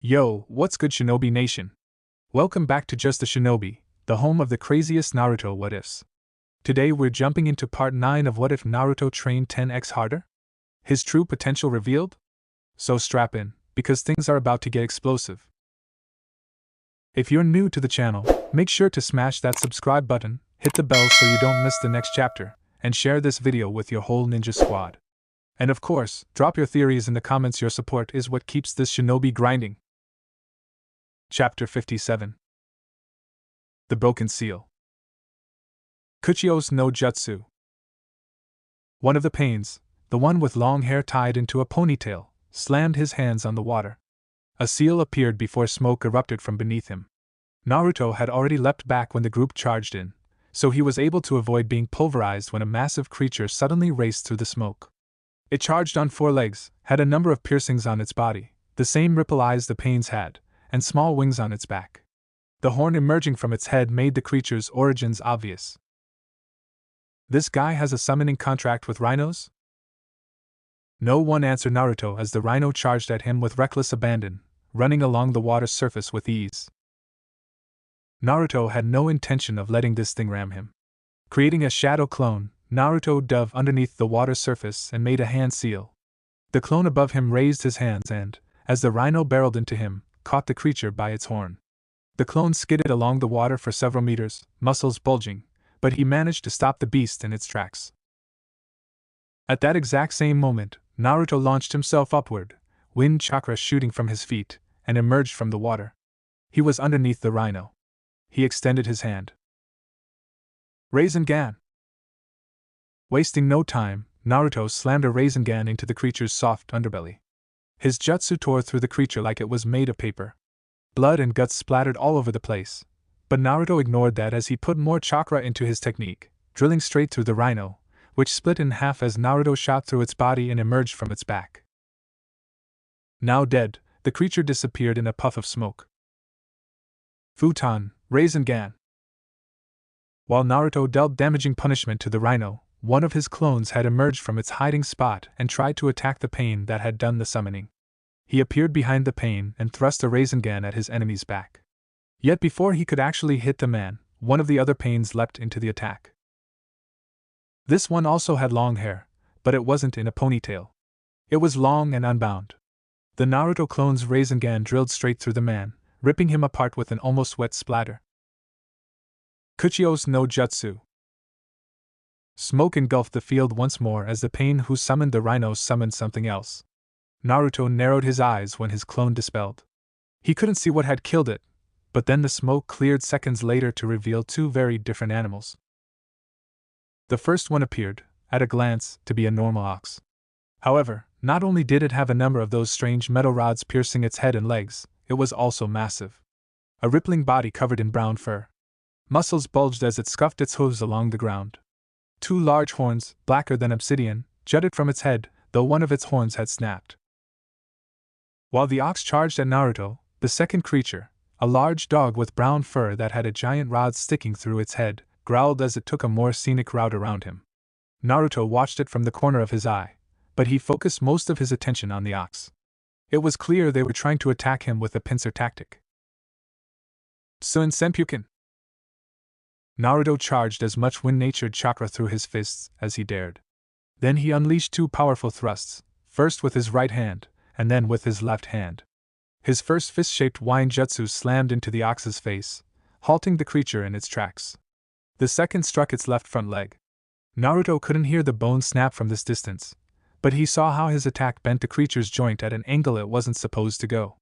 Yo, what's good, Shinobi Nation? Welcome back to Just a Shinobi, the home of the craziest Naruto what ifs. Today we're jumping into part 9 of What If Naruto Trained 10x Harder? His true potential revealed? So strap in, because things are about to get explosive. If you're new to the channel, make sure to smash that subscribe button, hit the bell so you don't miss the next chapter, and share this video with your whole ninja squad. And of course, drop your theories in the comments. Your support is what keeps this shinobi grinding. Chapter 57. The Broken Seal. Kuchio's no Jutsu. One of the pains, the one with long hair tied into a ponytail, slammed his hands on the water. A seal appeared before smoke erupted from beneath him. Naruto had already leapt back when the group charged in, so he was able to avoid being pulverized when a massive creature suddenly raced through the smoke. It charged on 4 legs, had a number of piercings on its body, the same ripple eyes the pains had, and small wings on its back. The horn emerging from its head made the creature's origins obvious. This guy has a summoning contract with rhinos? No one answered Naruto as the rhino charged at him with reckless abandon, running along the water's surface with ease. Naruto had no intention of letting this thing ram him. Creating a shadow clone, Naruto dove underneath the water's surface and made a hand seal. The clone above him raised his hands and, as the rhino barreled into him, caught the creature by its horn. The clone skidded along the water for several meters, muscles bulging, but he managed to stop the beast in its tracks. At that exact same moment, Naruto launched himself upward, wind chakra shooting from his feet, and emerged from the water. He was underneath the rhino. He extended his hand. Rasengan! Wasting no time, Naruto slammed a Rasengan into the creature's soft underbelly. His jutsu tore through the creature like it was made of paper. Blood and guts splattered all over the place, but Naruto ignored that as he put more chakra into his technique, drilling straight through the rhino, which split in half as Naruto shot through its body and emerged from its back. Now dead, the creature disappeared in a puff of smoke. Futon, Rasengan! While Naruto dealt damaging punishment to the rhino, one of his clones had emerged from its hiding spot and tried to attack the pain that had done the summoning. He appeared behind the pain and thrust a Rasengan at his enemy's back. Yet before he could actually hit the man, one of the other pains leapt into the attack. This one also had long hair, but it wasn't in a ponytail. It was long and unbound. The Naruto clone's Rasengan drilled straight through the man, ripping him apart with an almost wet splatter. Kuchio's no Jutsu. Smoke engulfed the field once more as the pain who summoned the rhino summoned something else. Naruto narrowed his eyes when his clone dispelled. He couldn't see what had killed it, but then the smoke cleared seconds later to reveal 2 very different animals. The first one appeared, at a glance, to be a normal ox. However, not only did it have a number of those strange metal rods piercing its head and legs, it was also massive. A rippling body covered in brown fur. Muscles bulged as it scuffed its hooves along the ground. 2 large horns, blacker than obsidian, jutted from its head, though one of its horns had snapped. While the ox charged at Naruto, the second creature, a large dog with brown fur that had a giant rod sticking through its head, growled as it took a more scenic route around him. Naruto watched it from the corner of his eye, but he focused most of his attention on the ox. It was clear they were trying to attack him with a pincer tactic. Sun Senpuken! Naruto charged as much wind-natured chakra through his fists as he dared. Then he unleashed 2 powerful thrusts, first with his right hand, and then with his left hand. His first fist-shaped wine jutsu slammed into the ox's face, halting the creature in its tracks. The second struck its left front leg. Naruto couldn't hear the bone snap from this distance, but he saw how his attack bent the creature's joint at an angle it wasn't supposed to go.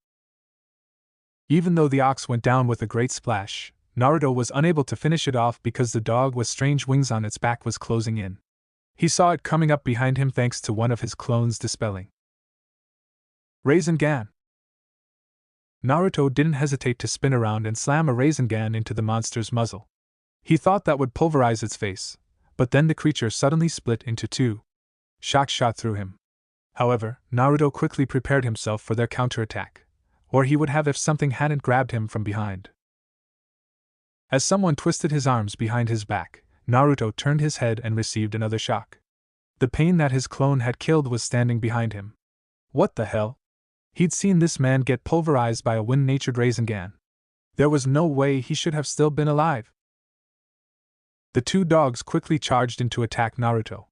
Even though the ox went down with a great splash, Naruto was unable to finish it off because the dog with strange wings on its back was closing in. He saw it coming up behind him thanks to one of his clones dispelling. Rasengan! Naruto didn't hesitate to spin around and slam a Rasengan into the monster's muzzle. He thought that would pulverize its face, but then the creature suddenly split into 2. Shock shot through him. However, Naruto quickly prepared himself for their counterattack, or he would have if something hadn't grabbed him from behind. As someone twisted his arms behind his back, Naruto turned his head and received another shock. The pain that his clone had killed was standing behind him. What the hell? He'd seen this man get pulverized by a wind-natured Rasengan. There was no way he should have still been alive. The two dogs quickly charged in to attack Naruto.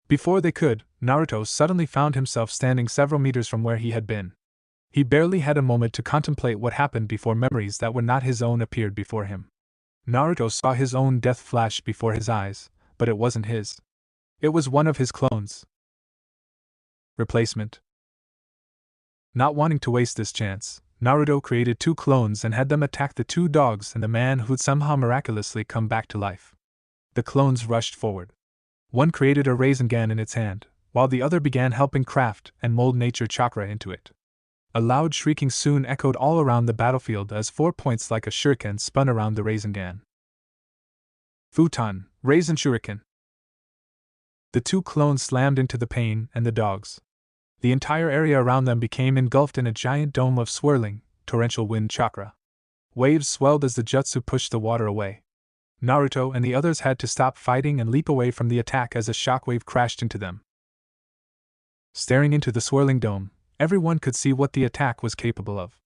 Before they could, Naruto suddenly found himself standing several meters from where he had been. He barely had a moment to contemplate what happened before memories that were not his own appeared before him. Naruto saw his own death flash before his eyes, but it wasn't his. It was one of his clones. Replacement. Not wanting to waste this chance, Naruto created two clones and had them attack the two dogs and the man who'd somehow miraculously come back to life. The clones rushed forward. One created a Rasengan in its hand, while the other began helping craft and mold nature chakra into it. A loud shrieking soon echoed all around the battlefield as 4 points like a shuriken spun around the Rasengan. Futon, Raisin Shuriken. The two clones slammed into the pain and the dogs. The entire area around them became engulfed in a giant dome of swirling, torrential wind chakra. Waves swelled as the jutsu pushed the water away. Naruto and the others had to stop fighting and leap away from the attack as a shockwave crashed into them. Staring into the swirling dome, everyone could see what the attack was capable of.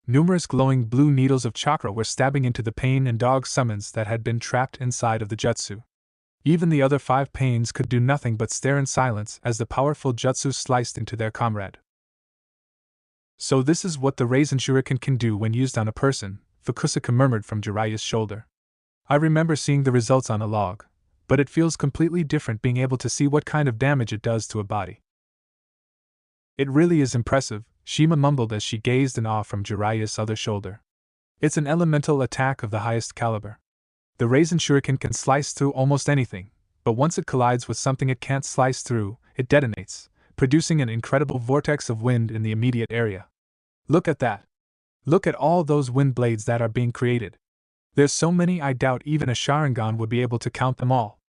Numerous glowing blue needles of chakra were stabbing into the pain and dog summons that had been trapped inside of the jutsu. Even the other 5 pains could do nothing but stare in silence as the powerful jutsu sliced into their comrade. So this is what the Raisin Shuriken can do when used on a person, Fukusaka murmured from Jiraiya's shoulder. I remember seeing the results on a log, but it feels completely different being able to see what kind of damage it does to a body. It really is impressive, Shima mumbled as she gazed in awe from Jiraiya's other shoulder. It's an elemental attack of the highest caliber. The Raisin Shuriken can slice through almost anything, but once it collides with something it can't slice through, it detonates, producing an incredible vortex of wind in the immediate area. Look at that. Look at all those wind blades that are being created. There's so many I doubt even a Sharingan would be able to count them all.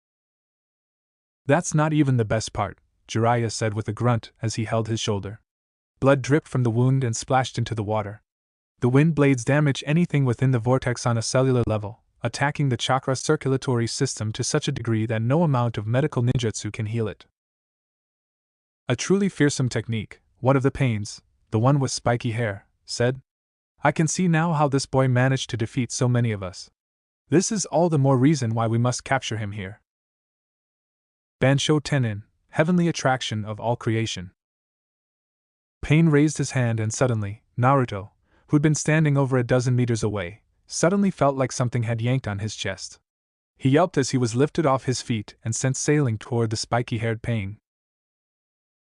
That's not even the best part, Jiraiya said with a grunt as he held his shoulder. Blood dripped from the wound and splashed into the water. The wind blades damage anything within the vortex on a cellular level, attacking the chakra circulatory system to such a degree that no amount of medical ninjutsu can heal it. A truly fearsome technique, one of the pains, the one with spiky hair, said. I can see now how this boy managed to defeat so many of us. This is all the more reason why we must capture him here. Bansho Tenin, heavenly attraction of all creation. Pain raised his hand and suddenly, Naruto, who'd been standing over a dozen meters away, suddenly felt like something had yanked on his chest. He yelped as he was lifted off his feet and sent sailing toward the spiky-haired Pain.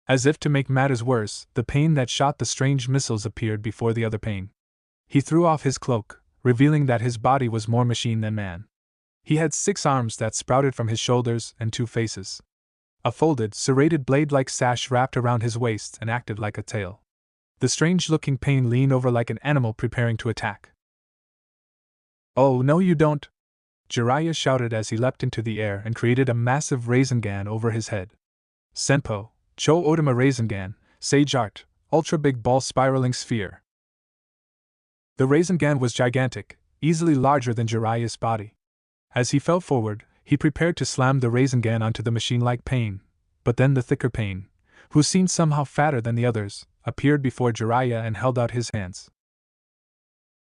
As if to make matters worse, the Pain that shot the strange missiles appeared before the other Pain. He threw off his cloak, revealing that his body was more machine than man. He had 6 arms that sprouted from his shoulders and 2 faces. A folded, serrated blade-like sash wrapped around his waist and acted like a tail. The strange-looking Pain leaned over like an animal preparing to attack. Oh, no you don't! Jiraiya shouted as he leapt into the air and created a massive Rasengan over his head. Senpo, Cho Otama Rasengan, Sage Art, Ultra Big Ball Spiraling Sphere. The Rasengan was gigantic, easily larger than Jiraiya's body. As he fell forward, he prepared to slam the Rasengan onto the machine-like Pain, but then the thicker Pain, who seemed somehow fatter than the others, appeared before Jiraiya and held out his hands.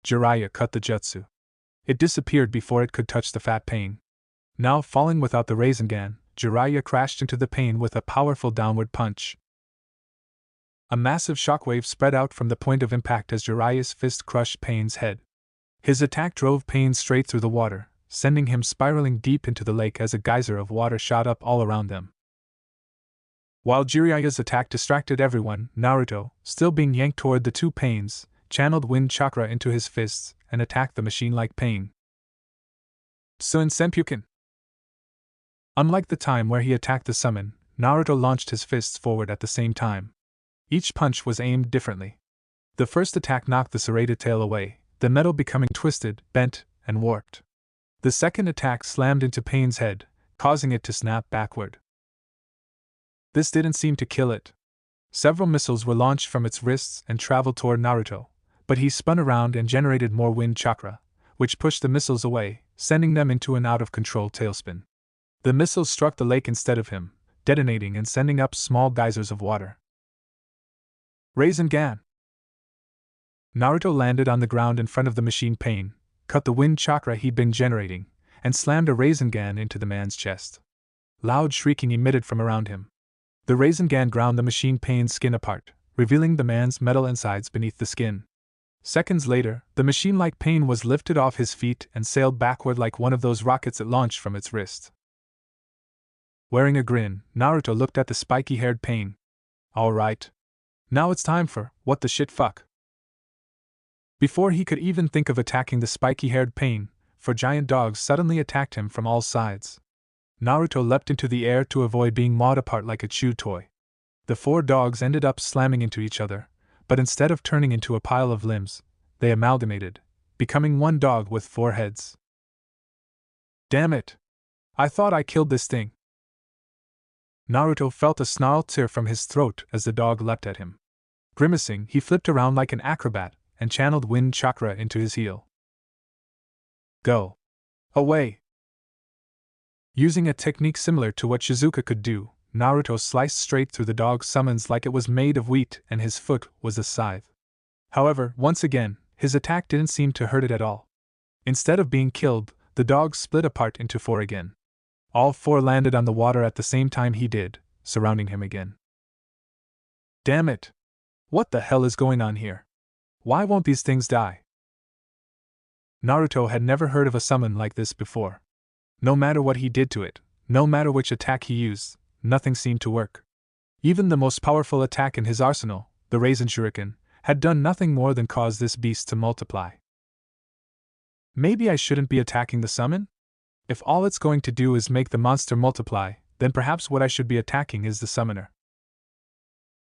Jiraiya cut the jutsu. It disappeared before it could touch the fat Pain. Now falling without the Rasengan, Jiraiya crashed into the Pain with a powerful downward punch. A massive shockwave spread out from the point of impact as Jiraiya's fist crushed Pain's head. His attack drove Pain straight through the water, sending him spiraling deep into the lake as a geyser of water shot up all around them. While Jiraiya's attack distracted everyone, Naruto, still being yanked toward the 2 Pains, channeled wind chakra into his fists and attacked the machine-like Pain. Tsuin Senpuken. Unlike the time where he attacked the summon, Naruto launched his fists forward at the same time. Each punch was aimed differently. The first attack knocked the serrated tail away, the metal becoming twisted, bent, and warped. The second attack slammed into Pain's head, causing it to snap backward. This didn't seem to kill it. Several missiles were launched from its wrists and traveled toward Naruto, but he spun around and generated more wind chakra, which pushed the missiles away, sending them into an out-of-control tailspin. The missiles struck the lake instead of him, detonating and sending up small geysers of water. Rasengan! Naruto landed on the ground in front of the machine pain, cut the wind chakra he'd been generating, and slammed a Rasengan into the man's chest. Loud shrieking emitted from around him. The Rasengan ground the machine pain's skin apart, revealing the man's metal insides beneath the skin. Seconds later, the machine-like pain was lifted off his feet and sailed backward like one of those rockets it launched from its wrist. Wearing a grin, Naruto looked at the spiky-haired pain. Alright. Now it's time for, what the shit fuck? Before he could even think of attacking the spiky-haired pain, four giant dogs suddenly attacked him from all sides. Naruto leapt into the air to avoid being mauled apart like a chew toy. The four dogs ended up slamming into each other, but instead of turning into a pile of limbs, they amalgamated, becoming one dog with four heads. Damn it! I thought I killed this thing. Naruto felt a snarled tear from his throat as the dog leapt at him. Grimacing, he flipped around like an acrobat and channeled wind chakra into his heel. Go away! Using a technique similar to what Shizuka could do, Naruto sliced straight through the dog's summons like it was made of wheat and his foot was a scythe. However, once again, his attack didn't seem to hurt it at all. Instead of being killed, the dog split apart into four again. All four landed on the water at the same time he did, surrounding him again. Damn it! What the hell is going on here? Why won't these things die? Naruto had never heard of a summon like this before. No matter what he did to it, no matter which attack he used, nothing seemed to work. Even the most powerful attack in his arsenal, the Rasen Shuriken, had done nothing more than cause this beast to multiply. Maybe I shouldn't be attacking the summon? If all it's going to do is make the monster multiply, then perhaps what I should be attacking is the summoner.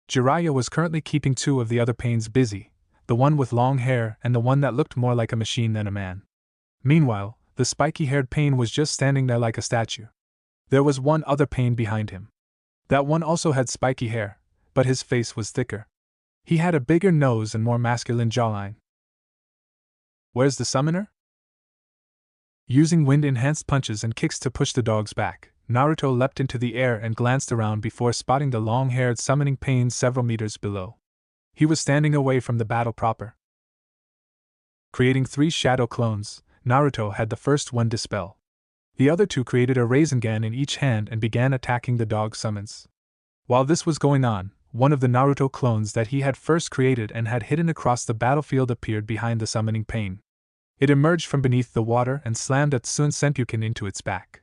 Jiraiya was currently keeping two of the other pains busy, the one with long hair and the one that looked more like a machine than a man. Meanwhile, the spiky-haired pain was just standing there like a statue. There was one other pain behind him. That one also had spiky hair, but his face was thicker. He had a bigger nose and more masculine jawline. Where's the summoner? Using wind-enhanced punches and kicks to push the dogs back, Naruto leapt into the air and glanced around before spotting the long-haired summoning pain several meters below. He was standing away from the battle proper. Creating 3 shadow clones, Naruto had the first one dispel. The other 2 created a Rasengan in each hand and began attacking the dog summons. While this was going on, one of the Naruto clones that he had first created and had hidden across the battlefield appeared behind the summoning pain. It emerged from beneath the water and slammed a Tsun Senpuken into its back.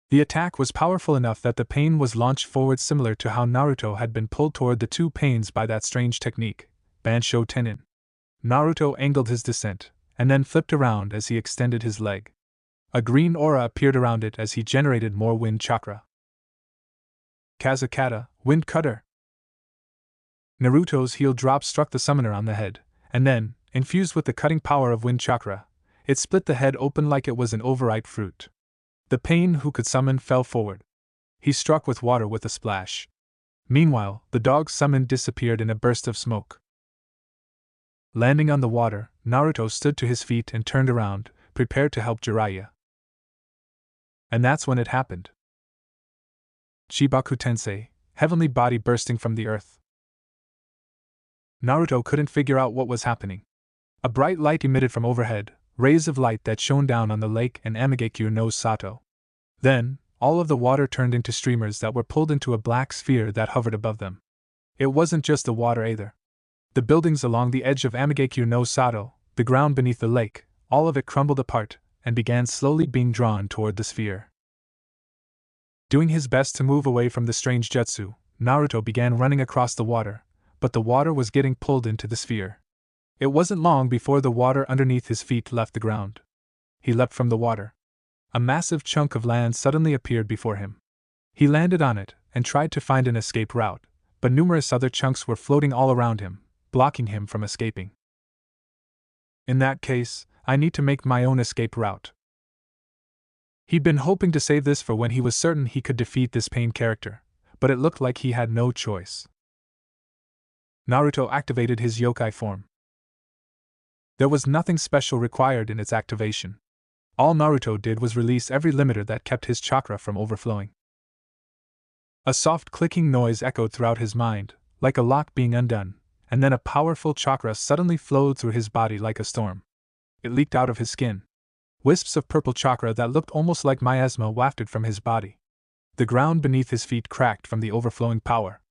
The attack was powerful enough that the pain was launched forward similar to how Naruto had been pulled toward the 2 pains by that strange technique, Bansho Tenin. Naruto angled his descent, and then flipped around as he extended his leg. A green aura appeared around it as he generated more wind chakra. Kazakata, Wind Cutter! Naruto's heel drop struck the summoner on the head, and then, infused with the cutting power of wind chakra, it split the head open like it was an overripe fruit. The pain who could summon fell forward. He struck with water with a splash. Meanwhile, the dog summoned disappeared in a burst of smoke. Landing on the water, Naruto stood to his feet and turned around, prepared to help Jiraiya. And that's when it happened. Chibaku Tensei, heavenly body bursting from the earth. Naruto couldn't figure out what was happening. A bright light emitted from overhead, rays of light that shone down on the lake and Amigekyo no Sato. Then, all of the water turned into streamers that were pulled into a black sphere that hovered above them. It wasn't just the water either. The buildings along the edge of Amigekyo no Sato, the ground beneath the lake, all of it crumbled apart and began slowly being drawn toward the sphere. Doing his best to move away from the strange jutsu, Naruto began running across the water, but the water was getting pulled into the sphere. It wasn't long before the water underneath his feet left the ground. He leapt from the water. A massive chunk of land suddenly appeared before him. He landed on it and tried to find an escape route, but numerous other chunks were floating all around him, blocking him from escaping. In that case, I need to make my own escape route. He'd been hoping to save this for when he was certain he could defeat this pain character, but it looked like he had no choice. Naruto activated his yokai form. There was nothing special required in its activation. All Naruto did was release every limiter that kept his chakra from overflowing. A soft clicking noise echoed throughout his mind, like a lock being undone, and then a powerful chakra suddenly flowed through his body like a storm. It leaked out of his skin. Wisps of purple chakra that looked almost like miasma wafted from his body. The ground beneath his feet cracked from the overflowing power.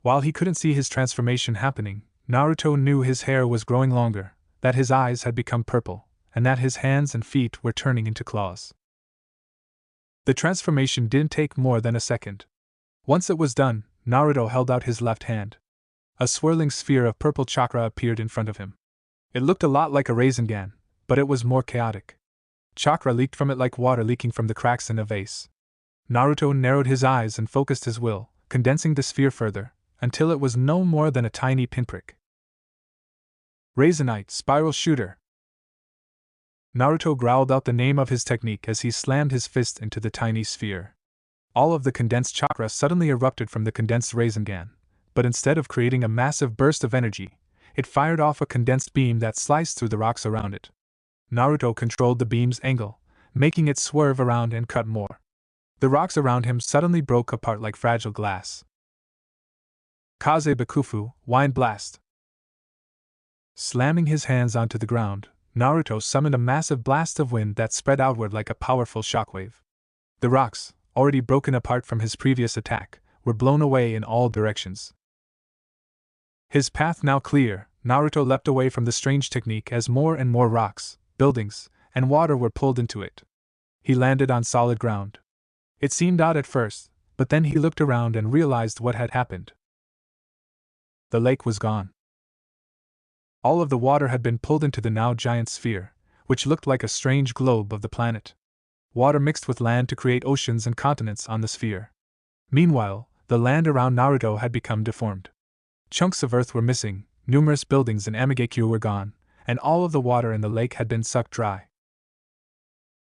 While he couldn't see his transformation happening, Naruto knew his hair was growing longer, that his eyes had become purple, and that his hands and feet were turning into claws. The transformation didn't take more than a second. Once it was done, Naruto held out his left hand. A swirling sphere of purple chakra appeared in front of him. It looked a lot like a Rasengan, but it was more chaotic. Chakra leaked from it like water leaking from the cracks in a vase. Naruto narrowed his eyes and focused his will, condensing the sphere further, until it was no more than a tiny pinprick. Rasenite Spiral Shooter. Naruto growled out the name of his technique as he slammed his fist into the tiny sphere. All of the condensed chakra suddenly erupted from the condensed Rasengan, but instead of creating a massive burst of energy, it fired off a condensed beam that sliced through the rocks around it. Naruto controlled the beam's angle, making it swerve around and cut more. The rocks around him suddenly broke apart like fragile glass. Kaze Bakufu, Wind Blast. Slamming his hands onto the ground, Naruto summoned a massive blast of wind that spread outward like a powerful shockwave. The rocks, already broken apart from his previous attack, were blown away in all directions. His path now clear, Naruto leapt away from the strange technique as more and more rocks, buildings, and water were pulled into it. He landed on solid ground. It seemed odd at first, but then he looked around and realized what had happened. The lake was gone. All of the water had been pulled into the now giant sphere, which looked like a strange globe of the planet. Water mixed with land to create oceans and continents on the sphere. Meanwhile, the land around Naruto had become deformed. Chunks of earth were missing, numerous buildings in Amigekyo were gone, and all of the water in the lake had been sucked dry.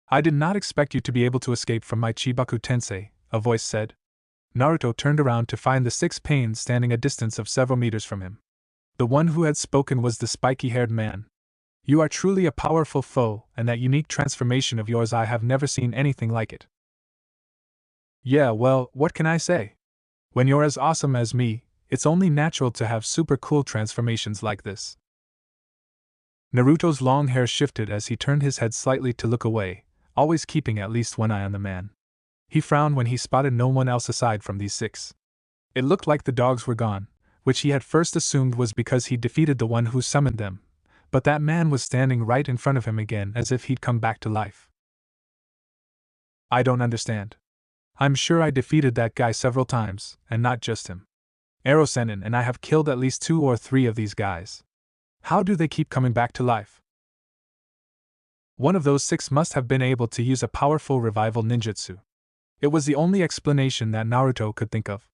I did not expect you to be able to escape from my Chibaku Tensei, a voice said. Naruto turned around to find the 6 pains standing a distance of several meters from him. The one who had spoken was the spiky-haired man. You are truly a powerful foe, and that unique transformation of yours, I have never seen anything like it. Yeah, well, what can I say? When you're as awesome as me, it's only natural to have super cool transformations like this. Naruto's long hair shifted as he turned his head slightly to look away, always keeping at least one eye on the man. He frowned when he spotted no one else aside from these 6. It looked like the dogs were gone, which he had first assumed was because he defeated the one who summoned them, but that man was standing right in front of him again as if he'd come back to life. I don't understand. I'm sure I defeated that guy several times, and not just him. Erosenin and I have killed at least 2 or 3 of these guys. How do they keep coming back to life? One of those 6 must have been able to use a powerful revival ninjutsu. It was the only explanation that Naruto could think of.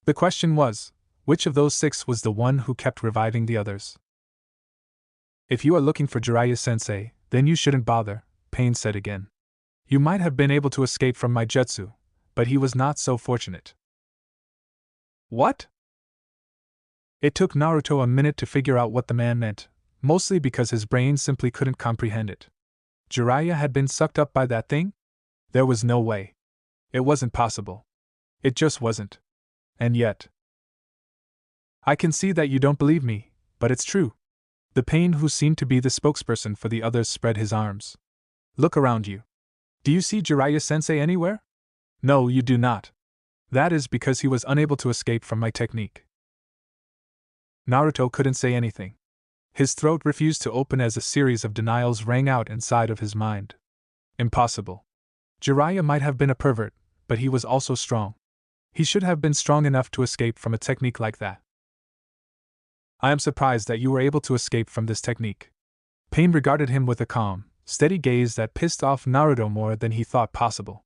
The question was, which of those 6 was the one who kept reviving the others? If you are looking for Jiraiya-sensei, then you shouldn't bother, Pain said again. You might have been able to escape from my jutsu, but he was not so fortunate. What? It took Naruto a minute to figure out what the man meant, mostly because his brain simply couldn't comprehend it. Jiraiya had been sucked up by that thing? There was no way. It wasn't possible. It just wasn't. And yet. I can see that you don't believe me, but it's true. The Pain, who seemed to be the spokesperson for the others, spread his arms. Look around you. Do you see Jiraiya-sensei anywhere? No, you do not. That is because he was unable to escape from my technique. Naruto couldn't say anything. His throat refused to open as a series of denials rang out inside of his mind. Impossible. Jiraiya might have been a pervert, but he was also strong. He should have been strong enough to escape from a technique like that. I am surprised that you were able to escape from this technique. Pain regarded him with a calm, steady gaze that pissed off Naruto more than he thought possible.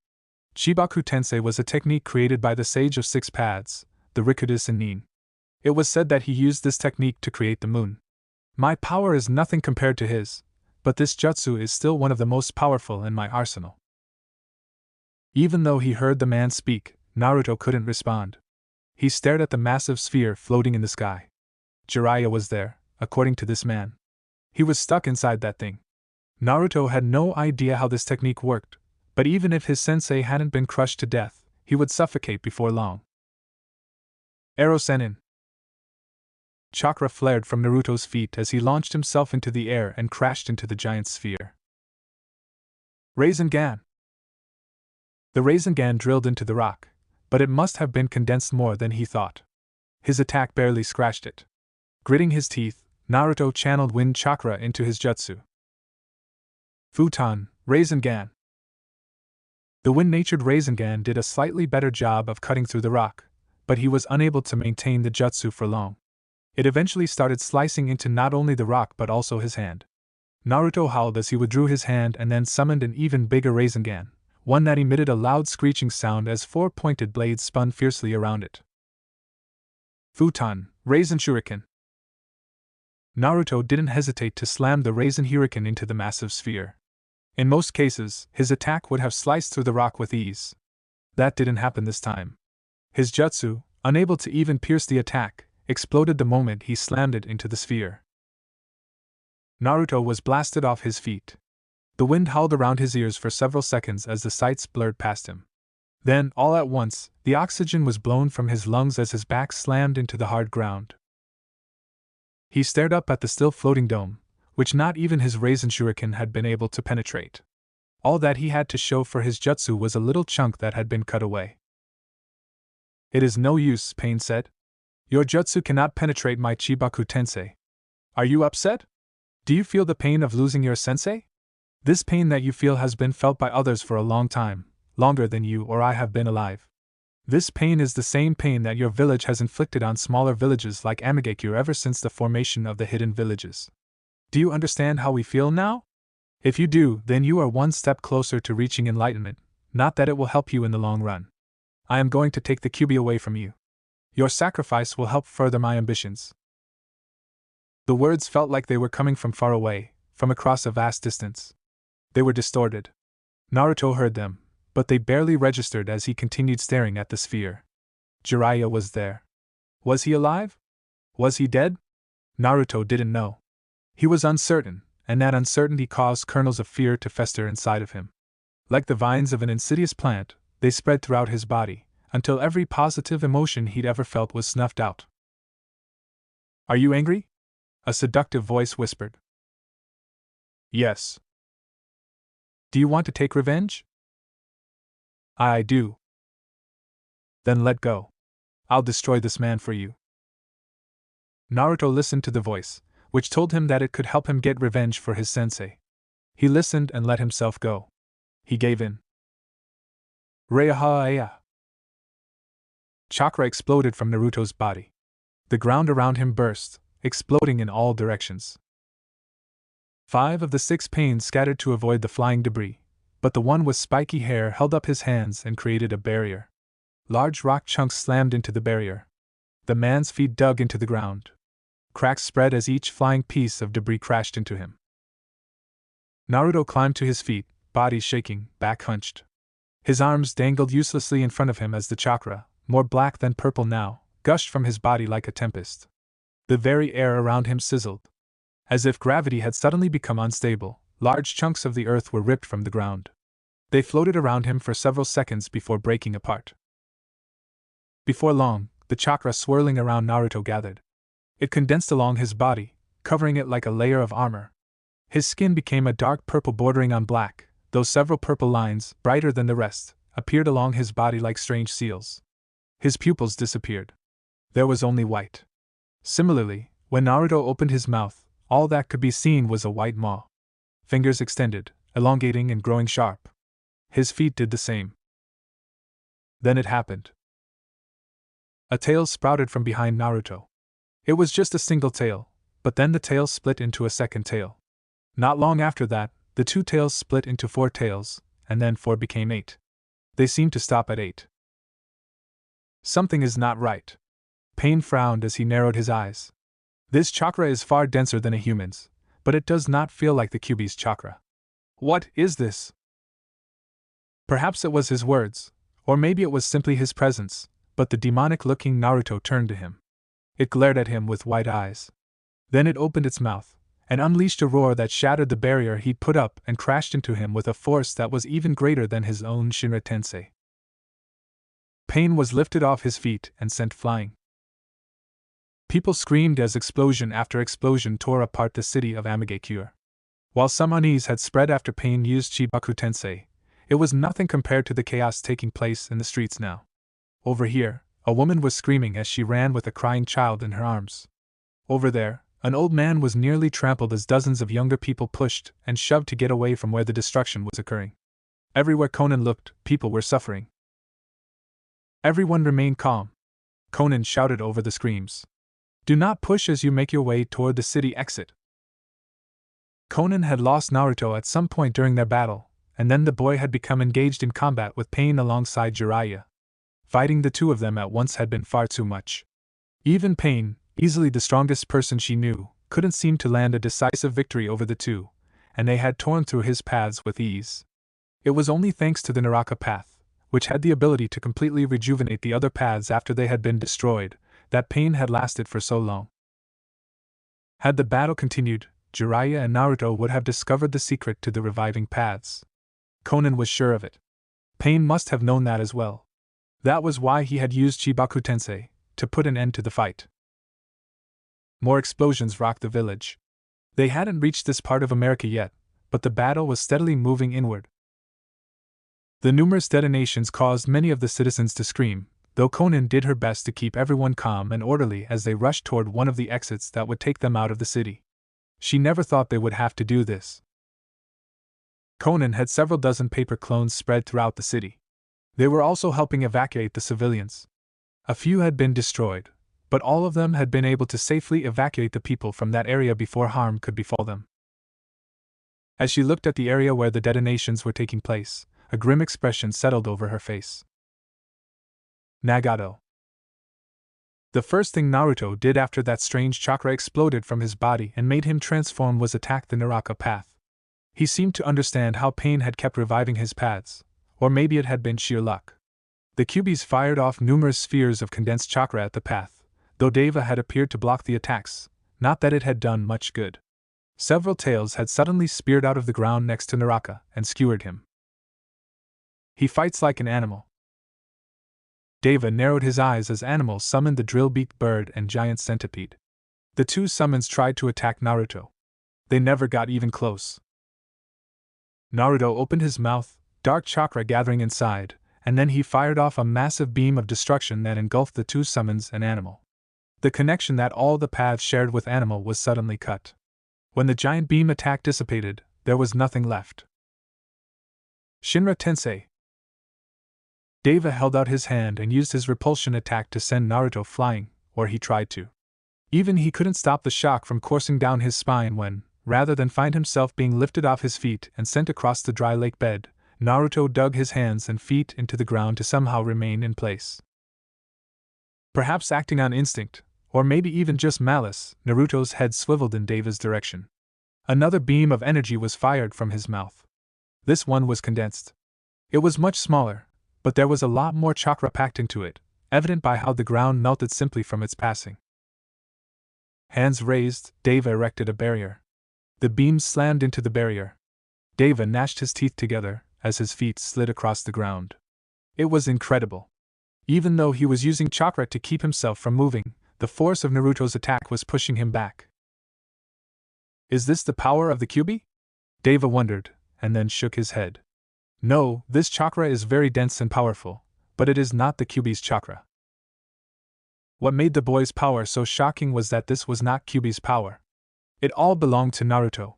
Chibaku Tensei was a technique created by the Sage of 6 Paths, the Rikudo Nin. It was said that he used this technique to create the moon. My power is nothing compared to his, but this jutsu is still one of the most powerful in my arsenal. Even though he heard the man speak, Naruto couldn't respond. He stared at the massive sphere floating in the sky. Jiraiya was there, according to this man. He was stuck inside that thing. Naruto had no idea how this technique worked, but even if his sensei hadn't been crushed to death, he would suffocate before long. Erosenin. Chakra flared from Naruto's feet as he launched himself into the air and crashed into the giant sphere. Rasengan! The Rasengan drilled into the rock, but it must have been condensed more than he thought. His attack barely scratched it. Gritting his teeth, Naruto channeled wind chakra into his jutsu. Futon, Rasengan! The wind-natured Rasengan did a slightly better job of cutting through the rock, but he was unable to maintain the jutsu for long. It eventually started slicing into not only the rock but also his hand. Naruto howled as he withdrew his hand and then summoned an even bigger Rasengan, one that emitted a loud screeching sound as four pointed blades spun fiercely around it. Futon, Rasen Shuriken! Naruto didn't hesitate to slam the Rasen Hurricane into the massive sphere. In most cases, his attack would have sliced through the rock with ease. That didn't happen this time. His jutsu, unable to even pierce the attack, exploded the moment he slammed it into the sphere. Naruto was blasted off his feet. The wind howled around his ears for several seconds as the sights blurred past him. Then, all at once, the oxygen was blown from his lungs as his back slammed into the hard ground. He stared up at the still floating dome, which not even his Rasen Shuriken had been able to penetrate. All that he had to show for his jutsu was a little chunk that had been cut away. It is no use, Pain said. Your jutsu cannot penetrate my Chibaku Tensei. Are you upset? Do you feel the pain of losing your sensei? This pain that you feel has been felt by others for a long time, longer than you or I have been alive. This pain is the same pain that your village has inflicted on smaller villages like Amigakure ever since the formation of the hidden villages. Do you understand how we feel now? If you do, then you are one step closer to reaching enlightenment, not that it will help you in the long run. I am going to take the Kyuubi away from you. Your sacrifice will help further my ambitions. The words felt like they were coming from far away, from across a vast distance. They were distorted. Naruto heard them, but they barely registered as he continued staring at the sphere. Jiraiya was there. Was he alive? Was he dead? Naruto didn't know. He was uncertain, and that uncertainty caused kernels of fear to fester inside of him. Like the vines of an insidious plant, they spread throughout his body, until every positive emotion he'd ever felt was snuffed out. Are you angry? A seductive voice whispered. Yes. Do you want to take revenge? I do. Then let go. I'll destroy this man for you. Naruto listened to the voice, which told him that it could help him get revenge for his sensei. He listened and let himself go. He gave in. Reiaha-aya. Chakra exploded from Naruto's body. The ground around him burst, exploding in all directions. 5 of the 6 pains scattered to avoid the flying debris, but the one with spiky hair held up his hands and created a barrier. Large rock chunks slammed into the barrier. The man's feet dug into the ground. Cracks spread as each flying piece of debris crashed into him. Naruto climbed to his feet, body shaking, back hunched. His arms dangled uselessly in front of him as the chakra, more black than purple now, gushed from his body like a tempest. The very air around him sizzled. As if gravity had suddenly become unstable, large chunks of the earth were ripped from the ground. They floated around him for several seconds before breaking apart. Before long, the chakra swirling around Naruto gathered. It condensed along his body, covering it like a layer of armor. His skin became a dark purple bordering on black, though several purple lines, brighter than the rest, appeared along his body like strange seals. His pupils disappeared. There was only white. Similarly, when Naruto opened his mouth, all that could be seen was a white maw. Fingers extended, elongating and growing sharp. His feet did the same. Then it happened. A tail sprouted from behind Naruto. It was just a single tail, but then the tail split into a second tail. Not long after that, the 2 tails split into 4 tails, and then 4 became 8. They seemed to stop at 8. Something is not right. Pain frowned as he narrowed his eyes. This chakra is far denser than a human's, but it does not feel like the Kyuubi's chakra. What is this? Perhaps it was his words, or maybe it was simply his presence, but the demonic-looking Naruto turned to him. It glared at him with wide eyes. Then it opened its mouth, and unleashed a roar that shattered the barrier he'd put up and crashed into him with a force that was even greater than his own Shinra Tensei. Pain was lifted off his feet and sent flying. People screamed as explosion after explosion tore apart the city of Amagakure. While some unease had spread after Pain used Chibaku Tensei, it was nothing compared to the chaos taking place in the streets now. Over here, a woman was screaming as she ran with a crying child in her arms. Over there, an old man was nearly trampled as dozens of younger people pushed and shoved to get away from where the destruction was occurring. Everywhere Conan looked, people were suffering. Everyone remained calm. Conan shouted over the screams. Do not push as you make your way toward the city exit. Conan had lost Naruto at some point during their battle, and then the boy had become engaged in combat with Pain alongside Jiraiya. Fighting the two of them at once had been far too much. Even Pain, easily the strongest person she knew, couldn't seem to land a decisive victory over the two, and they had torn through his paths with ease. It was only thanks to the Naraka path, which had the ability to completely rejuvenate the other paths after they had been destroyed, that Pain had lasted for so long. Had the battle continued, Jiraiya and Naruto would have discovered the secret to the reviving paths. Conan was sure of it. Pain must have known that as well. That was why he had used Chibaku Tensei, to put an end to the fight. More explosions rocked the village. They hadn't reached this part of America yet, but the battle was steadily moving inward. The numerous detonations caused many of the citizens to scream, though Conan did her best to keep everyone calm and orderly as they rushed toward one of the exits that would take them out of the city. She never thought they would have to do this. Conan had several dozen paper clones spread throughout the city. They were also helping evacuate the civilians. A few had been destroyed, but all of them had been able to safely evacuate the people from that area before harm could befall them. As she looked at the area where the detonations were taking place, a grim expression settled over her face. Nagato. The first thing Naruto did after that strange chakra exploded from his body and made him transform was attack the Naraka path. He seemed to understand how Pain had kept reviving his paths, or maybe it had been sheer luck. The Kyubis fired off numerous spheres of condensed chakra at the path, though Deva had appeared to block the attacks, not that it had done much good. Several tails had suddenly speared out of the ground next to Naraka and skewered him. He fights like an animal. Deva narrowed his eyes as animals summoned the drill-beaked bird and giant centipede. The two summons tried to attack Naruto. They never got even close. Naruto opened his mouth, dark chakra gathering inside, and then he fired off a massive beam of destruction that engulfed the two summons and animal. The connection that all the paths shared with animal was suddenly cut. When the giant beam attack dissipated, there was nothing left. Shinra Tensei. Deva held out his hand and used his repulsion attack to send Naruto flying, or he tried to. Even he couldn't stop the shock from coursing down his spine when, rather than find himself being lifted off his feet and sent across the dry lake bed, Naruto dug his hands and feet into the ground to somehow remain in place. Perhaps acting on instinct, or maybe even just malice, Naruto's head swiveled in Deva's direction. Another beam of energy was fired from his mouth. This one was condensed. It was much smaller, but there was a lot more chakra packed into it, evident by how the ground melted simply from its passing. Hands raised, Deva erected a barrier. The beam slammed into the barrier. Deva gnashed his teeth together as his feet slid across the ground. It was incredible. Even though he was using chakra to keep himself from moving, the force of Naruto's attack was pushing him back. Is this the power of the Kyubi? Deva wondered, and then shook his head. No, this chakra is very dense and powerful, but it is not the Kyubi's chakra. What made the boy's power so shocking was that this was not Kyubi's power. It all belonged to Naruto.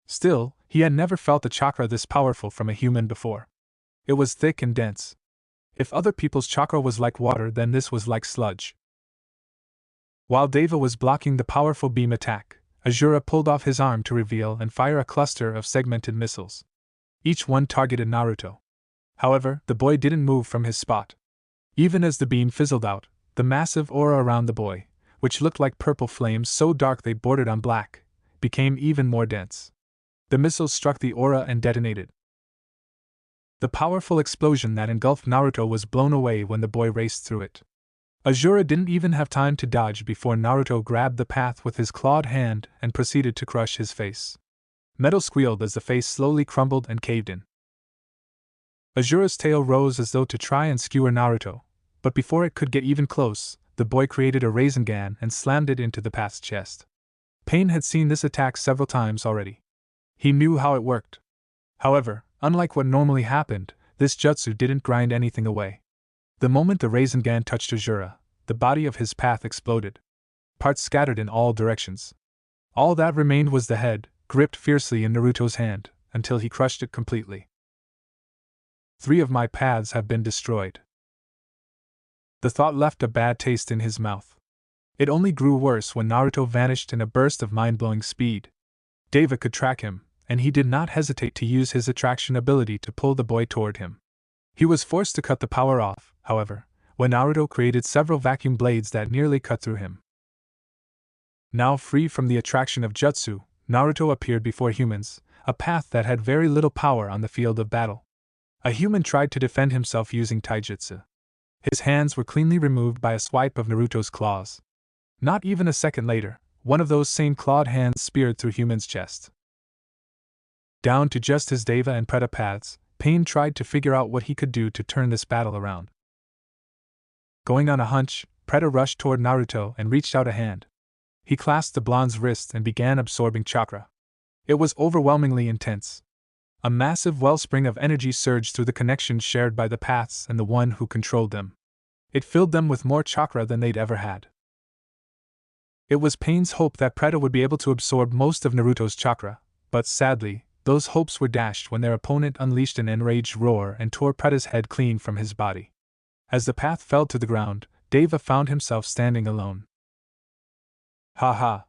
Still, he had never felt a chakra this powerful from a human before. It was thick and dense. If other people's chakra was like water, then this was like sludge. While Deva was blocking the powerful beam attack, Azura pulled off his arm to reveal and fire a cluster of segmented missiles. Each one targeted Naruto. However, the boy didn't move from his spot. Even as the beam fizzled out, the massive aura around the boy, which looked like purple flames so dark they bordered on black, became even more dense. The missiles struck the aura and detonated. The powerful explosion that engulfed Naruto was blown away when the boy raced through it. Azura didn't even have time to dodge before Naruto grabbed the path with his clawed hand and proceeded to crush his face. Metal squealed as the face slowly crumbled and caved in. Azura's tail rose as though to try and skewer Naruto, but before it could get even close, the boy created a Rasengan and slammed it into the path's chest. Pain had seen this attack several times already. He knew how it worked. However, unlike what normally happened, this jutsu didn't grind anything away. The moment the Rasengan touched Ajura, the body of his path exploded. Parts scattered in all directions. All that remained was the head, gripped fiercely in Naruto's hand, until he crushed it completely. 3 of my paths have been destroyed. The thought left a bad taste in his mouth. It only grew worse when Naruto vanished in a burst of mind-blowing speed. Deva could track him, and he did not hesitate to use his attraction ability to pull the boy toward him. He was forced to cut the power off, however, when Naruto created several vacuum blades that nearly cut through him. Now free from the attraction of jutsu, Naruto appeared before humans, a path that had very little power on the field of battle. A human tried to defend himself using taijutsu. His hands were cleanly removed by a swipe of Naruto's claws. Not even a second later, one of those same clawed hands speared through human's chest. Down to just his Deva and Preta paths, Pain tried to figure out what he could do to turn this battle around. Going on a hunch, Preta rushed toward Naruto and reached out a hand. He clasped the blonde's wrist and began absorbing chakra. It was overwhelmingly intense. A massive wellspring of energy surged through the connections shared by the paths and the one who controlled them. It filled them with more chakra than they'd ever had. It was Pain's hope that Preta would be able to absorb most of Naruto's chakra, but sadly, those hopes were dashed when their opponent unleashed an enraged roar and tore Preta's head clean from his body. As the path fell to the ground, Deva found himself standing alone. Ha ha!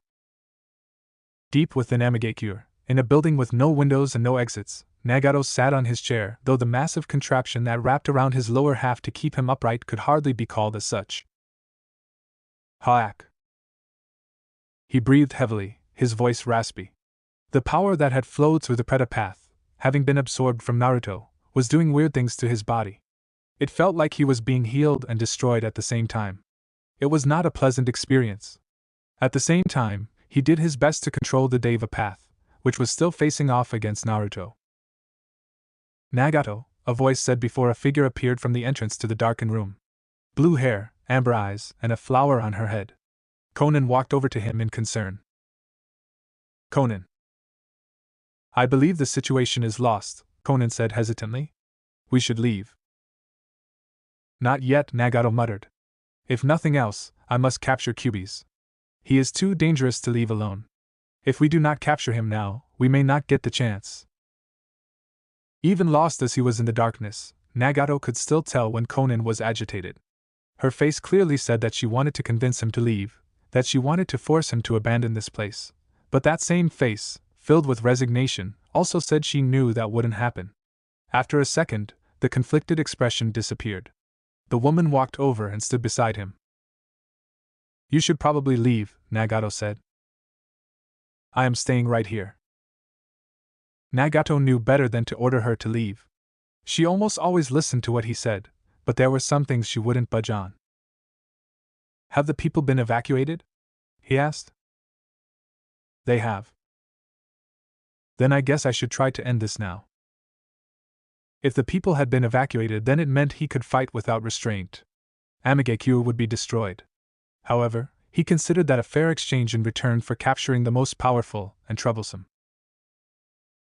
Deep within Amigakure, in a building with no windows and no exits, Nagato sat on his chair, though the massive contraption that wrapped around his lower half to keep him upright could hardly be called as such. Haak! He breathed heavily, his voice raspy. The power that had flowed through the Preta path, having been absorbed from Naruto, was doing weird things to his body. It felt like he was being healed and destroyed at the same time. It was not a pleasant experience. At the same time, he did his best to control the Deva path, which was still facing off against Naruto. Nagato, a voice said before a figure appeared from the entrance to the darkened room. Blue hair, amber eyes, and a flower on her head. Conan walked over to him in concern. Conan. I believe the situation is lost, Conan said hesitantly. We should leave. Not yet, Nagato muttered. If nothing else, I must capture Kyuubi's. He is too dangerous to leave alone. If we do not capture him now, we may not get the chance. Even lost as he was in the darkness, Nagato could still tell when Conan was agitated. Her face clearly said that she wanted to convince him to leave, that she wanted to force him to abandon this place. But that same face, filled with resignation, also said she knew that wouldn't happen. After a second, the conflicted expression disappeared. The woman walked over and stood beside him. You should probably leave, Nagato said. I am staying right here. Nagato knew better than to order her to leave. She almost always listened to what he said, but there were some things she wouldn't budge on. Have the people been evacuated? He asked. They have. Then I guess I should try to end this now. If the people had been evacuated, then it meant he could fight without restraint. Amigakure would be destroyed. However, he considered that a fair exchange in return for capturing the most powerful and troublesome.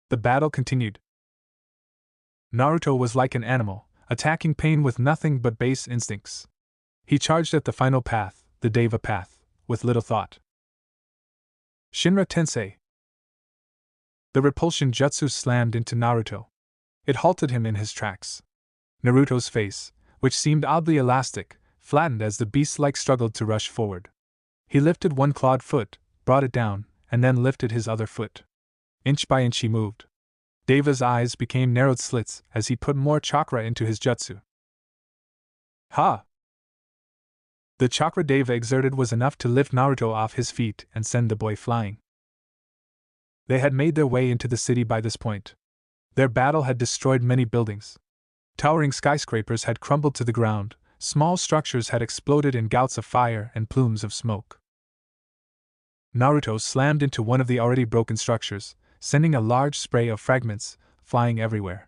The battle continued. Naruto was like an animal, attacking Pain with nothing but base instincts. He charged at the final path, the Deva path, with little thought. Shinra Tensei. The repulsion jutsu slammed into Naruto. It halted him in his tracks. Naruto's face, which seemed oddly elastic, flattened as the beast-like struggled to rush forward. He lifted one clawed foot, brought it down, and then lifted his other foot. Inch by inch he moved. Deva's eyes became narrowed slits as he put more chakra into his jutsu. Ha! The chakra Deva exerted was enough to lift Naruto off his feet and send the boy flying. They had made their way into the city by this point. Their battle had destroyed many buildings. Towering skyscrapers had crumbled to the ground, small structures had exploded in gouts of fire and plumes of smoke. Naruto slammed into one of the already broken structures, sending a large spray of fragments flying everywhere.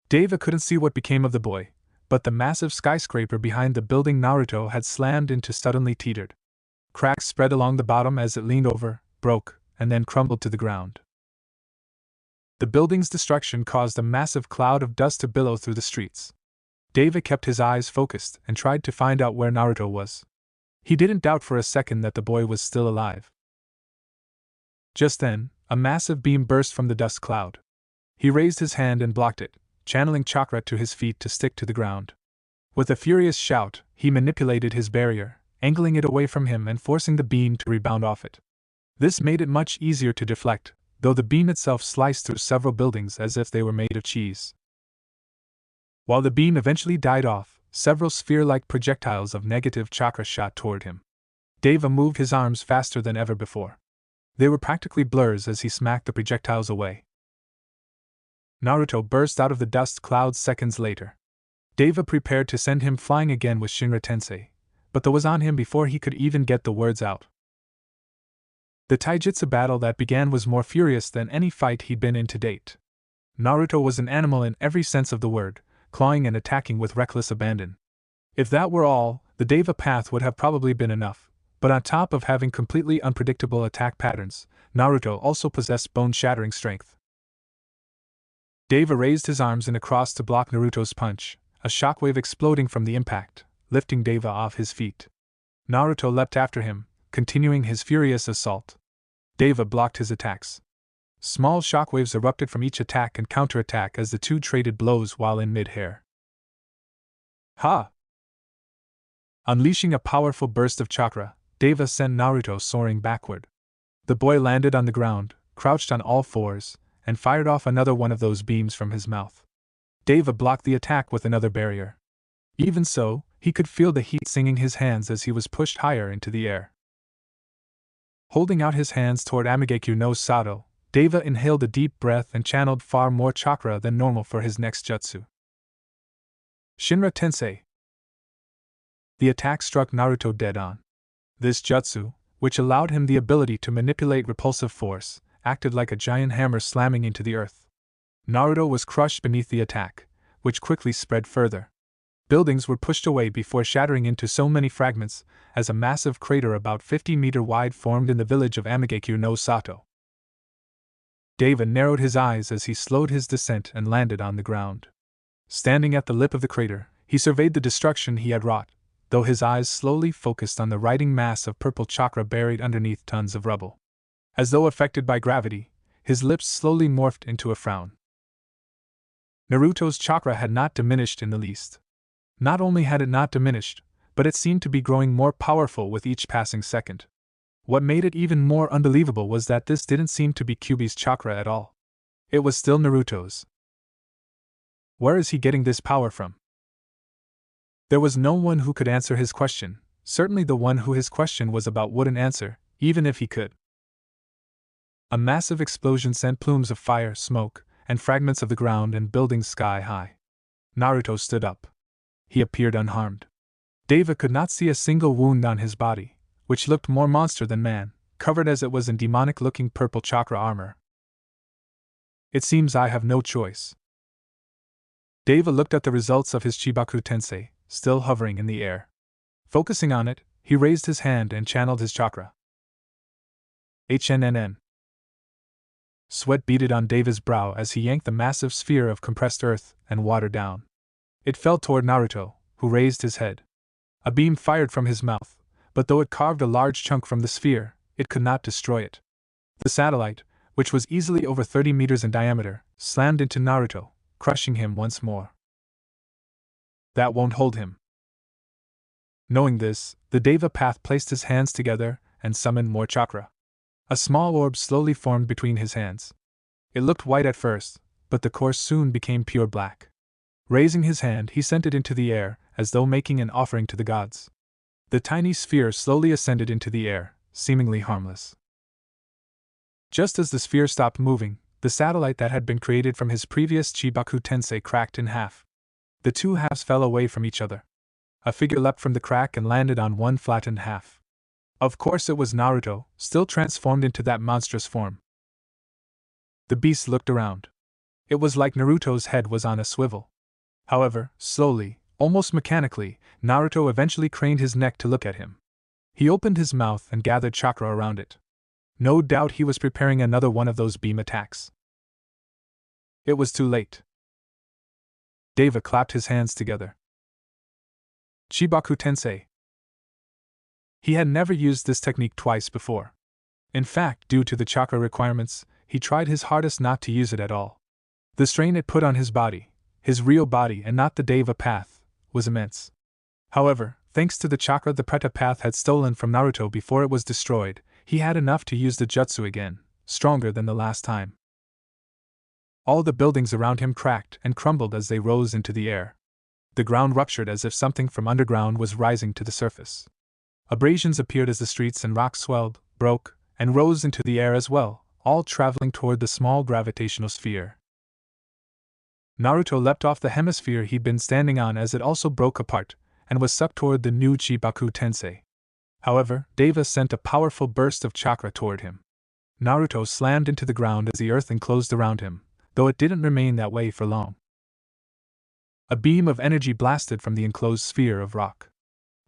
Deva couldn't see what became of the boy, but the massive skyscraper behind the building Naruto had slammed into suddenly teetered. Cracks spread along the bottom as it leaned over, broke, and then crumbled to the ground. The building's destruction caused a massive cloud of dust to billow through the streets. Deva kept his eyes focused and tried to find out where Naruto was. He didn't doubt for a second that the boy was still alive. Just then, a massive beam burst from the dust cloud. He raised his hand and blocked it, channeling chakra to his feet to stick to the ground. With a furious shout, he manipulated his barrier, angling it away from him and forcing the beam to rebound off it. This made it much easier to deflect, though the beam itself sliced through several buildings as if they were made of cheese. While the beam eventually died off, several sphere-like projectiles of negative chakra shot toward him. Deva moved his arms faster than ever before. They were practically blurs as he smacked the projectiles away. Naruto burst out of the dust clouds seconds later. Deva prepared to send him flying again with Shinra Tensei, but that was on him before he could even get the words out. The taijutsu battle that began was more furious than any fight he'd been in to date. Naruto was an animal in every sense of the word, clawing and attacking with reckless abandon. If that were all, the Deva path would have probably been enough, but on top of having completely unpredictable attack patterns, Naruto also possessed bone-shattering strength. Deva raised his arms in a cross to block Naruto's punch, a shockwave exploding from the impact, lifting Deva off his feet. Naruto leapt after him, continuing his furious assault. Deva blocked his attacks. Small shockwaves erupted from each attack and counterattack as the two traded blows while in mid-air. Ha! Unleashing a powerful burst of chakra, Deva sent Naruto soaring backward. The boy landed on the ground, crouched on all fours, and fired off another one of those beams from his mouth. Deva blocked the attack with another barrier. Even so, he could feel the heat singing his hands as he was pushed higher into the air. Holding out his hands toward Amigekyo no Sato, Deva inhaled a deep breath and channeled far more chakra than normal for his next jutsu. Shinra Tensei. The attack struck Naruto dead on. This jutsu, which allowed him the ability to manipulate repulsive force, acted like a giant hammer slamming into the earth. Naruto was crushed beneath the attack, which quickly spread further. Buildings were pushed away before shattering into so many fragments, as a massive crater about 50-meter wide formed in the village of Amigekyo no Sato. Deva narrowed his eyes as he slowed his descent and landed on the ground. Standing at the lip of the crater, he surveyed the destruction he had wrought, though his eyes slowly focused on the writhing mass of purple chakra buried underneath tons of rubble. As though affected by gravity, his lips slowly morphed into a frown. Naruto's chakra had not diminished in the least. Not only had it not diminished, but it seemed to be growing more powerful with each passing second. What made it even more unbelievable was that this didn't seem to be Kyuubi's chakra at all. It was still Naruto's. Where is he getting this power from? There was no one who could answer his question, certainly the one who his question was about wouldn't answer, even if he could. A massive explosion sent plumes of fire, smoke, and fragments of the ground and buildings sky high. Naruto stood up. He appeared unharmed. Deva could not see a single wound on his body, which looked more monster than man, covered as it was in demonic-looking purple chakra armor. It seems I have no choice. Deva looked at the results of his Chibaku Tensei, still hovering in the air. Focusing on it, he raised his hand and channeled his chakra. HNNN. Sweat beaded on Deva's brow as he yanked the massive sphere of compressed earth and water down. It fell toward Naruto, who raised his head. A beam fired from his mouth, but though it carved a large chunk from the sphere, it could not destroy it. The satellite, which was easily over 30 meters in diameter, slammed into Naruto, crushing him once more. That won't hold him. Knowing this, the Deva path placed his hands together and summoned more chakra. A small orb slowly formed between his hands. It looked white at first, but the course soon became pure black. Raising his hand, he sent it into the air, as though making an offering to the gods. The tiny sphere slowly ascended into the air, seemingly harmless. Just as the sphere stopped moving, the satellite that had been created from his previous Chibaku Tensei cracked in half. The two halves fell away from each other. A figure leapt from the crack and landed on one flattened half. Of course it was Naruto, still transformed into that monstrous form. The beast looked around. It was like Naruto's head was on a swivel. However, slowly, Almost mechanically, Naruto eventually craned his neck to look at him. He opened his mouth and gathered chakra around it. No doubt he was preparing another one of those beam attacks. It was too late. Deva clapped his hands together. Chibaku Tensei. He had never used this technique twice before. In fact, due to the chakra requirements, he tried his hardest not to use it at all. The strain it put on his body, his real body and not the Deva path, was immense. However, thanks to the chakra the Preta path had stolen from Naruto before it was destroyed, he had enough to use the jutsu again, stronger than the last time. All the buildings around him cracked and crumbled as they rose into the air. The ground ruptured as if something from underground was rising to the surface. Abrasions appeared as the streets and rocks swelled, broke, and rose into the air as well, all traveling toward the small gravitational sphere. Naruto leapt off the hemisphere he'd been standing on as it also broke apart, and was sucked toward the new Chibaku Tensei. However, Deva sent a powerful burst of chakra toward him. Naruto slammed into the ground as the earth enclosed around him, though it didn't remain that way for long. A beam of energy blasted from the enclosed sphere of rock.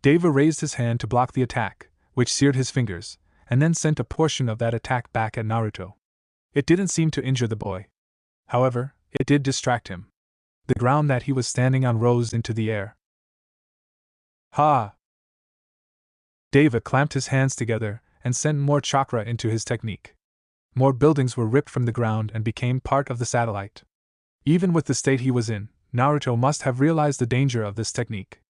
Deva raised his hand to block the attack, which seared his fingers, and then sent a portion of that attack back at Naruto. It didn't seem to injure the boy. However, it did distract him. The ground that he was standing on rose into the air. Ha! Deva clamped his hands together and sent more chakra into his technique. More buildings were ripped from the ground and became part of the satellite. Even with the state he was in, Naruto must have realized the danger of this technique.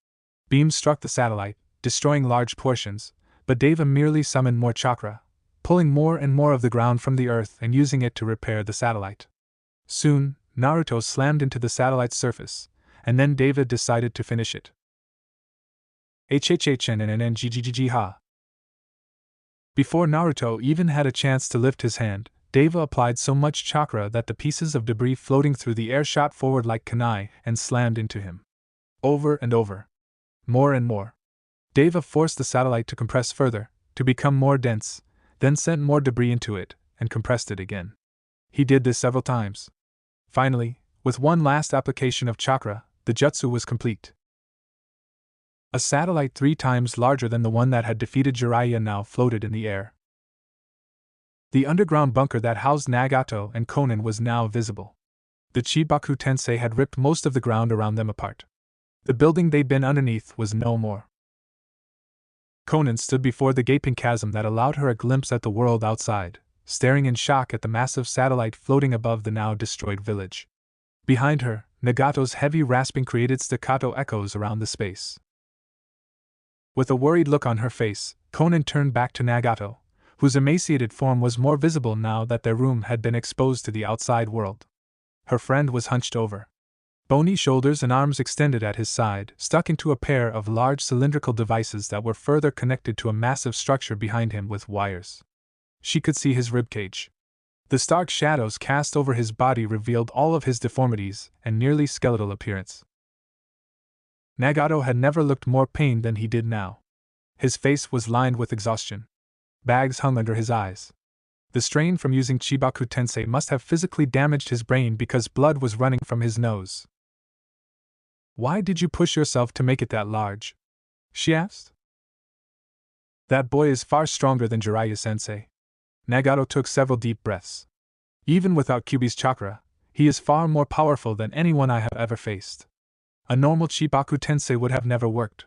Beams struck the satellite, destroying large portions, but Deva merely summoned more chakra, pulling more and more of the ground from the earth and using it to repair the satellite. Soon, Naruto slammed into the satellite's surface, and then Deva decided to finish it. Ha! Before Naruto even had a chance to lift his hand, Deva applied so much chakra that the pieces of debris floating through the air shot forward like kunai and slammed into him. Over and over. More and more. Deva forced the satellite to compress further, to become more dense, then sent more debris into it, and compressed it again. He did this several times. Finally, with one last application of chakra, the jutsu was complete. A satellite 3 times larger than the one that had defeated Jiraiya now floated in the air. The underground bunker that housed Nagato and Konan was now visible. The Chibaku Tensei had ripped most of the ground around them apart. The building they'd been underneath was no more. Konan stood before the gaping chasm that allowed her a glimpse at the world outside, staring in shock at the massive satellite floating above the now destroyed village. Behind her, Nagato's heavy rasping created staccato echoes around the space. With a worried look on her face, Konan turned back to Nagato, whose emaciated form was more visible now that their room had been exposed to the outside world. Her friend was hunched over. Bony shoulders and arms extended at his side, stuck into a pair of large cylindrical devices that were further connected to a massive structure behind him with wires. She could see his ribcage. The stark shadows cast over his body revealed all of his deformities and nearly skeletal appearance. Nagato had never looked more pained than he did now. His face was lined with exhaustion. Bags hung under his eyes. The strain from using Chibaku Tensei must have physically damaged his brain because blood was running from his nose. "Why did you push yourself to make it that large?" she asked. "That boy is far stronger than Jiraiya-sensei." Nagato took several deep breaths. "Even without Kyuubi's chakra, he is far more powerful than anyone I have ever faced. A normal Chibaku Tensei would have never worked."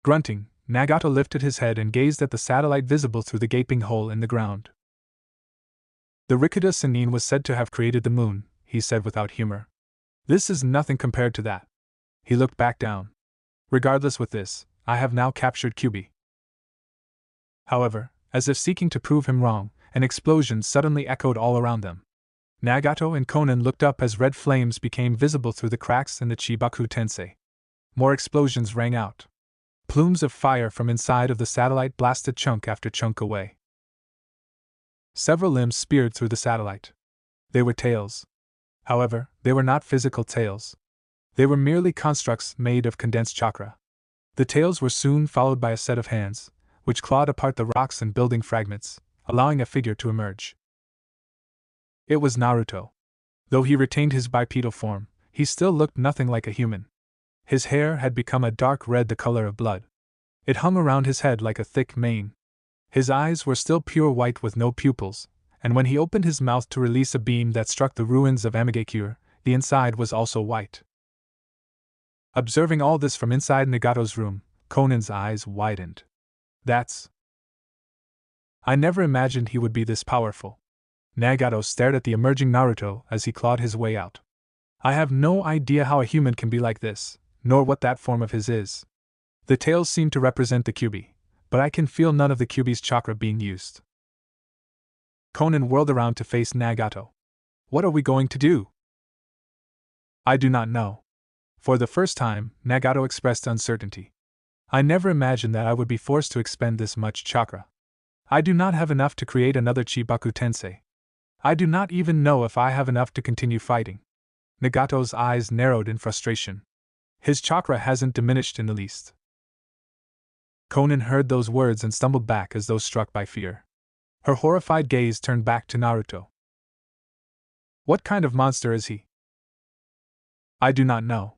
Grunting, Nagato lifted his head and gazed at the satellite visible through the gaping hole in the ground. "The Rikuda Sennin was said to have created the moon," he said without humor. "This is nothing compared to that." He looked back down. "Regardless with this, I have now captured Kyuubi." However, as if seeking to prove him wrong, an explosion suddenly echoed all around them. Nagato and Konan looked up as red flames became visible through the cracks in the Chibaku Tensei. More explosions rang out. Plumes of fire from inside of the satellite blasted chunk after chunk away. Several limbs speared through the satellite. They were tails. However, they were not physical tails. They were merely constructs made of condensed chakra. The tails were soon followed by a set of hands, which clawed apart the rocks and building fragments, allowing a figure to emerge. It was Naruto. Though he retained his bipedal form, he still looked nothing like a human. His hair had become a dark red, the color of blood. It hung around his head like a thick mane. His eyes were still pure white with no pupils, and when he opened his mouth to release a beam that struck the ruins of Amigakure, the inside was also white. Observing all this from inside Nagato's room, Conan's eyes widened. I never imagined he would be this powerful. Nagato stared at the emerging Naruto as he clawed his way out. I have no idea how a human can be like this, nor what that form of his is. The tails seem to represent the Kyuubi, but I can feel none of the Kyuubi's chakra being used. Conan whirled around to face Nagato. What are we going to do? I do not know. For the first time, Nagato expressed uncertainty. I never imagined that I would be forced to expend this much chakra. I do not have enough to create another Chibaku Tensei. I do not even know if I have enough to continue fighting. Nagato's eyes narrowed in frustration. His chakra hasn't diminished in the least. Conan heard those words and stumbled back as though struck by fear. Her horrified gaze turned back to Naruto. What kind of monster is he? I do not know.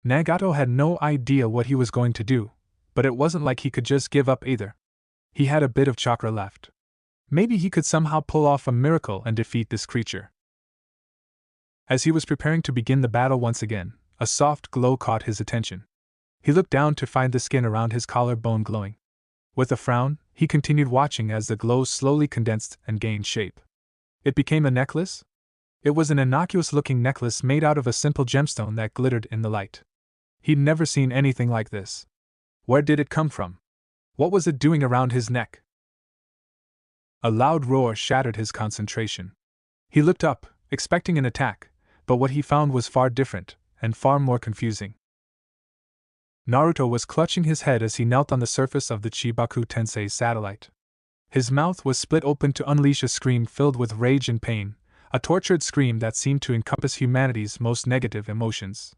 Nagato had no idea what he was going to do, but it wasn't like he could just give up either. He had a bit of chakra left. Maybe he could somehow pull off a miracle and defeat this creature. As he was preparing to begin the battle once again, a soft glow caught his attention. He looked down to find the skin around his collarbone glowing. With a frown, he continued watching as the glow slowly condensed and gained shape. It became a necklace? It was an innocuous-looking necklace made out of a simple gemstone that glittered in the light. He'd never seen anything like this. Where did it come from? What was it doing around his neck? A loud roar shattered his concentration. He looked up, expecting an attack, but what he found was far different, and far more confusing. Naruto was clutching his head as he knelt on the surface of the Chibaku Tensei satellite. His mouth was split open to unleash a scream filled with rage and pain, a tortured scream that seemed to encompass humanity's most negative emotions.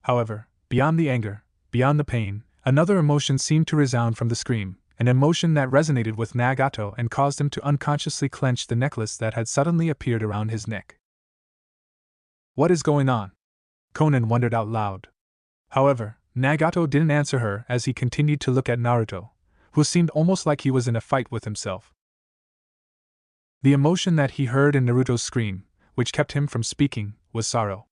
However, beyond the anger, beyond the pain, another emotion seemed to resound from the scream, an emotion that resonated with Nagato and caused him to unconsciously clench the necklace that had suddenly appeared around his neck. What is going on? Conan wondered out loud. However, Nagato didn't answer her as he continued to look at Naruto, who seemed almost like he was in a fight with himself. The emotion that he heard in Naruto's scream, which kept him from speaking, was sorrow.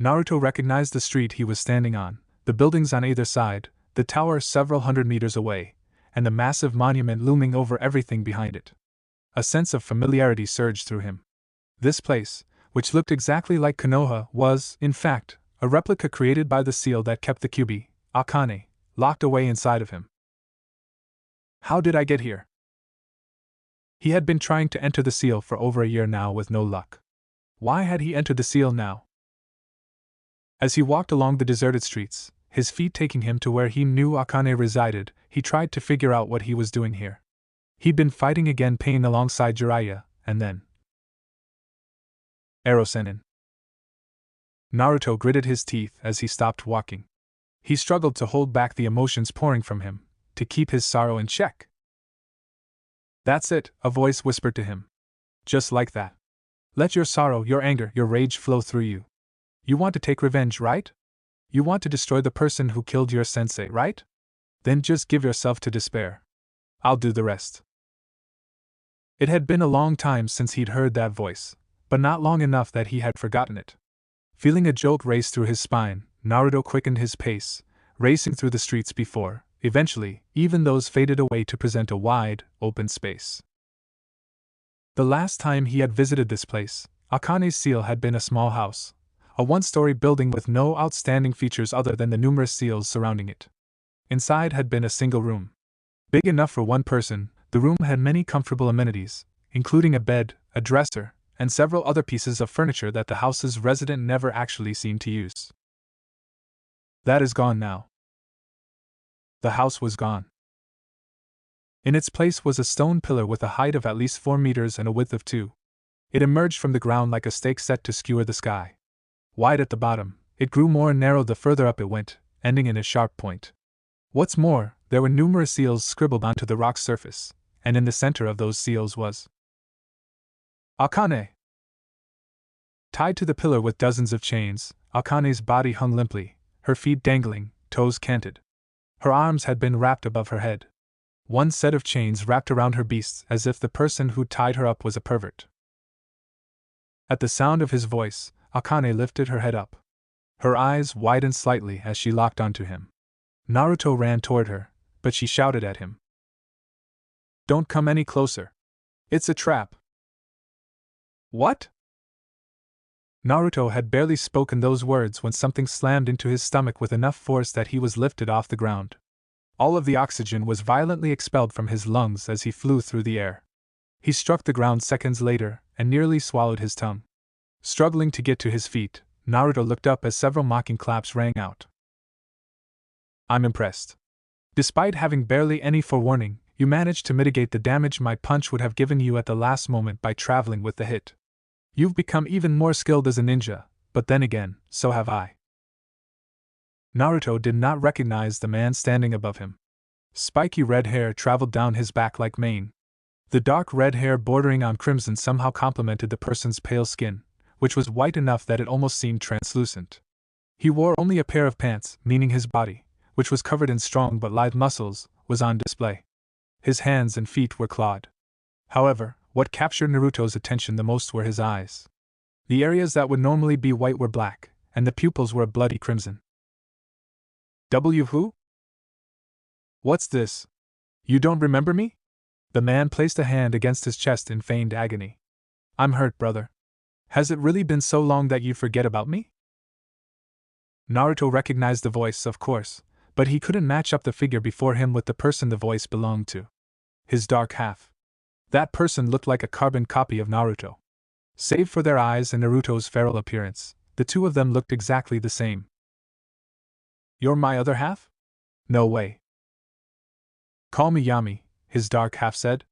Naruto recognized the street he was standing on, the buildings on either side, the tower several hundred meters away, and the massive monument looming over everything behind it. A sense of familiarity surged through him. This place, which looked exactly like Konoha, was, in fact, a replica created by the seal that kept the Kyuubi, Akane, locked away inside of him. How did I get here? He had been trying to enter the seal for over a year now with no luck. Why had he entered the seal now? As he walked along the deserted streets, his feet taking him to where he knew Akane resided, he tried to figure out what he was doing here. He'd been fighting again pain alongside Jiraiya, and then Erosenin. Naruto gritted his teeth as he stopped walking. He struggled to hold back the emotions pouring from him, to keep his sorrow in check. That's it, a voice whispered to him. Just like that. Let your sorrow, your anger, your rage flow through you. You want to take revenge, right? You want to destroy the person who killed your sensei, right? Then just give yourself to despair. I'll do the rest. It had been a long time since he'd heard that voice, but not long enough that he had forgotten it. Feeling a jolt race through his spine, Naruto quickened his pace, racing through the streets before, eventually, even those faded away to present a wide, open space. The last time he had visited this place, Akane's seal had been a small house, a one-story building with no outstanding features other than the numerous seals surrounding it. Inside had been a single room. Big enough for one person, the room had many comfortable amenities, including a bed, a dresser, and several other pieces of furniture that the house's resident never actually seemed to use. That is gone now. The house was gone. In its place was a stone pillar with a height of at least 4 meters and a width of 2. It emerged from the ground like a stake set to skewer the sky. Wide at the bottom, it grew more narrow the further up it went, ending in a sharp point. What's more, there were numerous seals scribbled onto the rock's surface, and in the center of those seals was Akane. Tied to the pillar with dozens of chains, Akane's body hung limply, her feet dangling, toes canted. Her arms had been wrapped above her head. One set of chains wrapped around her beasts as if the person who tied her up was a pervert. At the sound of his voice, Akane lifted her head up. Her eyes widened slightly as she locked onto him. Naruto ran toward her, but she shouted at him. "Don't come any closer. It's a trap." "What?" Naruto had barely spoken those words when something slammed into his stomach with enough force that he was lifted off the ground. All of the oxygen was violently expelled from his lungs as he flew through the air. He struck the ground seconds later and nearly swallowed his tongue. Struggling to get to his feet, Naruto looked up as several mocking claps rang out. "I'm impressed. Despite having barely any forewarning, you managed to mitigate the damage my punch would have given you at the last moment by traveling with the hit. You've become even more skilled as a ninja, but then again, so have I." Naruto did not recognize the man standing above him. Spiky red hair traveled down his back like mane. The dark red hair bordering on crimson somehow complemented the person's pale skin, which was white enough that it almost seemed translucent. He wore only a pair of pants, meaning his body, which was covered in strong but lithe muscles, was on display. His hands and feet were clawed. However, what captured Naruto's attention the most were his eyes. The areas that would normally be white were black, and the pupils were a bloody crimson. Who? What's this? You don't remember me?" The man placed a hand against his chest in feigned agony. "I'm hurt, brother. Has it really been so long that you forget about me?" Naruto recognized the voice, of course, but he couldn't match up the figure before him with the person the voice belonged to. His dark half. That person looked like a carbon copy of Naruto. Save for their eyes and Naruto's feral appearance, the two of them looked exactly the same. "You're my other half? No way." "Call me Yami," his dark half said.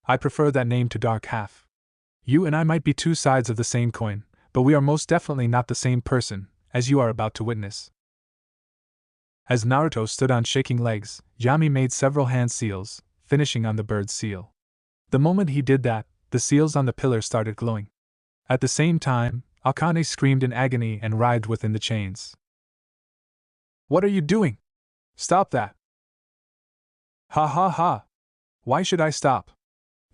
"I prefer that name to dark half. You and I might be two sides of the same coin, but we are most definitely not the same person, as you are about to witness." As Naruto stood on shaking legs, Yami made several hand seals, finishing on the bird's seal. The moment he did that, the seals on the pillar started glowing. At the same time, Akane screamed in agony and writhed within the chains. "What are you doing? Stop that!" "Ha ha ha! Why should I stop?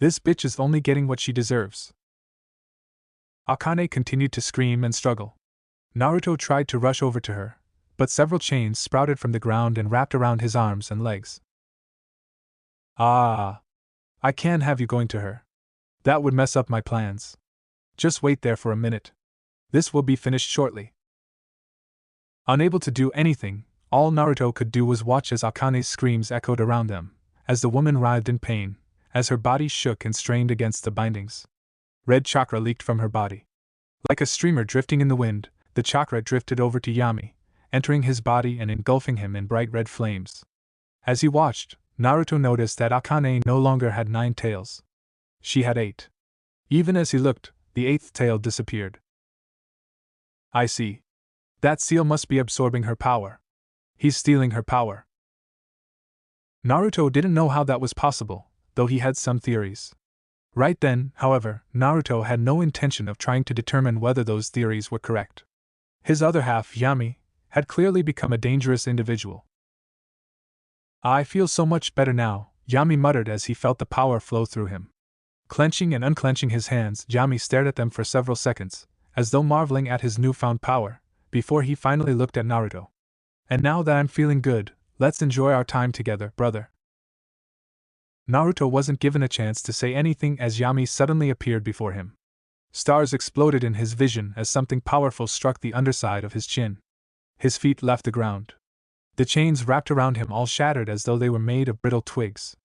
This bitch is only getting what she deserves." Akane continued to scream and struggle. Naruto tried to rush over to her, but several chains sprouted from the ground and wrapped around his arms and legs. "Ah! I can't have you going to her. That would mess up my plans. Just wait there for a minute. This will be finished shortly." Unable to do anything, all Naruto could do was watch as Akane's screams echoed around them, as the woman writhed in pain, as her body shook and strained against the bindings. Red chakra leaked from her body. Like a streamer drifting in the wind, the chakra drifted over to Yami, entering his body and engulfing him in bright red flames. As he watched, Naruto noticed that Akane no longer had 9 tails. She had 8. Even as he looked, the 8th tail disappeared. "I see. That seal must be absorbing her power. He's stealing her power." Naruto didn't know how that was possible, though he had some theories. Right then, however, Naruto had no intention of trying to determine whether those theories were correct. His other half, Yami, had clearly become a dangerous individual. "I feel so much better now," Yami muttered as he felt the power flow through him. Clenching and unclenching his hands, Yami stared at them for several seconds, as though marveling at his newfound power, before he finally looked at Naruto. "And now that I'm feeling good, let's enjoy our time together, brother." Naruto wasn't given a chance to say anything as Yami suddenly appeared before him. Stars exploded in his vision as something powerful struck the underside of his chin. His feet left the ground. The chains wrapped around him all shattered as though they were made of brittle twigs.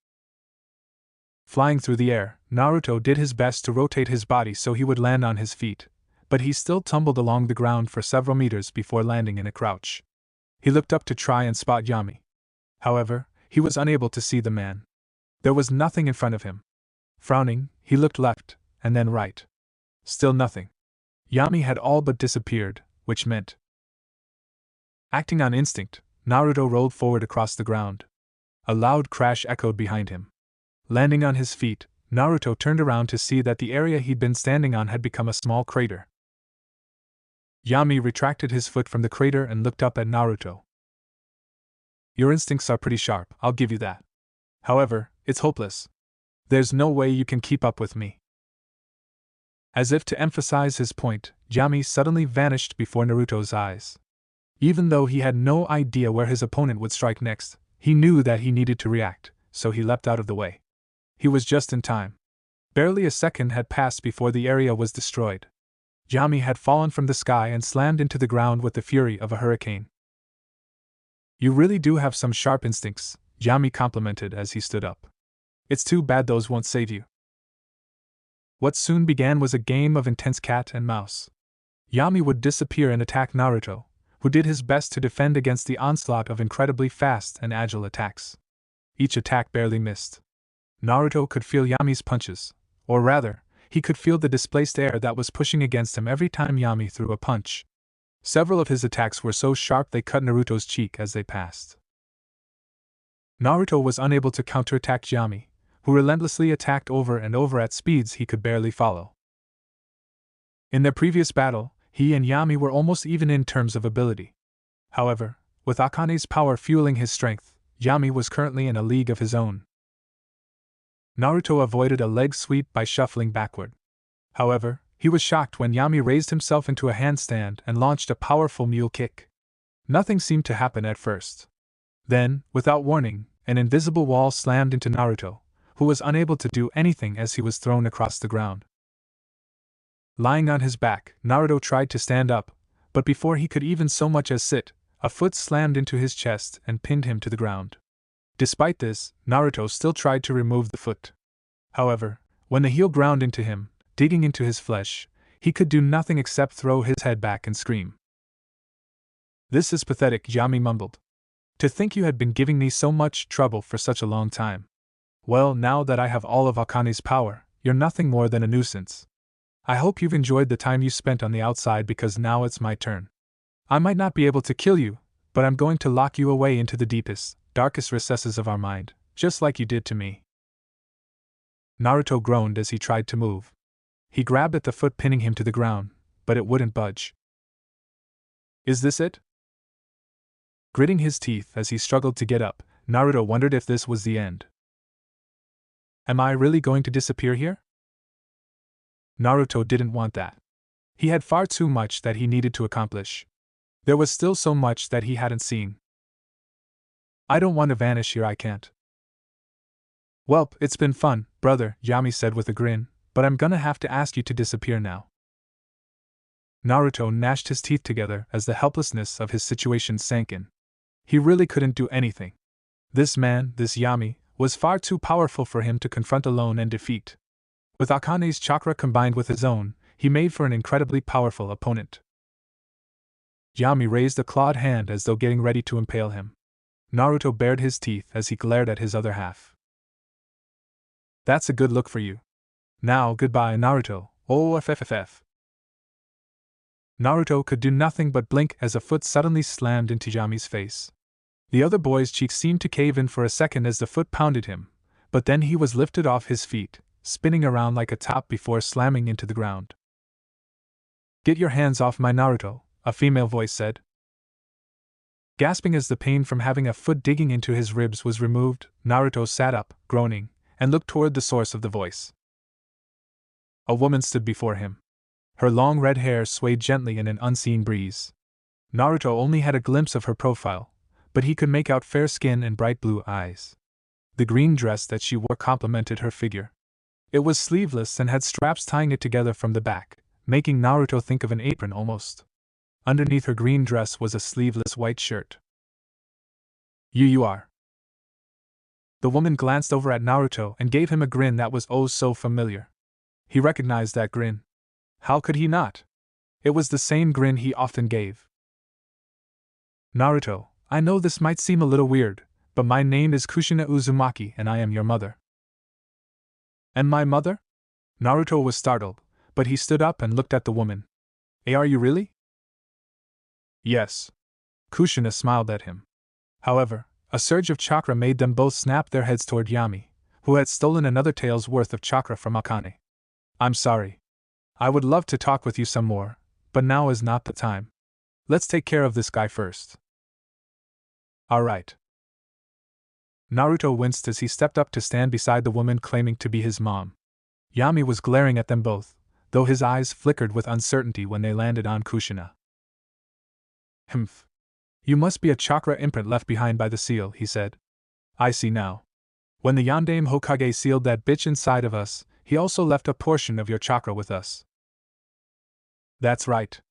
Flying through the air, Naruto did his best to rotate his body so he would land on his feet, but he still tumbled along the ground for several meters before landing in a crouch. He looked up to try and spot Yami. However, he was unable to see the man. There was nothing in front of him. Frowning, he looked left, and then right. Still nothing. Yami had all but disappeared, which meant. Acting on instinct, Naruto rolled forward across the ground. A loud crash echoed behind him. Landing on his feet, Naruto turned around to see that the area he'd been standing on had become a small crater. Yami retracted his foot from the crater and looked up at Naruto. Your instincts are pretty sharp, I'll give you that. However, it's hopeless. There's no way you can keep up with me. As if to emphasize his point, Yami suddenly vanished before Naruto's eyes. Even though he had no idea where his opponent would strike next, he knew that he needed to react, so he leapt out of the way. He was just in time. Barely a second had passed before the area was destroyed. Yami had fallen from the sky and slammed into the ground with the fury of a hurricane. You really do have some sharp instincts, Yami complimented as he stood up. It's too bad those won't save you. What soon began was a game of intense cat and mouse. Yami would disappear and attack Naruto, who did his best to defend against the onslaught of incredibly fast and agile attacks. Each attack barely missed. Naruto could feel Yami's punches, or rather, he could feel the displaced air that was pushing against him every time Yami threw a punch. Several of his attacks were so sharp they cut Naruto's cheek as they passed. Naruto was unable to counterattack Yami, who relentlessly attacked over and over at speeds he could barely follow. In their previous battle, he and Yami were almost even in terms of ability. However, with Akane's power fueling his strength, Yami was currently in a league of his own. Naruto avoided a leg sweep by shuffling backward. However, he was shocked when Yami raised himself into a handstand and launched a powerful mule kick. Nothing seemed to happen at first. Then, without warning, an invisible wall slammed into Naruto, who was unable to do anything as he was thrown across the ground. Lying on his back, Naruto tried to stand up, but before he could even so much as sit, a foot slammed into his chest and pinned him to the ground. Despite this, Naruto still tried to remove the foot. However, when the heel ground into him, digging into his flesh, he could do nothing except throw his head back and scream. This is pathetic, Yami mumbled. To think you had been giving me so much trouble for such a long time. Well, now that I have all of Akane's power, you're nothing more than a nuisance. I hope you've enjoyed the time you spent on the outside because now it's my turn. I might not be able to kill you, but I'm going to lock you away into the deepest, darkest recesses of our mind, just like you did to me. Naruto groaned as he tried to move. He grabbed at the foot pinning him to the ground, but it wouldn't budge. Is this it? Gritting his teeth as he struggled to get up, Naruto wondered if this was the end. Am I really going to disappear here? Naruto didn't want that. He had far too much that he needed to accomplish. There was still so much that he hadn't seen. I don't want to vanish here, I can't. Welp, it's been fun, brother, Yami said with a grin, but I'm gonna have to ask you to disappear now. Naruto gnashed his teeth together as the helplessness of his situation sank in. He really couldn't do anything. This man, this Yami, was far too powerful for him to confront alone and defeat. With Akane's chakra combined with his own, he made for an incredibly powerful opponent. Yami raised a clawed hand as though getting ready to impale him. Naruto bared his teeth as he glared at his other half. That's a good look for you. Now, goodbye, Naruto. OFFF. Naruto could do nothing but blink as a foot suddenly slammed into Yami's face. The other boy's cheeks seemed to cave in for a second as the foot pounded him, but then he was lifted off his feet, spinning around like a top before slamming into the ground. Get your hands off my Naruto, a female voice said. Gasping as the pain from having a foot digging into his ribs was removed, Naruto sat up, groaning, and looked toward the source of the voice. A woman stood before him. Her long red hair swayed gently in an unseen breeze. Naruto only had a glimpse of her profile, but he could make out fair skin and bright blue eyes. The green dress that she wore complemented her figure. It was sleeveless and had straps tying it together from the back, making Naruto think of an apron almost. Underneath her green dress was a sleeveless white shirt. You are. The woman glanced over at Naruto and gave him a grin that was oh so familiar. He recognized that grin. How could he not? It was the same grin he often gave. Naruto, I know this might seem a little weird, but my name is Kushina Uzumaki and I am your mother. And my mother? Naruto was startled, but he stood up and looked at the woman. Are you really? Yes. Kushina smiled at him. However, a surge of chakra made them both snap their heads toward Yami, who had stolen another tael's worth of chakra from Akane. I'm sorry. I would love to talk with you some more, but now is not the time. Let's take care of this guy first. Alright. Naruto winced as he stepped up to stand beside the woman claiming to be his mom. Yami was glaring at them both, though his eyes flickered with uncertainty when they landed on Kushina. Humph. You must be a chakra imprint left behind by the seal, he said. I see now. When the Yondaime Hokage sealed that bitch inside of us, he also left a portion of your chakra with us. That's right.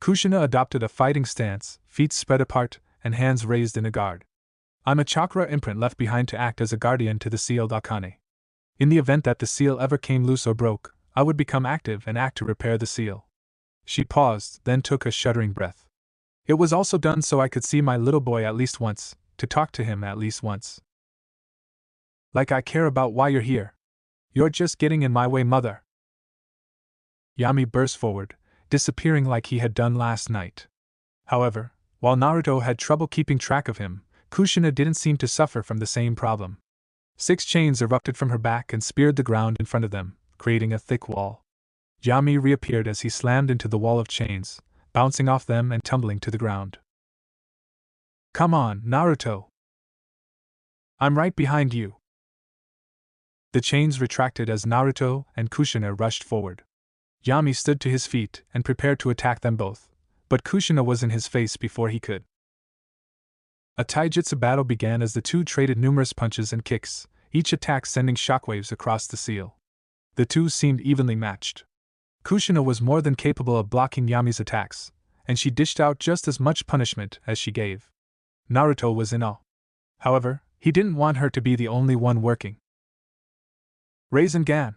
Kushina adopted a fighting stance, feet spread apart, and hands raised in a guard. I'm a chakra imprint left behind to act as a guardian to the sealed Akane. In the event that the seal ever came loose or broke, I would become active and act to repair the seal. She paused, then took a shuddering breath. It was also done so I could see my little boy at least once, to talk to him at least once. Like I care about why you're here. You're just getting in my way, mother. Yami burst forward, disappearing like he had done last night. However, while Naruto had trouble keeping track of him, Kushina didn't seem to suffer from the same problem. 6 chains erupted from her back and speared the ground in front of them, creating a thick wall. Yami reappeared as he slammed into the wall of chains, bouncing off them and tumbling to the ground. Come on, Naruto! I'm right behind you! The chains retracted as Naruto and Kushina rushed forward. Yami stood to his feet and prepared to attack them both, but Kushina was in his face before he could. A taijutsu battle began as the two traded numerous punches and kicks, each attack sending shockwaves across the seal. The two seemed evenly matched. Kushina was more than capable of blocking Yami's attacks, and she dished out just as much punishment as she gave. Naruto was in awe. However, he didn't want her to be the only one working. Rasengan!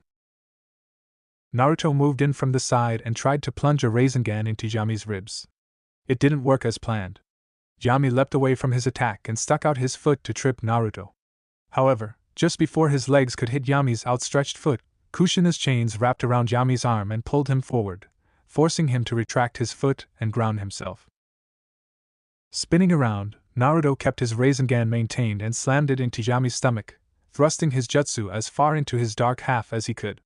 Naruto moved in from the side and tried to plunge a Rasengan into Yami's ribs. It didn't work as planned. Yami leapt away from his attack and stuck out his foot to trip Naruto. However, just before his legs could hit Yami's outstretched foot, Kushina's chains wrapped around Yami's arm and pulled him forward, forcing him to retract his foot and ground himself. Spinning around, Naruto kept his Rasengan maintained and slammed it into Yami's stomach, thrusting his jutsu as far into his dark half as he could.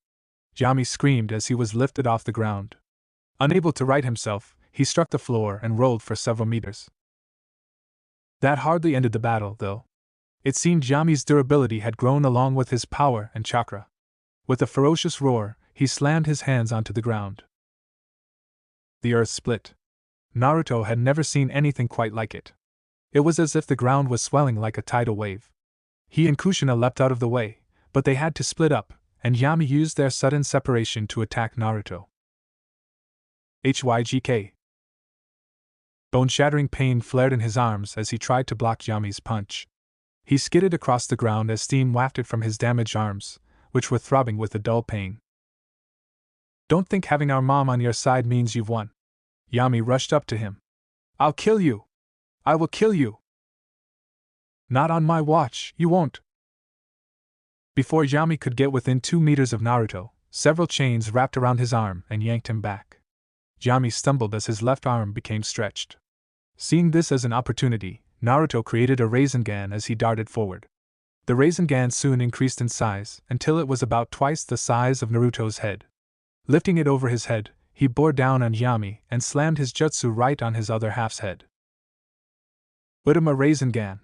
Yami screamed as he was lifted off the ground. Unable to right himself, he struck the floor and rolled for several meters. That hardly ended the battle, though. It seemed Yami's durability had grown along with his power and chakra. With a ferocious roar, he slammed his hands onto the ground. The earth split. Naruto had never seen anything quite like it. It was as if the ground was swelling like a tidal wave. He and Kushina leapt out of the way, but they had to split up, and Yami used their sudden separation to attack Naruto. HYGK. Bone-shattering pain flared in his arms as he tried to block Yami's punch. He skidded across the ground as steam wafted from his damaged arms, which were throbbing with a dull pain. Don't think having our mom on your side means you've won. Yami rushed up to him. I'll kill you! I will kill you! Not on my watch, you won't! Before Yami could get within 2 meters of Naruto, several chains wrapped around his arm and yanked him back. Yami stumbled as his left arm became stretched. Seeing this as an opportunity, Naruto created a Rasengan as he darted forward. The Rasengan soon increased in size until it was about twice the size of Naruto's head. Lifting it over his head, he bore down on Yami and slammed his jutsu right on his other half's head. Whatima Rasengan!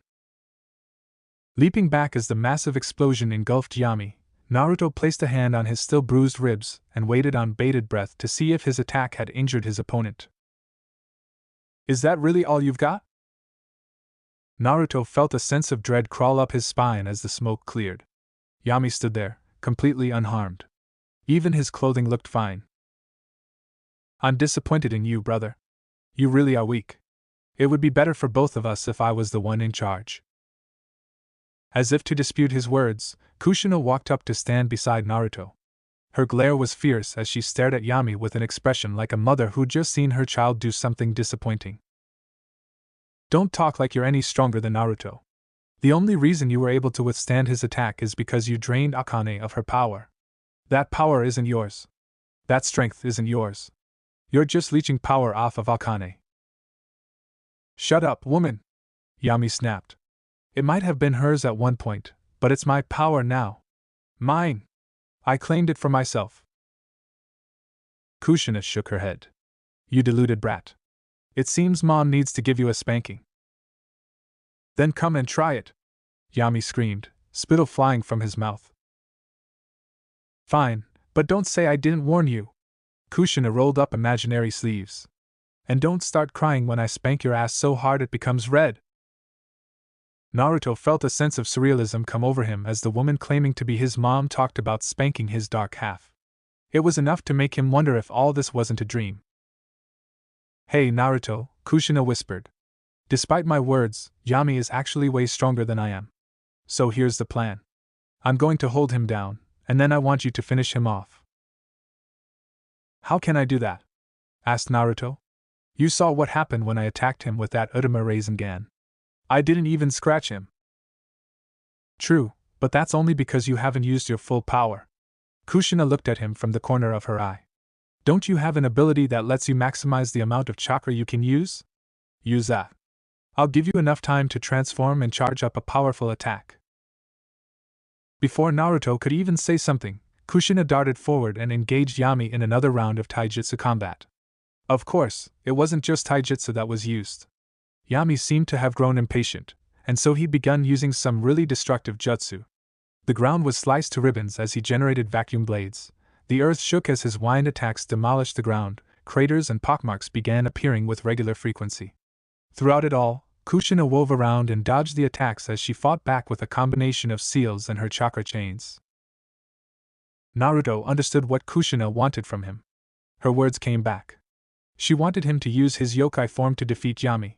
Leaping back as the massive explosion engulfed Yami, Naruto placed a hand on his still bruised ribs and waited on bated breath to see if his attack had injured his opponent. Is that really all you've got? Naruto felt a sense of dread crawl up his spine as the smoke cleared. Yami stood there, completely unharmed. Even his clothing looked fine. I'm disappointed in you, brother. You really are weak. It would be better for both of us if I was the one in charge. As if to dispute his words, Kushina walked up to stand beside Naruto. Her glare was fierce as she stared at Yami with an expression like a mother who'd just seen her child do something disappointing. Don't talk like you're any stronger than Naruto. The only reason you were able to withstand his attack is because you drained Akane of her power. That power isn't yours. That strength isn't yours. You're just leeching power off of Akane. Shut up, woman! Yami snapped. It might have been hers at one point, but it's my power now. Mine! I claimed it for myself. Kushina shook her head. You deluded brat. It seems Mom needs to give you a spanking. Then come and try it, Yami screamed, spittle flying from his mouth. Fine, but don't say I didn't warn you. Kushina rolled up imaginary sleeves. And don't start crying when I spank your ass so hard it becomes red. Naruto felt a sense of surrealism come over him as the woman claiming to be his mom talked about spanking his dark half. It was enough to make him wonder if all this wasn't a dream. Hey Naruto, Kushina whispered. Despite my words, Yami is actually way stronger than I am. So here's the plan. I'm going to hold him down, and then I want you to finish him off. How can I do that? Asked Naruto. You saw what happened when I attacked him with that Udama Rasengan. I didn't even scratch him. True, but that's only because you haven't used your full power. Kushina looked at him from the corner of her eye. Don't you have an ability that lets you maximize the amount of chakra you can use? Use that. I'll give you enough time to transform and charge up a powerful attack. Before Naruto could even say something, Kushina darted forward and engaged Yami in another round of taijutsu combat. Of course, it wasn't just taijutsu that was used. Yami seemed to have grown impatient, and so he began using some really destructive jutsu. The ground was sliced to ribbons as he generated vacuum blades. The earth shook as his wind attacks demolished the ground. Craters and pockmarks began appearing with regular frequency. Throughout it all, Kushina wove around and dodged the attacks as she fought back with a combination of seals and her chakra chains. Naruto understood what Kushina wanted from him. Her words came back. She wanted him to use his yokai form to defeat Yami.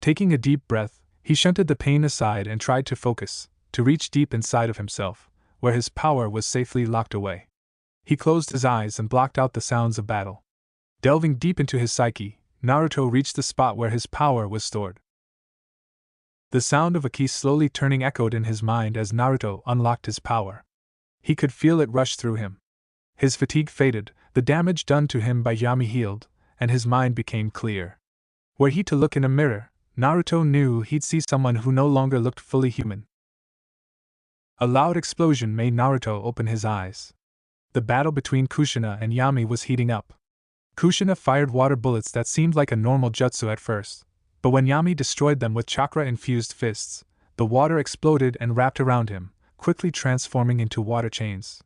Taking a deep breath, he shunted the pain aside and tried to focus, to reach deep inside of himself, where his power was safely locked away. He closed his eyes and blocked out the sounds of battle. Delving deep into his psyche, Naruto reached the spot where his power was stored. The sound of a key slowly turning echoed in his mind as Naruto unlocked his power. He could feel it rush through him. His fatigue faded, the damage done to him by Yami healed, and his mind became clear. Were he to look in a mirror, Naruto knew he'd see someone who no longer looked fully human. A loud explosion made Naruto open his eyes. The battle between Kushina and Yami was heating up. Kushina fired water bullets that seemed like a normal jutsu at first, but when Yami destroyed them with chakra-infused fists, the water exploded and wrapped around him, quickly transforming into water chains.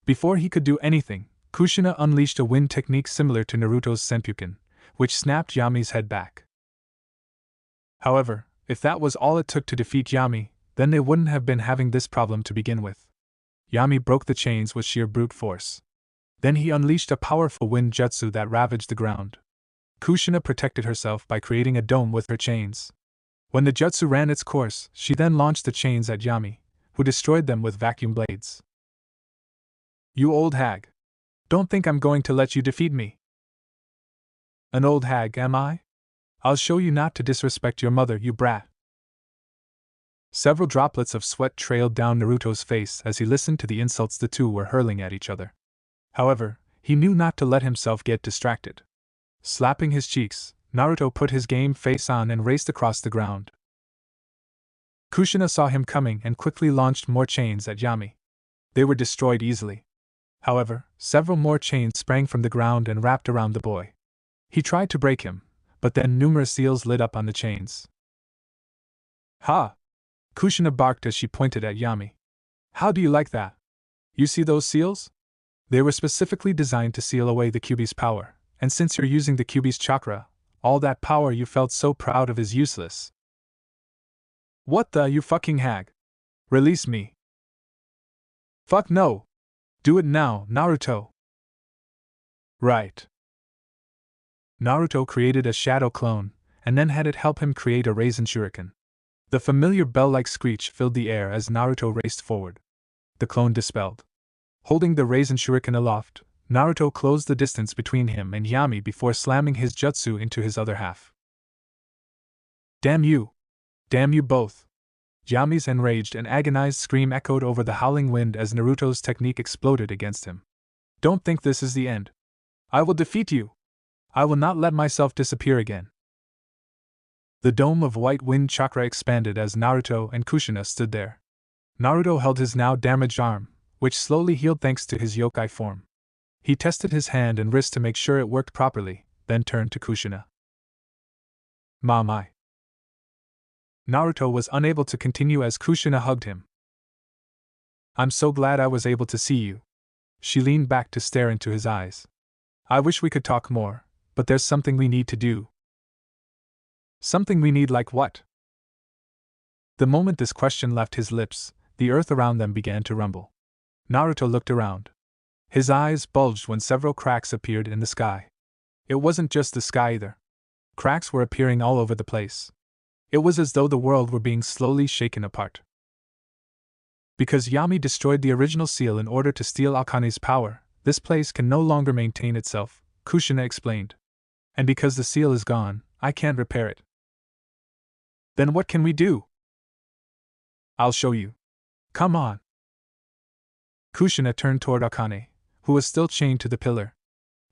Before he could do anything, Kushina unleashed a wind technique similar to Naruto's Senpuken, which snapped Yami's head back. However, if that was all it took to defeat Yami, then they wouldn't have been having this problem to begin with. Yami broke the chains with sheer brute force. Then he unleashed a powerful wind jutsu that ravaged the ground. Kushina protected herself by creating a dome with her chains. When the jutsu ran its course, she then launched the chains at Yami, who destroyed them with vacuum blades. You old hag. Don't think I'm going to let you defeat me. An old hag, am I? I'll show you not to disrespect your mother, you brat. Several droplets of sweat trailed down Naruto's face as he listened to the insults the two were hurling at each other. However, he knew not to let himself get distracted. Slapping his cheeks, Naruto put his game face on and raced across the ground. Kushina saw him coming and quickly launched more chains at Yami. They were destroyed easily. However, several more chains sprang from the ground and wrapped around the boy. He tried to break him, but then numerous seals lit up on the chains. Ha! Kushina barked as she pointed at Yami. How do you like that? You see those seals? They were specifically designed to seal away the Kyuubi's power, and since you're using the Kyuubi's chakra, all that power you felt so proud of is useless. What the, you fucking hag? Release me. Fuck no! Do it now, Naruto! Right. Naruto created a shadow clone, and then had it help him create a Rasen Shuriken. The familiar bell-like screech filled the air as Naruto raced forward. The clone dispelled. Holding the Rasen Shuriken aloft, Naruto closed the distance between him and Yami before slamming his jutsu into his other half. Damn you! Damn you both! Yami's enraged and agonized scream echoed over the howling wind as Naruto's technique exploded against him. Don't think this is the end. I will defeat you! I will not let myself disappear again. The dome of white wind chakra expanded as Naruto and Kushina stood there. Naruto held his now damaged arm, which slowly healed thanks to his yokai form. He tested his hand and wrist to make sure it worked properly, then turned to Kushina. My. Naruto was unable to continue as Kushina hugged him. I'm so glad I was able to see you. She leaned back to stare into his eyes. I wish we could talk more, but there's something we need to do. Something we need like what? The moment this question left his lips, the earth around them began to rumble. Naruto looked around. His eyes bulged when several cracks appeared in the sky. It wasn't just the sky either. Cracks were appearing all over the place. It was as though the world were being slowly shaken apart. Because Yami destroyed the original seal in order to steal Akane's power, this place can no longer maintain itself, Kushina explained. And because the seal is gone, I can't repair it. Then what can we do? I'll show you. Come on. Kushina turned toward Akane, who was still chained to the pillar.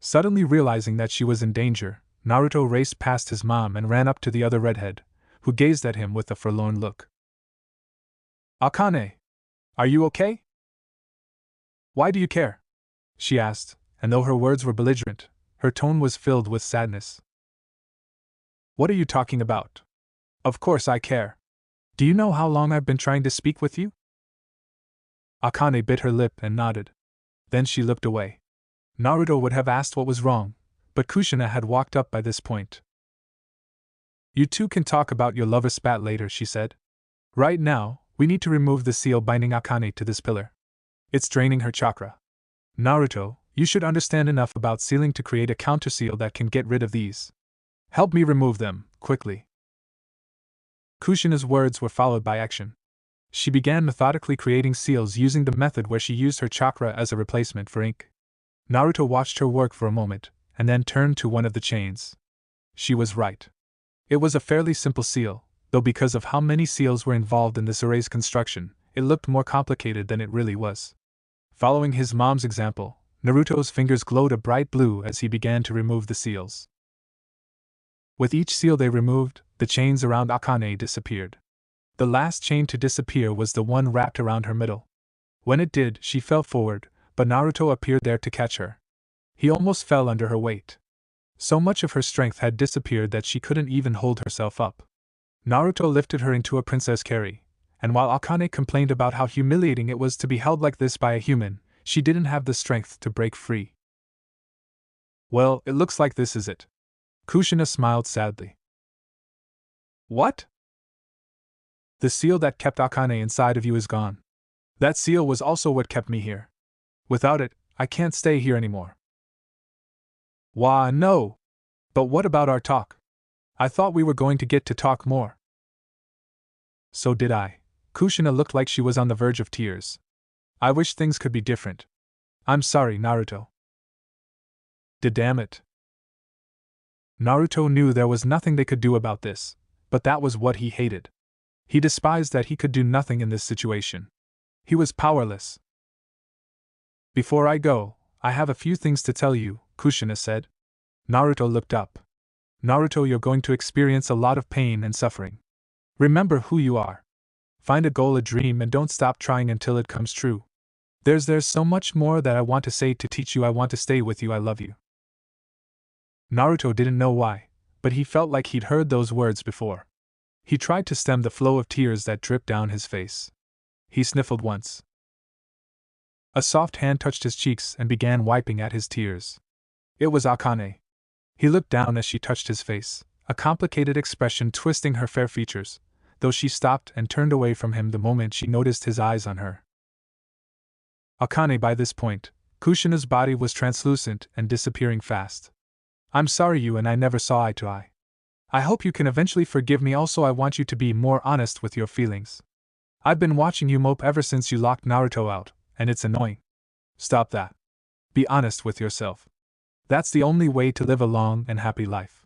Suddenly realizing that she was in danger, Naruto raced past his mom and ran up to the other redhead, who gazed at him with a forlorn look. Akane! Are you okay? Why do you care? She asked, and though her words were belligerent, her tone was filled with sadness. What are you talking about? Of course I care. Do you know how long I've been trying to speak with you? Akane bit her lip and nodded. Then she looked away. Naruto would have asked what was wrong, but Kushina had walked up by this point. You two can talk about your lover spat later, she said. Right now, we need to remove the seal binding Akane to this pillar. It's draining her chakra. Naruto, you should understand enough about sealing to create a counter seal that can get rid of these. Help me remove them, quickly. Kushina's words were followed by action. She began methodically creating seals using the method where she used her chakra as a replacement for ink. Naruto watched her work for a moment, and then turned to one of the chains. She was right. It was a fairly simple seal, though because of how many seals were involved in this array's construction, it looked more complicated than it really was. Following his mom's example, Naruto's fingers glowed a bright blue as he began to remove the seals. With each seal they removed, the chains around Akane disappeared. The last chain to disappear was the one wrapped around her middle. When it did, she fell forward, but Naruto appeared there to catch her. He almost fell under her weight. So much of her strength had disappeared that she couldn't even hold herself up. Naruto lifted her into a princess carry, and while Akane complained about how humiliating it was to be held like this by a human, she didn't have the strength to break free. Well, it looks like this is it. Kushina smiled sadly. What? The seal that kept Akane inside of you is gone. That seal was also what kept me here. Without it, I can't stay here anymore. Why, no. But what about our talk? I thought we were going to get to talk more. So did I. Kushina looked like she was on the verge of tears. I wish things could be different. I'm sorry, Naruto. Damn it. Naruto knew there was nothing they could do about this, but that was what he hated. He despised that he could do nothing in this situation. He was powerless. Before I go, I have a few things to tell you, Kushina said. Naruto looked up. Naruto, you're going to experience a lot of pain and suffering. Remember who you are. Find a goal, a dream, and don't stop trying until it comes true. There's so much more that I want to say to teach you. I want to stay with you. I love you. Naruto didn't know why, but he felt like he'd heard those words before. He tried to stem the flow of tears that dripped down his face. He sniffled once. A soft hand touched his cheeks and began wiping at his tears. It was Akane. He looked down as she touched his face, a complicated expression twisting her fair features, though she stopped and turned away from him the moment she noticed his eyes on her. Akane, by this point, Kushina's body was translucent and disappearing fast. I'm sorry you and I never saw eye to eye. I hope you can eventually forgive me. Also, I want you to be more honest with your feelings. I've been watching you mope ever since you locked Naruto out, and it's annoying. Stop that. Be honest with yourself. That's the only way to live a long and happy life.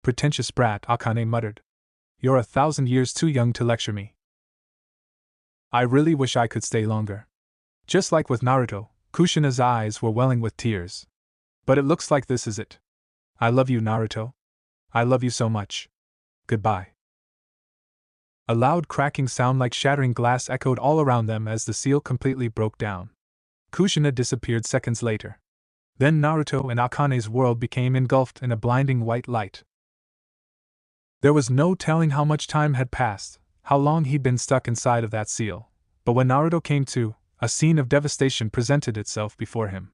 Pretentious brat, Akane muttered. You're 1,000 years too young to lecture me. I really wish I could stay longer. Just like with Naruto, Kushina's eyes were welling with tears. But it looks like this is it. I love you, Naruto. I love you so much. Goodbye. A loud cracking sound like shattering glass echoed all around them as the seal completely broke down. Kushina disappeared seconds later. Then Naruto and Akane's world became engulfed in a blinding white light. There was no telling how much time had passed, how long he'd been stuck inside of that seal, but when Naruto came to, a scene of devastation presented itself before him.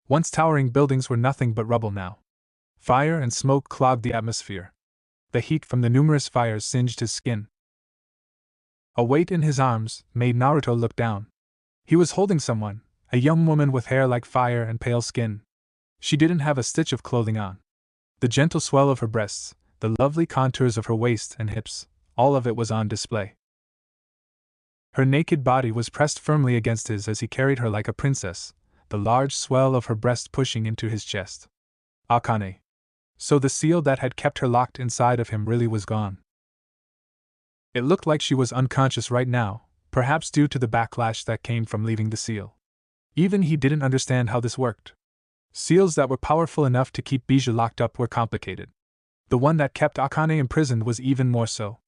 Once towering buildings were nothing but rubble now. Fire and smoke clogged the atmosphere. The heat from the numerous fires singed his skin. A weight in his arms made Naruto look down. He was holding someone, a young woman with hair like fire and pale skin. She didn't have a stitch of clothing on. The gentle swell of her breasts, the lovely contours of her waist and hips, all of it was on display. Her naked body was pressed firmly against his as he carried her like a princess, the large swell of her breast pushing into his chest. Akane. So the seal that had kept her locked inside of him really was gone. It looked like she was unconscious right now, perhaps due to the backlash that came from leaving the seal. Even he didn't understand how this worked. Seals that were powerful enough to keep Bijou locked up were complicated. The one that kept Akane imprisoned was even more so.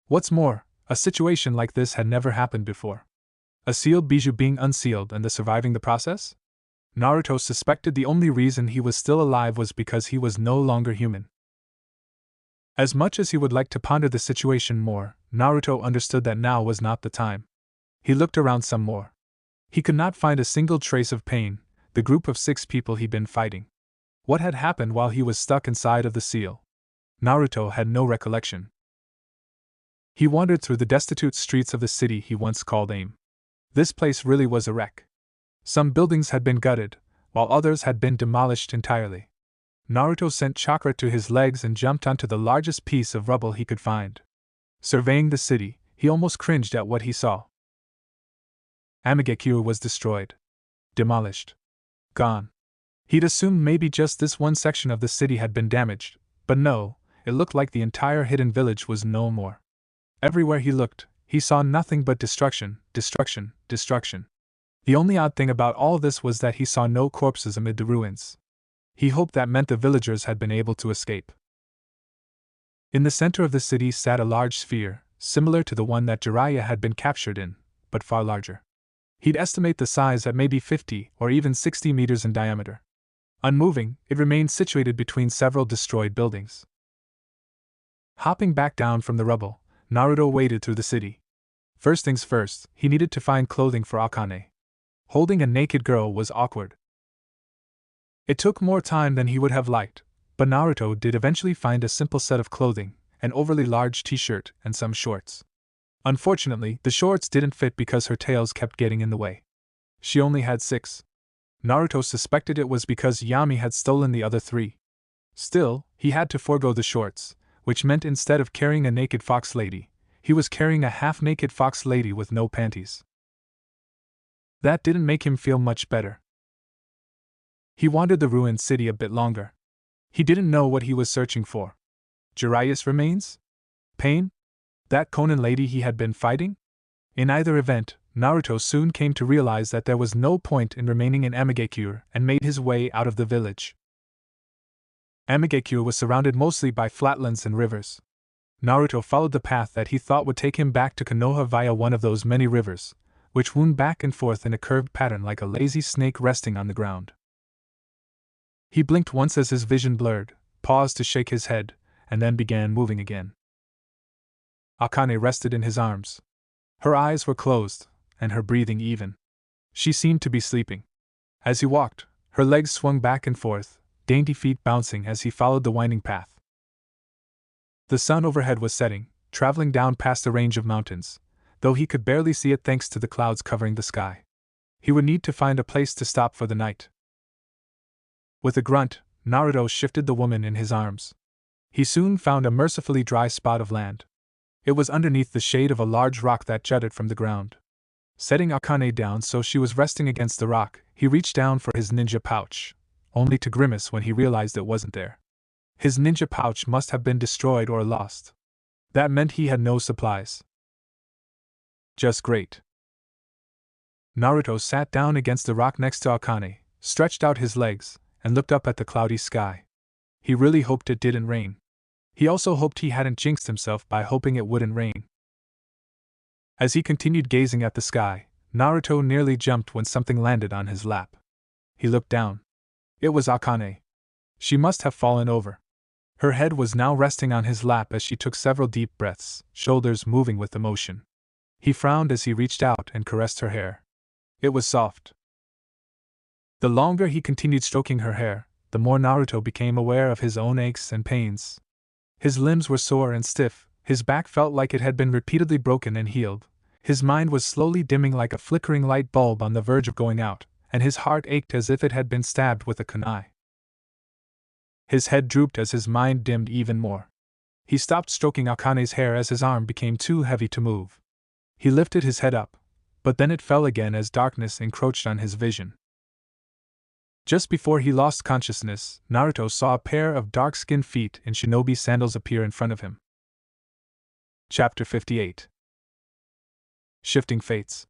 What's more, a situation like this had never happened before. A sealed Bijou being unsealed and the surviving the process? Naruto suspected the only reason he was still alive was because he was no longer human. As much as he would like to ponder the situation more, Naruto understood that now was not the time. He looked around some more. He could not find a single trace of pain, the group of 6 people he'd been fighting. What had happened while he was stuck inside of the seal? Naruto had no recollection. He wandered through the destitute streets of the city he once called Aim. This place really was a wreck. Some buildings had been gutted, while others had been demolished entirely. Naruto sent chakra to his legs and jumped onto the largest piece of rubble he could find. Surveying the city, he almost cringed at what he saw. Amigekure was destroyed. Demolished. Gone. He'd assumed maybe just this one section of the city had been damaged, but no, it looked like the entire hidden village was no more. Everywhere he looked, he saw nothing but destruction, destruction, destruction. The only odd thing about all this was that he saw no corpses amid the ruins. He hoped that meant the villagers had been able to escape. In the center of the city sat a large sphere, similar to the one that Jiraiya had been captured in, but far larger. He'd estimate the size at maybe 50 or even 60 meters in diameter. Unmoving, it remained situated between several destroyed buildings. Hopping back down from the rubble, Naruto waded through the city. First things first, he needed to find clothing for Akane. Holding a naked girl was awkward. It took more time than he would have liked, but Naruto did eventually find a simple set of clothing, an overly large t-shirt and some shorts. Unfortunately, the shorts didn't fit because her tails kept getting in the way. She only had 6. Naruto suspected it was because Yami had stolen the other 3. Still, he had to forego the shorts, which meant instead of carrying a naked fox lady, he was carrying a half-naked fox lady with no panties. That didn't make him feel much better. He wandered the ruined city a bit longer. He didn't know what he was searching for. Jiraiya's remains? Pain? That Konin lady he had been fighting? In either event, Naruto soon came to realize that there was no point in remaining in Amigekure and made his way out of the village. Amigekure was surrounded mostly by flatlands and rivers. Naruto followed the path that he thought would take him back to Konoha via one of those many rivers, which wound back and forth in a curved pattern like a lazy snake resting on the ground. He blinked once as his vision blurred, paused to shake his head, and then began moving again. Akane rested in his arms. Her eyes were closed, and her breathing even. She seemed to be sleeping. As he walked, her legs swung back and forth, dainty feet bouncing as he followed the winding path. The sun overhead was setting, traveling down past a range of mountains, though he could barely see it thanks to the clouds covering the sky. He would need to find a place to stop for the night. With a grunt, Naruto shifted the woman in his arms. He soon found a mercifully dry spot of land. It was underneath the shade of a large rock that jutted from the ground. Setting Akane down so she was resting against the rock, he reached down for his ninja pouch, only to grimace when he realized it wasn't there. His ninja pouch must have been destroyed or lost. That meant he had no supplies. Just great. Naruto sat down against the rock next to Akane, stretched out his legs, and looked up at the cloudy sky. He really hoped it didn't rain. He also hoped he hadn't jinxed himself by hoping it wouldn't rain. As he continued gazing at the sky, Naruto nearly jumped when something landed on his lap. He looked down. It was Akane. She must have fallen over. Her head was now resting on his lap as she took several deep breaths, shoulders moving with emotion. He frowned as he reached out and caressed her hair. It was soft. The longer he continued stroking her hair, the more Naruto became aware of his own aches and pains. His limbs were sore and stiff, his back felt like it had been repeatedly broken and healed, his mind was slowly dimming like a flickering light bulb on the verge of going out, and his heart ached as if it had been stabbed with a kunai. His head drooped as his mind dimmed even more. He stopped stroking Akane's hair as his arm became too heavy to move. He lifted his head up, but then it fell again as darkness encroached on his vision. Just before he lost consciousness, Naruto saw a pair of dark-skinned feet in shinobi sandals appear in front of him. Chapter 58. Shifting Fates.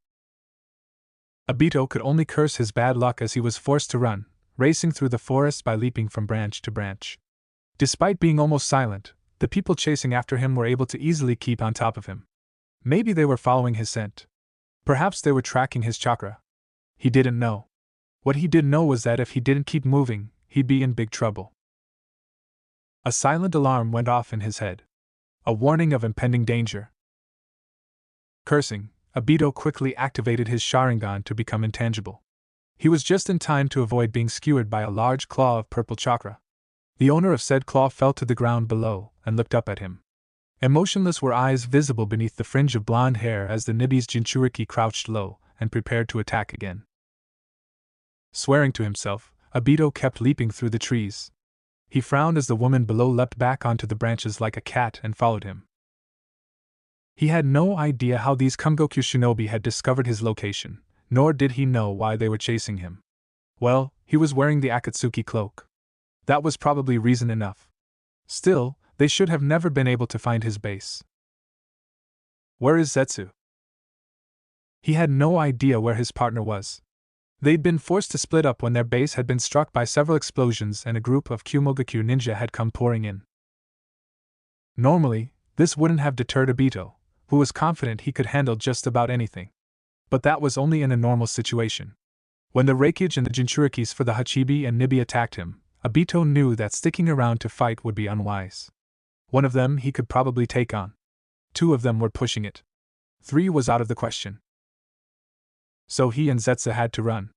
Obito could only curse his bad luck as he was forced to run, racing through the forest by leaping from branch to branch. Despite being almost silent, the people chasing after him were able to easily keep on top of him. Maybe they were following his scent. Perhaps they were tracking his chakra. He didn't know. What he did know was that if he didn't keep moving, he'd be in big trouble. A silent alarm went off in his head. A warning of impending danger. Cursing, Obito quickly activated his Sharingan to become intangible. He was just in time to avoid being skewered by a large claw of purple chakra. The owner of said claw fell to the ground below and looked up at him. Emotionless were eyes visible beneath the fringe of blonde hair as the Nibi's Jinchuriki crouched low and prepared to attack again. Swearing to himself, Obito kept leaping through the trees. He frowned as the woman below leapt back onto the branches like a cat and followed him. He had no idea how these Kumgoku shinobi had discovered his location, nor did he know why they were chasing him. Well, he was wearing the Akatsuki cloak. That was probably reason enough. Still, they should have never been able to find his base. Where is Zetsu? He had no idea where his partner was. They'd been forced to split up when their base had been struck by several explosions and a group of Kumogaku ninja had come pouring in. Normally, this wouldn't have deterred Obito, who was confident he could handle just about anything. But that was only in a normal situation. When the Reikage and the Jinchurikis for the Hachibi and Nibi attacked him, Obito knew that sticking around to fight would be unwise. One of them he could probably take on. Two of them were pushing it. Three was out of the question. So he and Zetsu had to run.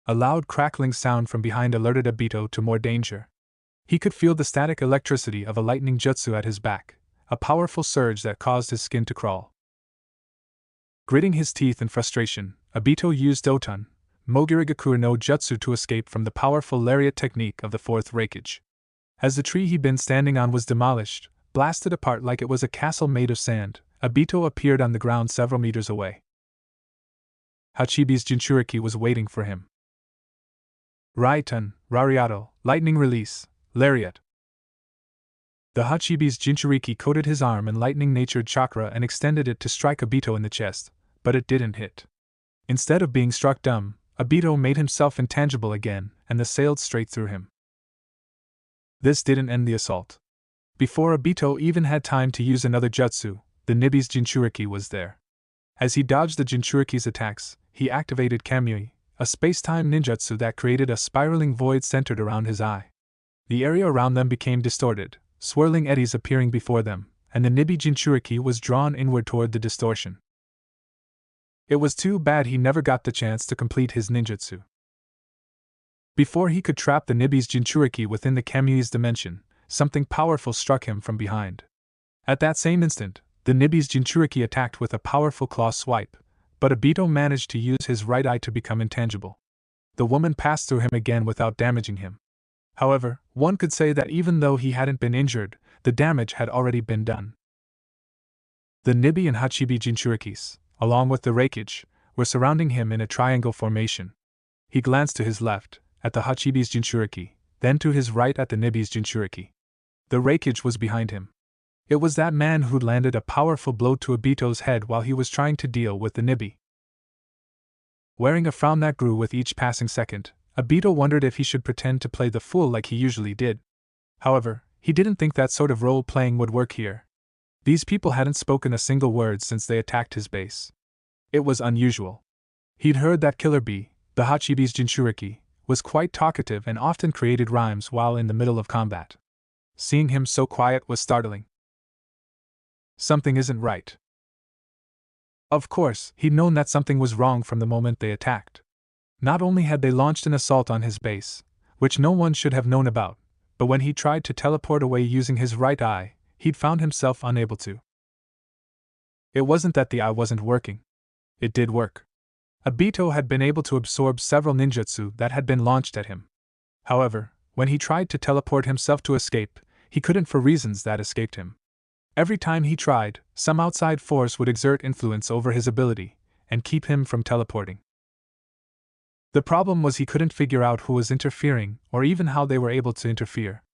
A loud crackling sound from behind alerted Obito to more danger. He could feel the static electricity of a lightning jutsu at his back, a powerful surge that caused his skin to crawl. Gritting his teeth in frustration, Obito used Doton, Mogirigaku no Jutsu to escape from the powerful lariat technique of the fourth Reikage. As the tree he'd been standing on was demolished, blasted apart like it was a castle made of sand, Obito appeared on the ground several meters away. Hachibi's Jinchuriki was waiting for him. Raiton, Rariato, Lightning Release, Lariat. The Hachibi's Jinchuriki coated his arm in lightning-natured chakra and extended it to strike Obito in the chest, but it didn't hit. Instead of being struck dumb, Obito made himself intangible again and sailed straight through him. This didn't end the assault. Before Obito even had time to use another jutsu, the Nibi's Jinchuriki was there. As he dodged the Jinchuriki's attacks, he activated Kamui, a space-time ninjutsu that created a spiraling void centered around his eye. The area around them became distorted, swirling eddies appearing before them, and the Nibi Jinchuriki was drawn inward toward the distortion. It was too bad he never got the chance to complete his ninjutsu. Before he could trap the Nibi's Jinchuriki within the Kamui's dimension, something powerful struck him from behind. At that same instant, the Nibi's Jinchuriki attacked with a powerful claw swipe, but Obito managed to use his right eye to become intangible. The woman passed through him again without damaging him. However, one could say that even though he hadn't been injured, the damage had already been done. The Nibi and Hachibi Jinchurikis, along with the Reikage, were surrounding him in a triangle formation. He glanced to his left, at the Hachibi's Jinchuriki, then to his right at the Nibi's Jinchuriki. The Reikage was behind him. It was that man who'd landed a powerful blow to Obito's head while he was trying to deal with the Nibi. Wearing a frown that grew with each passing second, Obito wondered if he should pretend to play the fool like he usually did. However, he didn't think that sort of role-playing would work here. These people hadn't spoken a single word since they attacked his base. It was unusual. He'd heard that Killer Bee, the Hachibi's Jinchuriki, was quite talkative and often created rhymes while in the middle of combat. Seeing him so quiet was startling. Something isn't right. Of course, he'd known that something was wrong from the moment they attacked. Not only had they launched an assault on his base, which no one should have known about, but when he tried to teleport away using his right eye, he'd found himself unable to. It wasn't that the eye wasn't working. It did work. Obito had been able to absorb several ninjutsu that had been launched at him. However, when he tried to teleport himself to escape, he couldn't for reasons that escaped him. Every time he tried, some outside force would exert influence over his ability and keep him from teleporting. The problem was he couldn't figure out who was interfering or even how they were able to interfere.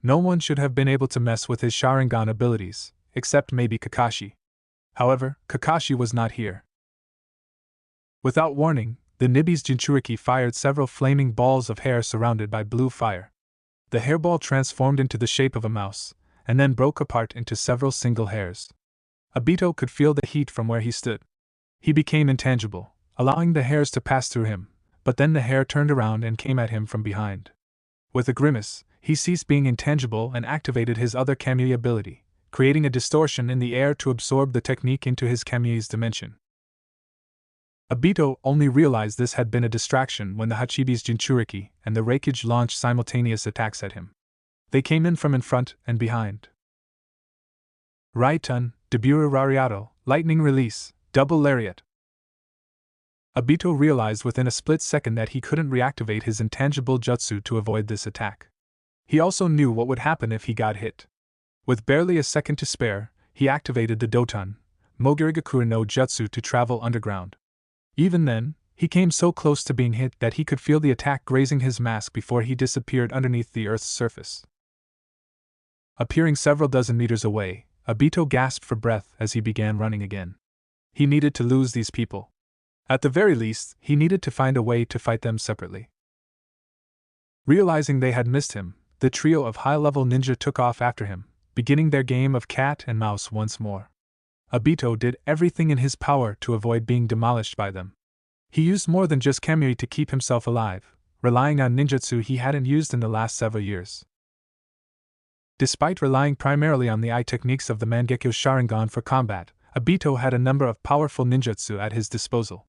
No one should have been able to mess with his Sharingan abilities, except maybe Kakashi. However, Kakashi was not here. Without warning, the Nibi's Jinchuriki fired several flaming balls of hair surrounded by blue fire. The hairball transformed into the shape of a mouse, and then broke apart into several single hairs. Obito could feel the heat from where he stood. He became intangible, allowing the hairs to pass through him, but then the hair turned around and came at him from behind. With a grimace, he ceased being intangible and activated his other Kamui ability, creating a distortion in the air to absorb the technique into his Kamui's dimension. Obito only realized this had been a distraction when the Hachibi's Jinchuriki and the Reikage launched simultaneous attacks at him. They came in from in front and behind. Raitun, Debura Rariato, Lightning Release, Double Lariat. Obito realized within a split second that he couldn't reactivate his intangible jutsu to avoid this attack. He also knew what would happen if he got hit. With barely a second to spare, he activated the Doton, Mogurigakure no Jutsu to travel underground. Even then, he came so close to being hit that he could feel the attack grazing his mask before he disappeared underneath the Earth's surface. Appearing several dozen meters away, Obito gasped for breath as he began running again. He needed to lose these people. At the very least, he needed to find a way to fight them separately. Realizing they had missed him, the trio of high-level ninja took off after him, beginning their game of cat and mouse once more. Obito did everything in his power to avoid being demolished by them. He used more than just Kamui to keep himself alive, relying on ninjutsu he hadn't used in the last several years. Despite relying primarily on the eye techniques of the Mangekyo Sharingan for combat, Obito had a number of powerful ninjutsu at his disposal.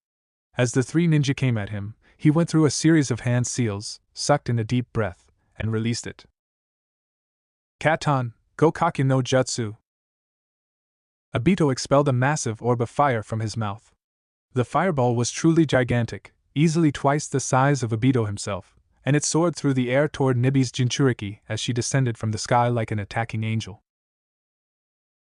As the three ninja came at him, he went through a series of hand seals, sucked in a deep breath, and released it. Katon, Gokaki no Jutsu. Obito expelled a massive orb of fire from his mouth. The fireball was truly gigantic, easily twice the size of Obito himself, and it soared through the air toward Nibi's Jinchuriki as she descended from the sky like an attacking angel.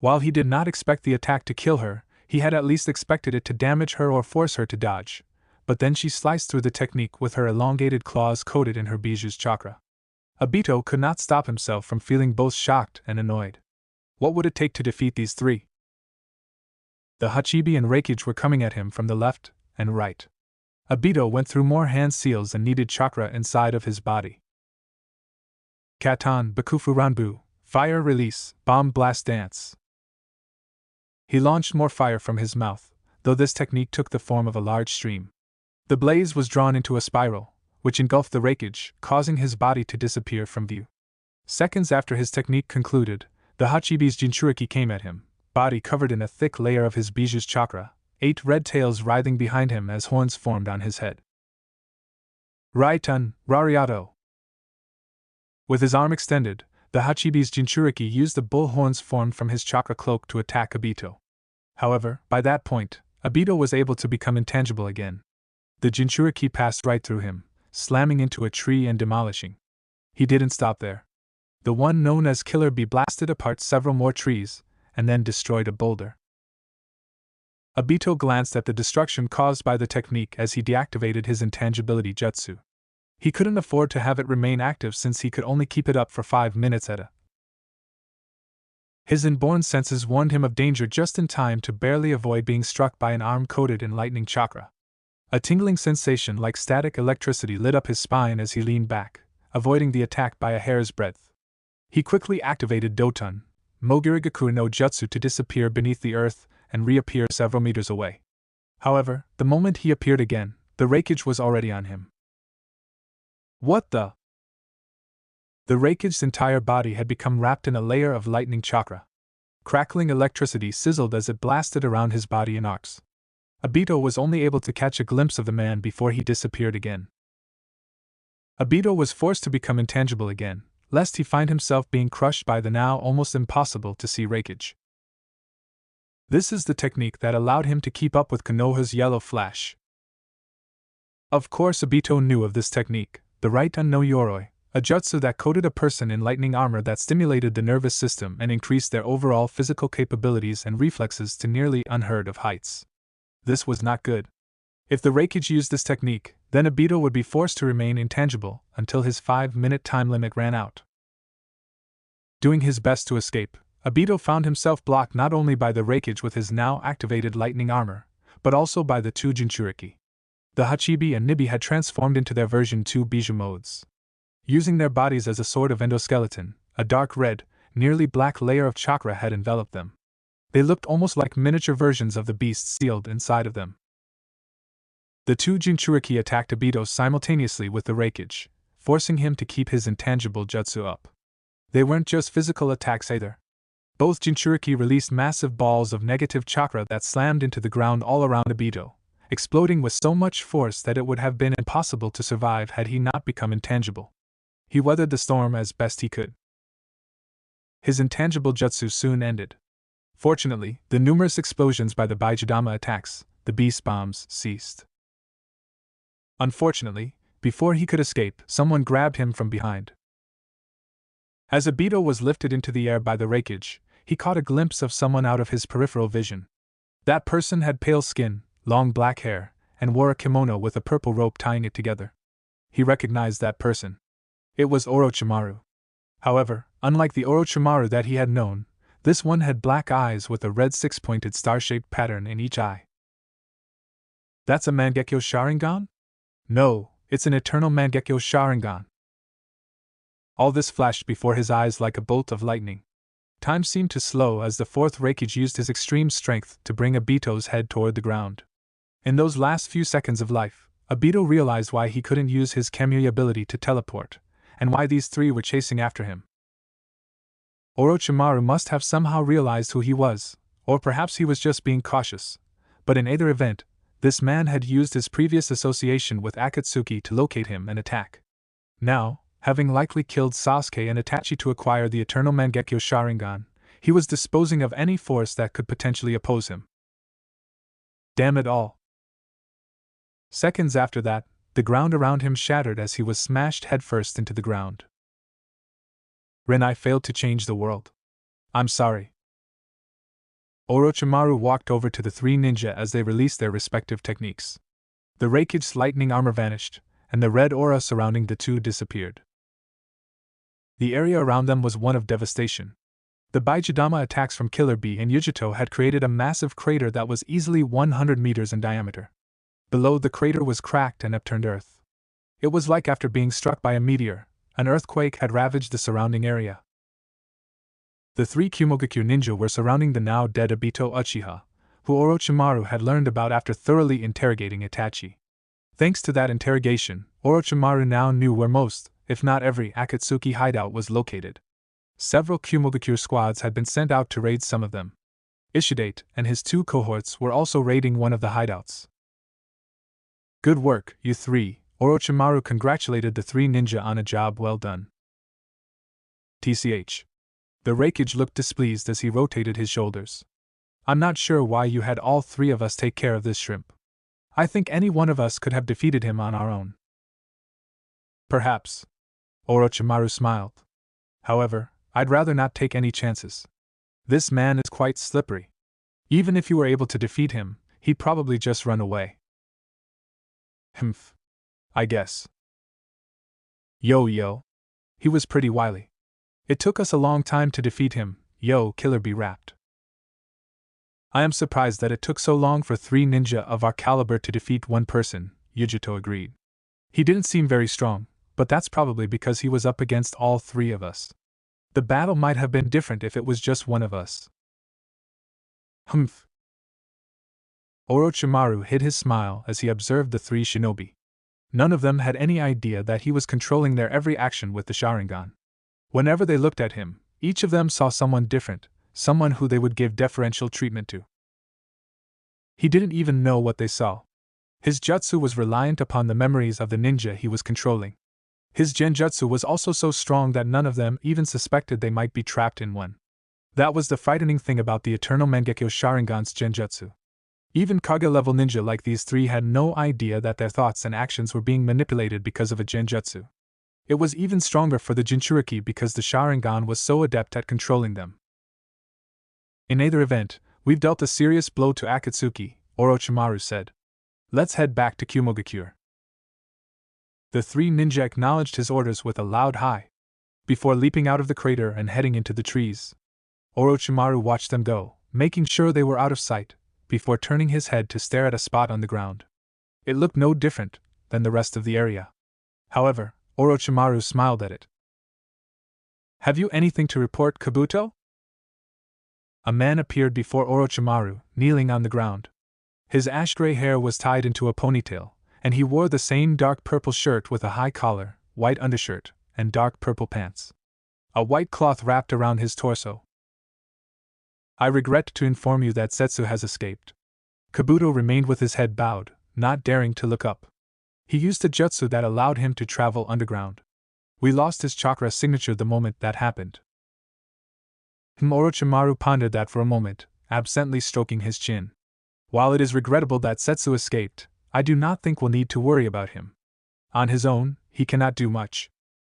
While he did not expect the attack to kill her, he had at least expected it to damage her or force her to dodge, but then she sliced through the technique with her elongated claws coated in her Biju's chakra. Obito could not stop himself from feeling both shocked and annoyed. What would it take to defeat these three? The Hachibi and Reikage were coming at him from the left and right. Obito went through more hand seals and needed chakra inside of his body. Katon Bakufu Ranbu, Fire Release, Bomb Blast Dance. He launched more fire from his mouth, though this technique took the form of a large stream. The blaze was drawn into a spiral, which engulfed the Reikage, causing his body to disappear from view. Seconds after his technique concluded, the Hachibi's Jinchuriki came at him, body covered in a thick layer of his Biju's chakra, 8 red tails writhing behind him as horns formed on his head. Raitun, Rariato. With his arm extended, the Hachibi's Jinchuriki used the bull horns formed from his chakra cloak to attack Obito. However, by that point, Obito was able to become intangible again. The Jinchuriki passed right through him, slamming into a tree and demolishing. He didn't stop there. The one known as Killer Bee blasted apart several more trees, and then destroyed a boulder. Obito glanced at the destruction caused by the technique as he deactivated his intangibility jutsu. He couldn't afford to have it remain active since he could only keep it up for 5 minutes at a. His inborn senses warned him of danger just in time to barely avoid being struck by an arm coated in lightning chakra. A tingling sensation like static electricity lit up his spine as he leaned back, avoiding the attack by a hair's breadth. He quickly activated Doton, Mogurigakure no Jutsu to disappear beneath the earth and reappear several meters away. However, the moment he appeared again, the Reikage was already on him. What the? The Reikage's entire body had become wrapped in a layer of lightning chakra. Crackling electricity sizzled as it blasted around his body in arcs. Obito was only able to catch a glimpse of the man before he disappeared again. Obito was forced to become intangible again, lest he find himself being crushed by the now almost impossible to see Reikage. This is the technique that allowed him to keep up with Konoha's yellow flash. Of course, Obito knew of this technique, the Raiten no Yoroi, a jutsu that coated a person in lightning armor that stimulated the nervous system and increased their overall physical capabilities and reflexes to nearly unheard of heights. This was not good. If the Reikage used this technique, then Obito would be forced to remain intangible until his 5-minute time limit ran out. Doing his best to escape, Obito found himself blocked not only by the Reikage with his now activated lightning armor, but also by the two Jinchuriki. The Hachibi and Nibi had transformed into their version 2 Bijou modes. Using their bodies as a sort of endoskeleton, a dark red, nearly black layer of chakra had enveloped them. They looked almost like miniature versions of the beasts sealed inside of them. The two Jinchuriki attacked Obito simultaneously with the Reikage, forcing him to keep his intangible jutsu up. They weren't just physical attacks either. Both Jinchuriki released massive balls of negative chakra that slammed into the ground all around Obito, exploding with so much force that it would have been impossible to survive had he not become intangible. He weathered the storm as best he could. His intangible jutsu soon ended. Fortunately, the numerous explosions by the Baijidama attacks, the beast bombs, ceased. Unfortunately, before he could escape, someone grabbed him from behind. As Obito was lifted into the air by the Reikage, he caught a glimpse of someone out of his peripheral vision. That person had pale skin, long black hair, and wore a kimono with a purple rope tying it together. He recognized that person. It was Orochimaru. However, unlike the Orochimaru that he had known, this one had black eyes with a red six-pointed star-shaped pattern in each eye. That's a Mangekyo Sharingan? No, it's an eternal Mangekyo Sharingan. All this flashed before his eyes like a bolt of lightning. Time seemed to slow as the fourth Reikage used his extreme strength to bring Obito's head toward the ground. In those last few seconds of life, Obito realized why he couldn't use his Kamui ability to teleport, and why these three were chasing after him. Orochimaru must have somehow realized who he was, or perhaps he was just being cautious, but in either event, this man had used his previous association with Akatsuki to locate him and attack. Now, having likely killed Sasuke and Itachi to acquire the eternal Mangekyo Sharingan, he was disposing of any force that could potentially oppose him. Damn it all. Seconds after that, the ground around him shattered as he was smashed headfirst into the ground. Renai failed to change the world. I'm sorry. Orochimaru walked over to the three ninja as they released their respective techniques. The Reikage's lightning armor vanished, and the red aura surrounding the two disappeared. The area around them was one of devastation. The Baijidama attacks from Killer Bee and Yujito had created a massive crater that was easily 100 meters in diameter. Below the crater was cracked and upturned earth. It was like after being struck by a meteor, an earthquake had ravaged the surrounding area. The three Kumogakyo ninja were surrounding the now dead Obito Uchiha, who Orochimaru had learned about after thoroughly interrogating Itachi. Thanks to that interrogation, Orochimaru now knew where most, if not every, Akatsuki hideout was located. Several Kumogakyo squads had been sent out to raid some of them. Ishidate and his two cohorts were also raiding one of the hideouts. Good work, you three, Orochimaru congratulated the three ninja on a job well done. TCH. The Reikage looked displeased as he rotated his shoulders. I'm not sure why you had all three of us take care of this shrimp. I think any one of us could have defeated him on our own. Perhaps. Orochimaru smiled. However, I'd rather not take any chances. This man is quite slippery. Even if you were able to defeat him, he'd probably just run away. Humph. I guess. Yo. He was pretty wily. It took us a long time to defeat him, Killer Bee rapped. I am surprised that it took so long for three ninja of our caliber to defeat one person, Yujito agreed. He didn't seem very strong, but that's probably because he was up against all three of us. The battle might have been different if it was just one of us. Humph. Orochimaru hid his smile as he observed the three shinobi. None of them had any idea that he was controlling their every action with the Sharingan. Whenever they looked at him, each of them saw someone different, someone who they would give deferential treatment to. He didn't even know what they saw. His jutsu was reliant upon the memories of the ninja he was controlling. His genjutsu was also so strong that none of them even suspected they might be trapped in one. That was the frightening thing about the Eternal Mangekyo Sharingan's genjutsu. Even Kage-level ninja like these three had no idea that their thoughts and actions were being manipulated because of a genjutsu. It was even stronger for the Jinchuriki because the Sharingan was so adept at controlling them. In either event, we've dealt a serious blow to Akatsuki, Orochimaru said. Let's head back to Kumogakure. The three ninja acknowledged his orders with a loud hi, before leaping out of the crater and heading into the trees. Orochimaru watched them go, making sure they were out of sight, before turning his head to stare at a spot on the ground. It looked no different than the rest of the area. However, Orochimaru smiled at it. Have you anything to report, Kabuto? A man appeared before Orochimaru, kneeling on the ground. His ash-gray hair was tied into a ponytail, and he wore the same dark purple shirt with a high collar, white undershirt, and dark purple pants. A white cloth wrapped around his torso. I regret to inform you that Setsu has escaped. Kabuto remained with his head bowed, not daring to look up. He used a jutsu that allowed him to travel underground. We lost his chakra signature the moment that happened. Orochimaru pondered that for a moment, absently stroking his chin. While it is regrettable that Setsu escaped, I do not think we'll need to worry about him. On his own, he cannot do much.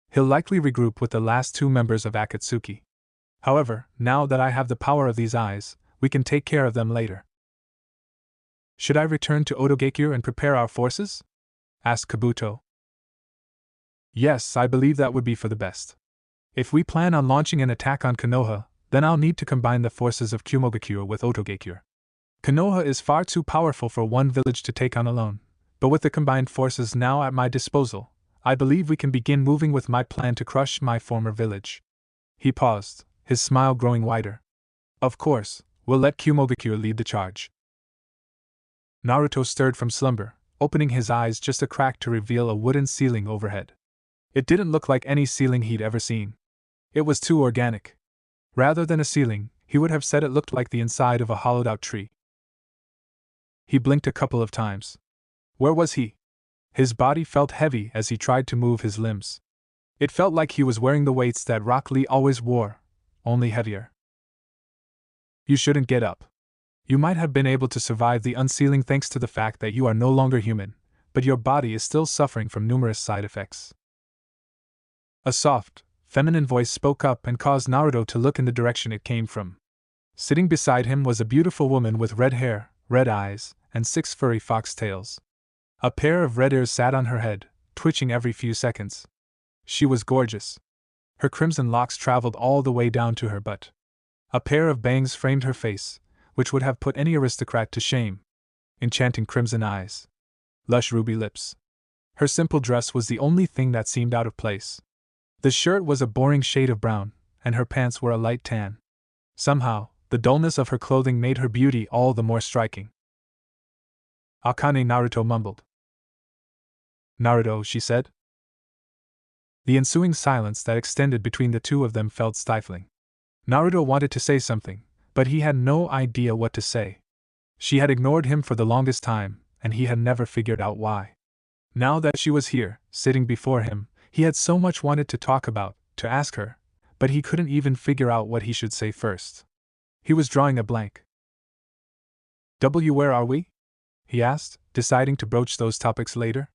He'll likely regroup with the last two members of Akatsuki. However, now that I have the power of these eyes, we can take care of them later. Should I return to Otogakure and prepare our forces? Asked Kabuto. Yes, I believe that would be for the best. If we plan on launching an attack on Konoha, then I'll need to combine the forces of Kumogakure with Otogakure. Konoha is far too powerful for one village to take on alone, but with the combined forces now at my disposal, I believe we can begin moving with my plan to crush my former village. He paused, his smile growing wider. Of course, we'll let Kumogakure lead the charge. Naruto stirred from slumber, opening his eyes just a crack to reveal a wooden ceiling overhead. It didn't look like any ceiling he'd ever seen. It was too organic. Rather than a ceiling, he would have said it looked like the inside of a hollowed-out tree. He blinked a couple of times. Where was he? His body felt heavy as he tried to move his limbs. It felt like he was wearing the weights that Rock Lee always wore, only heavier. You shouldn't get up. You might have been able to survive the unsealing thanks to the fact that you are no longer human, but your body is still suffering from numerous side effects. A soft, feminine voice spoke up and caused Naruto to look in the direction it came from. Sitting beside him was a beautiful woman with red hair, red eyes, and 6 furry fox tails. A pair of red ears sat on her head, twitching every few seconds. She was gorgeous. Her crimson locks traveled all the way down to her butt. A pair of bangs framed her face, which would have put any aristocrat to shame. Enchanting crimson eyes. Lush ruby lips. Her simple dress was the only thing that seemed out of place. The shirt was a boring shade of brown, and her pants were a light tan. Somehow, the dullness of her clothing made her beauty all the more striking. Akane, Naruto mumbled. Naruto, she said. The ensuing silence that extended between the two of them felt stifling. Naruto wanted to say something, but he had no idea what to say. She had ignored him for the longest time, and he had never figured out why. Now that she was here, sitting before him, he had so much wanted to talk about, to ask her, but he couldn't even figure out what he should say first. He was drawing a blank. Where are we? He asked, deciding to broach those topics later.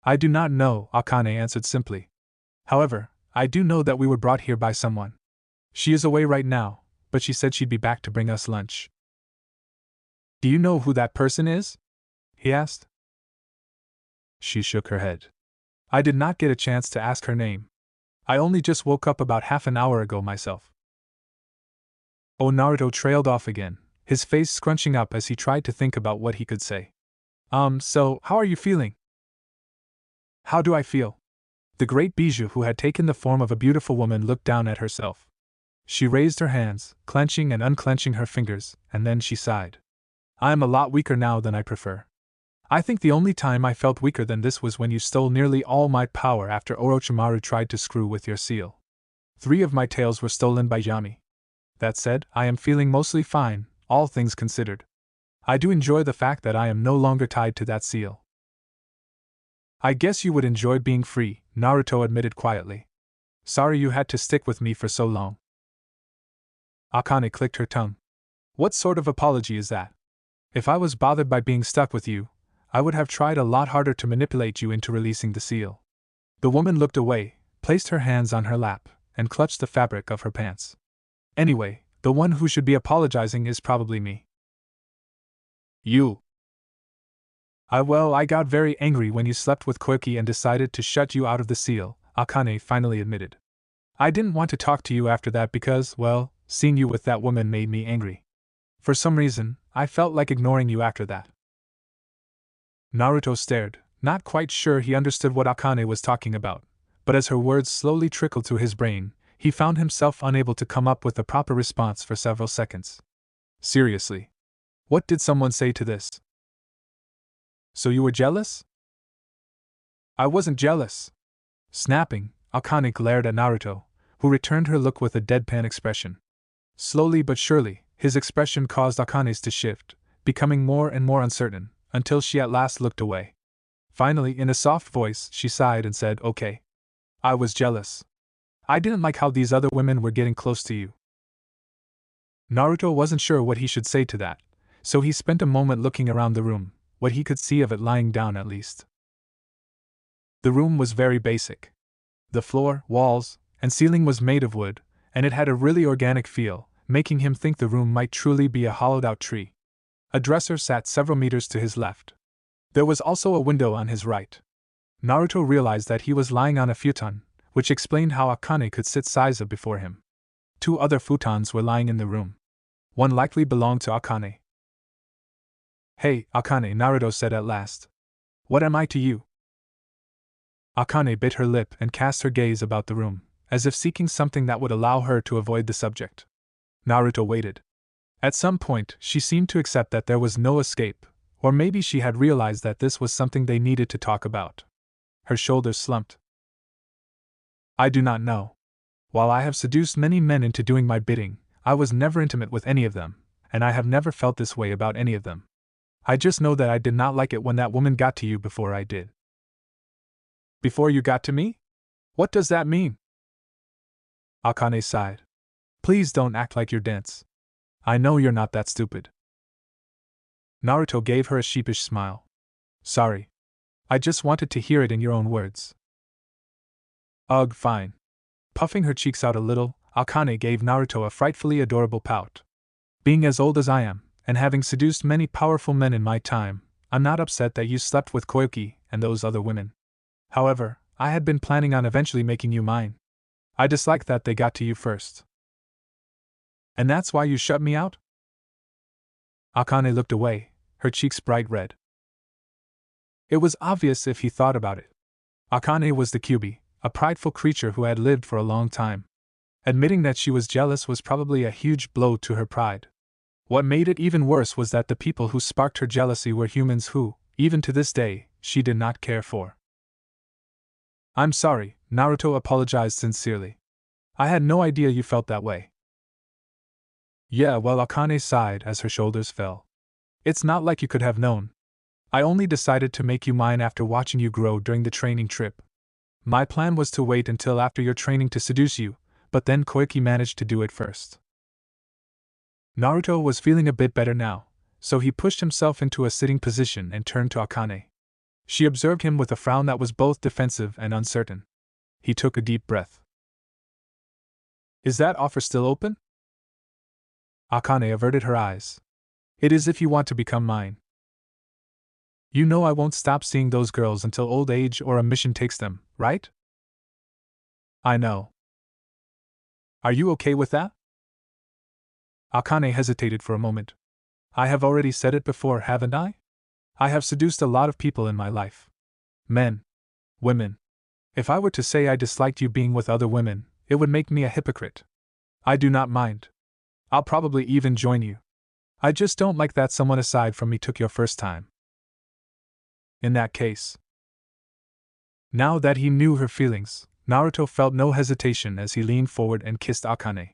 I do not know, Akane answered simply. However, I do know that we were brought here by someone. She is away right now, but she said she'd be back to bring us lunch. Do you know who that person is? He asked. She shook her head. I did not get a chance to ask her name. I only just woke up about half an hour ago myself. Oh, Naruto trailed off again, his face scrunching up as he tried to think about what he could say. So, how are you feeling? How do I feel? The great Bijou, who had taken the form of a beautiful woman, looked down at herself. She raised her hands, clenching and unclenching her fingers, and then she sighed. I am a lot weaker now than I prefer. I think the only time I felt weaker than this was when you stole nearly all my power after Orochimaru tried to screw with your seal. 3 of my tails were stolen by Yami. That said, I am feeling mostly fine, all things considered. I do enjoy the fact that I am no longer tied to that seal. I guess you would enjoy being free, Naruto admitted quietly. Sorry you had to stick with me for so long. Akane clicked her tongue. What sort of apology is that? If I was bothered by being stuck with you, I would have tried a lot harder to manipulate you into releasing the seal. The woman looked away, placed her hands on her lap, and clutched the fabric of her pants. Anyway, the one who should be apologizing is probably me. You. I got very angry when you slept with Koiki and decided to shut you out of the seal, Akane finally admitted. I didn't want to talk to you after that because, well, seeing you with that woman made me angry. For some reason, I felt like ignoring you after that. Naruto stared, not quite sure he understood what Akane was talking about, but as her words slowly trickled through his brain, he found himself unable to come up with a proper response for several seconds. Seriously. What did someone say to this? So you were jealous? I wasn't jealous. Snapping, Akane glared at Naruto, who returned her look with a deadpan expression. Slowly but surely, his expression caused Akane's to shift, becoming more and more uncertain, until she at last looked away. Finally, in a soft voice, she sighed and said, Okay. I was jealous. I didn't like how these other women were getting close to you. Naruto wasn't sure what he should say to that, so he spent a moment looking around the room, what he could see of it lying down at least. The room was very basic. The floor, walls, and ceiling was made of wood, and it had a really organic feel, making him think the room might truly be a hollowed-out tree. A dresser sat several meters to his left. There was also a window on his right. Naruto realized that he was lying on a futon, which explained how Akane could sit Saiza before him. 2 other futons were lying in the room. One likely belonged to Akane. Hey, Akane, Naruto said at last. What am I to you? Akane bit her lip and cast her gaze about the room, as if seeking something that would allow her to avoid the subject. Naruto waited. At some point, she seemed to accept that there was no escape, or maybe she had realized that this was something they needed to talk about. Her shoulders slumped. I do not know. While I have seduced many men into doing my bidding, I was never intimate with any of them, and I have never felt this way about any of them. I just know that I did not like it when that woman got to you before I did. Before you got to me? What does that mean? Akane sighed. Please don't act like you're dense. I know you're not that stupid. Naruto gave her a sheepish smile. Sorry. I just wanted to hear it in your own words. Ugh, fine. Puffing her cheeks out a little, Akane gave Naruto a frightfully adorable pout. Being as old as I am, and having seduced many powerful men in my time, I'm not upset that you slept with Koiki and those other women. However, I had been planning on eventually making you mine. I dislike that they got to you first. And that's why you shut me out? Akane looked away, her cheeks bright red. It was obvious if he thought about it. Akane was the Kyuubi, a prideful creature who had lived for a long time. Admitting that she was jealous was probably a huge blow to her pride. What made it even worse was that the people who sparked her jealousy were humans who, even to this day, she did not care for. I'm sorry, Naruto apologized sincerely. I had no idea you felt that way. Yeah, well, Akane sighed as her shoulders fell. It's not like you could have known. I only decided to make you mine after watching you grow during the training trip. My plan was to wait until after your training to seduce you, but then Koiki managed to do it first. Naruto was feeling a bit better now, so he pushed himself into a sitting position and turned to Akane. She observed him with a frown that was both defensive and uncertain. He took a deep breath. Is that offer still open? Akane averted her eyes. It is if you want to become mine. You know I won't stop seeing those girls until old age or a mission takes them, right? I know. Are you okay with that? Akane hesitated for a moment. I have already said it before, haven't I? I have seduced a lot of people in my life. Men. Women. If I were to say I disliked you being with other women, it would make me a hypocrite. I do not mind. I'll probably even join you. I just don't like that someone aside from me took your first time. In that case. Now that he knew her feelings, Naruto felt no hesitation as he leaned forward and kissed Akane.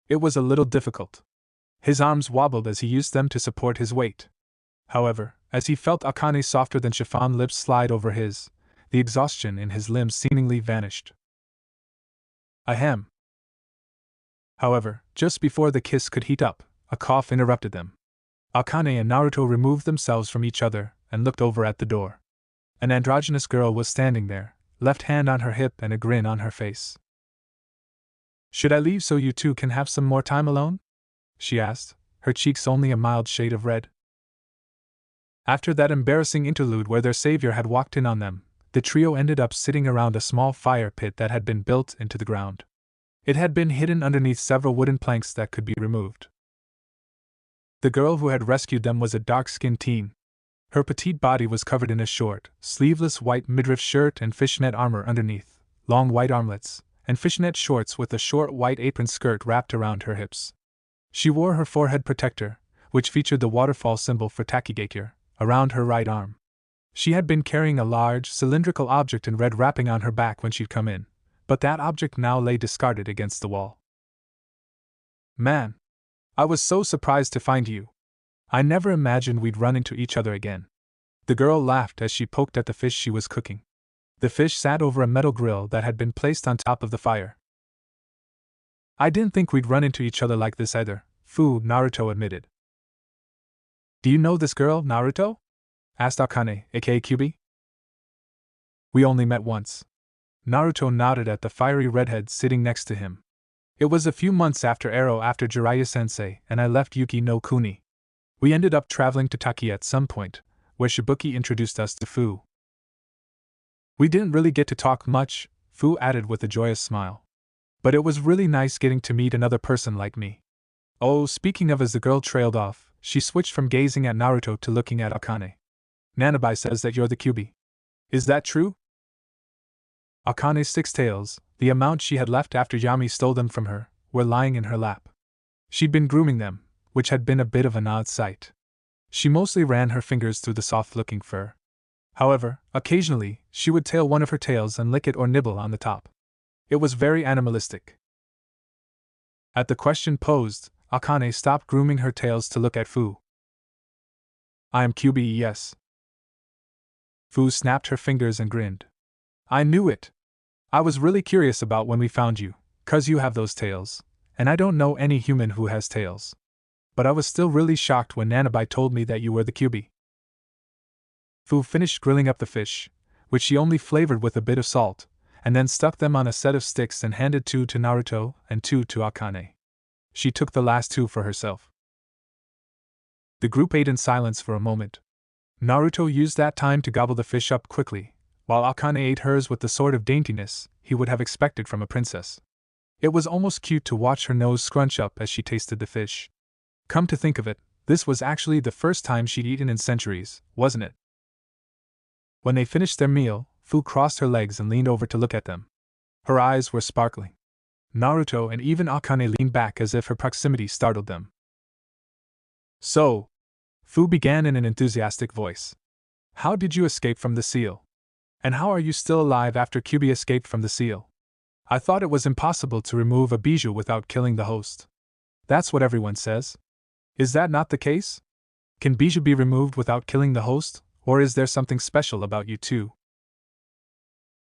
It was a little difficult. His arms wobbled as he used them to support his weight. However, as he felt Akane's softer than chiffon lips slide over his, the exhaustion in his limbs seemingly vanished. Ahem. However, just before the kiss could heat up, a cough interrupted them. Akane and Naruto removed themselves from each other and looked over at the door. An androgynous girl was standing there, left hand on her hip and a grin on her face. Should I leave so you two can have some more time alone? She asked, her cheeks only a mild shade of red. After that embarrassing interlude where their savior had walked in on them, the trio ended up sitting around a small fire pit that had been built into the ground. It had been hidden underneath several wooden planks that could be removed. The girl who had rescued them was a dark-skinned teen. Her petite body was covered in a short, sleeveless white midriff shirt and fishnet armor underneath, long white armlets, and fishnet shorts with a short white apron skirt wrapped around her hips. She wore her forehead protector, which featured the waterfall symbol for Takigakure, around her right arm. She had been carrying a large, cylindrical object in red wrapping on her back when she'd come in, but that object now lay discarded against the wall. Man! I was so surprised to find you. I never imagined we'd run into each other again. The girl laughed as she poked at the fish she was cooking. The fish sat over a metal grill that had been placed on top of the fire. I didn't think we'd run into each other like this either, Naruto admitted. Do you know this girl, Naruto? Asked Akane, aka Kyubi. We only met once. Naruto nodded at the fiery redhead sitting next to him. It was a few months after Jiraiya-sensei and I left Yuki no Kuni. We ended up traveling to Taki at some point, where Shibuki introduced us to Fu. We didn't really get to talk much, Fu added with a joyous smile. But it was really nice getting to meet another person like me. Oh, speaking of, as the girl trailed off, she switched from gazing at Naruto to looking at Akane. Nanabai says that you're the Kyubi. Is that true? Akane's 6 tails, the amount she had left after Yami stole them from her, were lying in her lap. She'd been grooming them, which had been a bit of an odd sight. She mostly ran her fingers through the soft-looking fur. However, occasionally, she would tail one of her tails and lick it or nibble on the top. It was very animalistic. At the question posed, Akane stopped grooming her tails to look at Fu. I am Kyubi, yes. Fu snapped her fingers and grinned. I knew it. I was really curious about when we found you, 'cause you have those tails, and I don't know any human who has tails. But I was still really shocked when Nanabai told me that you were the Kyubi. Fu finished grilling up the fish, which she only flavored with a bit of salt, and then stuck them on a set of sticks and handed 2 to Naruto and 2 to Akane. She took the last 2 for herself. The group ate in silence for a moment. Naruto used that time to gobble the fish up quickly, while Akane ate hers with the sort of daintiness he would have expected from a princess. It was almost cute to watch her nose scrunch up as she tasted the fish. Come to think of it, this was actually the first time she'd eaten in centuries, wasn't it? When they finished their meal, Fu crossed her legs and leaned over to look at them. Her eyes were sparkling. Naruto and even Akane leaned back as if her proximity startled them. So, Fu began in an enthusiastic voice. How did you escape from the seal? And how are you still alive after Kyubi escaped from the seal? I thought it was impossible to remove a bijou without killing the host. That's what everyone says. Is that not the case? Can bijou be removed without killing the host, or is there something special about you too?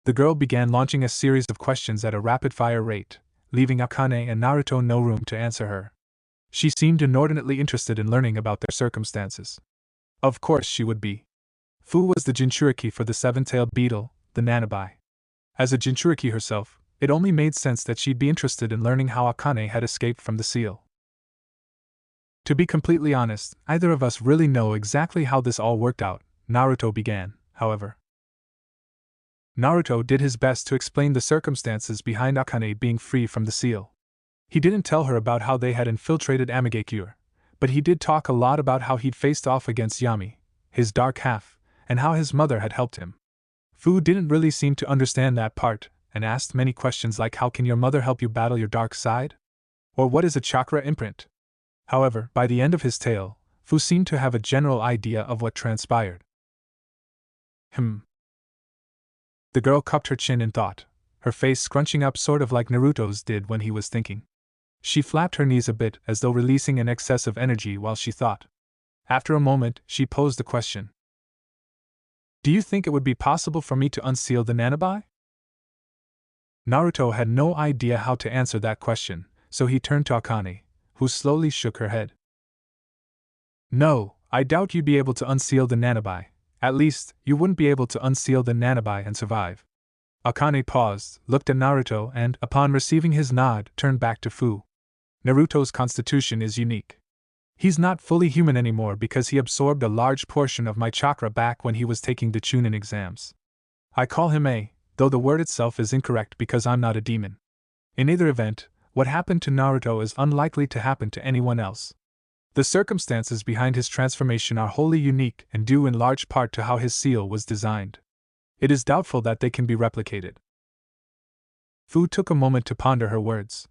The girl began launching a series of questions at a rapid-fire rate, leaving Akane and Naruto no room to answer her. She seemed inordinately interested in learning about their circumstances. Of course she would be. Fu was the Jinchuriki for the 7-tailed beetle, the Nanabai. As a Jinchuriki herself, it only made sense that she'd be interested in learning how Akane had escaped from the seal. To be completely honest, neither of us really know exactly how this all worked out, Naruto began, however. Naruto did his best to explain the circumstances behind Akane being free from the seal. He didn't tell her about how they had infiltrated Amigakure, but he did talk a lot about how he'd faced off against Yami, his dark half, and how his mother had helped him. Fu didn't really seem to understand that part, and asked many questions like, how can your mother help you battle your dark side? Or what is a chakra imprint? However, by the end of his tale, Fu seemed to have a general idea of what transpired. The girl cupped her chin in thought, her face scrunching up sort of like Naruto's did when he was thinking. She flapped her knees a bit as though releasing an excess of energy while she thought. After a moment, she posed the question. Do you think it would be possible for me to unseal the nanobi? Naruto had no idea how to answer that question, so he turned to Akane, who slowly shook her head. No, I doubt you'd be able to unseal the nanobi. At least, you wouldn't be able to unseal the nanobi and survive. Akane paused, looked at Naruto and, upon receiving his nod, turned back to Fu. Naruto's constitution is unique. He's not fully human anymore because he absorbed a large portion of my chakra back when he was taking the Chunin exams. I call him A, though the word itself is incorrect because I'm not a demon. In either event, what happened to Naruto is unlikely to happen to anyone else. The circumstances behind his transformation are wholly unique and due in large part to how his seal was designed. It is doubtful that they can be replicated. Fu took a moment to ponder her words.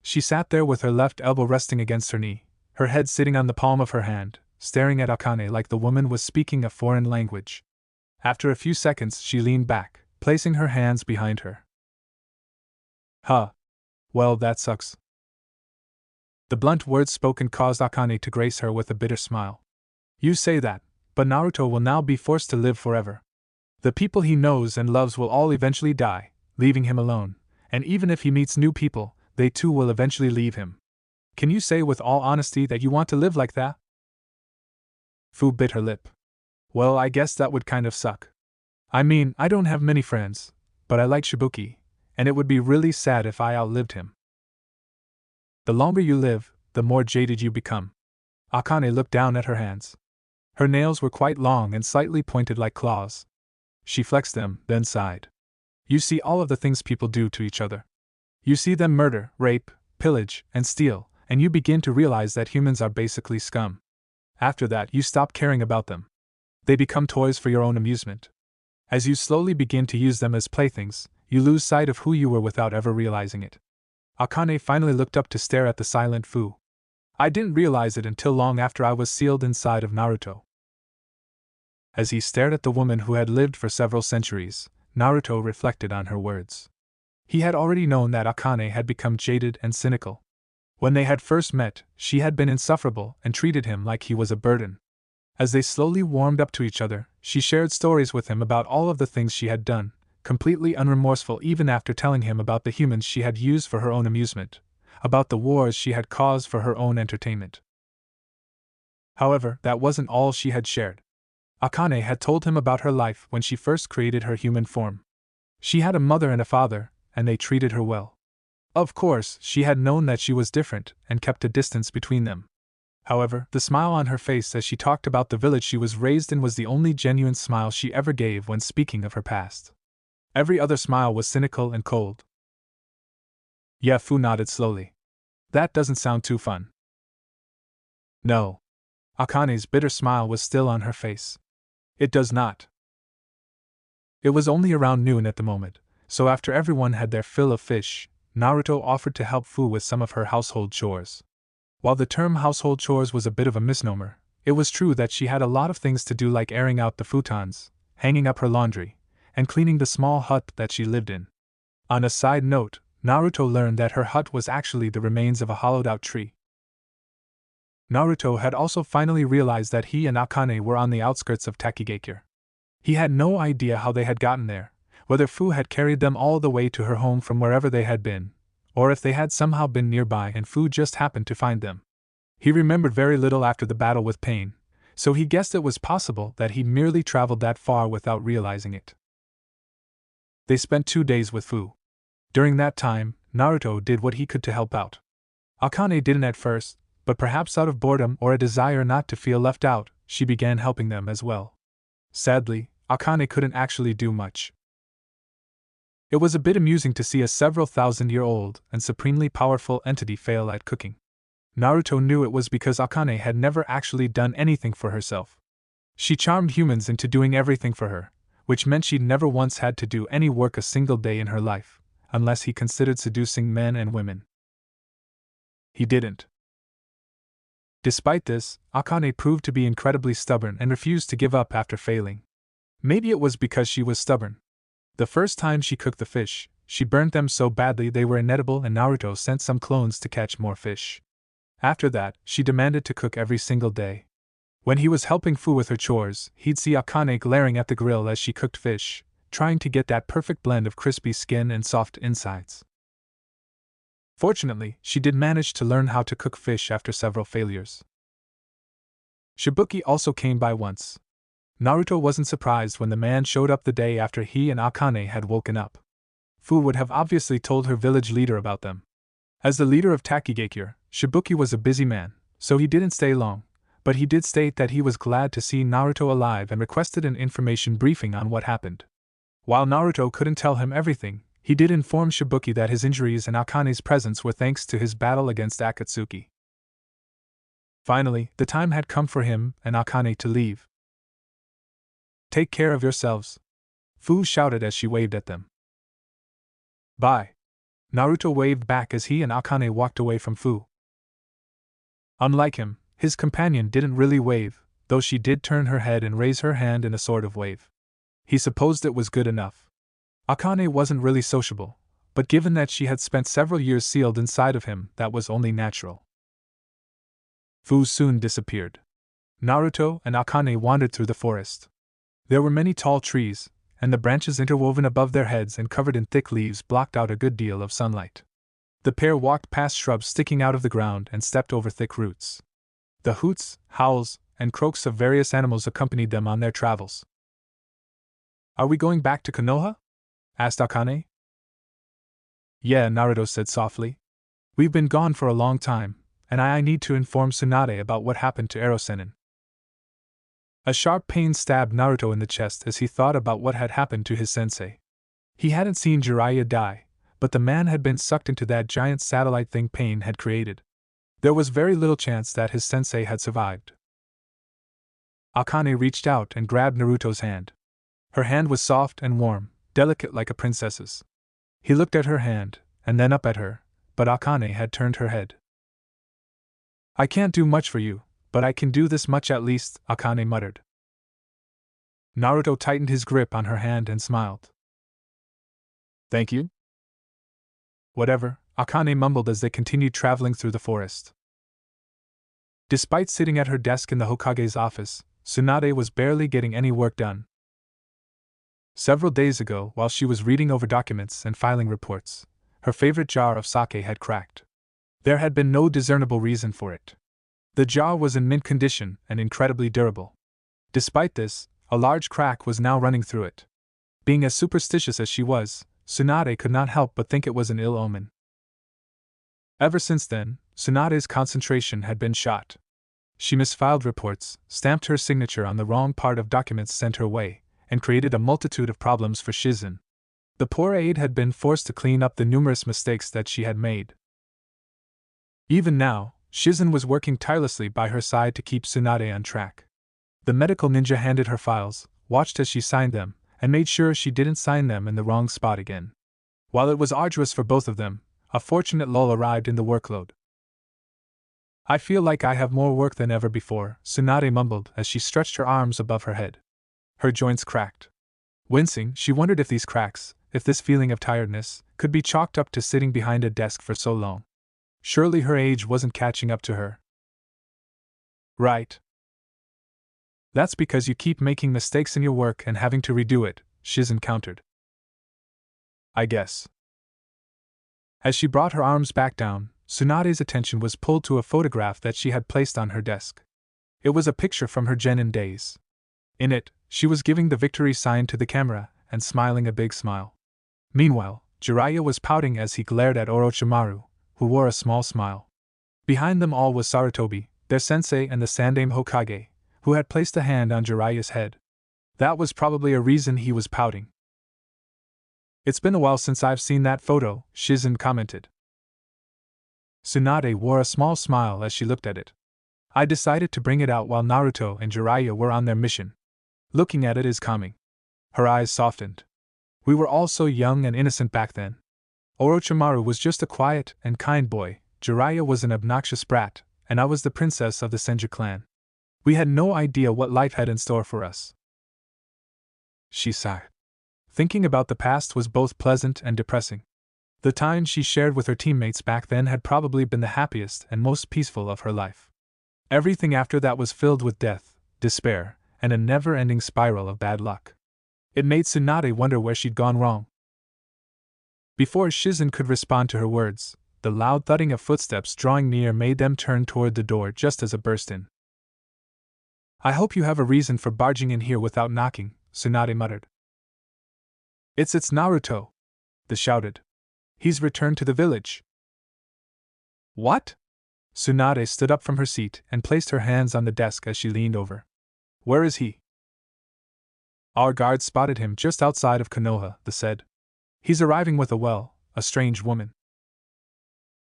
She sat there with her left elbow resting against her knee, her head sitting on the palm of her hand, staring at Akane like the woman was speaking a foreign language. After a few seconds, she leaned back, placing her hands behind her. Well, that sucks. The blunt words spoken caused Akane to grace her with a bitter smile. You say that, but Naruto will now be forced to live forever. The people he knows and loves will all eventually die, leaving him alone, and even if he meets new people, they too will eventually leave him. Can you say with all honesty that you want to live like that? Fu bit her lip. Well, I guess that would kind of suck. I mean, I don't have many friends, but I like Shibuki, and it would be really sad if I outlived him. The longer you live, the more jaded you become. Akane looked down at her hands. Her nails were quite long and slightly pointed like claws. She flexed them, then sighed. You see all of the things people do to each other. You see them murder, rape, pillage, and steal, and you begin to realize that humans are basically scum. After that, you stop caring about them. They become toys for your own amusement. As you slowly begin to use them as playthings, you lose sight of who you were without ever realizing it. Akane finally looked up to stare at the silent Fu. I didn't realize it until long after I was sealed inside of Naruto. As he stared at the woman who had lived for several centuries, Naruto reflected on her words. He had already known that Akane had become jaded and cynical. When they had first met, she had been insufferable and treated him like he was a burden. As they slowly warmed up to each other, she shared stories with him about all of the things she had done, completely unremorseful even after telling him about the humans she had used for her own amusement, about the wars she had caused for her own entertainment. However, that wasn't all she had shared. Akane had told him about her life when she first created her human form. She had a mother and a father, and they treated her well. Of course, she had known that she was different and kept a distance between them. However, the smile on her face as she talked about the village she was raised in was the only genuine smile she ever gave when speaking of her past. Every other smile was cynical and cold. Yeah, Fu nodded slowly. That doesn't sound too fun. No. Akane's bitter smile was still on her face. It does not. It was only around noon at the moment, so after everyone had their fill of fish, Naruto offered to help Fu with some of her household chores. While the term household chores was a bit of a misnomer, it was true that she had a lot of things to do like airing out the futons, hanging up her laundry, and cleaning the small hut that she lived in. On a side note, Naruto learned that her hut was actually the remains of a hollowed-out tree. Naruto had also finally realized that he and Akane were on the outskirts of Takigakure. He had no idea how they had gotten there, whether Fu had carried them all the way to her home from wherever they had been, or if they had somehow been nearby and Fu just happened to find them. He remembered very little after the battle with Pain, so he guessed it was possible that he merely traveled that far without realizing it. They spent 2 days with Fu. During that time, Naruto did what he could to help out. Akane didn't at first, but perhaps out of boredom or a desire not to feel left out, she began helping them as well. Sadly, Akane couldn't actually do much. It was a bit amusing to see a several thousand-year-old and supremely powerful entity fail at cooking. Naruto knew it was because Akane had never actually done anything for herself. She charmed humans into doing everything for her, which meant she'd never once had to do any work a single day in her life, unless he considered seducing men and women. He didn't. Despite this, Akane proved to be incredibly stubborn and refused to give up after failing. Maybe it was because she was stubborn. The first time she cooked the fish, she burnt them so badly they were inedible, and Naruto sent some clones to catch more fish. After that, she demanded to cook every single day. When he was helping Fu with her chores, he'd see Akane glaring at the grill as she cooked fish, trying to get that perfect blend of crispy skin and soft insides. Fortunately, she did manage to learn how to cook fish after several failures. Shibuki also came by once. Naruto wasn't surprised when the man showed up the day after he and Akane had woken up. Fu would have obviously told her village leader about them. As the leader of Takigakure, Shibuki was a busy man, so he didn't stay long, but he did state that he was glad to see Naruto alive and requested an information briefing on what happened. While Naruto couldn't tell him everything, he did inform Shibuki that his injuries and Akane's presence were thanks to his battle against Akatsuki. Finally, the time had come for him and Akane to leave. "Take care of yourselves," Fu shouted as she waved at them. "Bye." Naruto waved back as he and Akane walked away from Fu. Unlike him, his companion didn't really wave, though she did turn her head and raise her hand in a sort of wave. He supposed it was good enough. Akane wasn't really sociable, but given that she had spent several years sealed inside of him, that was only natural. Fu soon disappeared. Naruto and Akane wandered through the forest. There were many tall trees, and the branches interwoven above their heads and covered in thick leaves blocked out a good deal of sunlight. The pair walked past shrubs sticking out of the ground and stepped over thick roots. The hoots, howls, and croaks of various animals accompanied them on their travels. "Are we going back to Konoha?" asked Akane. "Yeah," Naruto said softly. "We've been gone for a long time, and I need to inform Tsunade about what happened to Erosenin." A sharp pain stabbed Naruto in the chest as he thought about what had happened to his sensei. He hadn't seen Jiraiya die, but the man had been sucked into that giant satellite thing pain had created. There was very little chance that his sensei had survived. Akane reached out and grabbed Naruto's hand. Her hand was soft and warm, delicate like a princess's. He looked at her hand, and then up at her, but Akane had turned her head. "I can't do much for you, but I can do this much at least," Akane muttered. Naruto tightened his grip on her hand and smiled. "Thank you?" "Whatever," Akane mumbled as they continued traveling through the forest. Despite sitting at her desk in the Hokage's office, Tsunade was barely getting any work done. Several days ago, while she was reading over documents and filing reports, her favorite jar of sake had cracked. There had been no discernible reason for it. The jar was in mint condition and incredibly durable. Despite this, a large crack was now running through it. Being as superstitious as she was, Tsunade could not help but think it was an ill omen. Ever since then, Tsunade's concentration had been shot. She misfiled reports, stamped her signature on the wrong part of documents sent her way, and created a multitude of problems for Shizen. The poor aide had been forced to clean up the numerous mistakes that she had made. Even now, Shizen was working tirelessly by her side to keep Tsunade on track. The medical ninja handed her files, watched as she signed them, and made sure she didn't sign them in the wrong spot again. While it was arduous for both of them, a fortunate lull arrived in the workload. "I feel like I have more work than ever before," Tsunade mumbled as she stretched her arms above her head. Her joints cracked. Wincing, she wondered if these cracks, if this feeling of tiredness, could be chalked up to sitting behind a desk for so long. Surely her age wasn't catching up to her. "Right. That's because you keep making mistakes in your work and having to redo it," Shizen countered. "I guess." As she brought her arms back down, Tsunade's attention was pulled to a photograph that she had placed on her desk. It was a picture from her genin days. In it, she was giving the victory sign to the camera and smiling a big smile. Meanwhile, Jiraiya was pouting as he glared at Orochimaru, who wore a small smile. Behind them all was Sarutobi, their sensei, and the Sandaime Hokage, who had placed a hand on Jiraiya's head. That was probably a reason he was pouting. "It's been a while since I've seen that photo," Shizen commented. Tsunade wore a small smile as she looked at it. "I decided to bring it out while Naruto and Jiraiya were on their mission. Looking at it is calming." Her eyes softened. "We were all so young and innocent back then. Orochimaru was just a quiet and kind boy, Jiraiya was an obnoxious brat, and I was the princess of the Senju clan. We had no idea what life had in store for us. She sighed. Thinking about the past was both pleasant and depressing. The time she shared with her teammates back then had probably been the happiest and most peaceful of her life. Everything after that was filled with death, despair, and a never-ending spiral of bad luck. It made Tsunade wonder where she'd gone wrong. Before Shizen could respond to her words, the loud thudding of footsteps drawing near made them turn toward the door just as it burst in. "I hope you have a reason for barging in here without knocking," Tsunade muttered. It's Naruto," they shouted. "He's returned to the village." "What?" Tsunade stood up from her seat and placed her hands on the desk as she leaned over. "Where is he?" "Our guards spotted him just outside of Konoha," they said. "He's arriving with a strange woman."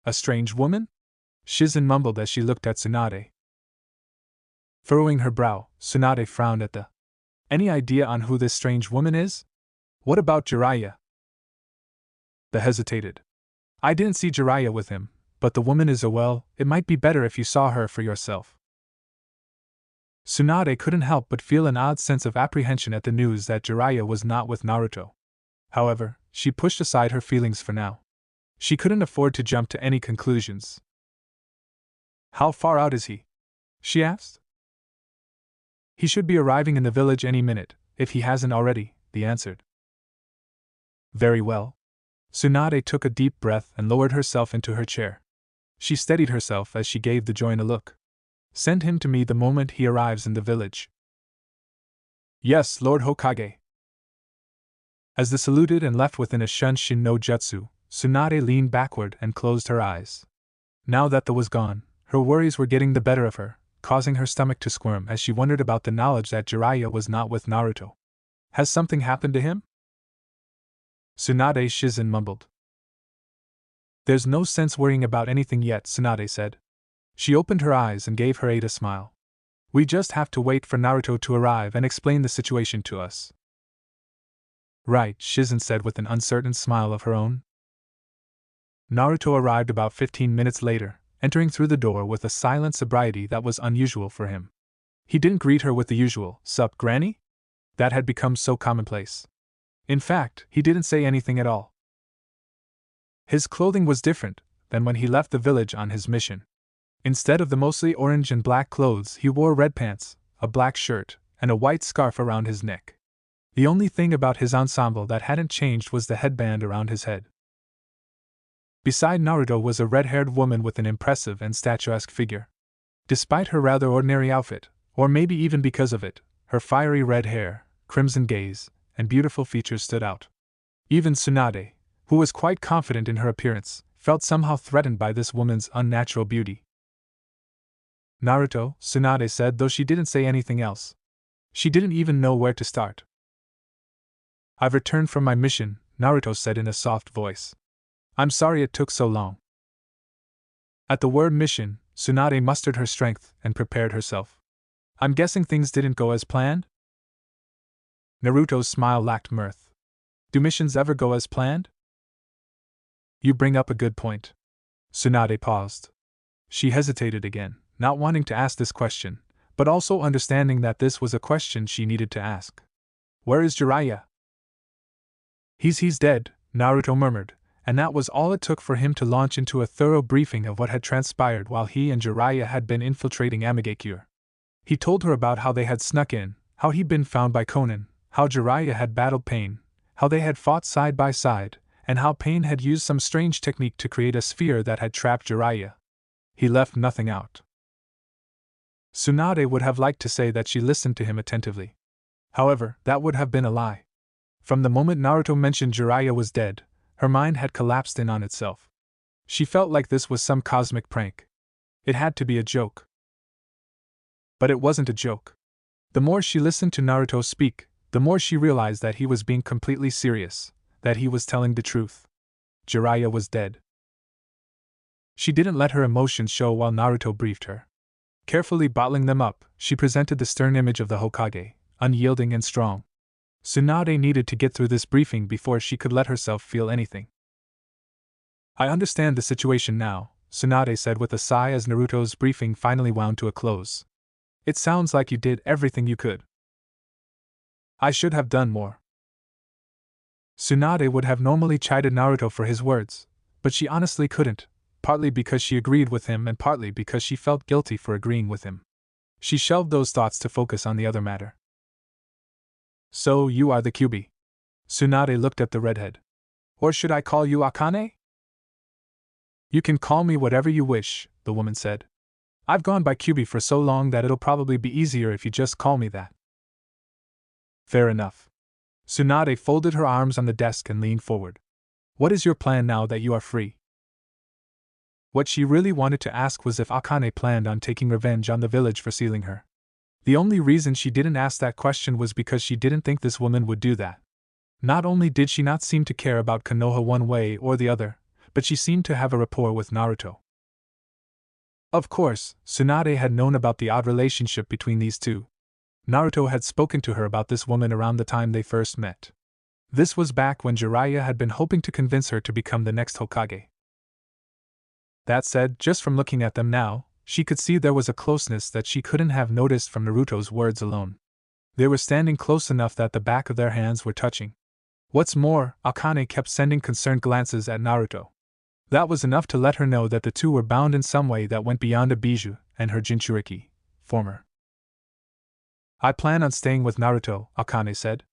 "A strange woman?" Shizen mumbled as she looked at Tsunade. Furrowing her brow, Tsunade frowned at the. "Any idea on who this strange woman is? What about Jiraiya?" They hesitated. "I didn't see Jiraiya with him, but the woman is it might be better if you saw her for yourself." Tsunade couldn't help but feel an odd sense of apprehension at the news that Jiraiya was not with Naruto. However, she pushed aside her feelings for now. She couldn't afford to jump to any conclusions. "How far out is he?" she asked. "He should be arriving in the village any minute, if he hasn't already," they answered. "Very well." Tsunade took a deep breath and lowered herself into her chair. She steadied herself as she gave the join a look. "Send him to me the moment he arrives in the village." "Yes, Lord Hokage." As they saluted and left within a Shunshin no Jutsu, Tsunade leaned backward and closed her eyes. Now that the was gone, her worries were getting the better of her, causing her stomach to squirm as she wondered about the knowledge that Jiraiya was not with Naruto. Has something happened to him? Tsunade Shizen mumbled. "There's no sense worrying about anything yet," Tsunade said. She opened her eyes and gave her aide a smile. "We just have to wait for Naruto to arrive and explain the situation to us." "Right," Shizen said with an uncertain smile of her own. Naruto arrived about 15 minutes later, entering through the door with a silent sobriety that was unusual for him. He didn't greet her with the usual, "Sup, Granny?" That had become so commonplace. In fact, he didn't say anything at all. His clothing was different than when he left the village on his mission. Instead of the mostly orange and black clothes, he wore red pants, a black shirt, and a white scarf around his neck. The only thing about his ensemble that hadn't changed was the headband around his head. Beside Naruto was a red-haired woman with an impressive and statuesque figure. Despite her rather ordinary outfit, or maybe even because of it, her fiery red hair, crimson gaze, and beautiful features stood out. Even Tsunade, who was quite confident in her appearance, felt somehow threatened by this woman's unnatural beauty. "Naruto," Tsunade said, though she didn't say anything else. She didn't even know where to start. "I've returned from my mission," Naruto said in a soft voice. "I'm sorry it took so long." At the word mission, Tsunade mustered her strength and prepared herself. "I'm guessing things didn't go as planned?" Naruto's smile lacked mirth. "Do missions ever go as planned?" "You bring up a good point." Tsunade paused. She hesitated again, not wanting to ask this question, but also understanding that this was a question she needed to ask. "Where is Jiraiya?" He's dead," Naruto murmured, and that was all it took for him to launch into a thorough briefing of what had transpired while he and Jiraiya had been infiltrating Amigakure. He told her about how they had snuck in, how he'd been found by Konan, how Jiraiya had battled Pain, how they had fought side by side, and how Pain had used some strange technique to create a sphere that had trapped Jiraiya. He left nothing out. Tsunade would have liked to say that she listened to him attentively. However, that would have been a lie. From the moment Naruto mentioned Jiraiya was dead, her mind had collapsed in on itself. She felt like this was some cosmic prank. It had to be a joke. But it wasn't a joke. The more she listened to Naruto speak, the more she realized that he was being completely serious, that he was telling the truth. Jiraiya was dead. She didn't let her emotions show while Naruto briefed her. Carefully bottling them up, she presented the stern image of the Hokage, unyielding and strong. Tsunade needed to get through this briefing before she could let herself feel anything. "I understand the situation now," Tsunade said with a sigh as Naruto's briefing finally wound to a close. It sounds like you did everything you could. I should have done more. Tsunade would have normally chided Naruto for his words, but she honestly couldn't, partly because she agreed with him and partly because she felt guilty for agreeing with him. She shelved those thoughts to focus on the other matter. So you are the Kyuubi? Tsunade looked at the redhead. Or should I call you Akane? You can call me whatever you wish, the woman said. I've gone by Kyuubi for so long that it'll probably be easier if you just call me that. Fair enough. Tsunade folded her arms on the desk and leaned forward. What is your plan now that you are free? What she really wanted to ask was if Akane planned on taking revenge on the village for sealing her. The only reason she didn't ask that question was because she didn't think this woman would do that. Not only did she not seem to care about Konoha one way or the other, but she seemed to have a rapport with Naruto. Of course, Tsunade had known about the odd relationship between these two. Naruto had spoken to her about this woman around the time they first met. This was back when Jiraiya had been hoping to convince her to become the next Hokage. That said, just from looking at them now, she could see there was a closeness that she couldn't have noticed from Naruto's words alone. They were standing close enough that the back of their hands were touching. What's more, Akane kept sending concerned glances at Naruto. That was enough to let her know that the two were bound in some way that went beyond a bijou and her Jinchuriki, former. I plan on staying with Naruto, Akane said.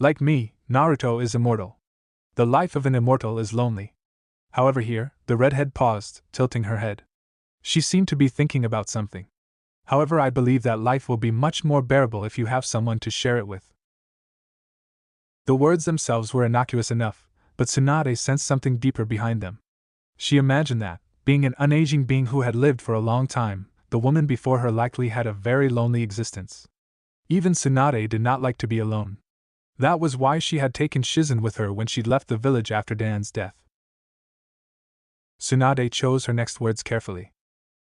Like me, Naruto is immortal. The life of an immortal is lonely. However, here, the redhead paused, tilting her head. She seemed to be thinking about something. However, I believe that life will be much more bearable if you have someone to share it with. The words themselves were innocuous enough, but Tsunade sensed something deeper behind them. She imagined that, being an unaging being who had lived for a long time, the woman before her likely had a very lonely existence. Even Tsunade did not like to be alone. That was why she had taken Shizen with her when she left the village after Dan's death. Tsunade chose her next words carefully.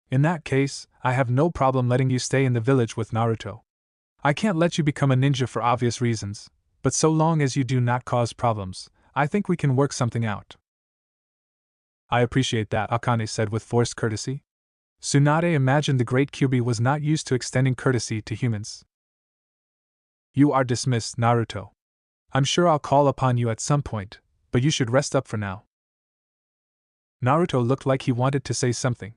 In that case, I have no problem letting you stay in the village with Naruto. I can't let you become a ninja for obvious reasons, but so long as you do not cause problems, I think we can work something out. I appreciate that, Akane said with forced courtesy. Tsunade imagined the great Kyuubi was not used to extending courtesy to humans. You are dismissed, Naruto. I'm sure I'll call upon you at some point, but you should rest up for now. Naruto looked like he wanted to say something.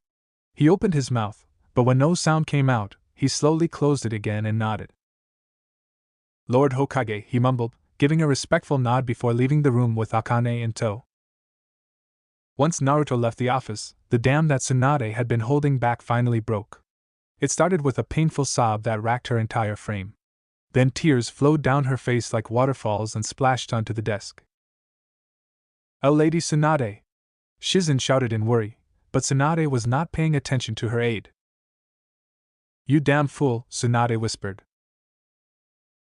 He opened his mouth, but when no sound came out, he slowly closed it again and nodded. Lord Hokage, he mumbled, giving a respectful nod before leaving the room with Akane in tow. Once Naruto left the office, the dam that Tsunade had been holding back finally broke. It started with a painful sob that racked her entire frame. Then tears flowed down her face like waterfalls and splashed onto the desk. "Oh, Lady Tsunade!" Shizen shouted in worry, but Tsunade was not paying attention to her aide. "You damn fool," Tsunade whispered.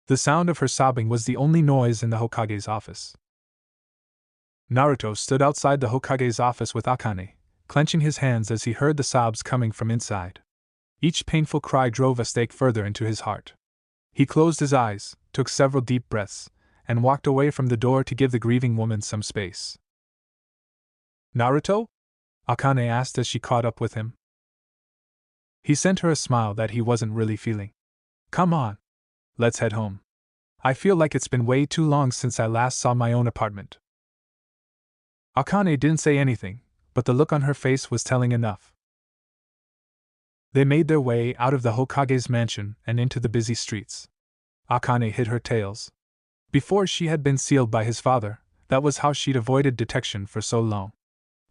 The sound of her sobbing was the only noise in the Hokage's office. Naruto stood outside the Hokage's office with Akane, clenching his hands as he heard the sobs coming from inside. Each painful cry drove a stake further into his heart. He closed his eyes, took several deep breaths, and walked away from the door to give the grieving woman some space. "Naruto?" Akane asked as she caught up with him. He sent her a smile that he wasn't really feeling. "Come on. Let's head home. I feel like it's been way too long since I last saw my own apartment." Akane didn't say anything, but the look on her face was telling enough. They made their way out of the Hokage's mansion and into the busy streets. Akane hid her tails. Before she had been sealed by his father, that was how she'd avoided detection for so long.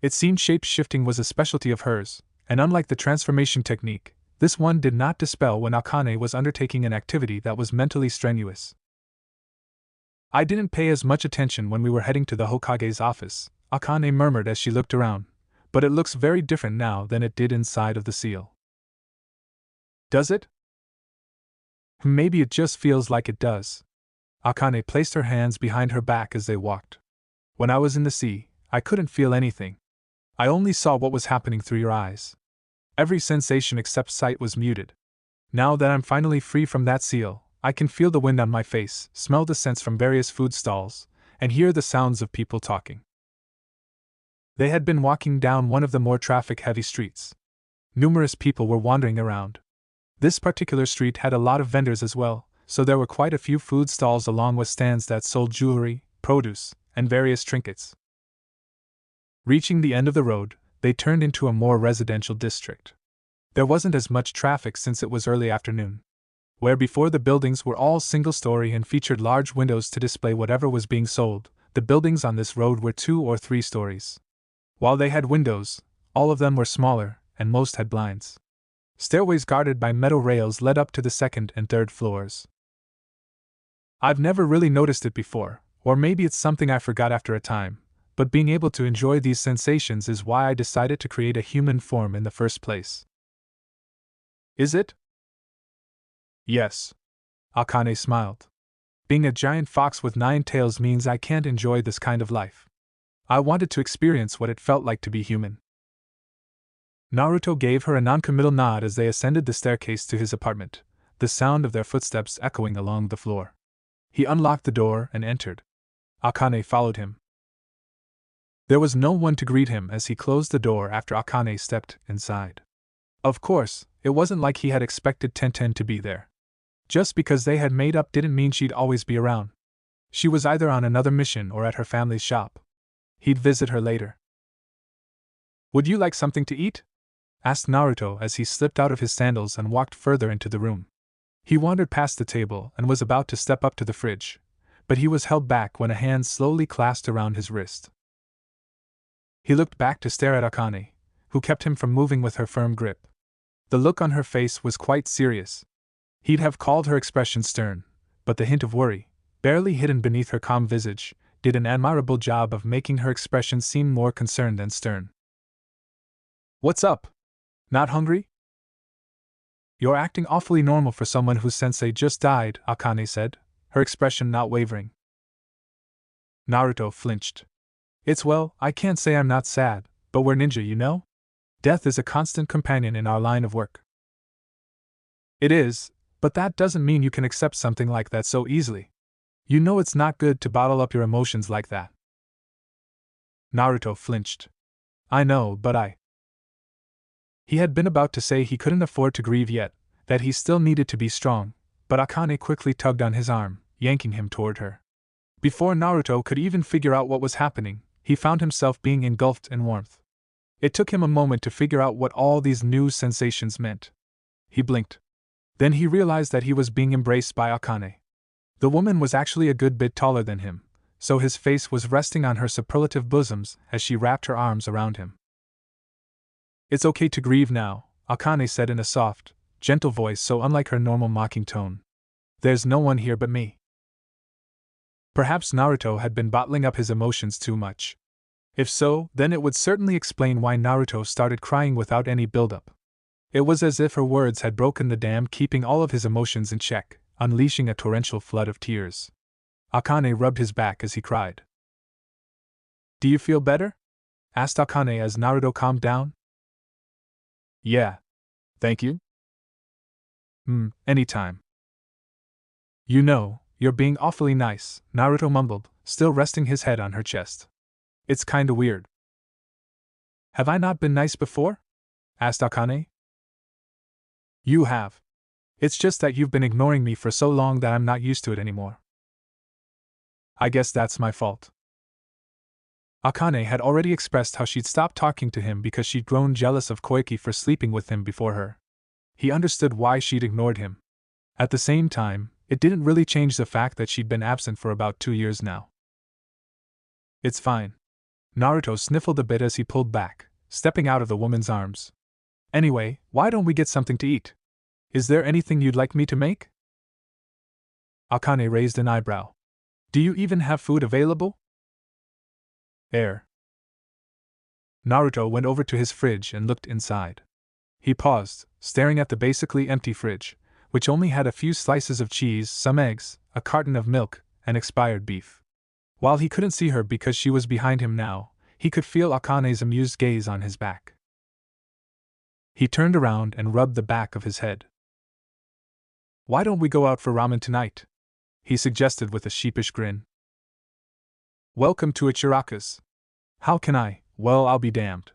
It seemed shape-shifting was a specialty of hers, and unlike the transformation technique, this one did not dispel when Akane was undertaking an activity that was mentally strenuous. "I didn't pay as much attention when we were heading to the Hokage's office," Akane murmured as she looked around, "but it looks very different now than it did inside of the seal." "Does it?" "Maybe it just feels like it does." Akane placed her hands behind her back as they walked. "When I was in the sea, I couldn't feel anything. I only saw what was happening through your eyes. Every sensation except sight was muted. Now that I'm finally free from that seal, I can feel the wind on my face, smell the scents from various food stalls, and hear the sounds of people talking." They had been walking down one of the more traffic-heavy streets. Numerous people were wandering around. This particular street had a lot of vendors as well, so there were quite a few food stalls along with stands that sold jewelry, produce, and various trinkets. Reaching the end of the road, they turned into a more residential district. There wasn't as much traffic since it was early afternoon. Where before the buildings were all single-story and featured large windows to display whatever was being sold, the buildings on this road were 2 or 3 stories. While they had windows, all of them were smaller, and most had blinds. Stairways guarded by metal rails led up to the 2nd and 3rd floors. I've never really noticed it before, or maybe it's something I forgot after a time, but being able to enjoy these sensations is why I decided to create a human form in the first place. Is it? Yes. Akane smiled. Being a giant fox with 9 tails means I can't enjoy this kind of life. I wanted to experience what it felt like to be human. Naruto gave her a non-committal nod as they ascended the staircase to his apartment, the sound of their footsteps echoing along the floor. He unlocked the door and entered. Akane followed him. There was no one to greet him as he closed the door after Akane stepped inside. Of course, it wasn't like he had expected Tenten to be there. Just because they had made up didn't mean she'd always be around. She was either on another mission or at her family's shop. He'd visit her later. Would you like something to eat? Asked Naruto as he slipped out of his sandals and walked further into the room. He wandered past the table and was about to step up to the fridge, but he was held back when a hand slowly clasped around his wrist. He looked back to stare at Akane, who kept him from moving with her firm grip. The look on her face was quite serious. He'd have called her expression stern, but the hint of worry, barely hidden beneath her calm visage, did an admirable job of making her expression seem more concerned than stern. What's up? Not hungry? You're acting awfully normal for someone whose sensei just died, Akane said, her expression not wavering. Naruto flinched. I can't say I'm not sad, but we're ninja, you know? Death is a constant companion in our line of work. It is, but that doesn't mean you can accept something like that so easily. You know it's not good to bottle up your emotions like that. Naruto flinched. I know, but He had been about to say he couldn't afford to grieve yet, that he still needed to be strong, but Akane quickly tugged on his arm, yanking him toward her. Before Naruto could even figure out what was happening, he found himself being engulfed in warmth. It took him a moment to figure out what all these new sensations meant. He blinked. Then he realized that he was being embraced by Akane. The woman was actually a good bit taller than him, so his face was resting on her superlative bosoms as she wrapped her arms around him. It's okay to grieve now, Akane said in a soft, gentle voice so unlike her normal mocking tone. There's no one here but me. Perhaps Naruto had been bottling up his emotions too much. If so, then it would certainly explain why Naruto started crying without any buildup. It was as if her words had broken the dam keeping all of his emotions in check, unleashing a torrential flood of tears. Akane rubbed his back as he cried. Do you feel better? Asked Akane as Naruto calmed down. Yeah. Thank you? Anytime. You know, you're being awfully nice, Naruto mumbled, still resting his head on her chest. It's kinda weird. Have I not been nice before? Asked Akane. You have. It's just that you've been ignoring me for so long that I'm not used to it anymore. I guess that's my fault. Akane had already expressed how she'd stopped talking to him because she'd grown jealous of Koiki for sleeping with him before her. He understood why she'd ignored him. At the same time, it didn't really change the fact that she'd been absent for about 2 years now. It's fine. Naruto sniffled a bit as he pulled back, stepping out of the woman's arms. Anyway, why don't we get something to eat? Is there anything you'd like me to make? Akane raised an eyebrow. Do you even have food available? Naruto went over to his fridge and looked inside. He paused, staring at the basically empty fridge, which only had a few slices of cheese, some eggs, a carton of milk, and expired beef. While he couldn't see her because she was behind him now, he could feel Akane's amused gaze on his back. He turned around and rubbed the back of his head. Why don't we go out for ramen tonight? He suggested with a sheepish grin. Welcome to Ichiraku's. How can I, Well, I'll be damned.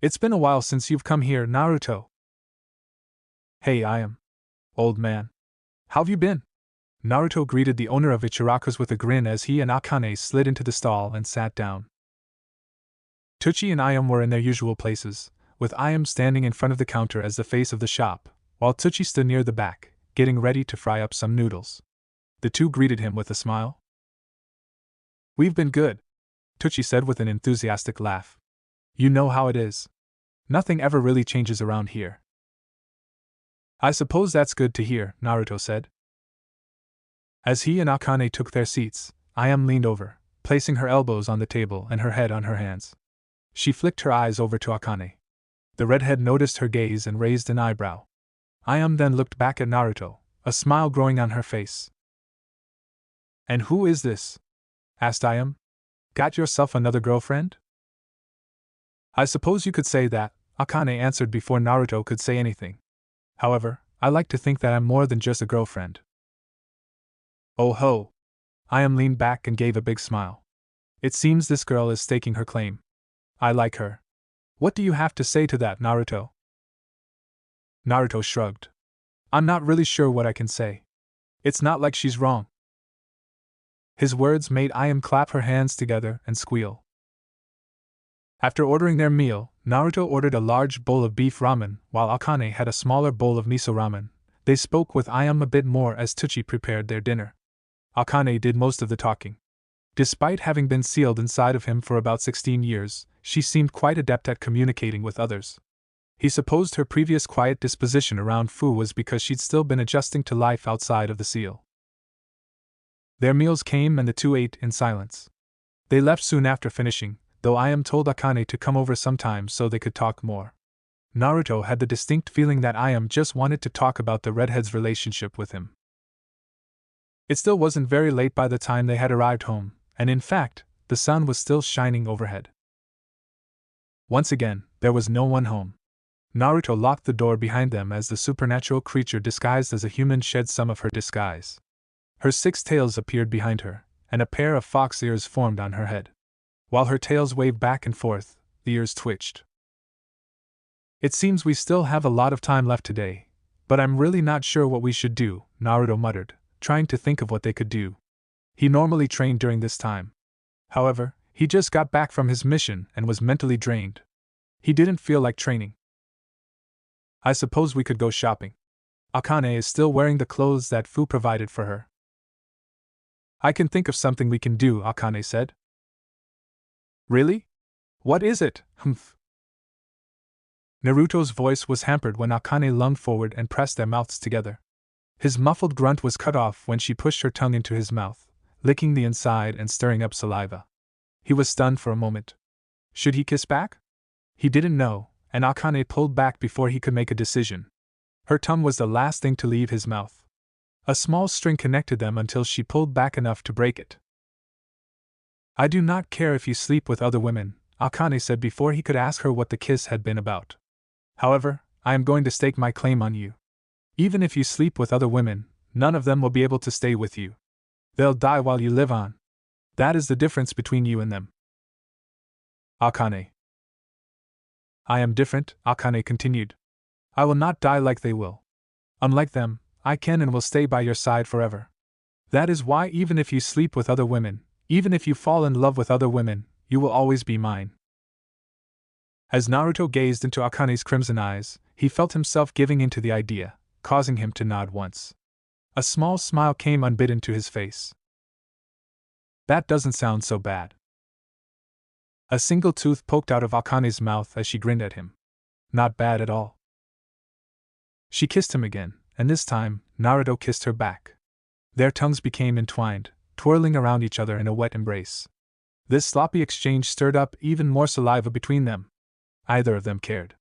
It's been a while since you've come here, Naruto. Hey, I am. Old man. How've you been? Naruto greeted the owner of Ichiraku's with a grin as he and Akane slid into the stall and sat down. Tucci and Ayam were in their usual places, with Ayam standing in front of the counter as the face of the shop, while Tucci stood near the back, getting ready to fry up some noodles. The two greeted him with a smile. We've been good, Tucci said with an enthusiastic laugh. You know how it is. Nothing ever really changes around here. I suppose that's good to hear, Naruto said. As he and Akane took their seats, Ayam leaned over, placing her elbows on the table and her head on her hands. She flicked her eyes over to Akane. The redhead noticed her gaze and raised an eyebrow. Ayam then looked back at Naruto, a smile growing on her face. And who is this? Asked Ayam. Got yourself another girlfriend? I suppose you could say that, Akane answered before Naruto could say anything. However, I like to think that I'm more than just a girlfriend. Oh ho! Ayam leaned back and gave a big smile. It seems this girl is staking her claim. I like her. What do you have to say to that, Naruto? Naruto shrugged. I'm not really sure what I can say. It's not like she's wrong. His words made Ayam clap her hands together and squeal. After ordering their meal, Naruto ordered a large bowl of beef ramen, while Akane had a smaller bowl of miso ramen. They spoke with Ayam a bit more as Tucci prepared their dinner. Akane did most of the talking. Despite having been sealed inside of him for about 16 years, she seemed quite adept at communicating with others. He supposed her previous quiet disposition around Fu was because she'd still been adjusting to life outside of the seal. Their meals came and the two ate in silence. They left soon after finishing, though Ayam told Akane to come over sometime so they could talk more. Naruto had the distinct feeling that Ayam just wanted to talk about the redhead's relationship with him. It still wasn't very late by the time they had arrived home, and in fact, the sun was still shining overhead. Once again, there was no one home. Naruto locked the door behind them as the supernatural creature disguised as a human shed some of her disguise. Her 6 tails appeared behind her, and a pair of fox ears formed on her head. While her tails waved back and forth, the ears twitched. It seems we still have a lot of time left today, but I'm really not sure what we should do, Naruto muttered, trying to think of what they could do. He normally trained during this time. However, he just got back from his mission and was mentally drained. He didn't feel like training. I suppose we could go shopping. Akane is still wearing the clothes that Fu provided for her. I can think of something we can do, Akane said. Really? What is it? Humph. Naruto's voice was hampered when Akane lunged forward and pressed their mouths together. His muffled grunt was cut off when she pushed her tongue into his mouth, licking the inside and stirring up saliva. He was stunned for a moment. Should he kiss back? He didn't know, and Akane pulled back before he could make a decision. Her tongue was the last thing to leave his mouth. A small string connected them until she pulled back enough to break it. I do not care if you sleep with other women, Akane said before he could ask her what the kiss had been about. However, I am going to stake my claim on you. Even if you sleep with other women, none of them will be able to stay with you. They'll die while you live on. That is the difference between you and them. Akane. I am different, Akane continued. I will not die like they will. Unlike them, I can and will stay by your side forever. That is why even if you sleep with other women, even if you fall in love with other women, you will always be mine. As Naruto gazed into Akane's crimson eyes, he felt himself giving in to the idea, causing him to nod once. A small smile came unbidden to his face. That doesn't sound so bad. A single tooth poked out of Akane's mouth as she grinned at him. Not bad at all. She kissed him again, and this time, Naruto kissed her back. Their tongues became entwined, twirling around each other in a wet embrace. This sloppy exchange stirred up even more saliva between them. Either of them cared.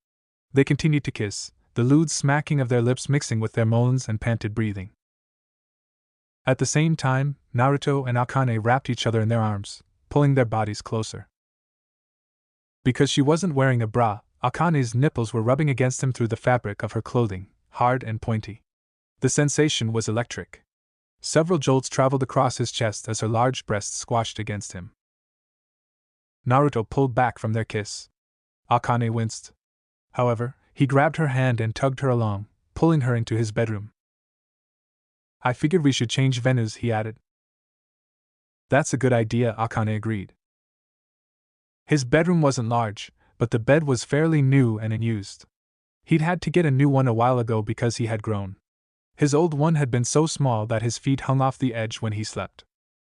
They continued to kiss, the lewd smacking of their lips mixing with their moans and panted breathing. At the same time, Naruto and Akane wrapped each other in their arms, pulling their bodies closer. Because she wasn't wearing a bra, Akane's nipples were rubbing against him through the fabric of her clothing, hard and pointy. The sensation was electric. Several jolts traveled across his chest as her large breasts squashed against him. Naruto pulled back from their kiss. Akane winced. However, he grabbed her hand and tugged her along, pulling her into his bedroom. I figured we should change venues, he added. That's a good idea, Akane agreed. His bedroom wasn't large, but the bed was fairly new and unused. He'd had to get a new one a while ago because he had grown. His old one had been so small that his feet hung off the edge when he slept.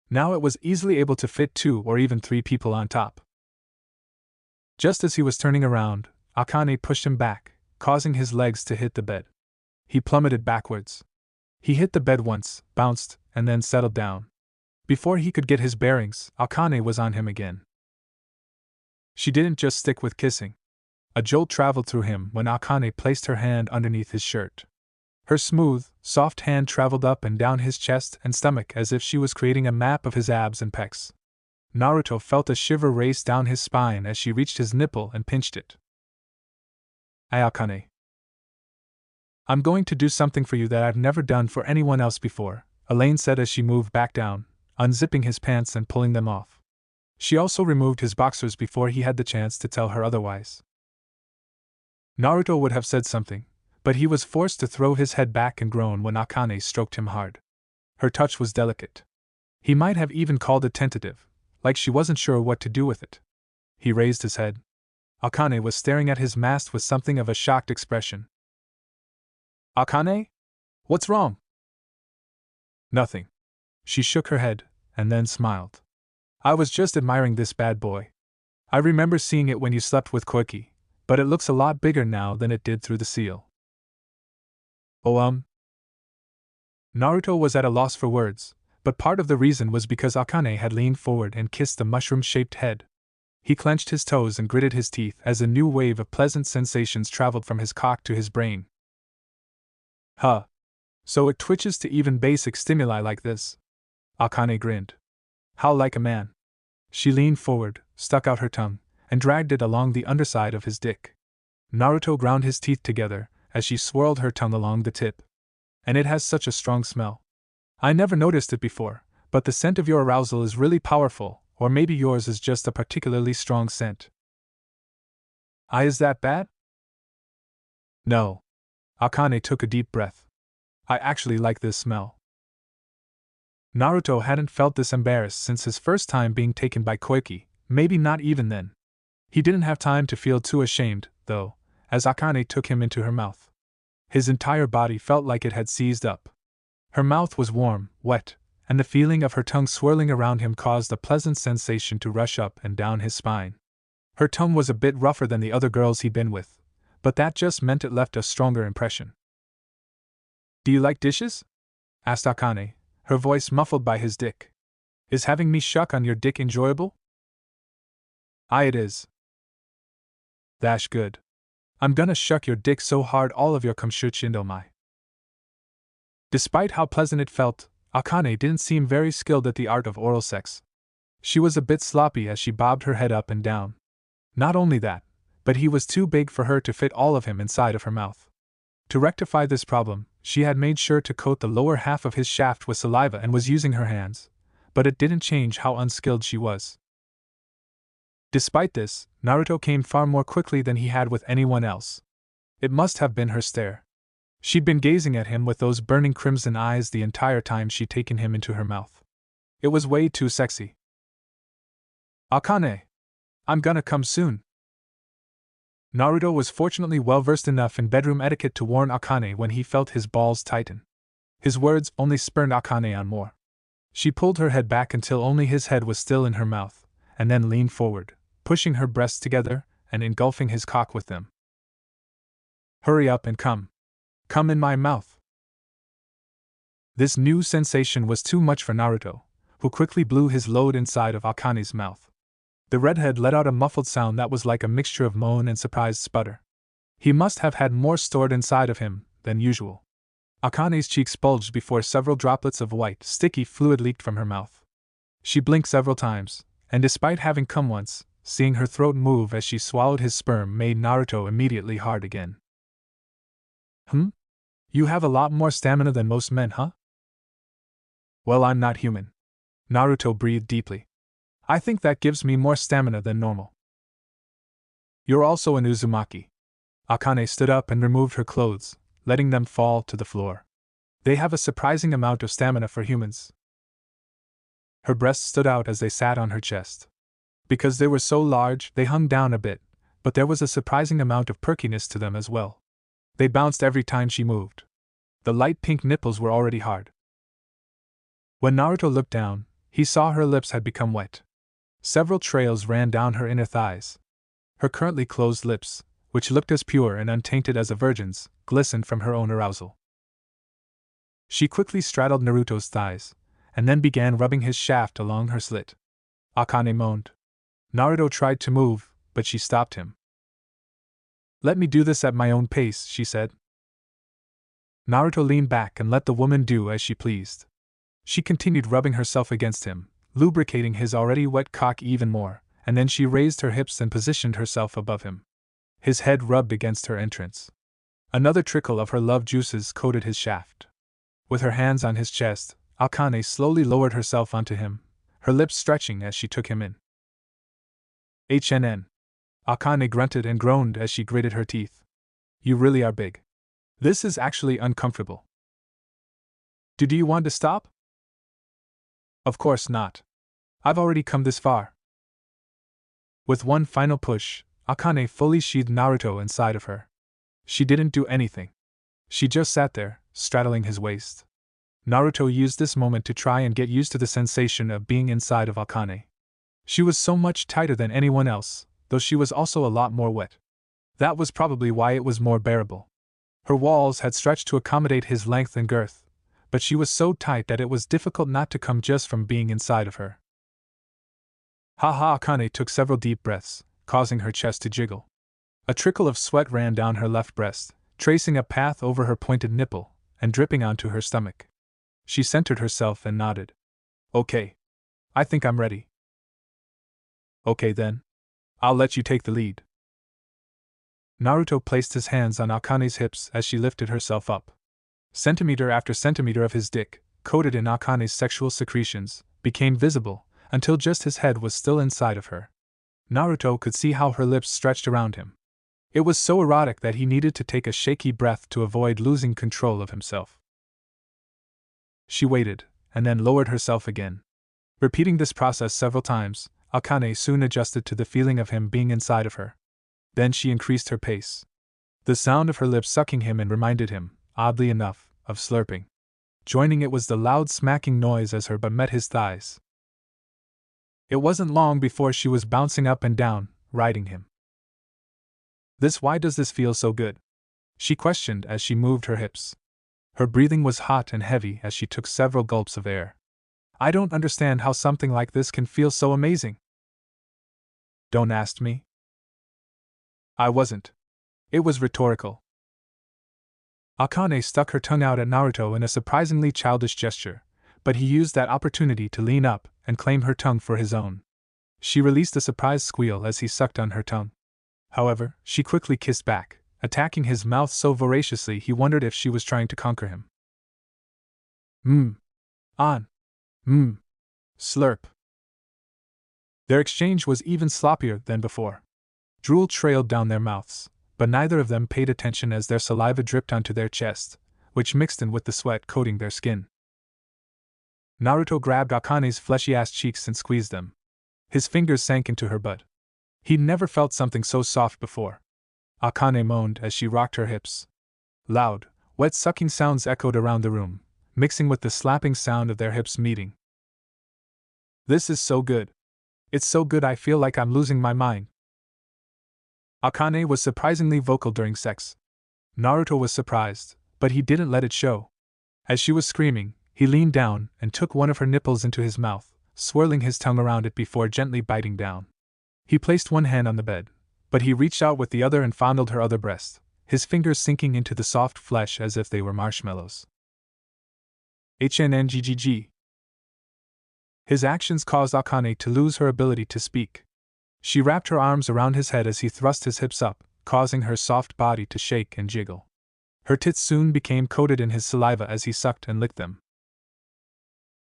Now it was easily able to fit 2 or even 3 people on top. Just as he was turning around, Akane pushed him back, causing his legs to hit the bed. He plummeted backwards. He hit the bed once, bounced, and then settled down. Before he could get his bearings, Akane was on him again. She didn't just stick with kissing. A jolt traveled through him when Akane placed her hand underneath his shirt. Her smooth, soft hand traveled up and down his chest and stomach as if she was creating a map of his abs and pecs. Naruto felt a shiver race down his spine as she reached his nipple and pinched it. Akane. I'm going to do something for you that I've never done for anyone else before, Elaine said as she moved back down, unzipping his pants and pulling them off. She also removed his boxers before he had the chance to tell her otherwise. Naruto would have said something, but he was forced to throw his head back and groan when Akane stroked him hard. Her touch was delicate. He might have even called it tentative, like she wasn't sure what to do with it. He raised his head. Akane was staring at his mask with something of a shocked expression. Akane? What's wrong? Nothing. She shook her head, and then smiled. I was just admiring this bad boy. I remember seeing it when you slept with Koiki, but it looks a lot bigger now than it did through the seal. Oh, Naruto was at a loss for words, but part of the reason was because Akane had leaned forward and kissed the mushroom-shaped head. He clenched his toes and gritted his teeth as a new wave of pleasant sensations traveled from his cock to his brain. Huh. So it twitches to even basic stimuli like this? Akane grinned. How like a man. She leaned forward, stuck out her tongue, and dragged it along the underside of his dick. Naruto ground his teeth together as she swirled her tongue along the tip. And it has such a strong smell. I never noticed it before, but the scent of your arousal is really powerful, or maybe yours is just a particularly strong scent. Is that bad? No. Akane took a deep breath. I actually like this smell. Naruto hadn't felt this embarrassed since his first time being taken by Koiki, maybe not even then. He didn't have time to feel too ashamed, though, as Akane took him into her mouth. His entire body felt like it had seized up. Her mouth was warm, wet, and the feeling of her tongue swirling around him caused a pleasant sensation to rush up and down his spine. Her tongue was a bit rougher than the other girls he'd been with, but that just meant it left a stronger impression. Do you like dishes? Asked Akane, her voice muffled by his dick. Is having me shuck on your dick enjoyable? It is. That's good. I'm gonna shuck your dick so hard all of your cum should into my. Despite how pleasant it felt, Akane didn't seem very skilled at the art of oral sex. She was a bit sloppy as she bobbed her head up and down. Not only that, but he was too big for her to fit all of him inside of her mouth. To rectify this problem, she had made sure to coat the lower half of his shaft with saliva and was using her hands, but it didn't change how unskilled she was. Despite this, Naruto came far more quickly than he had with anyone else. It must have been her stare. She'd been gazing at him with those burning crimson eyes the entire time she'd taken him into her mouth. It was way too sexy. Akane! I'm gonna come soon. Naruto was fortunately well versed enough in bedroom etiquette to warn Akane when he felt his balls tighten. His words only spurred Akane on more. She pulled her head back until only his head was still in her mouth, and then leaned forward, pushing her breasts together and engulfing his cock with them. Hurry up and come. Come in my mouth. This new sensation was too much for Naruto, who quickly blew his load inside of Akane's mouth. The redhead let out a muffled sound that was like a mixture of moan and surprised sputter. He must have had more stored inside of him than usual. Akane's cheeks bulged before several droplets of white, sticky fluid leaked from her mouth. She blinked several times, and despite having come once, seeing her throat move as she swallowed his sperm made Naruto immediately hard again. You have a lot more stamina than most men, huh? Well, I'm not human. Naruto breathed deeply. I think that gives me more stamina than normal. You're also an Uzumaki. Akane stood up and removed her clothes, letting them fall to the floor. They have a surprising amount of stamina for humans. Her breasts stood out as they sat on her chest. Because they were so large, they hung down a bit, but there was a surprising amount of perkiness to them as well. They bounced every time she moved. The light pink nipples were already hard. When Naruto looked down, he saw her lips had become wet. Several trails ran down her inner thighs. Her currently closed lips, which looked as pure and untainted as a virgin's, glistened from her own arousal. She quickly straddled Naruto's thighs, and then began rubbing his shaft along her slit. Akane moaned. Naruto tried to move, but she stopped him. Let me do this at my own pace, she said. Naruto leaned back and let the woman do as she pleased. She continued rubbing herself against him, lubricating his already wet cock even more, and then she raised her hips and positioned herself above him. His head rubbed against her entrance. Another trickle of her love juices coated his shaft. With her hands on his chest, Akane slowly lowered herself onto him, her lips stretching as she took him in. HNN. Akane grunted and groaned as she gritted her teeth. You really are big. This is actually uncomfortable. Do you want to stop? Of course not. I've already come this far. With one final push, Akane fully sheathed Naruto inside of her. She didn't do anything. She just sat there, straddling his waist. Naruto used this moment to try and get used to the sensation of being inside of Akane. She was so much tighter than anyone else, though she was also a lot more wet. That was probably why it was more bearable. Her walls had stretched to accommodate his length and girth, but she was so tight that it was difficult not to come just from being inside of her. Akane took several deep breaths, causing her chest to jiggle. A trickle of sweat ran down her left breast, tracing a path over her pointed nipple, and dripping onto her stomach. She centered herself and nodded. Okay. I think I'm ready. Okay then. I'll let you take the lead. Naruto placed his hands on Akane's hips as she lifted herself up. Centimeter after centimeter of his dick, coated in Akane's sexual secretions, became visible, until just his head was still inside of her. Naruto could see how her lips stretched around him. It was so erotic that he needed to take a shaky breath to avoid losing control of himself. She waited, and then lowered herself again. Repeating this process several times, Akane soon adjusted to the feeling of him being inside of her. Then she increased her pace. The sound of her lips sucking him in reminded him, oddly enough, of slurping. Joining it was the loud smacking noise as her butt met his thighs. It wasn't long before she was bouncing up and down, riding him. Why does this feel so good? She questioned as she moved her hips. Her breathing was hot and heavy as she took several gulps of air. I don't understand how something like this can feel so amazing. Don't ask me. I wasn't. It was rhetorical. Akane stuck her tongue out at Naruto in a surprisingly childish gesture, but he used that opportunity to lean up and claim her tongue for his own. She released a surprised squeal as he sucked on her tongue. However, she quickly kissed back, attacking his mouth so voraciously he wondered if she was trying to conquer him. On. Slurp. Their exchange was even sloppier than before. Drool trailed down their mouths, but neither of them paid attention as their saliva dripped onto their chest, which mixed in with the sweat coating their skin. Naruto grabbed Akane's fleshy-ass cheeks and squeezed them. His fingers sank into her butt. He'd never felt something so soft before. Akane moaned as she rocked her hips. Loud, wet sucking sounds echoed around the room, mixing with the slapping sound of their hips meeting. This is so good. It's so good I feel like I'm losing my mind. Akane was surprisingly vocal during sex. Naruto was surprised, but he didn't let it show. As she was screaming, he leaned down and took one of her nipples into his mouth, swirling his tongue around it before gently biting down. He placed one hand on the bed, but he reached out with the other and fondled her other breast, his fingers sinking into the soft flesh as if they were marshmallows. HNNGGG. His actions caused Akane to lose her ability to speak. She wrapped her arms around his head as he thrust his hips up, causing her soft body to shake and jiggle. Her tits soon became coated in his saliva as he sucked and licked them.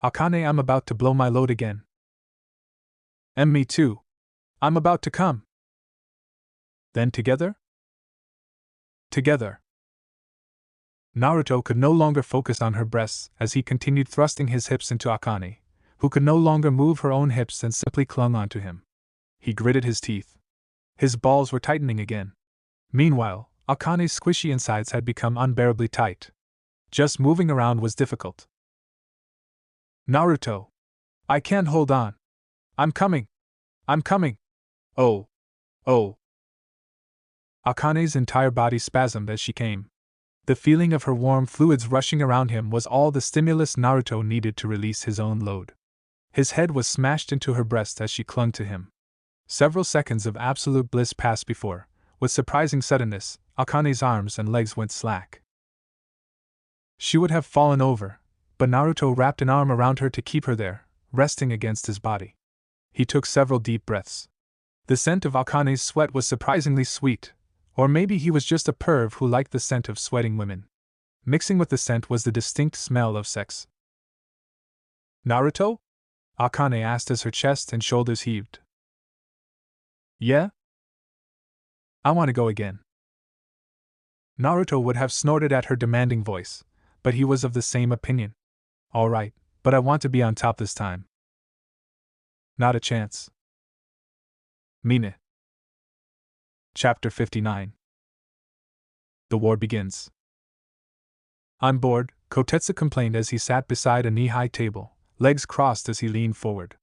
Akane, I'm about to blow my load again. And me too. I'm about to come. Then together? Together. Naruto could no longer focus on her breasts as he continued thrusting his hips into Akane, who could no longer move her own hips and simply clung onto him. He gritted his teeth. His balls were tightening again. Meanwhile, Akane's squishy insides had become unbearably tight. Just moving around was difficult. Naruto! I can't hold on. I'm coming! I'm coming! Oh! Oh! Akane's entire body spasmed as she came. The feeling of her warm fluids rushing around him was all the stimulus Naruto needed to release his own load. His head was smashed into her breast as she clung to him. Several seconds of absolute bliss passed before, with surprising suddenness, Akane's arms and legs went slack. She would have fallen over, but Naruto wrapped an arm around her to keep her there, resting against his body. He took several deep breaths. The scent of Akane's sweat was surprisingly sweet, or maybe he was just a perv who liked the scent of sweating women. Mixing with the scent was the distinct smell of sex. Naruto? Akane asked as her chest and shoulders heaved. Yeah? I want to go again. Naruto would have snorted at her demanding voice, but he was of the same opinion. All right, but I want to be on top this time. Not a chance. Mean it. Chapter 59. The war begins. I'm bored, Kotetsu complained as he sat beside a knee-high table, legs crossed as he leaned forward.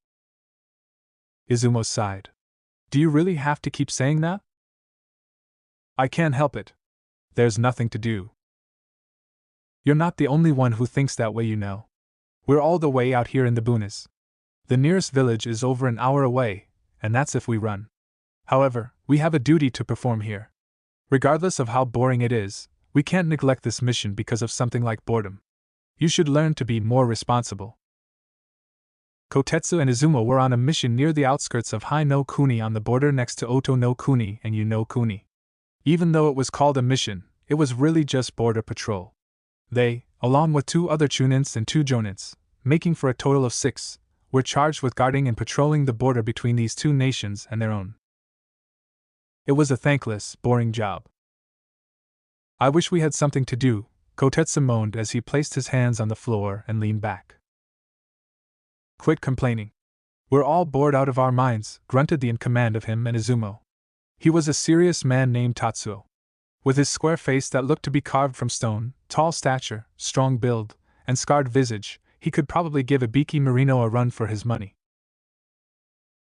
Izumo sighed. Do you really have to keep saying that? I can't help it. There's nothing to do. You're not the only one who thinks that way, you know. We're all the way out here in the boonies. The nearest village is over an hour away, and that's if we run. However, we have a duty to perform here. Regardless of how boring it is, we can't neglect this mission because of something like boredom. You should learn to be more responsible. Kotetsu and Izumo were on a mission near the outskirts of Hai no Kuni on the border next to Oto no Kuni and Yu no Kuni. Even though it was called a mission, it was really just border patrol. They, along with 2 other chunins and 2 jonins, making for a total of 6, were charged with guarding and patrolling the border between these 2 nations and their own. It was a thankless, boring job. I wish we had something to do, Kotetsu moaned as he placed his hands on the floor and leaned back. Quit complaining. We're all bored out of our minds, grunted the in command of him and Izumo. He was a serious man named Tatsuo. With his square face that looked to be carved from stone, tall stature, strong build, and scarred visage, he could probably give Ibiki Marino a run for his money.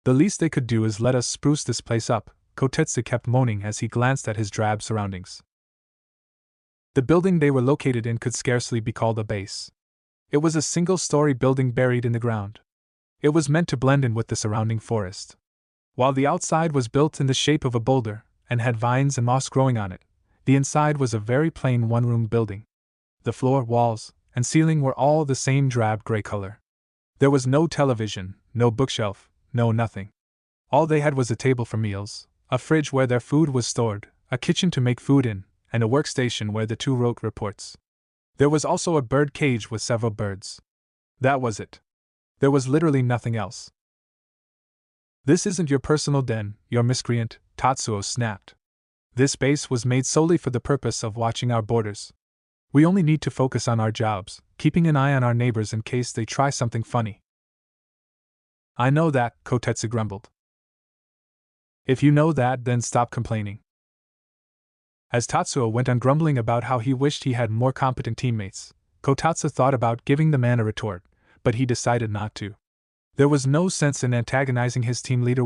The least they could do is let us spruce this place up, Kotetsu kept moaning as he glanced at his drab surroundings. The building they were located in could scarcely be called a base. It was a single-story building buried in the ground. It was meant to blend in with the surrounding forest. While the outside was built in the shape of a boulder, and had vines and moss growing on it, the inside was a very plain one-room building. The floor, walls, and ceiling were all the same drab gray color. There was no television, no bookshelf, no nothing. All they had was a table for meals, a fridge where their food was stored, a kitchen to make food in, and a workstation where the 2 wrote reports. There was also a bird cage with several birds. That was it. There was literally nothing else. This isn't your personal den, you miscreant, Tatsuo snapped. This base was made solely for the purpose of watching our borders. We only need to focus on our jobs, keeping an eye on our neighbors in case they try something funny. I know that, Kotetsu grumbled. If you know that, then stop complaining. As Tatsuo went on grumbling about how he wished he had more competent teammates, Kotetsu thought about giving the man a retort, but he decided not to. There was no sense in antagonizing his team leader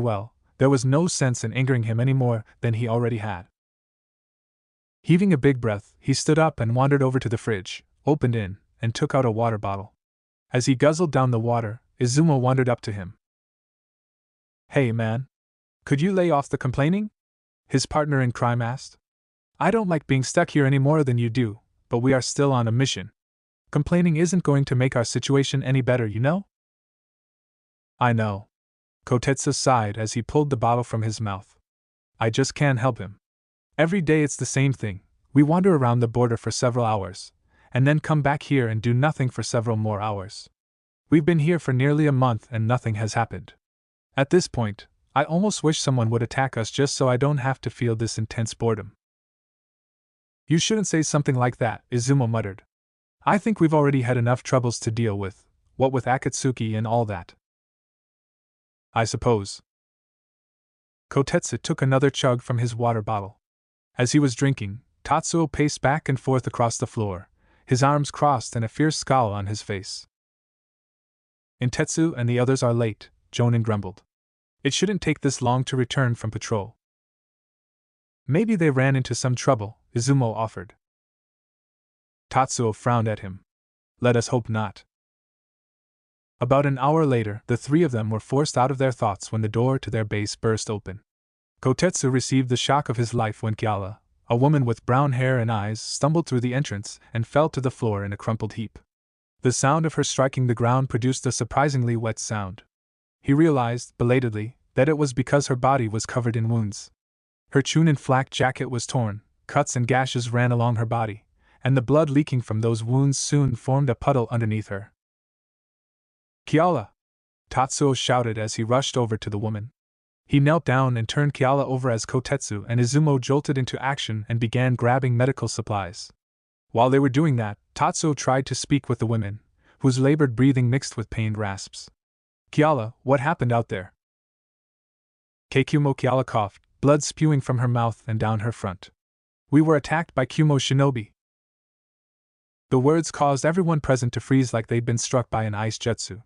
there was no sense in angering him any more than he already had. Heaving a big breath, he stood up and wandered over to the fridge, opened it, and took out a water bottle. As he guzzled down the water, Izumo wandered up to him. Hey man! Could you lay off the complaining? His partner in crime asked. I don't like being stuck here any more than you do, but we are still on a mission. Complaining isn't going to make our situation any better, you know? I know. Kotetsu sighed as he pulled the bottle from his mouth. I just can't help him. Every day it's the same thing. We wander around the border for several hours, and then come back here and do nothing for several more hours. We've been here for nearly a month and nothing has happened. At this point, I almost wish someone would attack us just so I don't have to feel this intense boredom. You shouldn't say something like that, Izumo muttered. I think we've already had enough troubles to deal with, what with Akatsuki and all that. I suppose. Kotetsu took another chug from his water bottle. As he was drinking, Tatsuo paced back and forth across the floor, his arms crossed and a fierce scowl on his face. Intetsu and the others are late, Jonin grumbled. It shouldn't take this long to return from patrol. Maybe they ran into some trouble, Izumo offered. Tatsuo frowned at him. Let us hope not. About an hour later, the three of them were forced out of their thoughts when the door to their base burst open. Kotetsu received the shock of his life when Kiala, a woman with brown hair and eyes, stumbled through the entrance and fell to the floor in a crumpled heap. The sound of her striking the ground produced a surprisingly wet sound. He realized, belatedly, that it was because her body was covered in wounds. Her Chunin flak jacket was torn, cuts and gashes ran along her body, and the blood leaking from those wounds soon formed a puddle underneath her. Kiala! Tatsuo shouted as he rushed over to the woman. He knelt down and turned Kiala over as Kotetsu and Izumo jolted into action and began grabbing medical supplies. While they were doing that, Tatsuo tried to speak with the women, whose labored breathing mixed with pained rasps. Kiala, what happened out there? Keikumo Kiala coughed, blood spewing from her mouth and down her front. We were attacked by Kumo shinobi. The words caused everyone present to freeze like they'd been struck by an ice jutsu.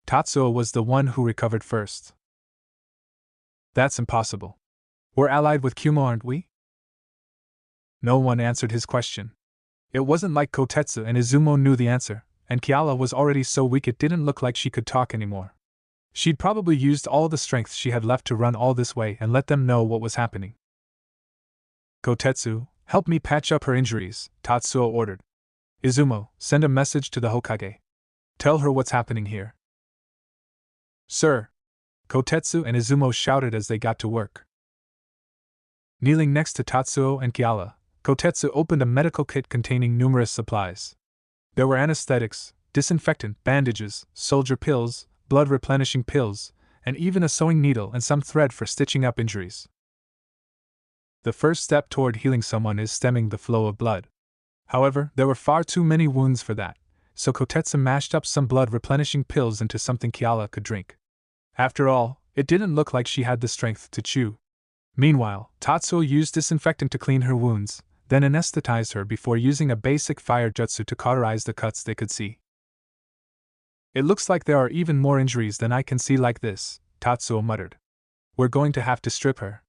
Tatsuo was the one who recovered first. That's impossible. We're allied with Kumo, aren't we? No one answered his question. It wasn't like Kotetsu and Izumo knew the answer, and Kiala was already so weak it didn't look like she could talk anymore. She'd probably used all the strength she had left to run all this way and let them know what was happening. Kotetsu, help me patch up her injuries, Tatsuo ordered. Izumo, send a message to the Hokage. Tell her what's happening here. Sir! Kotetsu and Izumo shouted as they got to work. Kneeling next to Tatsuo and Kiala, Kotetsu opened a medical kit containing numerous supplies. There were anesthetics, disinfectant, bandages, soldier pills, blood-replenishing pills, and even a sewing needle and some thread for stitching up injuries. The first step toward healing someone is stemming the flow of blood. However, there were far too many wounds for that, so Kotetsu mashed up some blood-replenishing pills into something Kiala could drink. After all, it didn't look like she had the strength to chew. Meanwhile, Tatsuo used disinfectant to clean her wounds, then anesthetized her before using a basic fire jutsu to cauterize the cuts they could see. It looks like there are even more injuries than I can see like this, Tatsuo muttered. We're going to have to strip her.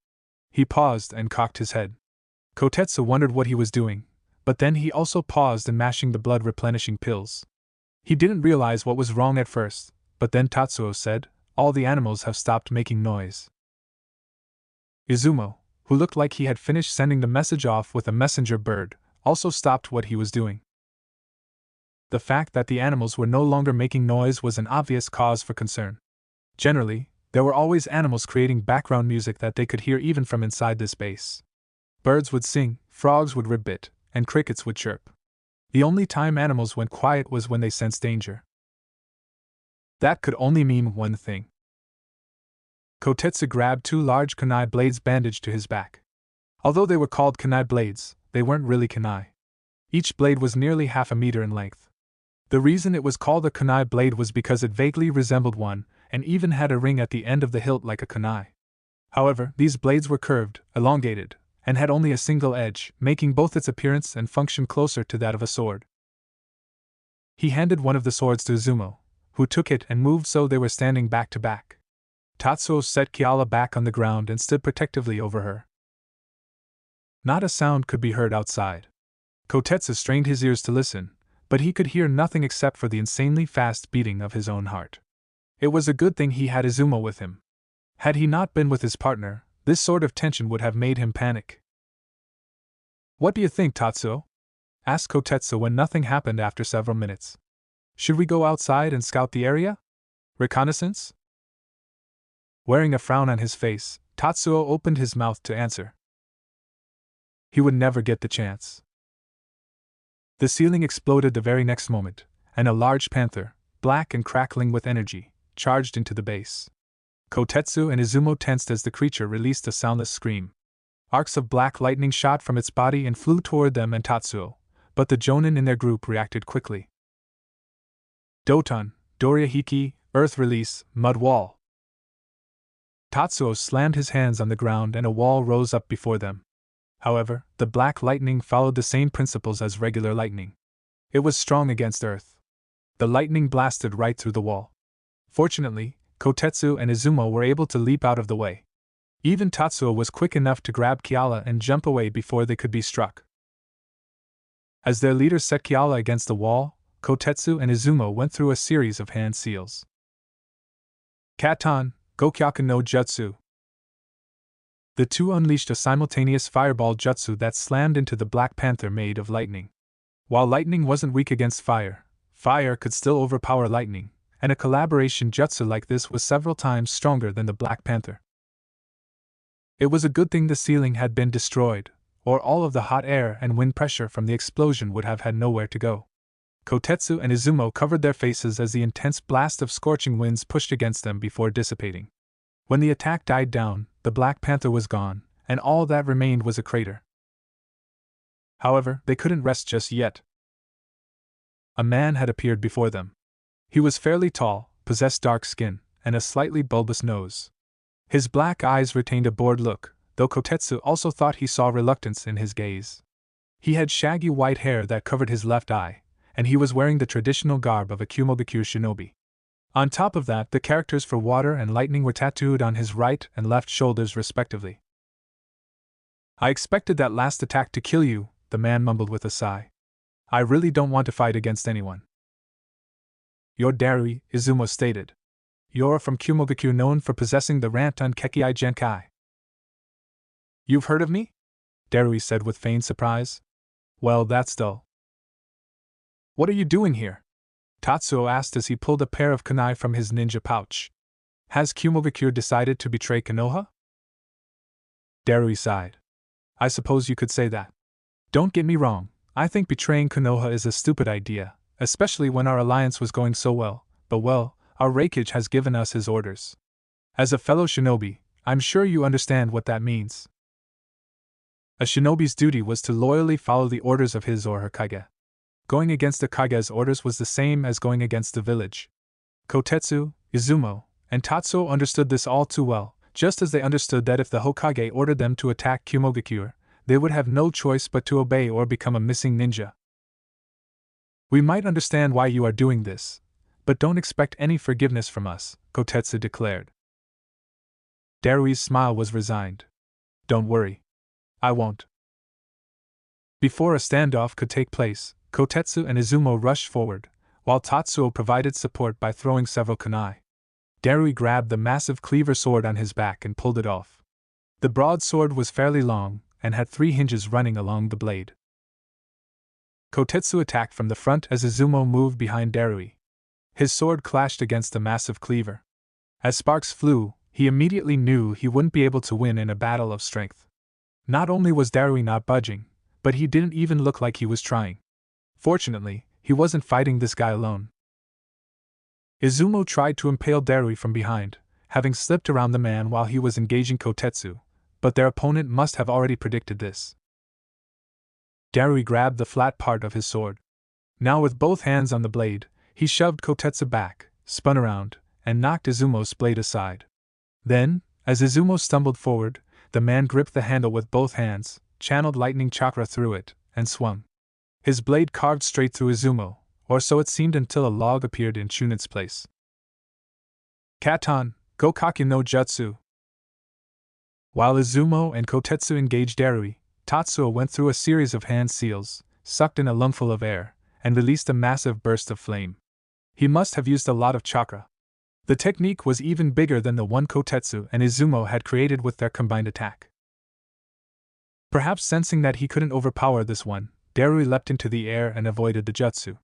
He paused and cocked his head. Kotetsu wondered what he was doing, but then he also paused in mashing the blood-replenishing pills. He didn't realize what was wrong at first, but then Tatsuo said, all the animals have stopped making noise. Izumo, who looked like he had finished sending the message off with a messenger bird, also stopped what he was doing. The fact that the animals were no longer making noise was an obvious cause for concern. Generally, there were always animals creating background music that they could hear even from inside this base. Birds would sing, frogs would ribbit, and crickets would chirp. The only time animals went quiet was when they sensed danger. That could only mean one thing. Kotetsu grabbed two large kunai blades bandaged to his back. Although they were called kunai blades, they weren't really kunai. Each blade was nearly half a meter in length. The reason it was called a kunai blade was because it vaguely resembled one, and even had a ring at the end of the hilt like a kunai. However, these blades were curved, elongated, and had only a single edge, making both its appearance and function closer to that of a sword. He handed one of the swords to Izumo, who took it and moved so they were standing back to back. Tatsuo set Kiala back on the ground and stood protectively over her. Not a sound could be heard outside. Kotetsu strained his ears to listen, but he could hear nothing except for the insanely fast beating of his own heart. It was a good thing he had Izumo with him. Had he not been with his partner, this sort of tension would have made him panic. What do you think, Tatsuo? Asked Kotetsu when nothing happened after several minutes. Should we go outside and scout the area? Reconnaissance? Wearing a frown on his face, Tatsuo opened his mouth to answer. He would never get the chance. The ceiling exploded the very next moment, and a large panther, black and crackling with energy, charged into the base. Kotetsu and Izumo tensed as the creature released a soundless scream. Arcs of black lightning shot from its body and flew toward them and Tatsuo, but the jonin in their group reacted quickly. Doton, Doria Hiki, Earth Release, Mud Wall. Tatsuo slammed his hands on the ground and a wall rose up before them. However, the black lightning followed the same principles as regular lightning. It was strong against earth. The lightning blasted right through the wall. Fortunately, Kotetsu and Izumo were able to leap out of the way. Even Tatsuo was quick enough to grab Kiala and jump away before they could be struck. As their leader set Kiala against the wall, Kotetsu and Izumo went through a series of hand seals. Katan, Gokyaku no Jutsu. The two unleashed a simultaneous fireball jutsu that slammed into the Black Panther made of lightning. While lightning wasn't weak against fire, fire could still overpower lightning, and a collaboration jutsu like this was several times stronger than the Black Panther. It was a good thing the ceiling had been destroyed, or all of the hot air and wind pressure from the explosion would have had nowhere to go. Kotetsu and Izumo covered their faces as the intense blast of scorching winds pushed against them before dissipating. When the attack died down, the Black Panther was gone, and all that remained was a crater. However, they couldn't rest just yet. A man had appeared before them. He was fairly tall, possessed dark skin, and a slightly bulbous nose. His black eyes retained a bored look, though Kotetsu also thought he saw reluctance in his gaze. He had shaggy white hair that covered his left eye, and he was wearing the traditional garb of a Kumogakure shinobi. On top of that, the characters for water and lightning were tattooed on his right and left shoulders respectively. "I expected that last attack to kill you," the man mumbled with a sigh. "I really don't want to fight against anyone." "You're Darui," Izumo stated. "You're from Kumogakure, known for possessing the Ranton Kekkei Genkai." "You've heard of me?" Darui said with feigned surprise. "Well, that's dull." "What are you doing here?" Tatsuo asked as he pulled a pair of kunai from his ninja pouch. "Has Kumogakure decided to betray Konoha?" Darui sighed. "I suppose you could say that. Don't get me wrong, I think betraying Konoha is a stupid idea, especially when our alliance was going so well, but well, our Reikage has given us his orders. As a fellow shinobi, I'm sure you understand what that means." A shinobi's duty was to loyally follow the orders of his or her kage. Going against the kage's orders was the same as going against the village. Kotetsu, Izumo, and Tatsuo understood this all too well, just as they understood that if the Hokage ordered them to attack Kumogakure, they would have no choice but to obey or become a missing ninja. "We might understand why you are doing this, but don't expect any forgiveness from us," Kotetsu declared. Darui's smile was resigned. "Don't worry. I won't." Before a standoff could take place, Kotetsu and Izumo rushed forward, while Tatsuo provided support by throwing several kunai. Darui grabbed the massive cleaver sword on his back and pulled it off. The broadsword was fairly long, and had 3 hinges running along the blade. Kotetsu attacked from the front as Izumo moved behind Darui. His sword clashed against the massive cleaver. As sparks flew, he immediately knew he wouldn't be able to win in a battle of strength. Not only was Darui not budging, but he didn't even look like he was trying. Fortunately, he wasn't fighting this guy alone. Izumo tried to impale Darui from behind, having slipped around the man while he was engaging Kotetsu, but their opponent must have already predicted this. Darui grabbed the flat part of his sword. Now with both hands on the blade, he shoved Kotetsu back, spun around, and knocked Izumo's blade aside. Then, as Izumo stumbled forward, the man gripped the handle with both hands, channeled lightning chakra through it, and swung. His blade carved straight through Izumo, or so it seemed until a log appeared in Chunit's place. Katan, Gokyaku no Jutsu. While Izumo and Kotetsu engaged Darui, Tatsuo went through a series of hand seals, sucked in a lungful of air, and released a massive burst of flame. He must have used a lot of chakra. The technique was even bigger than the one Kotetsu and Izumo had created with their combined attack. Perhaps sensing that he couldn't overpower this one, Darui leapt into the air and avoided the jutsu.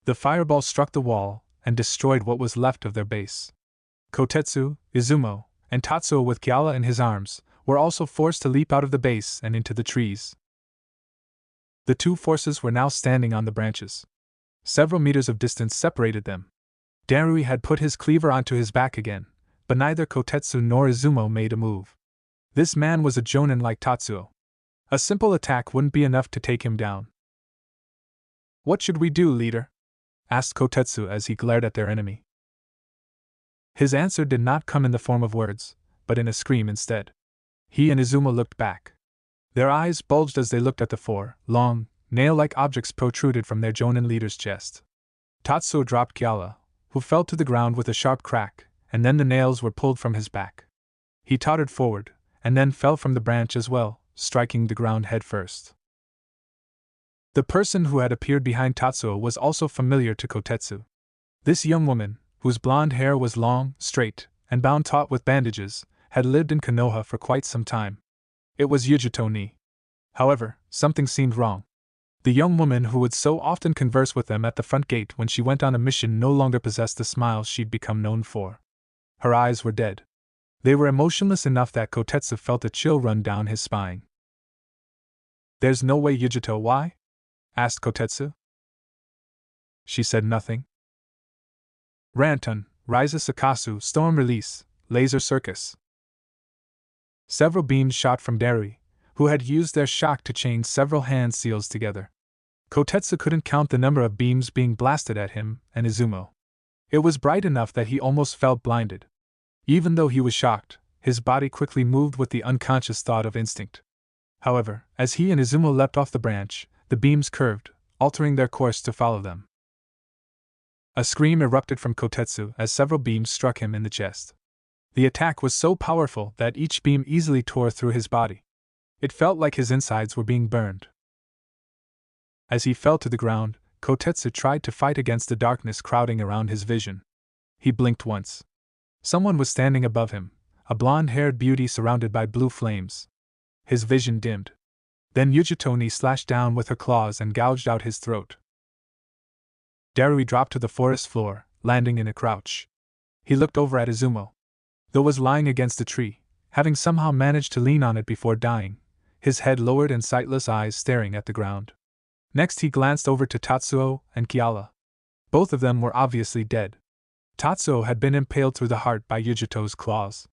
The fireball struck the wall and destroyed what was left of their base. Kotetsu, Izumo, and Tatsuo with Kiala in his arms were also forced to leap out of the base and into the trees. The two forces were now standing on the branches. Several meters of distance separated them. Darui had put his cleaver onto his back again, but neither Kotetsu nor Izumo made a move. This man was a jonin like Tatsuo. A simple attack wouldn't be enough to take him down. "What should we do, leader?" asked Kotetsu as he glared at their enemy. His answer did not come in the form of words, but in a scream instead. He and Izumo looked back. Their eyes bulged as they looked at the four, long, nail-like objects protruded from their jonin leader's chest. Tatsuo dropped Kyala, who fell to the ground with a sharp crack, and then the nails were pulled from his back. He tottered forward, and then fell from the branch as well, striking the ground head first. The person who had appeared behind Tatsuo was also familiar to Kotetsu. This young woman, whose blonde hair was long, straight, and bound taut with bandages, had lived in Konoha for quite some time. It was Yujito Ni. However, something seemed wrong. The young woman who would so often converse with them at the front gate when she went on a mission no longer possessed the smile she'd become known for. Her eyes were dead. They were emotionless enough that Kotetsu felt a chill run down his spine. "There's no way, Yujito." "Why?" asked Kotetsu. She said nothing. Ranton, Ryza Sakasu, Storm Release, Laser Circus. Several beams shot from Darui, who had used their shock to chain several hand seals together. Kotetsu couldn't count the number of beams being blasted at him and Izumo. It was bright enough that he almost felt blinded. Even though he was shocked, his body quickly moved with the unconscious thought of instinct. However, as he and Izumo leapt off the branch, the beams curved, altering their course to follow them. A scream erupted from Kotetsu as several beams struck him in the chest. The attack was so powerful that each beam easily tore through his body. It felt like his insides were being burned. As he fell to the ground, Kotetsu tried to fight against the darkness crowding around his vision. He blinked once. Someone was standing above him, a blonde-haired beauty surrounded by blue flames. His vision dimmed. Then Yujito Ni slashed down with her claws and gouged out his throat. Darui dropped to the forest floor, landing in a crouch. He looked over at Izumo. Though was lying against a tree, having somehow managed to lean on it before dying, his head lowered and sightless eyes staring at the ground. Next he glanced over to Tatsuo and Kyala. Both of them were obviously dead. Tatsuo had been impaled through the heart by Yujito's claws.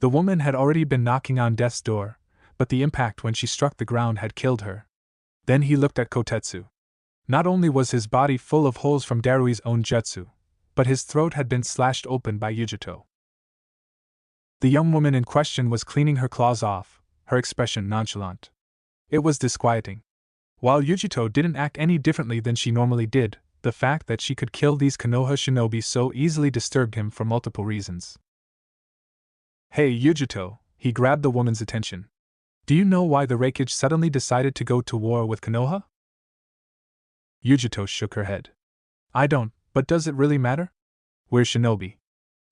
The woman had already been knocking on death's door, but the impact when she struck the ground had killed her. Then he looked at Kotetsu. Not only was his body full of holes from Darui's own jutsu, but his throat had been slashed open by Yujito. The young woman in question was cleaning her claws off, her expression nonchalant. It was disquieting. While Yujito didn't act any differently than she normally did, the fact that she could kill these Konoha shinobi so easily disturbed him for multiple reasons. "Hey Yujito," he grabbed the woman's attention. "Do you know why the Reikage suddenly decided to go to war with Konoha?" Yujito shook her head. "I don't, but does it really matter? We're shinobi.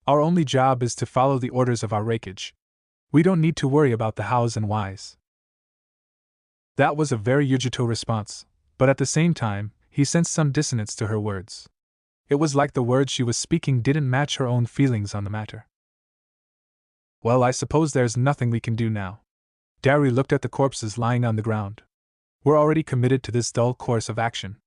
Our only job is to follow the orders of our Reikage. We don't need to worry about the hows and whys." That was a very Yujito response, but at the same time, he sensed some dissonance to her words. It was like the words she was speaking didn't match her own feelings on the matter. "Well, I suppose there's nothing we can do now." Darui looked at the corpses lying on the ground. "We're already committed to this dull course of action."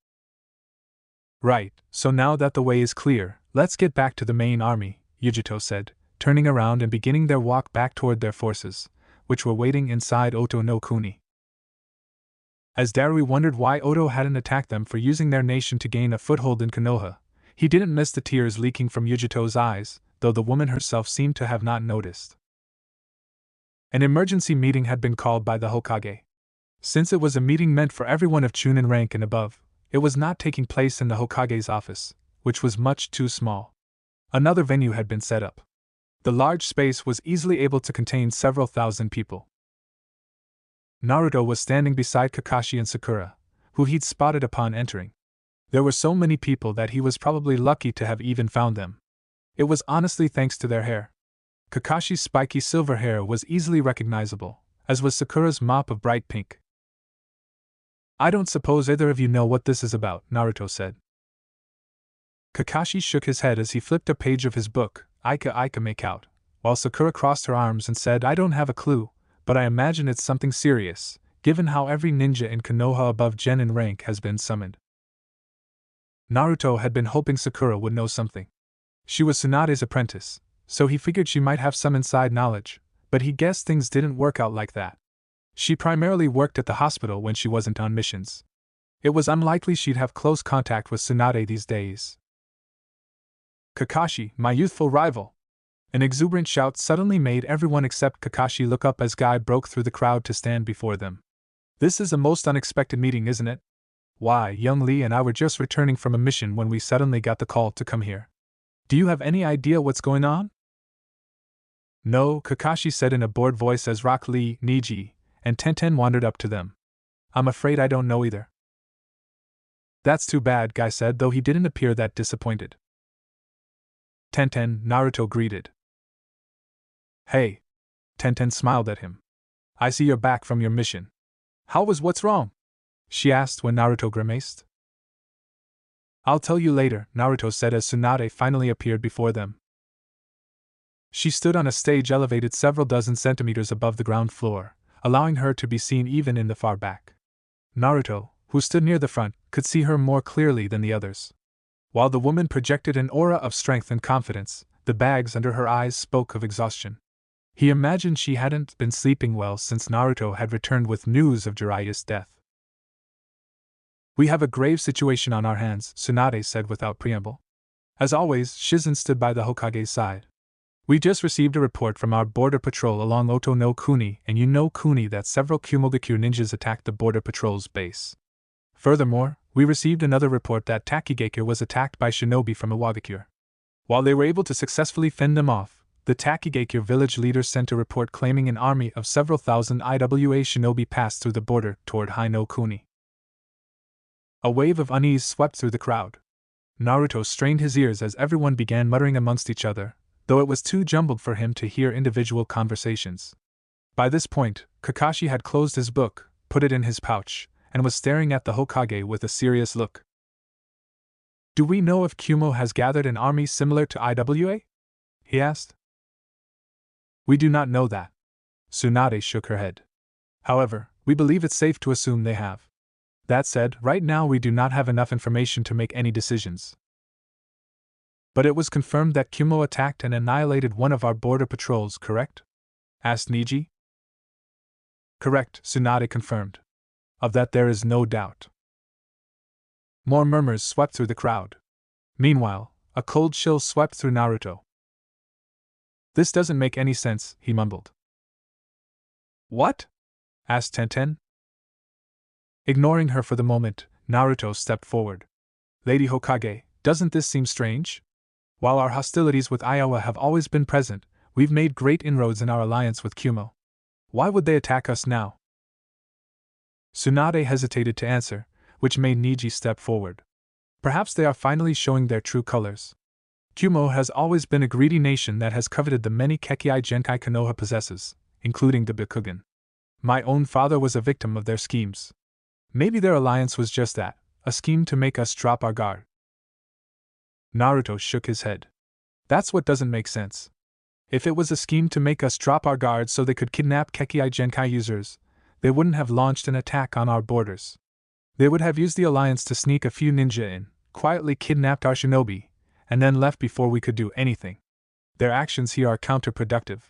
"Right, so now that the way is clear, let's get back to the main army," Yujito said, turning around and beginning their walk back toward their forces, which were waiting inside Oto no Kuni. As Darui wondered why Oto hadn't attacked them for using their nation to gain a foothold in Konoha, he didn't miss the tears leaking from Yujito's eyes, though the woman herself seemed to have not noticed. An emergency meeting had been called by the Hokage. Since it was a meeting meant for everyone of Chunin rank and above, it was not taking place in the Hokage's office, which was much too small. Another venue had been set up. The large space was easily able to contain several thousand people. Naruto was standing beside Kakashi and Sakura, who he'd spotted upon entering. There were so many people that he was probably lucky to have even found them. It was honestly thanks to their hair. Kakashi's spiky silver hair was easily recognizable, as was Sakura's mop of bright pink. "I don't suppose either of you know what this is about," Naruto said. Kakashi shook his head as he flipped a page of his book, Ika Ika Make Out, while Sakura crossed her arms and said, "I don't have a clue, but I imagine it's something serious, given how every ninja in Konoha above Genin rank has been summoned." Naruto had been hoping Sakura would know something. She was Tsunade's apprentice, so he figured she might have some inside knowledge, but he guessed things didn't work out like that. She primarily worked at the hospital when she wasn't on missions. It was unlikely she'd have close contact with Tsunade these days. Kakashi, my youthful rival! An exuberant shout suddenly made everyone except Kakashi look up as Guy broke through the crowd to stand before them. This is a most unexpected meeting, isn't it? Why, young Lee and I were just returning from a mission when we suddenly got the call to come here. Do you have any idea what's going on? No, Kakashi said in a bored voice as Rock Lee, Niji, and Tenten wandered up to them. I'm afraid I don't know either. That's too bad, Guy said, though he didn't appear that disappointed. Tenten, Naruto greeted. Hey. Tenten smiled at him. I see you're back from your mission. How was what's wrong? She asked when Naruto grimaced. I'll tell you later, Naruto said as Tsunade finally appeared before them. She stood on a stage elevated several dozen centimeters above the ground floor, allowing her to be seen even in the far back. Naruto, who stood near the front, could see her more clearly than the others. While the woman projected an aura of strength and confidence, the bags under her eyes spoke of exhaustion. He imagined she hadn't been sleeping well since Naruto had returned with news of Jiraiya's death. We have a grave situation on our hands, Tsunade said without preamble. As always, Shizen stood by the Hokage's side. We just received a report from our border patrol along Oto no Kuni and Yuno Kuni that several Kumogakure ninjas attacked the border patrol's base. Furthermore, we received another report that Takigakure was attacked by shinobi from Iwagakure. While they were able to successfully fend them off, the Takigakure village leader sent a report claiming an army of several thousand IWA shinobi passed through the border toward Hino Kuni. A wave of unease swept through the crowd. Naruto strained his ears as everyone began muttering amongst each other, though it was too jumbled for him to hear individual conversations. By this point, Kakashi had closed his book, put it in his pouch, and was staring at the Hokage with a serious look. Do we know if Kumo has gathered an army similar to IWA? He asked. We do not know that. Tsunade shook her head. However, we believe it's safe to assume they have. That said, right now we do not have enough information to make any decisions. But it was confirmed that Kumo attacked and annihilated one of our border patrols, correct? Asked Niji. Correct, Tsunade confirmed. Of that there is no doubt. More murmurs swept through the crowd. Meanwhile, a cold chill swept through Naruto. This doesn't make any sense, he mumbled. What? Asked Tenten. Ignoring her for the moment, Naruto stepped forward. Lady Hokage, doesn't this seem strange? While our hostilities with Iowa have always been present, we've made great inroads in our alliance with Kumo. Why would they attack us now? Tsunade hesitated to answer, which made Niji step forward. Perhaps they are finally showing their true colors. Kumo has always been a greedy nation that has coveted the many Kekkei Genkai Konoha possesses, including the Byakugan. My own father was a victim of their schemes. Maybe their alliance was just that, a scheme to make us drop our guard. Naruto shook his head. That's what doesn't make sense. If it was a scheme to make us drop our guard so they could kidnap Kekkei Genkai users, they wouldn't have launched an attack on our borders. They would have used the alliance to sneak a few ninja in, quietly kidnapped our shinobi, and then left before we could do anything. Their actions here are counterproductive.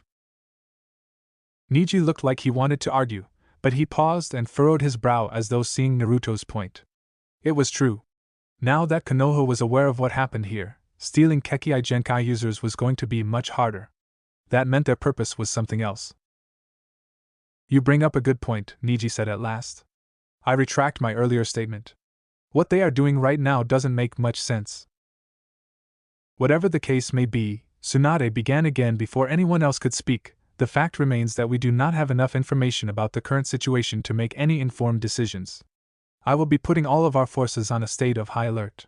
Niji looked like he wanted to argue, but he paused and furrowed his brow as though seeing Naruto's point. It was true. Now that Konoha was aware of what happened here, stealing Kekkei Genkai users was going to be much harder. That meant their purpose was something else. You bring up a good point, Niji said at last. I retract my earlier statement. What they are doing right now doesn't make much sense. Whatever the case may be, Tsunade began again before anyone else could speak. The fact remains that we do not have enough information about the current situation to make any informed decisions. I will be putting all of our forces on a state of high alert.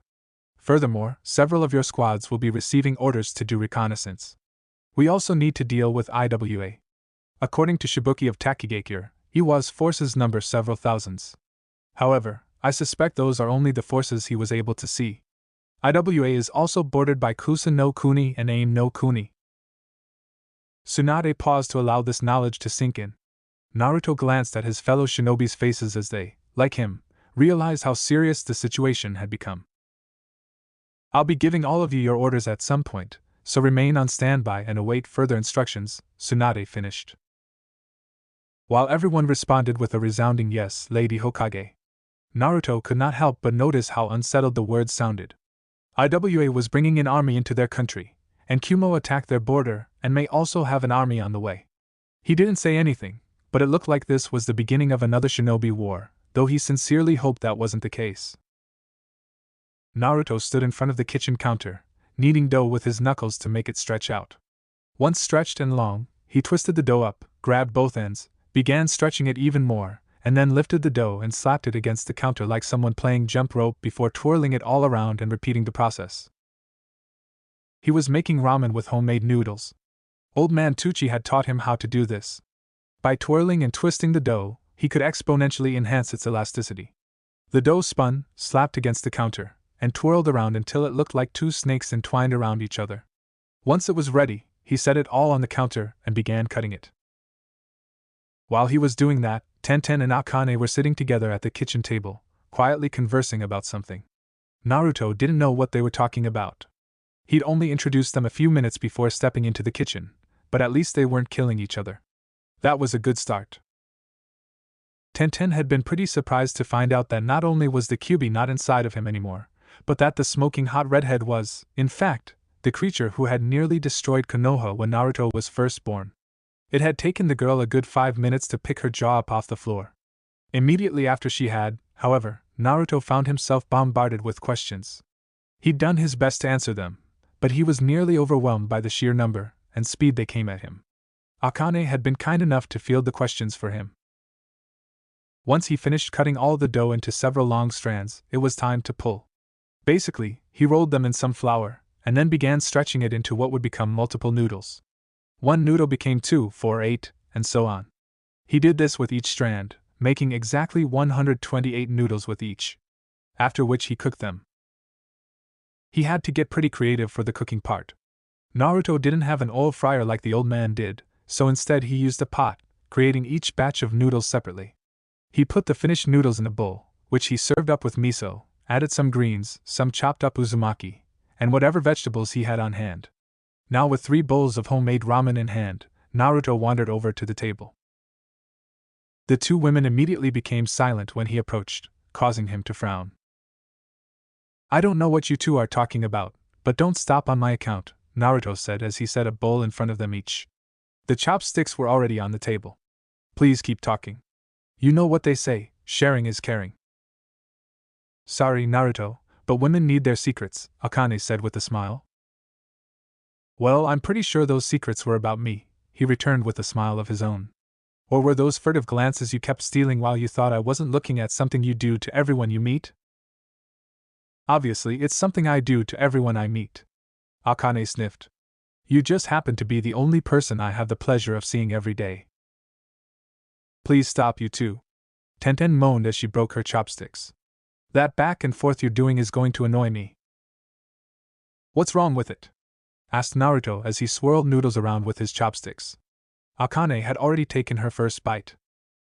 Furthermore, several of your squads will be receiving orders to do reconnaissance. We also need to deal with IWA. According to Shibuki of Takigakure, Iwa's forces number several thousands. However, I suspect those are only the forces he was able to see. IWA is also bordered by Kusa no Kuni and Aim no Kuni. Tsunade paused to allow this knowledge to sink in. Naruto glanced at his fellow shinobi's faces as they, like him, realized how serious the situation had become. I'll be giving all of you your orders at some point, so remain on standby and await further instructions, Tsunade finished. While everyone responded with a resounding yes, Lady Hokage, Naruto could not help but notice how unsettled the words sounded. IWA was bringing an army into their country, and Kumo attacked their border and may also have an army on the way. He didn't say anything, but it looked like this was the beginning of another shinobi war, though he sincerely hoped that wasn't the case. Naruto stood in front of the kitchen counter, kneading dough with his knuckles to make it stretch out. Once stretched and long, he twisted the dough up, grabbed both ends, began stretching it even more, and then lifted the dough and slapped it against the counter like someone playing jump rope before twirling it all around and repeating the process. He was making ramen with homemade noodles. Old Man Tucci had taught him how to do this. By twirling and twisting the dough, he could exponentially enhance its elasticity. The dough spun, slapped against the counter, and twirled around until it looked like two snakes entwined around each other. Once it was ready, he set it all on the counter and began cutting it. While he was doing that, Tenten and Akane were sitting together at the kitchen table, quietly conversing about something. Naruto didn't know what they were talking about. He'd only introduced them a few minutes before stepping into the kitchen, but at least they weren't killing each other. That was a good start. Tenten had been pretty surprised to find out that not only was the Kyuubi not inside of him anymore, but that the smoking hot redhead was, in fact, the creature who had nearly destroyed Konoha when Naruto was first born. It had taken the girl a good 5 minutes to pick her jaw up off the floor. Immediately after she had, however, Naruto found himself bombarded with questions. He'd done his best to answer them, but he was nearly overwhelmed by the sheer number and speed they came at him. Akane had been kind enough to field the questions for him. Once he finished cutting all the dough into several long strands, it was time to pull. Basically, he rolled them in some flour, and then began stretching it into what would become multiple noodles. 1 noodle became 2, 4, 8, and so on. He did this with each strand, making exactly 128 noodles with each. After which he cooked them. He had to get pretty creative for the cooking part. Naruto didn't have an oil fryer like the old man did, so instead he used a pot, creating each batch of noodles separately. He put the finished noodles in a bowl, which he served up with miso, added some greens, some chopped up uzumaki, and whatever vegetables he had on hand. Now with 3 bowls of homemade ramen in hand, Naruto wandered over to the table. The 2 women immediately became silent when he approached, causing him to frown. "I don't know what you two are talking about, but don't stop on my account," Naruto said as he set a bowl in front of them each. The chopsticks were already on the table. "Please keep talking. You know what they say, sharing is caring." "Sorry, Naruto, but women need their secrets," Akane said with a smile. "Well, I'm pretty sure those secrets were about me," he returned with a smile of his own. "Or were those furtive glances you kept stealing while you thought I wasn't looking at something you do to everyone you meet?" "Obviously, it's something I do to everyone I meet," Akane sniffed. "You just happen to be the only person I have the pleasure of seeing every day." "Please stop, you two," Tenten moaned as she broke her chopsticks. "That back and forth you're doing is going to annoy me." "What's wrong with it?" asked Naruto as he swirled noodles around with his chopsticks. Akane had already taken her first bite.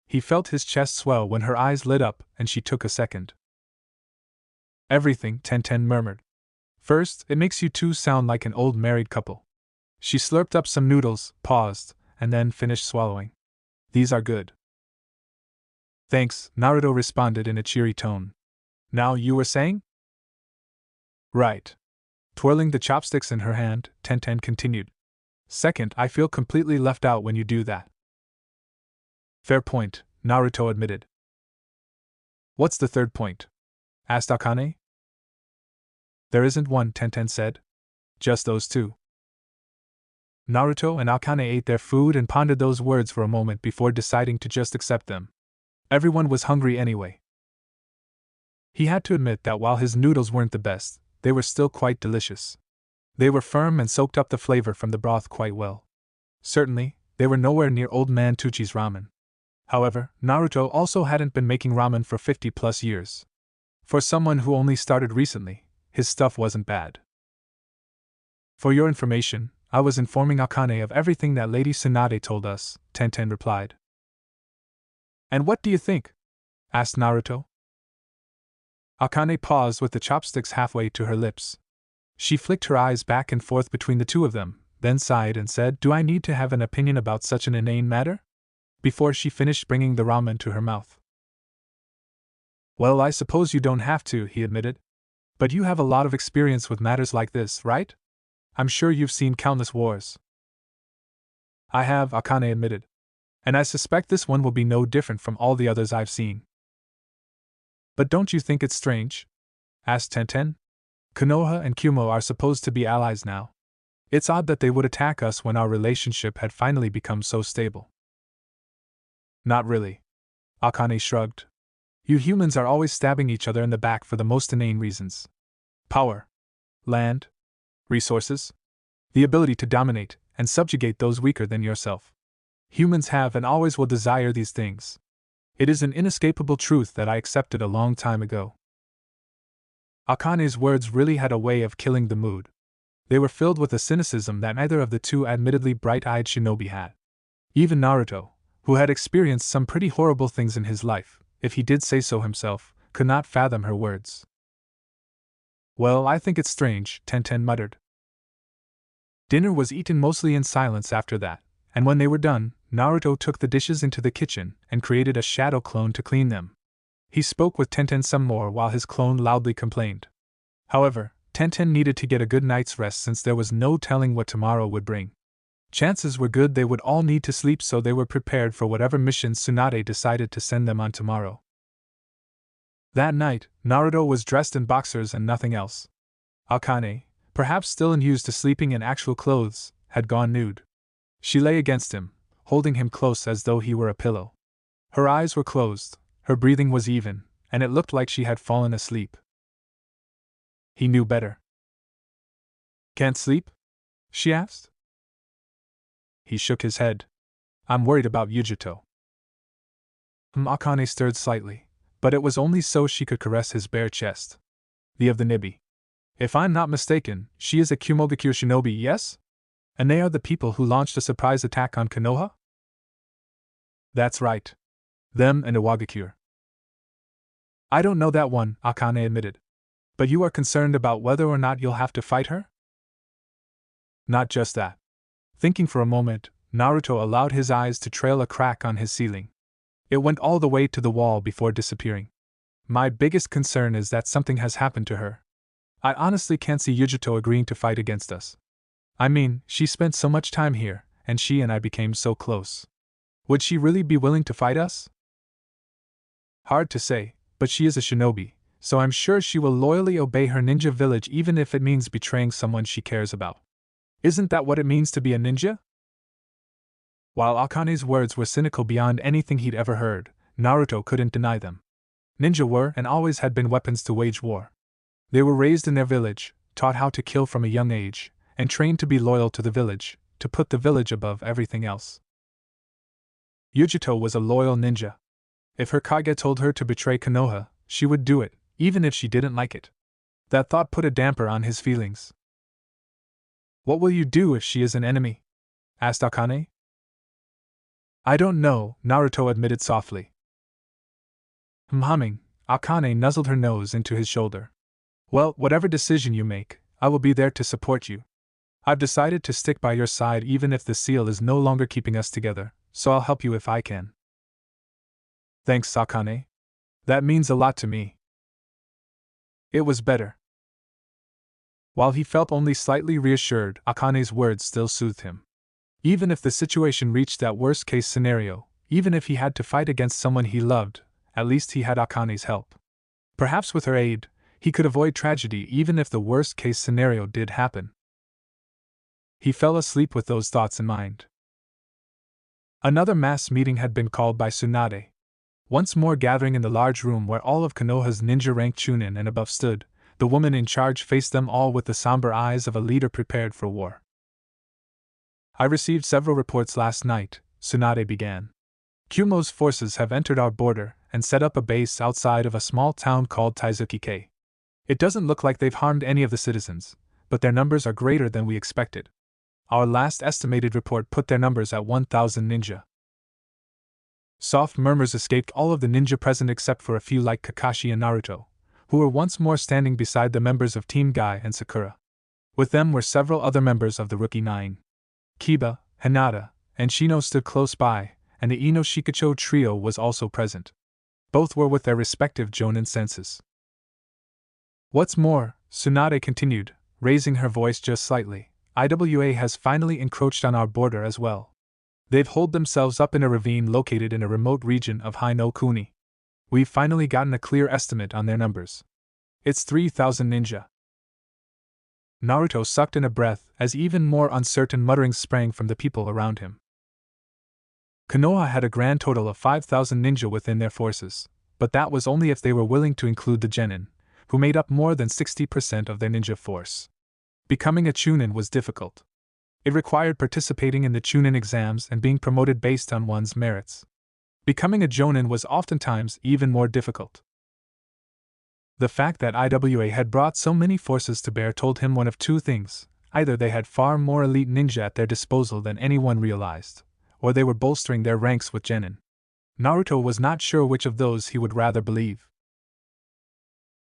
He felt his chest swell when her eyes lit up and she took a second. "Everything," Tenten murmured. "First, it makes you two sound like an old married couple." She slurped up some noodles, paused, and then finished swallowing. "These are good." "Thanks," Naruto responded in a cheery tone. "Now you were saying?" "Right." Twirling the chopsticks in her hand, Tenten continued. "Second, I feel completely left out when you do that." "Fair point," Naruto admitted. "What's the third point?" asked Akane. "There isn't one," Tenten said. "Just those 2. Naruto and Akane ate their food and pondered those words for a moment before deciding to just accept them. Everyone was hungry anyway. He had to admit that while his noodles weren't the best, they were still quite delicious. They were firm and soaked up the flavor from the broth quite well. Certainly, they were nowhere near Old Man Tucci's ramen. However, Naruto also hadn't been making ramen for 50+ years. For someone who only started recently, his stuff wasn't bad. "For your information, I was informing Akane of everything that Lady Tsunade told us," Tenten replied. "And what do you think?" asked Naruto. Akane paused with the chopsticks halfway to her lips. She flicked her eyes back and forth between the two of them, then sighed and said, "Do I need to have an opinion about such an inane matter?" before she finished bringing the ramen to her mouth. "Well, I suppose you don't have to," he admitted. "But you have a lot of experience with matters like this, right? I'm sure you've seen countless wars." "I have," Akane admitted. "And I suspect this one will be no different from all the others I've seen." "But don't you think it's strange?" asked Tenten. "Konoha and Kumo are supposed to be allies now. It's odd that they would attack us when our relationship had finally become so stable." "Not really." Akane shrugged. "You humans are always stabbing each other in the back for the most inane reasons. Power. Land. Resources. The ability to dominate and subjugate those weaker than yourself. Humans have and always will desire these things. It is an inescapable truth that I accepted a long time ago." Akane's words really had a way of killing the mood. They were filled with a cynicism that neither of the two admittedly bright-eyed shinobi had. Even Naruto, who had experienced some pretty horrible things in his life, if he did say so himself, could not fathom her words. "Well, I think it's strange," Tenten muttered. Dinner was eaten mostly in silence after that, and when they were done, Naruto took the dishes into the kitchen and created a shadow clone to clean them. He spoke with Tenten some more while his clone loudly complained. However, Tenten needed to get a good night's rest since there was no telling what tomorrow would bring. Chances were good they would all need to sleep, so they were prepared for whatever missions Tsunade decided to send them on tomorrow. That night, Naruto was dressed in boxers and nothing else. Akane, perhaps still unused to sleeping in actual clothes, had gone nude. She lay against him, holding him close as though he were a pillow. Her eyes were closed, her breathing was even, and it looked like she had fallen asleep. He knew better. "Can't sleep?" she asked. He shook his head. "I'm worried about Yujito." Akane stirred slightly, but it was only so she could caress his bare chest. "The of the Nibi. If I'm not mistaken, she is a Kumogakure shinobi, yes? And they are the people who launched a surprise attack on Konoha?" "That's right. Them and Iwagakure." "I don't know that one," Akane admitted. "But you are concerned about whether or not you'll have to fight her?" "Not just that." Thinking for a moment, Naruto allowed his eyes to trail a crack on his ceiling. It went all the way to the wall before disappearing. "My biggest concern is that something has happened to her. I honestly can't see Yujito agreeing to fight against us. I mean, she spent so much time here, and she and I became so close. Would she really be willing to fight us?" "Hard to say, but she is a shinobi, so I'm sure she will loyally obey her ninja village even if it means betraying someone she cares about. Isn't that what it means to be a ninja?" While Akane's words were cynical beyond anything he'd ever heard, Naruto couldn't deny them. Ninja were and always had been weapons to wage war. They were raised in their village, taught how to kill from a young age, and trained to be loyal to the village, to put the village above everything else. Yujito was a loyal ninja. If her Kage told her to betray Konoha, she would do it, even if she didn't like it. That thought put a damper on his feelings. "What will you do if she is an enemy?" asked Akane. "I don't know," Naruto admitted softly. Humming, Akane nuzzled her nose into his shoulder. "Well, whatever decision you make, I will be there to support you. I've decided to stick by your side even if the seal is no longer keeping us together, so I'll help you if I can." "Thanks, Akane. That means a lot to me." It was better. While he felt only slightly reassured, Akane's words still soothed him. Even if the situation reached that worst-case scenario, even if he had to fight against someone he loved, at least he had Akane's help. Perhaps with her aid, he could avoid tragedy even if the worst-case scenario did happen. He fell asleep with those thoughts in mind. Another mass meeting had been called by Tsunade. Once more gathering in the large room where all of Konoha's ninja rank chunin and above stood, the woman in charge faced them all with the somber eyes of a leader prepared for war. "I received several reports last night," Tsunade began. "Kumo's forces have entered our border and set up a base outside of a small town called Taizuki-Kei. It doesn't look like they've harmed any of the citizens, but their numbers are greater than we expected. Our last estimated report put their numbers at 1,000 ninja." Soft murmurs escaped all of the ninja present except for a few like Kakashi and Naruto, who were once more standing beside the members of Team Guy and Sakura. With them were several other members of the Rookie Nine. Kiba, Hinata, and Shino stood close by, and the Ino Shikacho trio was also present. Both were with their respective Jonin senses. What's more, Tsunade continued, raising her voice just slightly, IWA has finally encroached on our border as well. They've holed themselves up in a ravine located in a remote region of Hi-no-Kuni. We've finally gotten a clear estimate on their numbers. It's 3,000 ninja. Naruto sucked in a breath as even more uncertain mutterings sprang from the people around him. Konoha had a grand total of 5,000 ninja within their forces, but that was only if they were willing to include the genin, who made up more than 60% of their ninja force. Becoming a chunin was difficult. It required participating in the chunin exams and being promoted based on one's merits. Becoming a jonin was oftentimes even more difficult. The fact that IWA had brought so many forces to bear told him one of two things: either they had far more elite ninja at their disposal than anyone realized, or they were bolstering their ranks with genin. Naruto was not sure which of those he would rather believe.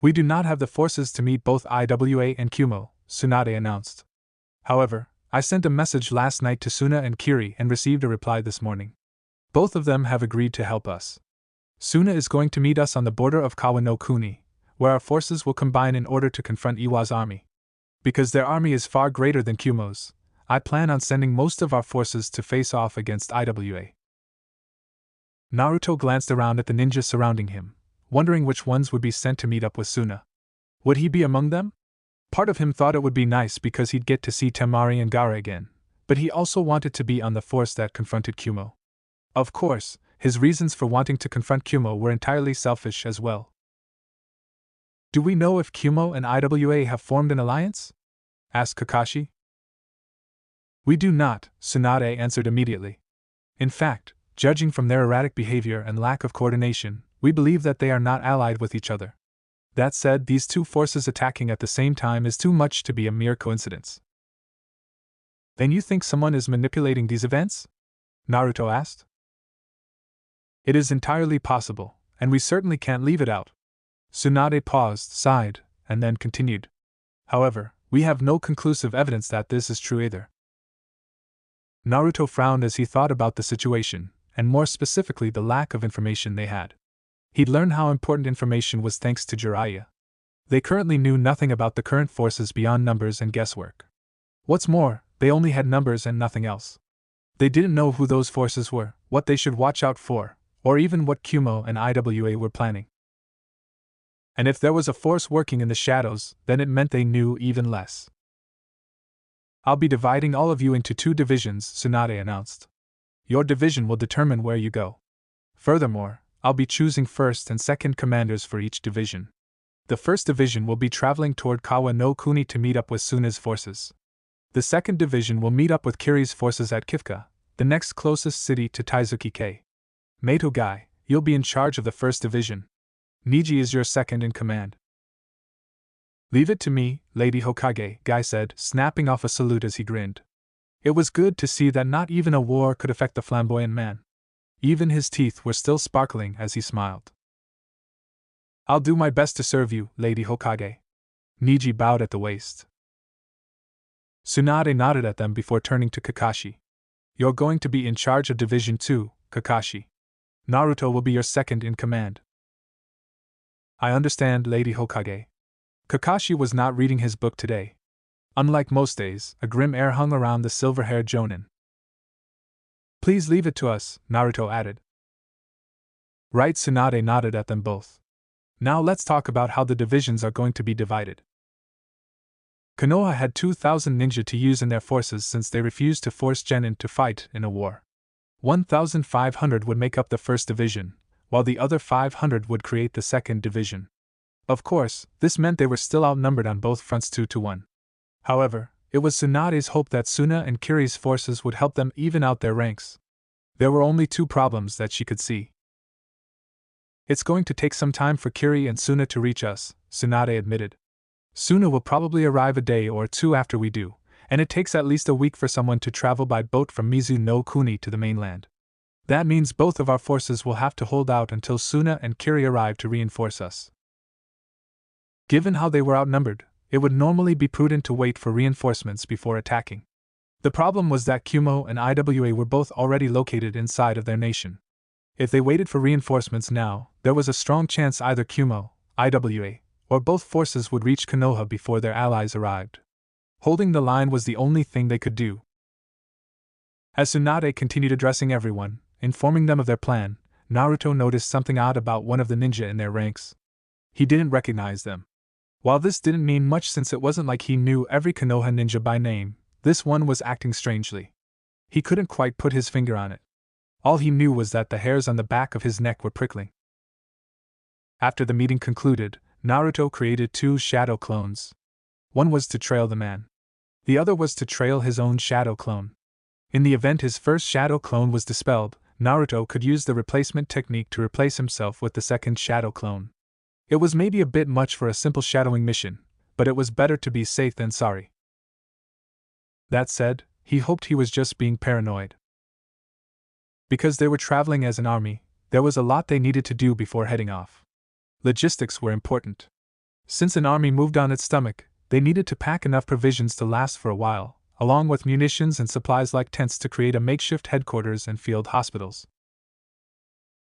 We do not have the forces to meet both IWA and Kumo, Tsunade announced. However, I sent a message last night to Suna and Kiri and received a reply this morning. Both of them have agreed to help us. Suna is going to meet us on the border of Kawa-no-Kuni, where our forces will combine in order to confront Iwa's army. Because their army is far greater than Kumo's, I plan on sending most of our forces to face off against IWA. Naruto glanced around at the ninja surrounding him, wondering which ones would be sent to meet up with Suna. Would he be among them? Part of him thought it would be nice because he'd get to see Temari and Gaara again, but he also wanted to be on the force that confronted Kumo. Of course, his reasons for wanting to confront Kumo were entirely selfish as well. Do we know if Kumo and IWA have formed an alliance? Asked Kakashi. We do not, Tsunade answered immediately. In fact, judging from their erratic behavior and lack of coordination, we believe that they are not allied with each other. That said, these two forces attacking at the same time is too much to be a mere coincidence. Then you think someone is manipulating these events? Naruto asked. It is entirely possible, and we certainly can't leave it out. Tsunade paused, sighed, and then continued. However, we have no conclusive evidence that this is true either. Naruto frowned as he thought about the situation, and more specifically the lack of information they had. He'd learned how important information was thanks to Jiraiya. They currently knew nothing about the current forces beyond numbers and guesswork. What's more, they only had numbers and nothing else. They didn't know who those forces were, what they should watch out for, or even what Kumo and IWA were planning. And if there was a force working in the shadows, then it meant they knew even less. I'll be dividing all of you into 2 divisions, Tsunade announced. Your division will determine where you go. Furthermore, I'll be choosing first and second commanders for each division. The first division will be traveling toward Kawa-no-Kuni to meet up with Suna's forces. The second division will meet up with Kiri's forces at Kifka, the next closest city to Taizuki-Kei. Mato Gai, you'll be in charge of the first division. Niji is your second in command. Leave it to me, Lady Hokage, Gai said, snapping off a salute as he grinned. It was good to see that not even a war could affect the flamboyant man. Even his teeth were still sparkling as he smiled. I'll do my best to serve you, Lady Hokage. Niji bowed at the waist. Tsunade nodded at them before turning to Kakashi. You're going to be in charge of Division 2, Kakashi. Naruto will be your second in command. I understand, Lady Hokage. Kakashi was not reading his book today. Unlike most days, a grim air hung around the silver-haired Jonin. Please leave it to us, Naruto added. Right, Tsunade nodded at them both. Now let's talk about how the divisions are going to be divided. Konoha had 2,000 ninja to use in their forces since they refused to force Genin to fight in a war. 1,500 would make up the first division, while the other 500 would create the second division. Of course, this meant they were still outnumbered on both fronts 2-1. However, it was Tsunade's hope that Suna and Kiri's forces would help them even out their ranks. There were only 2 problems that she could see. It's going to take some time for Kiri and Suna to reach us, Tsunade admitted. Suna will probably arrive a day or 2 after we do, and it takes at least a week for someone to travel by boat from Mizu-no-Kuni to the mainland. That means both of our forces will have to hold out until Suna and Kiri arrive to reinforce us. Given how they were outnumbered, it would normally be prudent to wait for reinforcements before attacking. The problem was that Kumo and Iwa were both already located inside of their nation. If they waited for reinforcements now, there was a strong chance either Kumo, Iwa, or both forces would reach Konoha before their allies arrived. Holding the line was the only thing they could do. As Tsunade continued addressing everyone, informing them of their plan, Naruto noticed something odd about one of the ninja in their ranks. He didn't recognize them. While this didn't mean much since it wasn't like he knew every Konoha ninja by name, this one was acting strangely. He couldn't quite put his finger on it. All he knew was that the hairs on the back of his neck were prickling. After the meeting concluded, Naruto created 2 shadow clones. One was to trail the man. The other was to trail his own shadow clone. In the event his first shadow clone was dispelled, Naruto could use the replacement technique to replace himself with the second shadow clone. It was maybe a bit much for a simple shadowing mission, but it was better to be safe than sorry. That said, he hoped he was just being paranoid. Because they were traveling as an army, there was a lot they needed to do before heading off. Logistics were important. Since an army moved on its stomach, they needed to pack enough provisions to last for a while, along with munitions and supplies like tents to create a makeshift headquarters and field hospitals.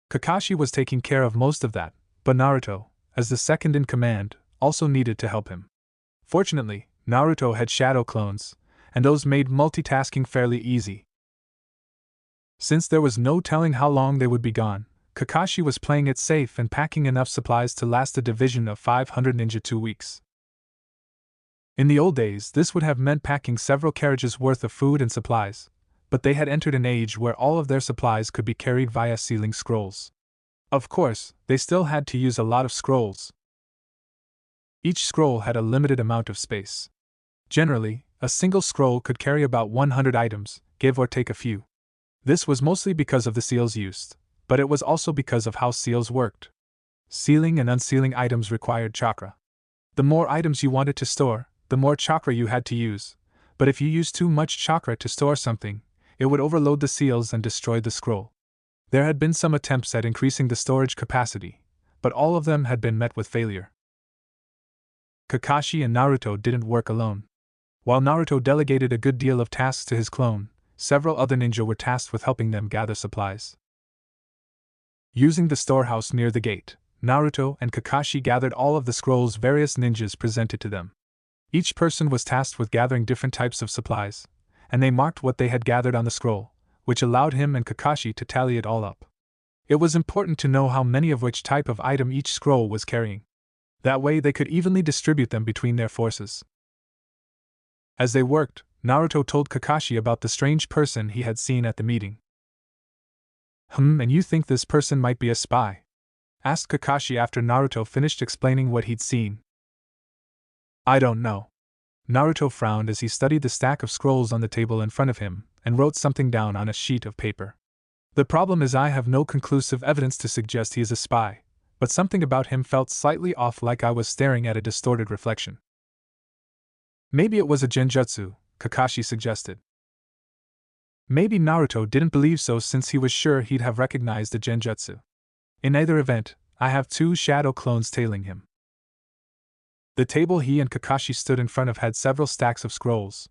Kakashi was taking care of most of that, but Naruto, as the second in command, also needed to help him. Fortunately, Naruto had shadow clones, and those made multitasking fairly easy. Since there was no telling how long they would be gone, Kakashi was playing it safe and packing enough supplies to last a division of 500 ninja 2 weeks. In the old days, this would have meant packing several carriages worth of food and supplies, but they had entered an age where all of their supplies could be carried via sealing scrolls. Of course, they still had to use a lot of scrolls. Each scroll had a limited amount of space. Generally, a single scroll could carry about 100 items, give or take a few. This was mostly because of the seals used, but it was also because of how seals worked. Sealing and unsealing items required chakra. The more items you wanted to store, the more chakra you had to use, but if you used too much chakra to store something, it would overload the seals and destroy the scroll. There had been some attempts at increasing the storage capacity, but all of them had been met with failure. Kakashi and Naruto didn't work alone. While Naruto delegated a good deal of tasks to his clone, several other ninja were tasked with helping them gather supplies. Using the storehouse near the gate, Naruto and Kakashi gathered all of the scrolls various ninjas presented to them. Each person was tasked with gathering different types of supplies, and they marked what they had gathered on the scroll, which allowed him and Kakashi to tally it all up. It was important to know how many of which type of item each scroll was carrying. That way they could evenly distribute them between their forces. As they worked, Naruto told Kakashi about the strange person he had seen at the meeting. And you think this person might be a spy? Asked Kakashi after Naruto finished explaining what he'd seen. I don't know. Naruto frowned as he studied the stack of scrolls on the table in front of him, and wrote something down on a sheet of paper. The problem is I have no conclusive evidence to suggest he is a spy, but something about him felt slightly off, like I was staring at a distorted reflection. Maybe it was a genjutsu, Kakashi suggested. Maybe Naruto didn't believe so since he was sure he'd have recognized a genjutsu. In either event, I have 2 shadow clones tailing him. The table he and Kakashi stood in front of had several stacks of scrolls.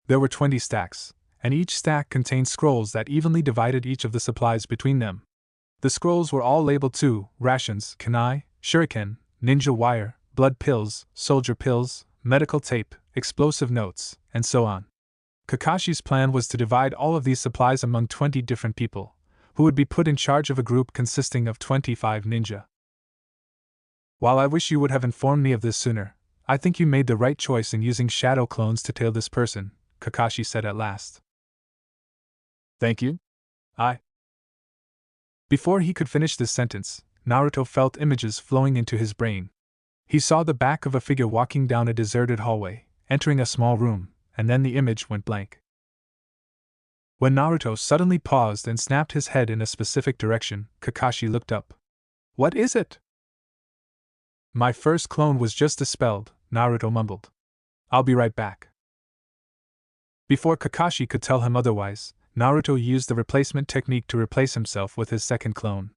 There were 20 stacks, and each stack contained scrolls that evenly divided each of the supplies between them. The scrolls were all labeled to rations, kunai, shuriken, ninja wire, blood pills, soldier pills, medical tape, explosive notes, and so on. Kakashi's plan was to divide all of these supplies among 20 different people, who would be put in charge of a group consisting of 25 ninja. While I wish you would have informed me of this sooner, I think you made the right choice in using shadow clones to tail this person, Kakashi said at last. Thank you? Before he could finish this sentence, Naruto felt images flowing into his brain. He saw the back of a figure walking down a deserted hallway, entering a small room, and then the image went blank. When Naruto suddenly paused and snapped his head in a specific direction, Kakashi looked up. What is it? My first clone was just dispelled, Naruto mumbled. I'll be right back. Before Kakashi could tell him otherwise, Naruto used the replacement technique to replace himself with his second clone.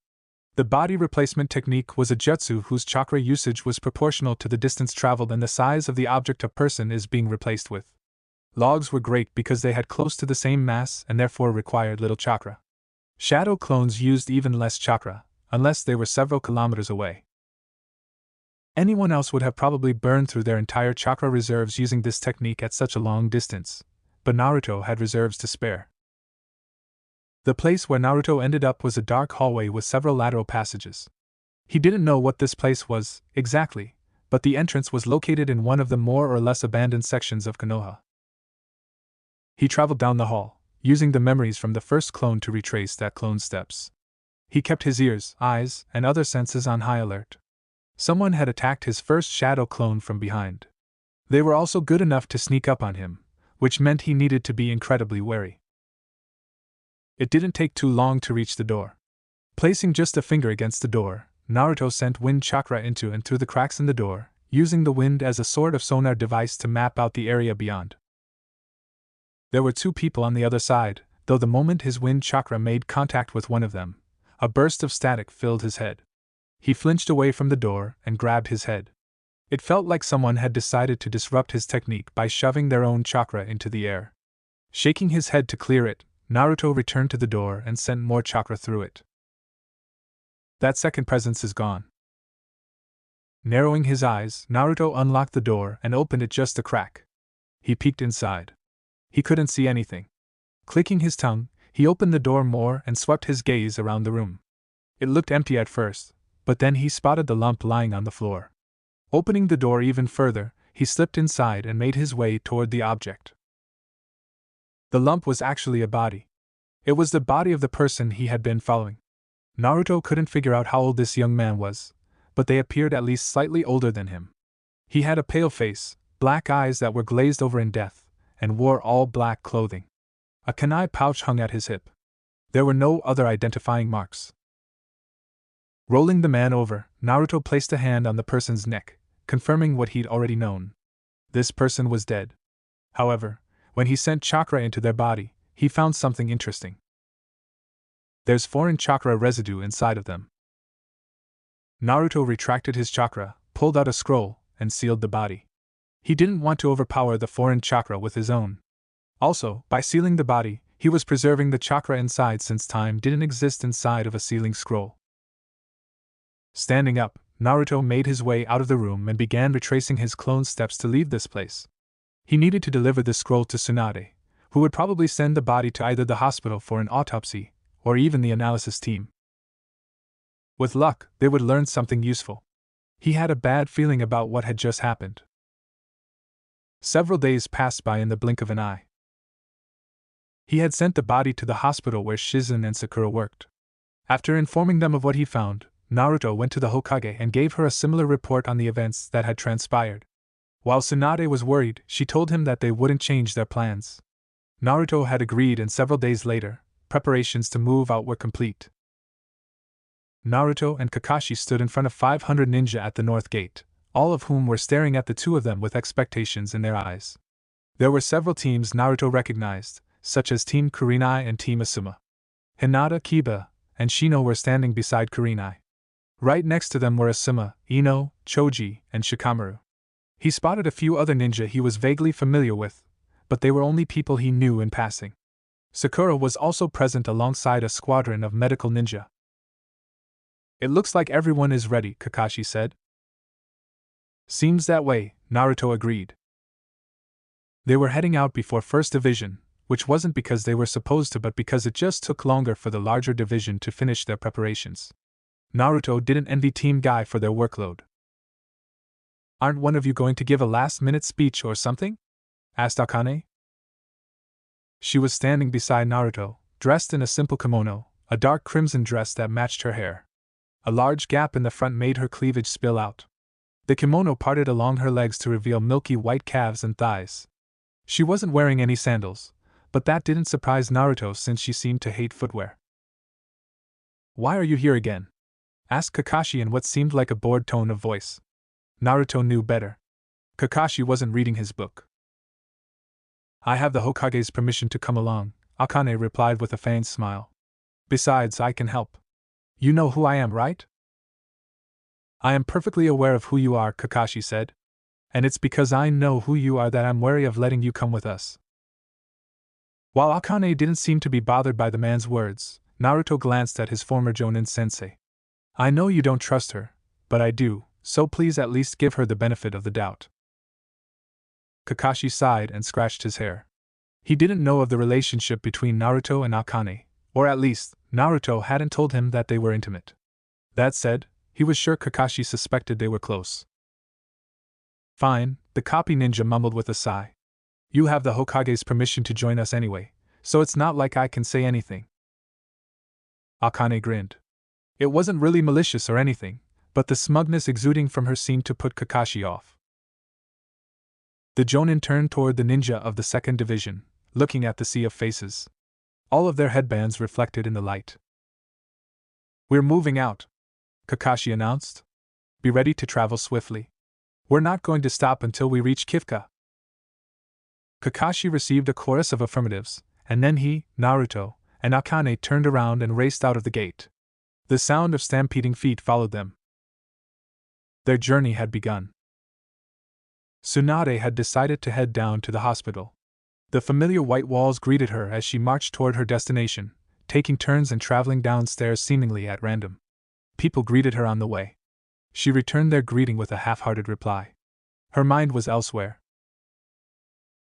The body replacement technique was a jutsu whose chakra usage was proportional to the distance traveled and the size of the object a person is being replaced with. Logs were great because they had close to the same mass and therefore required little chakra. Shadow clones used even less chakra, unless they were several kilometers away. Anyone else would have probably burned through their entire chakra reserves using this technique at such a long distance, but Naruto had reserves to spare. The place where Naruto ended up was a dark hallway with several lateral passages. He didn't know what this place was, exactly, but the entrance was located in one of the more or less abandoned sections of Konoha. He traveled down the hall, using the memories from the first clone to retrace that clone's steps. He kept his ears, eyes, and other senses on high alert. Someone had attacked his first shadow clone from behind. They were also good enough to sneak up on him, which meant he needed to be incredibly wary. It didn't take too long to reach the door. Placing just a finger against the door, Naruto sent wind chakra into and through the cracks in the door, using the wind as a sort of sonar device to map out the area beyond. There were two people on the other side, though the moment his wind chakra made contact with one of them, a burst of static filled his head. He flinched away from the door and grabbed his head. It felt like someone had decided to disrupt his technique by shoving their own chakra into the air. Shaking his head to clear it, Naruto returned to the door and sent more chakra through it. That second presence is gone. Narrowing his eyes, Naruto unlocked the door and opened it just a crack. He peeked inside. He couldn't see anything. Clicking his tongue, he opened the door more and swept his gaze around the room. It looked empty at first, but then he spotted the lump lying on the floor. Opening the door even further, he slipped inside and made his way toward the object. The lump was actually a body. It was the body of the person he had been following. Naruto couldn't figure out how old this young man was, but they appeared at least slightly older than him. He had a pale face, black eyes that were glazed over in death, and wore all black clothing. A kunai pouch hung at his hip. There were no other identifying marks. Rolling the man over, Naruto placed a hand on the person's neck, confirming what he'd already known. This person was dead. However, when he sent chakra into their body, he found something interesting. There's foreign chakra residue inside of them. Naruto retracted his chakra, pulled out a scroll, and sealed the body. He didn't want to overpower the foreign chakra with his own. Also, by sealing the body, he was preserving the chakra inside since time didn't exist inside of a sealing scroll. Standing up, Naruto made his way out of the room and began retracing his clone's steps to leave this place. He needed to deliver the scroll to Tsunade, who would probably send the body to either the hospital for an autopsy, or even the analysis team. With luck, they would learn something useful. He had a bad feeling about what had just happened. Several days passed by in the blink of an eye. He had sent the body to the hospital where Shizen and Sakura worked. After informing them of what he found, Naruto went to the Hokage and gave her a similar report on the events that had transpired. While Tsunade was worried, she told him that they wouldn't change their plans. Naruto had agreed, and several days later, preparations to move out were complete. Naruto and Kakashi stood in front of 500 ninja at the north gate, all of whom were staring at the two of them with expectations in their eyes. There were several teams Naruto recognized, such as Team Kurenai and Team Asuma. Hinata, Kiba, and Shino were standing beside Kurenai. Right next to them were Asuma, Ino, Choji, and Shikamaru. He spotted a few other ninja he was vaguely familiar with, but they were only people he knew in passing. Sakura was also present alongside a squadron of medical ninja. "It looks like everyone is ready," Kakashi said. "Seems that way," Naruto agreed. They were heading out before First Division, which wasn't because they were supposed to but because it just took longer for the larger division to finish their preparations. Naruto didn't envy Team Guy for their workload. "Aren't one of you going to give a last-minute speech or something?" asked Akane. She was standing beside Naruto, dressed in a simple kimono, a dark crimson dress that matched her hair. A large gap in the front made her cleavage spill out. The kimono parted along her legs to reveal milky white calves and thighs. She wasn't wearing any sandals, but that didn't surprise Naruto since she seemed to hate footwear. "Why are you here again?" asked Kakashi in what seemed like a bored tone of voice. Naruto knew better. Kakashi wasn't reading his book. "I have the Hokage's permission to come along," Akane replied with a feigned smile. "Besides, I can help." You know who I am, right? I am perfectly aware of who you are, Kakashi said. And it's because I know who you are that I'm wary of letting you come with us. While Akane didn't seem to be bothered by the man's words, Naruto glanced at his former Jonin sensei. I know you don't trust her, but I do, so please at least give her the benefit of the doubt. Kakashi sighed and scratched his hair. He didn't know of the relationship between Naruto and Akane, or at least, Naruto hadn't told him that they were intimate. That said, he was sure Kakashi suspected they were close. Fine, the copy ninja mumbled with a sigh. You have the Hokage's permission to join us anyway, so it's not like I can say anything. Akane grinned. It wasn't really malicious or anything, but the smugness exuding from her seemed to put Kakashi off. The Jonin turned toward the ninja of the second division, looking at the sea of faces. All of their headbands reflected in the light. We're moving out, Kakashi announced. Be ready to travel swiftly. We're not going to stop until we reach Kifka. Kakashi received a chorus of affirmatives, and then he, Naruto, and Akane turned around and raced out of the gate. The sound of stampeding feet followed them. Their journey had begun. Tsunade had decided to head down to the hospital. The familiar white walls greeted her as she marched toward her destination, taking turns and traveling downstairs seemingly at random. People greeted her on the way. She returned their greeting with a half-hearted reply. Her mind was elsewhere.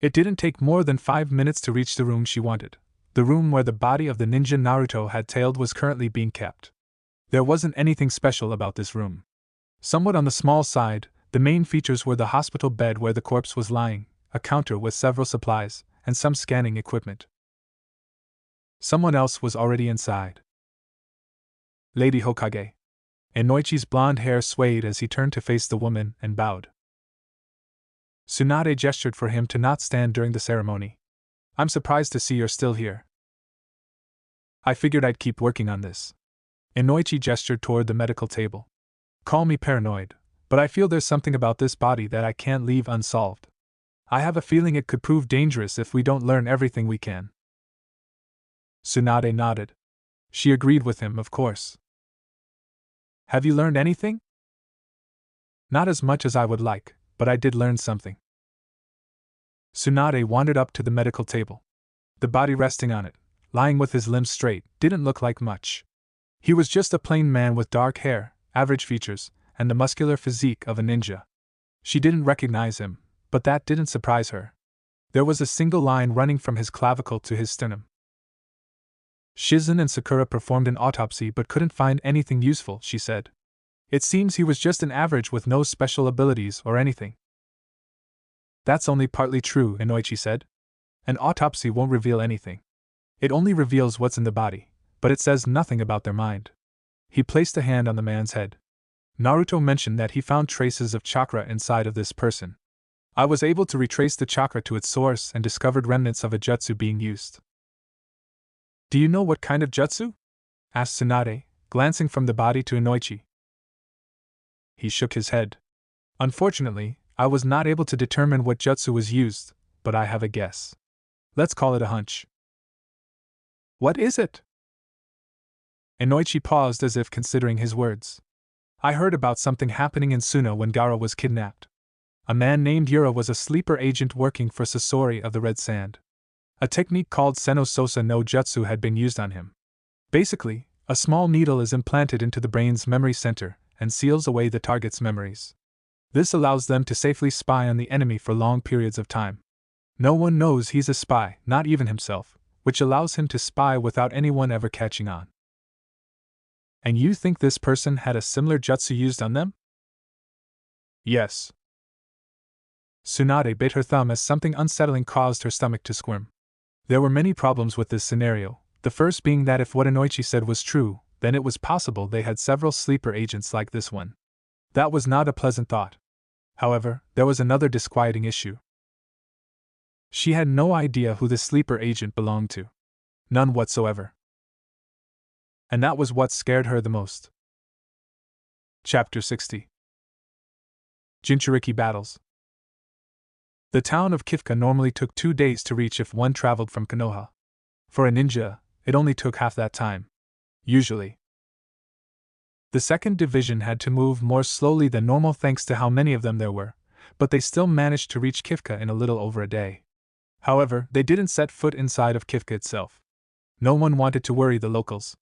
It didn't take more than 5 minutes to reach the room she wanted. The room where the body of the ninja Naruto had tailed was currently being kept. There wasn't anything special about this room. Somewhat on the small side, the main features were the hospital bed where the corpse was lying, a counter with several supplies, and some scanning equipment. Someone else was already inside. Lady Hokage. Inoichi's blonde hair swayed as he turned to face the woman and bowed. Tsunade gestured for him to not stand during the ceremony. I'm surprised to see you're still here. I figured I'd keep working on this. Inoichi gestured toward the medical table. Call me paranoid, but I feel there's something about this body that I can't leave unsolved. I have a feeling it could prove dangerous if we don't learn everything we can. Tsunade nodded. She agreed with him, of course. Have you learned anything? Not as much as I would like, but I did learn something. Tsunade wandered up to the medical table. The body resting on it, lying with his limbs straight, didn't look like much. He was just a plain man with dark hair, average features, and the muscular physique of a ninja. She didn't recognize him, but that didn't surprise her. There was a single line running from his clavicle to his sternum. Shizen and Sakura performed an autopsy but couldn't find anything useful, she said. It seems he was just an average with no special abilities or anything. That's only partly true, Inoichi said. An autopsy won't reveal anything. It only reveals what's in the body, but it says nothing about their mind. He placed a hand on the man's head. Naruto mentioned that he found traces of chakra inside of this person. I was able to retrace the chakra to its source and discovered remnants of a jutsu being used. Do you know what kind of jutsu? Asked Tsunade, glancing from the body to Inoichi. He shook his head. Unfortunately, I was not able to determine what jutsu was used, but I have a guess. Let's call it a hunch. What is it? Inoichi paused as if considering his words. I heard about something happening in Suno when Gaara was kidnapped. A man named Yura was a sleeper agent working for Sasori of the Red Sand. A technique called Seno Sosa no Jutsu had been used on him. Basically, a small needle is implanted into the brain's memory center and seals away the target's memories. This allows them to safely spy on the enemy for long periods of time. No one knows he's a spy, not even himself, which allows him to spy without anyone ever catching on. And you think this person had a similar jutsu used on them? Yes. Tsunade bit her thumb as something unsettling caused her stomach to squirm. There were many problems with this scenario, the first being that if what Inoichi said was true, then it was possible they had several sleeper agents like this one. That was not a pleasant thought. However, there was another disquieting issue. She had no idea who the sleeper agent belonged to. None whatsoever. And that was what scared her the most. Chapter 60. Jinchuriki Battles. The town of Kifka normally took 2 days to reach if one traveled from Konoha. For a ninja, it only took half that time. Usually. The second division had to move more slowly than normal thanks to how many of them there were, but they still managed to reach Kifka in a little over a day. However, they didn't set foot inside of Kifka itself. No one wanted to worry the locals.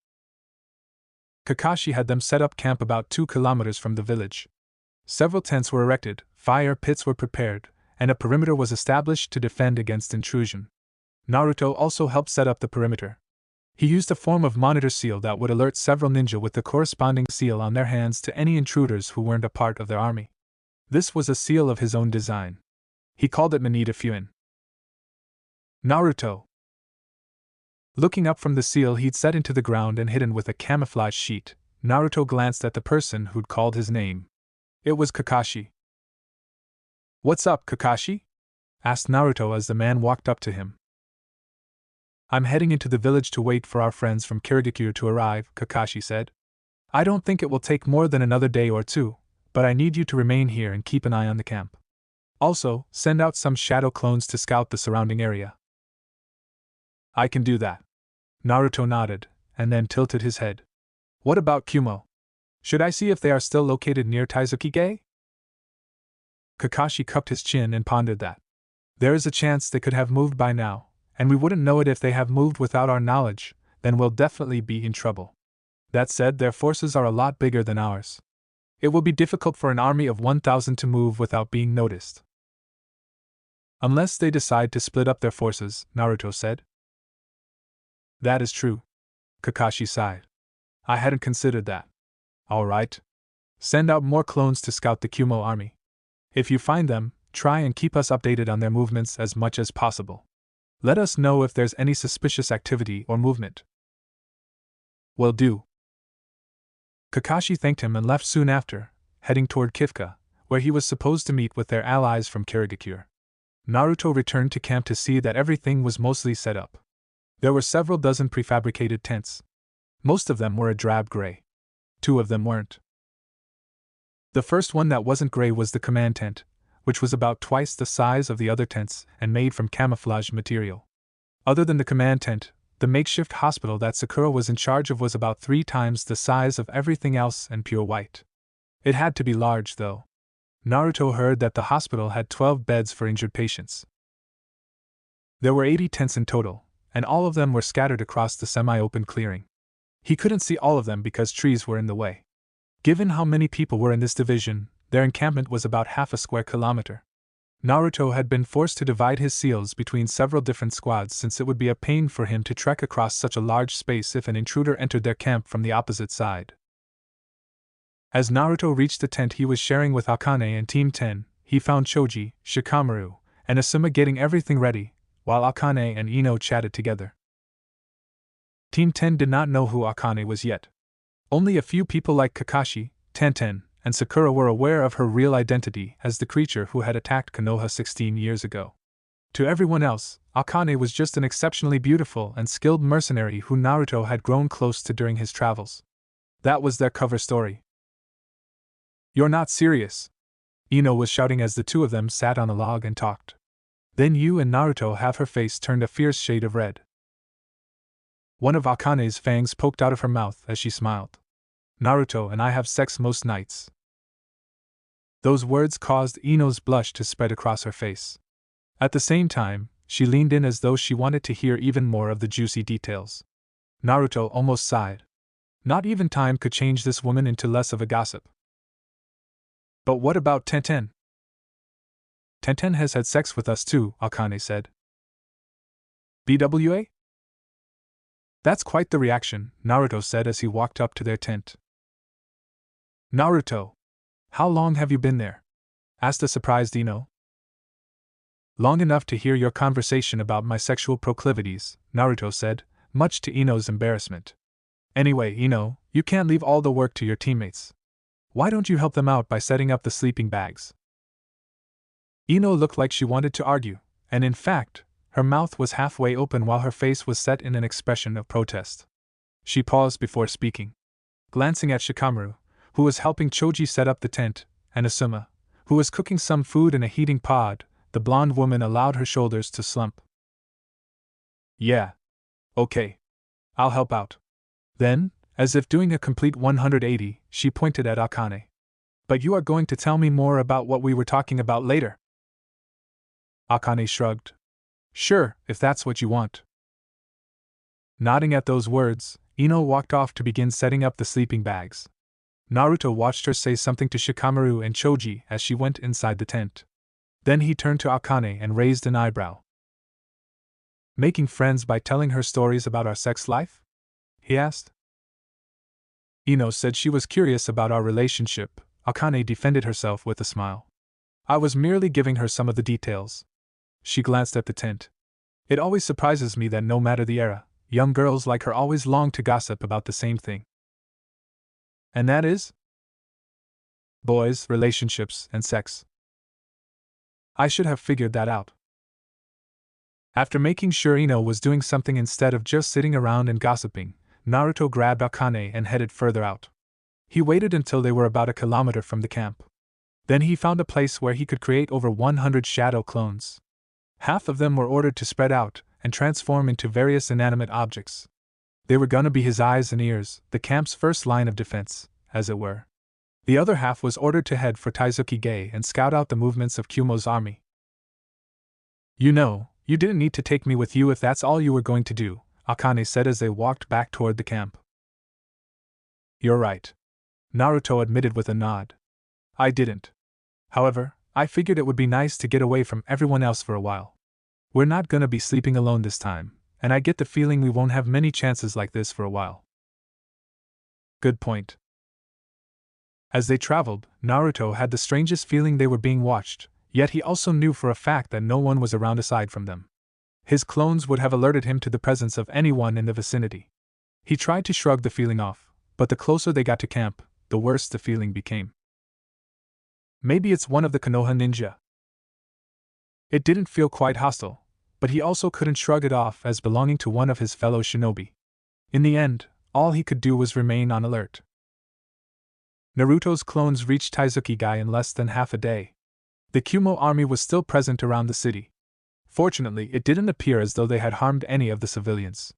Kakashi had them set up camp about 2 kilometers from the village. Several tents were erected, fire pits were prepared, and a perimeter was established to defend against intrusion. Naruto also helped set up the perimeter. He used a form of monitor seal that would alert several ninja with the corresponding seal on their hands to any intruders who weren't a part of their army. This was a seal of his own design. He called it Manita Fuin. Naruto. Looking up from the seal he'd set into the ground and hidden with a camouflage sheet, Naruto glanced at the person who'd called his name. It was Kakashi. "What's up, Kakashi?" asked Naruto as the man walked up to him. "I'm heading into the village to wait for our friends from Kirigakure to arrive," Kakashi said. "I don't think it will take more than another day or two, but I need you to remain here and keep an eye on the camp. Also, send out some shadow clones to scout the surrounding area." "I can do that." Naruto nodded, and then tilted his head. "What about Kumo? Should I see if they are still located near Taizukige?" Kakashi cupped his chin and pondered that. "There is a chance they could have moved by now, and we wouldn't know it if they have moved without our knowledge, then we'll definitely be in trouble. That said, their forces are a lot bigger than ours. It will be difficult for an army of 1,000 to move without being noticed." "Unless they decide to split up their forces," Naruto said. "That is true." Kakashi sighed. "I hadn't considered that. Alright. Send out more clones to scout the Kumo army. If you find them, try and keep us updated on their movements as much as possible. Let us know if there's any suspicious activity or movement." "Will do." Kakashi thanked him and left soon after, heading toward Kifka, where he was supposed to meet with their allies from Kirigakure. Naruto returned to camp to see that everything was mostly set up. There were several dozen prefabricated tents. Most of them were a drab gray. 2 of them weren't. The first one that wasn't gray was the command tent, which was about twice the size of the other tents and made from camouflage material. Other than the command tent, the makeshift hospital that Sakura was in charge of was about 3 times the size of everything else and pure white. It had to be large, though. Naruto heard that the hospital had 12 beds for injured patients. There were 80 tents in total, and all of them were scattered across the semi-open clearing. He couldn't see all of them because trees were in the way. Given how many people were in this division, their encampment was about half a square kilometer. Naruto had been forced to divide his seals between several different squads since it would be a pain for him to trek across such a large space if an intruder entered their camp from the opposite side. As Naruto reached the tent he was sharing with Akane and Team 10, he found Choji, Shikamaru, and Asuma getting everything ready, while Akane and Ino chatted together. Team 10 did not know who Akane was yet. Only a few people like Kakashi, Tenten, and Sakura were aware of her real identity as the creature who had attacked Konoha 16 years ago. To everyone else, Akane was just an exceptionally beautiful and skilled mercenary who Naruto had grown close to during his travels. That was their cover story. "You're not serious," Ino was shouting as the 2 of them sat on a log and talked. Then you and Naruto have her face turned a fierce shade of red. One of Akane's fangs poked out of her mouth as she smiled. "Naruto and I have sex most nights." Those words caused Ino's blush to spread across her face. At the same time, she leaned in as though she wanted to hear even more of the juicy details. Naruto almost sighed. Not even time could change this woman into less of a gossip. "But what about Tenten?" "Tenten has had sex with us too," Akane said. "BWA?" "That's quite the reaction," Naruto said as he walked up to their tent. "Naruto, how long have you been there?" asked a surprised Ino. "Long enough to hear your conversation about my sexual proclivities," Naruto said, much to Ino's embarrassment. "Anyway, Ino, you can't leave all the work to your teammates. Why don't you help them out by setting up the sleeping bags?" Ino looked like she wanted to argue, and in fact, her mouth was halfway open while her face was set in an expression of protest. She paused before speaking. Glancing at Shikamaru, who was helping Choji set up the tent, and Asuma, who was cooking some food in a heating pod, the blonde woman allowed her shoulders to slump. "Yeah. Okay. I'll help out." Then, As if doing a complete 180, she pointed at Akane. But you are going to tell me more about what we were talking about later? Akane shrugged. Sure, if that's what you want. Nodding at those words, Ino walked off to begin setting up the sleeping bags. Naruto watched her say something to Shikamaru and Choji as she went inside the tent. Then he turned to Akane and raised an eyebrow. Making friends by telling her stories about our sex life? He asked. Ino said she was curious about our relationship. Akane defended herself with a smile. I was merely giving her some of the details. She glanced at the tent. It always surprises me that no matter the era, young girls like her always long to gossip about the same thing. And that is? Boys, relationships, and sex. I should have figured that out. After making sure Ino was doing something instead of just sitting around and gossiping, Naruto grabbed Akane and headed further out. He waited until they were about a kilometer from the camp. Then he found a place where he could create over 100 shadow clones. Half of them were ordered to spread out and transform into various inanimate objects. They were gonna be his eyes and ears, the camp's first line of defense, as it were. The other half was ordered to head for Taizuki-ge and scout out the movements of Kyumo's army. You know, you didn't need to take me with you if that's all you were going to do, Akane said as they walked back toward the camp. You're right. Naruto admitted with a nod. I didn't. However, I figured it would be nice to get away from everyone else for a while. We're not gonna be sleeping alone this time, and I get the feeling we won't have many chances like this for a while. Good point. As they traveled, Naruto had the strangest feeling they were being watched, yet he also knew for a fact that no one was around aside from them. His clones would have alerted him to the presence of anyone in the vicinity. He tried to shrug the feeling off, but the closer they got to camp, the worse the feeling became. Maybe it's one of the Konoha ninja. It didn't feel quite hostile, but he also couldn't shrug it off as belonging to one of his fellow shinobi. In the end, all he could do was remain on alert. Naruto's clones reached Taizuki-ge in less than half a day. The Kyumo army was still present around the city. Fortunately, it didn't appear as though they had harmed any of the civilians.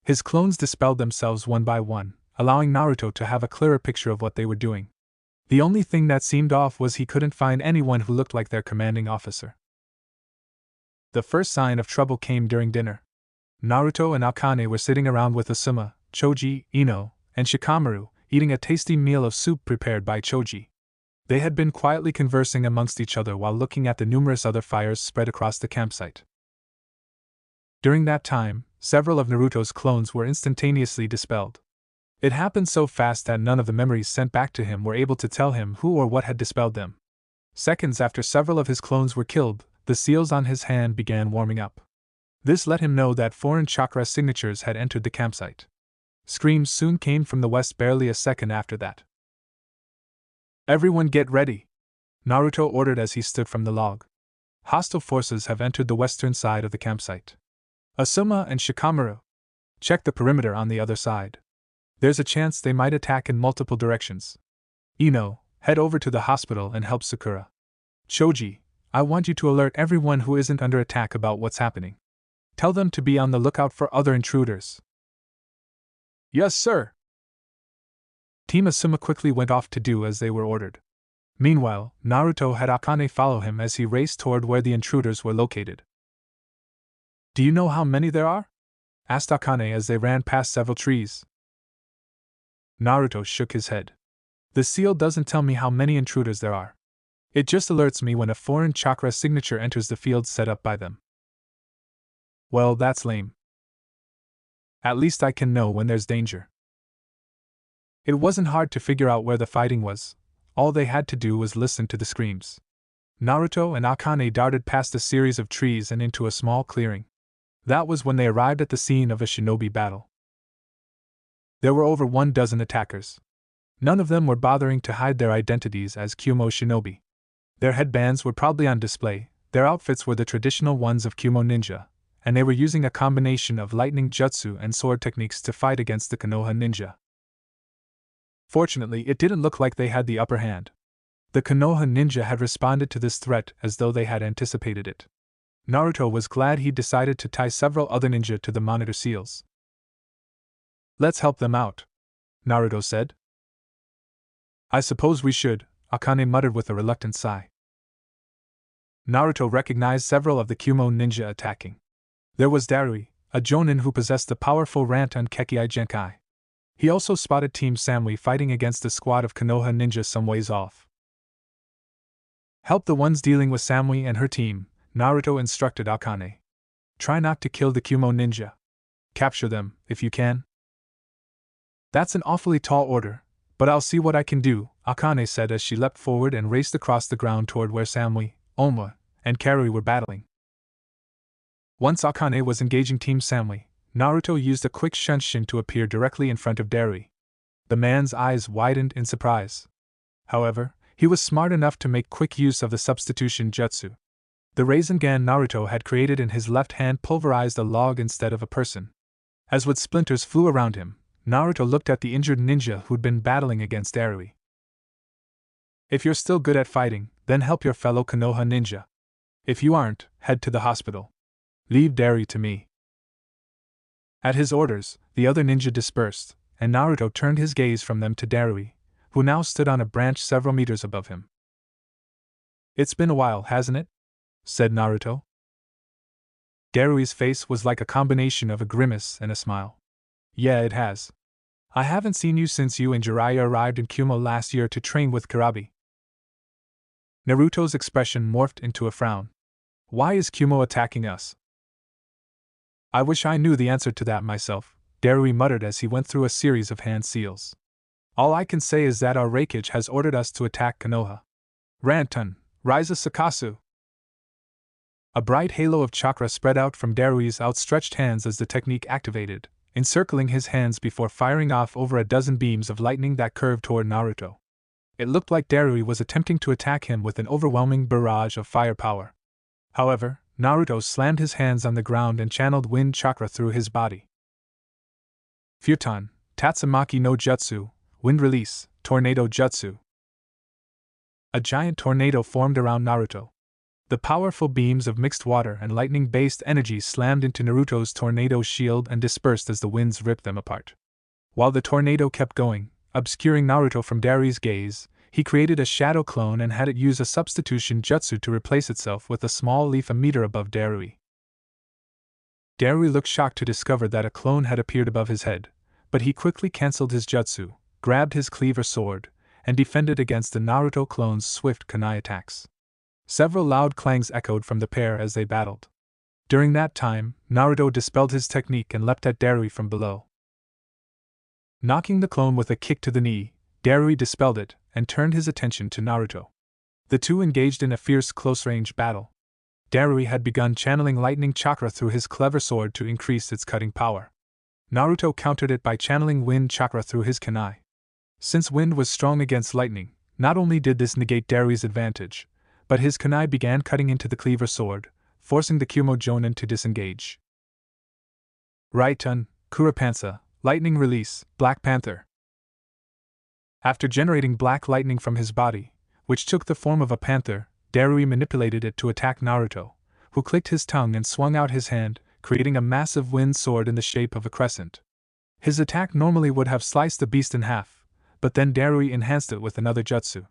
His clones dispelled themselves one by one, allowing Naruto to have a clearer picture of what they were doing. The only thing that seemed off was he couldn't find anyone who looked like their commanding officer. The first sign of trouble came during dinner. Naruto and Akane were sitting around with Asuma, Choji, Ino, and Shikamaru, eating a tasty meal of soup prepared by Choji. They had been quietly conversing amongst each other while looking at the numerous other fires spread across the campsite. During that time, several of Naruto's clones were instantaneously dispelled. It happened so fast that none of the memories sent back to him were able to tell him who or what had dispelled them. Seconds after several of his clones were killed, the seals on his hand began warming up. This let him know that foreign chakra signatures had entered the campsite. Screams soon came from the west barely a second after that. Everyone get ready, Naruto ordered as he stood from the log. Hostile forces have entered the western side of the campsite. Asuma and Shikamaru, check the perimeter on the other side. There's a chance they might attack in multiple directions. Ino, head over to the hospital and help Sakura. Choji, I want you to alert everyone who isn't under attack about what's happening. Tell them to be on the lookout for other intruders. Yes, sir. Team Asuma quickly went off to do as they were ordered. Meanwhile, Naruto had Akane follow him as he raced toward where the intruders were located. Do you know how many there are? Asked Akane as they ran past several trees. Naruto shook his head. The seal doesn't tell me how many intruders there are. It just alerts me when a foreign chakra signature enters the field set up by them. Well, that's lame. At least I can know when there's danger. It wasn't hard to figure out where the fighting was. All they had to do was listen to the screams. Naruto and Akane darted past a series of trees and into a small clearing. That was when they arrived at the scene of a shinobi battle. There were over 12 attackers. None of them were bothering to hide their identities as Kyumo shinobi. Their headbands were probably on display, their outfits were the traditional ones of Kyumo ninja, and they were using a combination of lightning jutsu and sword techniques to fight against the Konoha ninja. Fortunately, it didn't look like they had the upper hand. The Konoha ninja had responded to this threat as though they had anticipated it. Naruto was glad he'd decided to tie several other ninja to the monitor seals. Let's help them out. Naruto said. I suppose we should, Akane muttered with a reluctant sigh. Naruto recognized several of the Kumo ninja attacking. There was Darui, a jonin who possessed the powerful Rantan Kekkei Genkai. He also spotted Team Samui fighting against a squad of Konoha ninja some ways off. Help the ones dealing with Samui and her team, Naruto instructed Akane. Try not to kill the Kumo ninja. Capture them, if you can. That's an awfully tall order, but I'll see what I can do, Akane said as she leapt forward and raced across the ground toward where Samui, Oma, and Karui were battling. Once Akane was engaging Team Samui, Naruto used a quick shunshin to appear directly in front of Darui. The man's eyes widened in surprise. However, he was smart enough to make quick use of the substitution jutsu. The Rasengan Naruto had created in his left hand pulverized a log instead of a person. As wood splinters flew around him, Naruto looked at the injured ninja who'd been battling against Darui. If you're still good at fighting, then help your fellow Konoha ninja. If you aren't, head to the hospital. Leave Darui to me. At his orders, the other ninja dispersed, and Naruto turned his gaze from them to Darui, who now stood on a branch several meters above him. It's been a while, hasn't it? Said Naruto. Darui's face was like a combination of a grimace and a smile. Yeah, it has. I haven't seen you since you and Jiraiya arrived in Kumo last year to train with Kurabi. Naruto's expression morphed into a frown. Why is Kumo attacking us? I wish I knew the answer to that myself, Darui muttered as he went through a series of hand seals. All I can say is that our Raikage has ordered us to attack Konoha. Rantan, Raiza Sakasu! A bright halo of chakra spread out from Darui's outstretched hands as the technique activated, encircling his hands before firing off over a dozen beams of lightning that curved toward Naruto. It looked like Darui was attempting to attack him with an overwhelming barrage of firepower. However, Naruto slammed his hands on the ground and channeled wind chakra through his body. Futon, Tatsumaki no Jutsu, Wind Release, Tornado Jutsu. A giant tornado formed around Naruto. The powerful beams of mixed water and lightning-based energy slammed into Naruto's tornado shield and dispersed as the winds ripped them apart. While the tornado kept going, obscuring Naruto from Darui's gaze, he created a shadow clone and had it use a substitution jutsu to replace itself with a small leaf a meter above Darui. Darui looked shocked to discover that a clone had appeared above his head, but he quickly cancelled his jutsu, grabbed his cleaver sword, and defended against the Naruto clone's swift kunai attacks. Several loud clangs echoed from the pair as they battled. During that time, Naruto dispelled his technique and leapt at Darui from below. Knocking the clone with a kick to the knee, Darui dispelled it and turned his attention to Naruto. The two engaged in a fierce close-range battle. Darui had begun channeling lightning chakra through his clever sword to increase its cutting power. Naruto countered it by channeling wind chakra through his kunai. Since wind was strong against lightning, not only did this negate Darui's advantage, but his kunai began cutting into the cleaver sword, forcing the Kumo Jonin to disengage. Raitun, Kuropansa, Lightning Release, Black Panther. After generating black lightning from his body, which took the form of a panther, Darui manipulated it to attack Naruto, who clicked his tongue and swung out his hand, creating a massive wind sword in the shape of a crescent. His attack normally would have sliced the beast in half, but then Darui enhanced it with another jutsu.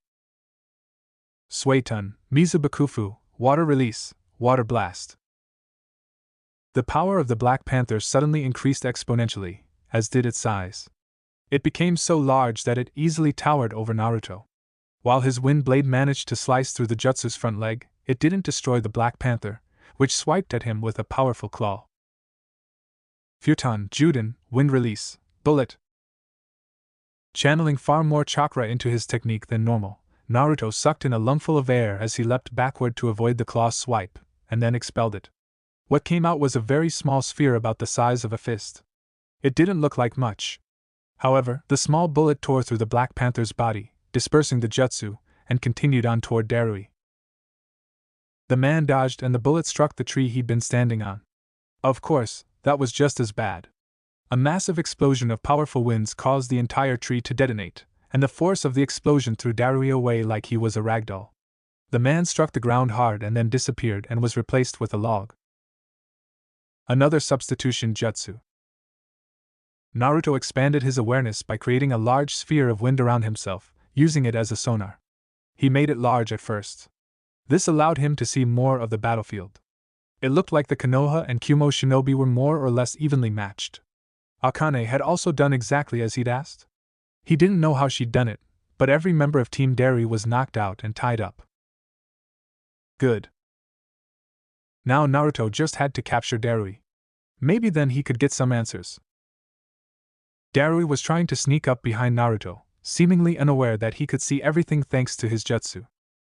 Suetun, Mizubakufu, Water Release, Water Blast. The power of the Black Panther suddenly increased exponentially, as did its size. It became so large that it easily towered over Naruto. While his wind blade managed to slice through the jutsu's front leg, it didn't destroy the Black Panther, which swiped at him with a powerful claw. Futon, Juden, Wind Release, Bullet. Channeling far more chakra into his technique than normal, Naruto sucked in a lungful of air as he leapt backward to avoid the claw's swipe, and then expelled it. What came out was a very small sphere about the size of a fist. It didn't look like much. However, the small bullet tore through the Black Panther's body, dispersing the jutsu, and continued on toward Darui. The man dodged and the bullet struck the tree he'd been standing on. Of course, that was just as bad. A massive explosion of powerful winds caused the entire tree to detonate, and the force of the explosion threw Darui away like he was a ragdoll. The man struck the ground hard and then disappeared and was replaced with a log. Another substitution jutsu. Naruto expanded his awareness by creating a large sphere of wind around himself, using it as a sonar. He made it large at first. This allowed him to see more of the battlefield. It looked like the Konoha and Kumo shinobi were more or less evenly matched. Akane had also done exactly as he'd asked. He didn't know how she'd done it, but every member of Team Derry was knocked out and tied up. Good. Now Naruto just had to capture Darui. Maybe then he could get some answers. Darui was trying to sneak up behind Naruto, seemingly unaware that he could see everything thanks to his jutsu.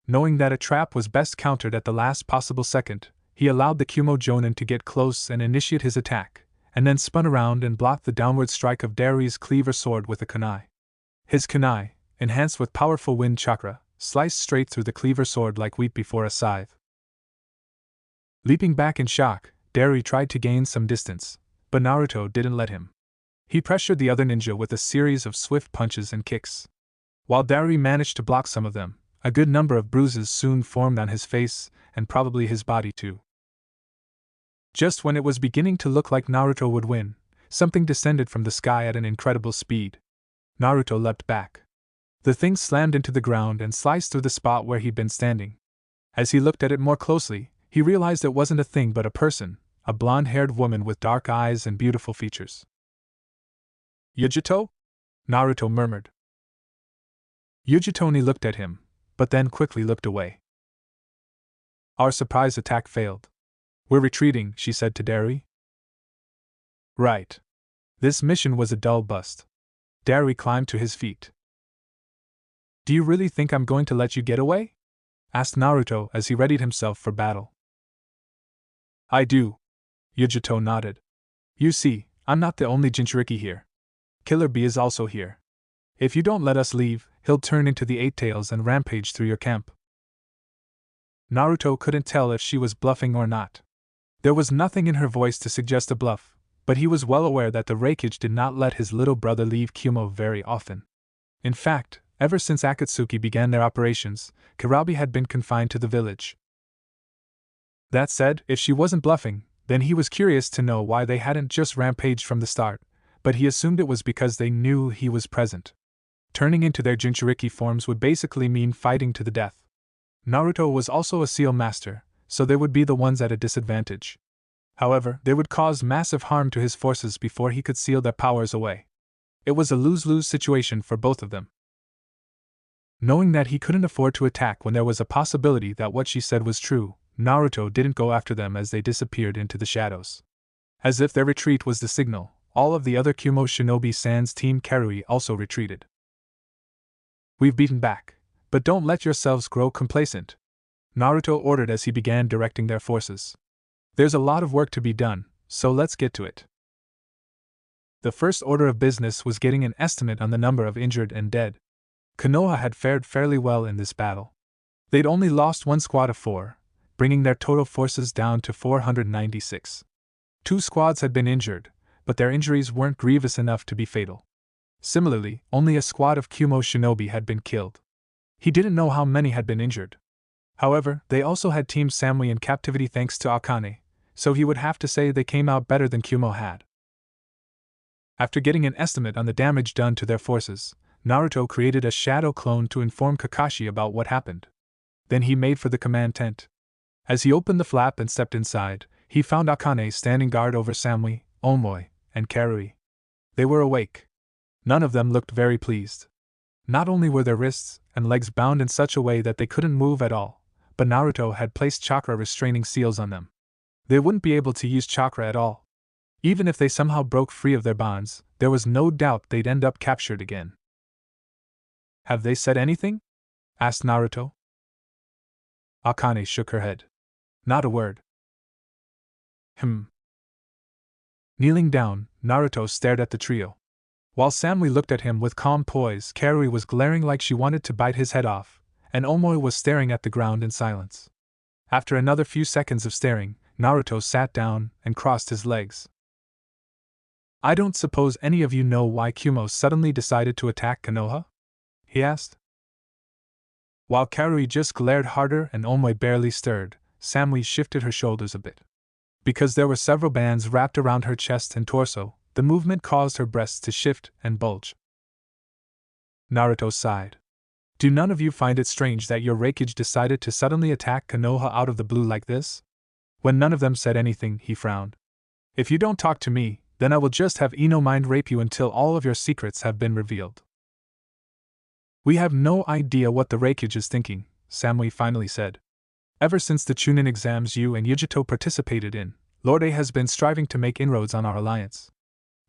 Knowing that a trap was best countered at the last possible second, he allowed the Kumo Jonin to get close and initiate his attack, and then spun around and blocked the downward strike of Darui's cleaver sword with a kunai. His kunai, enhanced with powerful wind chakra, sliced straight through the cleaver sword like wheat before a scythe. Leaping back in shock, Darui tried to gain some distance, but Naruto didn't let him. He pressured the other ninja with a series of swift punches and kicks. While Darui managed to block some of them, a good number of bruises soon formed on his face, and probably his body too. Just when it was beginning to look like Naruto would win, something descended from the sky at an incredible speed. Naruto leapt back. The thing slammed into the ground and sliced through the spot where he'd been standing. As he looked at it more closely, he realized it wasn't a thing but a person, a blonde-haired woman with dark eyes and beautiful features. Yujito? Naruto murmured. Yujitoni looked at him, but then quickly looked away. Our surprise attack failed. We're retreating, she said to Darui. Right. This mission was a dull bust. Darui climbed to his feet. Do you really think I'm going to let you get away? Asked Naruto as he readied himself for battle. I do. Yujito nodded. You see, I'm not the only Jinchuriki here. Killer Bee is also here. If you don't let us leave, he'll turn into the Eight Tails and rampage through your camp. Naruto couldn't tell if she was bluffing or not. There was nothing in her voice to suggest a bluff, but he was well aware that the Reikage did not let his little brother leave Kumo very often. In fact, ever since Akatsuki began their operations, Karabi had been confined to the village. That said, if she wasn't bluffing, then he was curious to know why they hadn't just rampaged from the start, but he assumed it was because they knew he was present. Turning into their Jinchuriki forms would basically mean fighting to the death. Naruto was also a seal master, so they would be the ones at a disadvantage. However, they would cause massive harm to his forces before he could seal their powers away. It was a lose-lose situation for both of them. Knowing that he couldn't afford to attack when there was a possibility that what she said was true, Naruto didn't go after them as they disappeared into the shadows. As if their retreat was the signal, all of the other Kumo Shinobi Sans Team Karui also retreated. We've beaten back, but don't let yourselves grow complacent, Naruto ordered as he began directing their forces. There's a lot of work to be done, so let's get to it. The first order of business was getting an estimate on the number of injured and dead. Konoha had fared fairly well in this battle. They'd only lost one squad of 4, bringing their total forces down to 496. 2 squads had been injured, but their injuries weren't grievous enough to be fatal. Similarly, only a squad of Kumo shinobi had been killed. He didn't know how many had been injured. However, they also had Team Samui in captivity thanks to Akane, so he would have to say they came out better than Kumo had. After getting an estimate on the damage done to their forces, Naruto created a shadow clone to inform Kakashi about what happened. Then he made for the command tent. As he opened the flap and stepped inside, he found Akane standing guard over Samui, Omoi, and Karui. They were awake. None of them looked very pleased. Not only were their wrists and legs bound in such a way that they couldn't move at all, but Naruto had placed chakra restraining seals on them. They wouldn't be able to use chakra at all. Even if they somehow broke free of their bonds, there was no doubt they'd end up captured again. Have they said anything? Asked Naruto. Akane shook her head. Not a word. Kneeling down, Naruto stared at the trio. While Samui looked at him with calm poise, Karui was glaring like she wanted to bite his head off, and Omoi was staring at the ground in silence. After another few seconds of staring, Naruto sat down and crossed his legs. I don't suppose any of you know why Kumo suddenly decided to attack Konoha? He asked. While Karui just glared harder and Omoi barely stirred, Samui shifted her shoulders a bit. Because there were several bands wrapped around her chest and torso, The movement caused her breasts to shift and bulge. Naruto sighed. Do none of you find it strange that your Raikage decided to suddenly attack Konoha out of the blue like this? When none of them said anything, he frowned. If you don't talk to me, then I will just have Ino mind rape you until all of your secrets have been revealed. We have no idea what the Raikage is thinking, Samui finally said. Ever since the Chunin exams you and Yujito participated in, Lord A has been striving to make inroads on our alliance.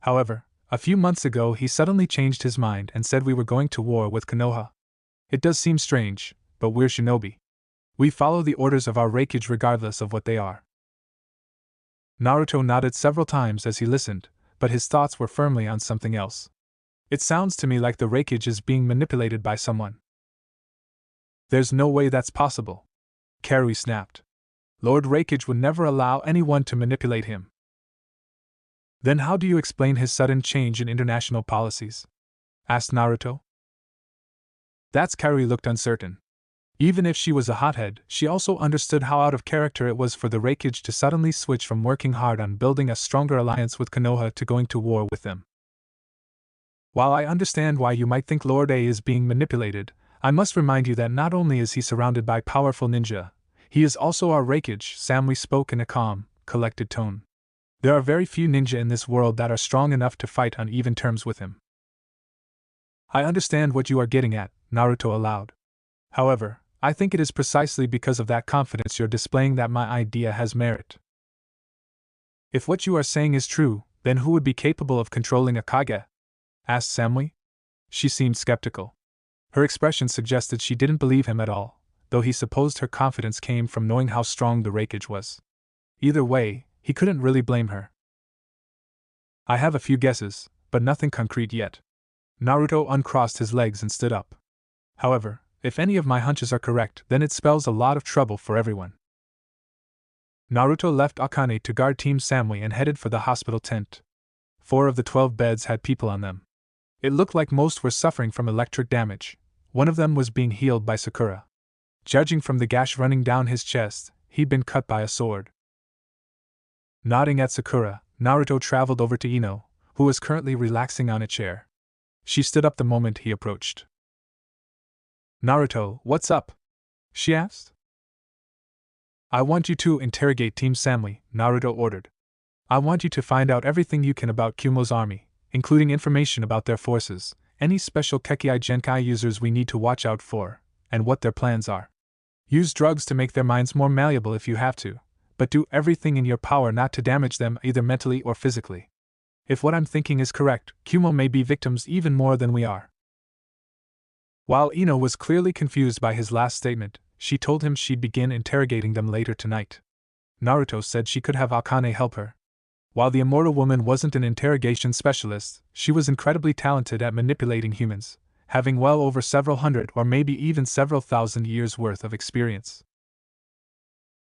However, a few months ago he suddenly changed his mind and said we were going to war with Konoha. It does seem strange, but we're shinobi. We follow the orders of our Raikage regardless of what they are. Naruto nodded several times as he listened, but his thoughts were firmly on something else. It sounds to me like the Raikage is being manipulated by someone. There's no way that's possible. Karui snapped. Lord Raikage would never allow anyone to manipulate him. Then how do you explain his sudden change in international policies? Asked Naruto. That's Karui looked uncertain. Even if she was a hothead, she also understood how out of character it was for the Raikage to suddenly switch from working hard on building a stronger alliance with Konoha to going to war with them. While I understand why you might think Lord A is being manipulated, I must remind you that not only is he surrounded by powerful ninja, he is also our Raikage. Samui spoke in a calm, collected tone. There are very few ninja in this world that are strong enough to fight on even terms with him. I understand what you are getting at, Naruto allowed. However, I think it is precisely because of that confidence you're displaying that my idea has merit. If what you are saying is true, then who would be capable of controlling a Kage? Asked Samui. She seemed skeptical. Her expression suggested she didn't believe him at all, though he supposed her confidence came from knowing how strong the Raikage was. Either way, he couldn't really blame her. I have a few guesses, but nothing concrete yet. Naruto uncrossed his legs and stood up. However, if any of my hunches are correct, then it spells a lot of trouble for everyone. Naruto left Akane to guard Team Samui and headed for the hospital tent. 4 of the 12 beds had people on them. It looked like most were suffering from electric damage. One of them was being healed by Sakura. Judging from the gash running down his chest, he'd been cut by a sword. Nodding at Sakura, Naruto traveled over to Ino, who was currently relaxing on a chair. She stood up the moment he approached. Naruto, what's up? She asked. I want you to interrogate Team Samui, Naruto ordered. I want you to find out everything you can about Kumo's army, including information about their forces, any special Kekkei Genkai users we need to watch out for, and what their plans are. Use drugs to make their minds more malleable if you have to, but do everything in your power not to damage them either mentally or physically. If what I'm thinking is correct, Kumo may be victims even more than we are. While Ino was clearly confused by his last statement, she told him she'd begin interrogating them later tonight. Naruto said she could have Akane help her. While the immortal woman wasn't an interrogation specialist, she was incredibly talented at manipulating humans, having well over several hundred or maybe even several thousand years' worth of experience.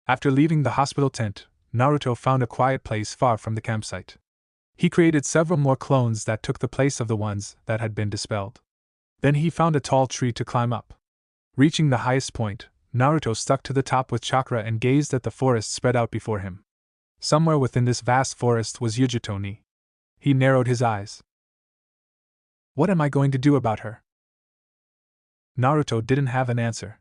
After leaving the hospital tent, Naruto found a quiet place far from the campsite. He created several more clones that took the place of the ones that had been dispelled. Then he found a tall tree to climb up. Reaching the highest point, Naruto stuck to the top with chakra and gazed at the forest spread out before him. Somewhere within this vast forest was Yujito-ni. He narrowed his eyes. What am I going to do about her? Naruto didn't have an answer.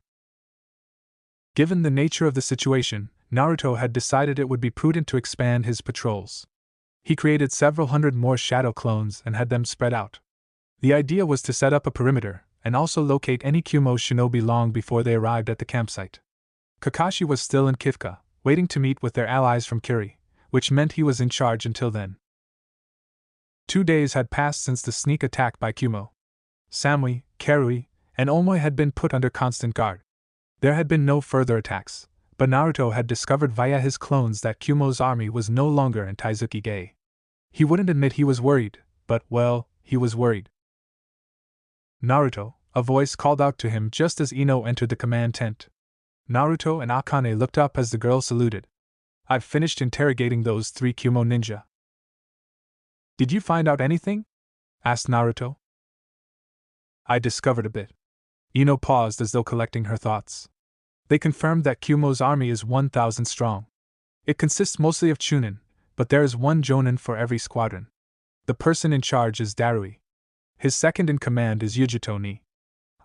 Given the nature of the situation, Naruto had decided it would be prudent to expand his patrols. He created several hundred more shadow clones and had them spread out. The idea was to set up a perimeter, and also locate any Kumo shinobi long before they arrived at the campsite. Kakashi was still in Kifka, waiting to meet with their allies from Kiri, which meant he was in charge until then. 2 days had passed since the sneak attack by Kumo. Samui, Karui, and Omoi had been put under constant guard. There had been no further attacks, but Naruto had discovered via his clones that Kumo's army was no longer in Taizuki-ge. He wouldn't admit he was worried, but, well, he was worried. Naruto, a voice called out to him just as Ino entered the command tent. Naruto and Akane looked up as the girl saluted. I've finished interrogating those 3 Kumo ninja. Did you find out anything? Asked Naruto. I discovered a bit. Ino paused as though collecting her thoughts. They confirmed that Kumo's army is 1,000 strong. It consists mostly of Chunin, but there is 1 Jonin for every squadron. The person in charge is Darui. His second in command is Yujito ni.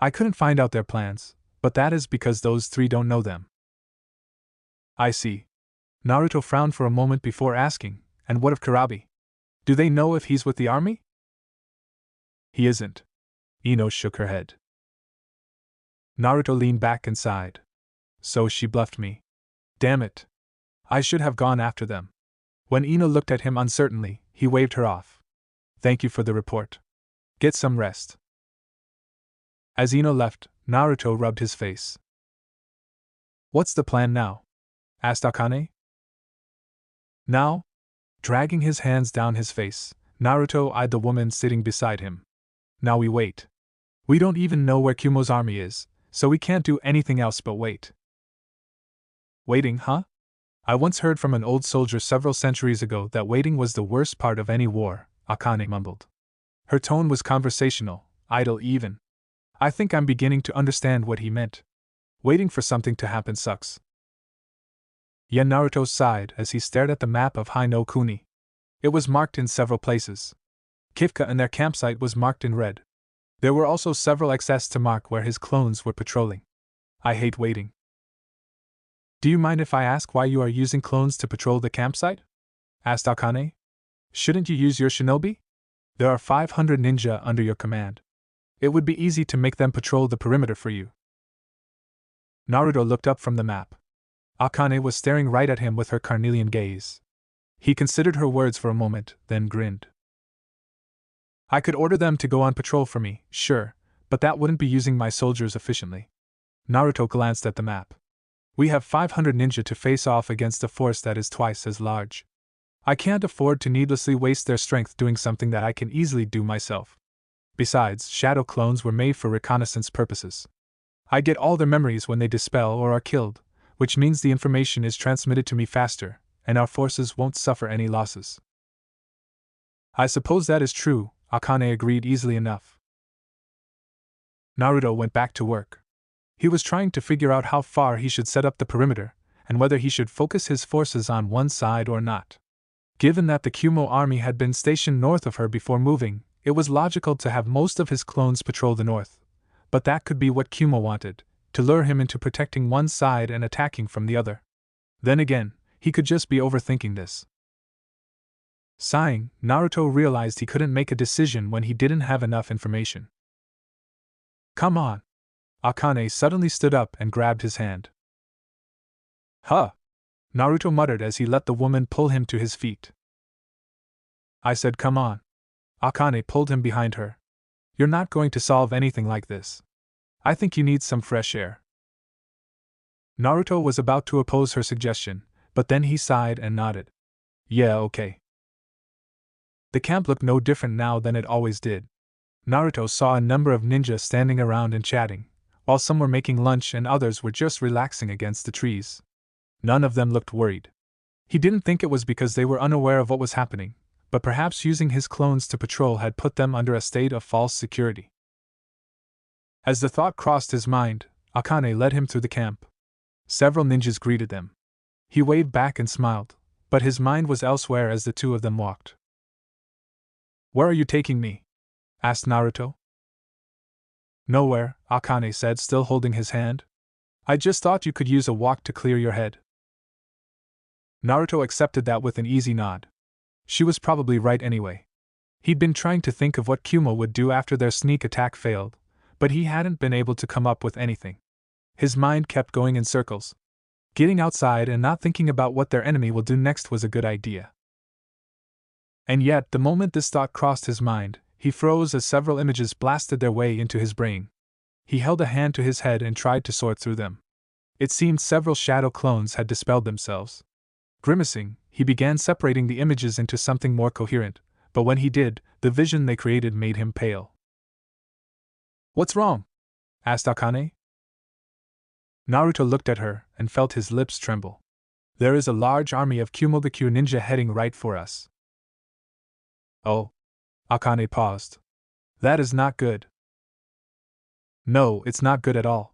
I couldn't find out their plans, but that is because those three don't know them. I see. Naruto frowned for a moment before asking, and what of Kurabi? Do they know if he's with the army? He isn't. Ino shook her head. Naruto leaned back and sighed. So she bluffed me. Damn it. I should have gone after them. When Ino looked at him uncertainly, he waved her off. Thank you for the report. Get some rest. As Ino left, Naruto rubbed his face. What's the plan now? Asked Akane. Now? Dragging his hands down his face, Naruto eyed the woman sitting beside him. Now we wait. We don't even know where Kumo's army is, so we can't do anything else but wait. Waiting, huh? I once heard from an old soldier several centuries ago that waiting was the worst part of any war, Akane mumbled. Her tone was conversational, idle even. I think I'm beginning to understand what he meant. Waiting for something to happen sucks. Yet Naruto sighed as he stared at the map of Hai no Kuni. It was marked in several places. Kifka and their campsite was marked in red. There were also several X's to mark where his clones were patrolling. I hate waiting. Do you mind if I ask why you are using clones to patrol the campsite? Asked Akane. Shouldn't you use your shinobi? There are 500 ninja under your command. It would be easy to make them patrol the perimeter for you. Naruto looked up from the map. Akane was staring right at him with her carnelian gaze. He considered her words for a moment, then grinned. I could order them to go on patrol for me, sure, but that wouldn't be using my soldiers efficiently. Naruto glanced at the map. We have 500 ninja to face off against a force that is twice as large. I can't afford to needlessly waste their strength doing something that I can easily do myself. Besides, shadow clones were made for reconnaissance purposes. I get all their memories when they dispel or are killed, which means the information is transmitted to me faster, and our forces won't suffer any losses. I suppose that is true, Akane agreed easily enough. Naruto went back to work. He was trying to figure out how far he should set up the perimeter, and whether he should focus his forces on one side or not. Given that the Kumo army had been stationed north of her before moving, it was logical to have most of his clones patrol the north. But that could be what Kumo wanted, to lure him into protecting one side and attacking from the other. Then again, he could just be overthinking this. Sighing, Naruto realized he couldn't make a decision when he didn't have enough information. Come on. Akane suddenly stood up and grabbed his hand. Huh! Naruto muttered as he let the woman pull him to his feet. I said come on. Akane pulled him behind her. You're not going to solve anything like this. I think you need some fresh air. Naruto was about to oppose her suggestion, but then he sighed and nodded. Yeah, okay. The camp looked no different now than it always did. Naruto saw a number of ninja standing around and chatting, while some were making lunch and others were just relaxing against the trees. None of them looked worried. He didn't think it was because they were unaware of what was happening, but perhaps using his clones to patrol had put them under a state of false security. As the thought crossed his mind, Akane led him through the camp. Several ninjas greeted them. He waved back and smiled, but his mind was elsewhere as the two of them walked. Where are you taking me? Asked Naruto. Nowhere, Akane said, still holding his hand. I just thought you could use a walk to clear your head. Naruto accepted that with an easy nod. She was probably right anyway. He'd been trying to think of what Kumo would do after their sneak attack failed, but he hadn't been able to come up with anything. His mind kept going in circles. Getting outside and not thinking about what their enemy will do next was a good idea. And yet, the moment this thought crossed his mind, he froze as several images blasted their way into his brain. He held a hand to his head and tried to sort through them. It seemed several shadow clones had dispelled themselves. Grimacing, he began separating the images into something more coherent, but when he did, the vision they created made him pale. What's wrong? Asked Akane. Naruto looked at her and felt his lips tremble. There is a large army of Kumo-the-Q ninja heading right for us. Oh. Akane paused. That is not good. No, it's not good at all.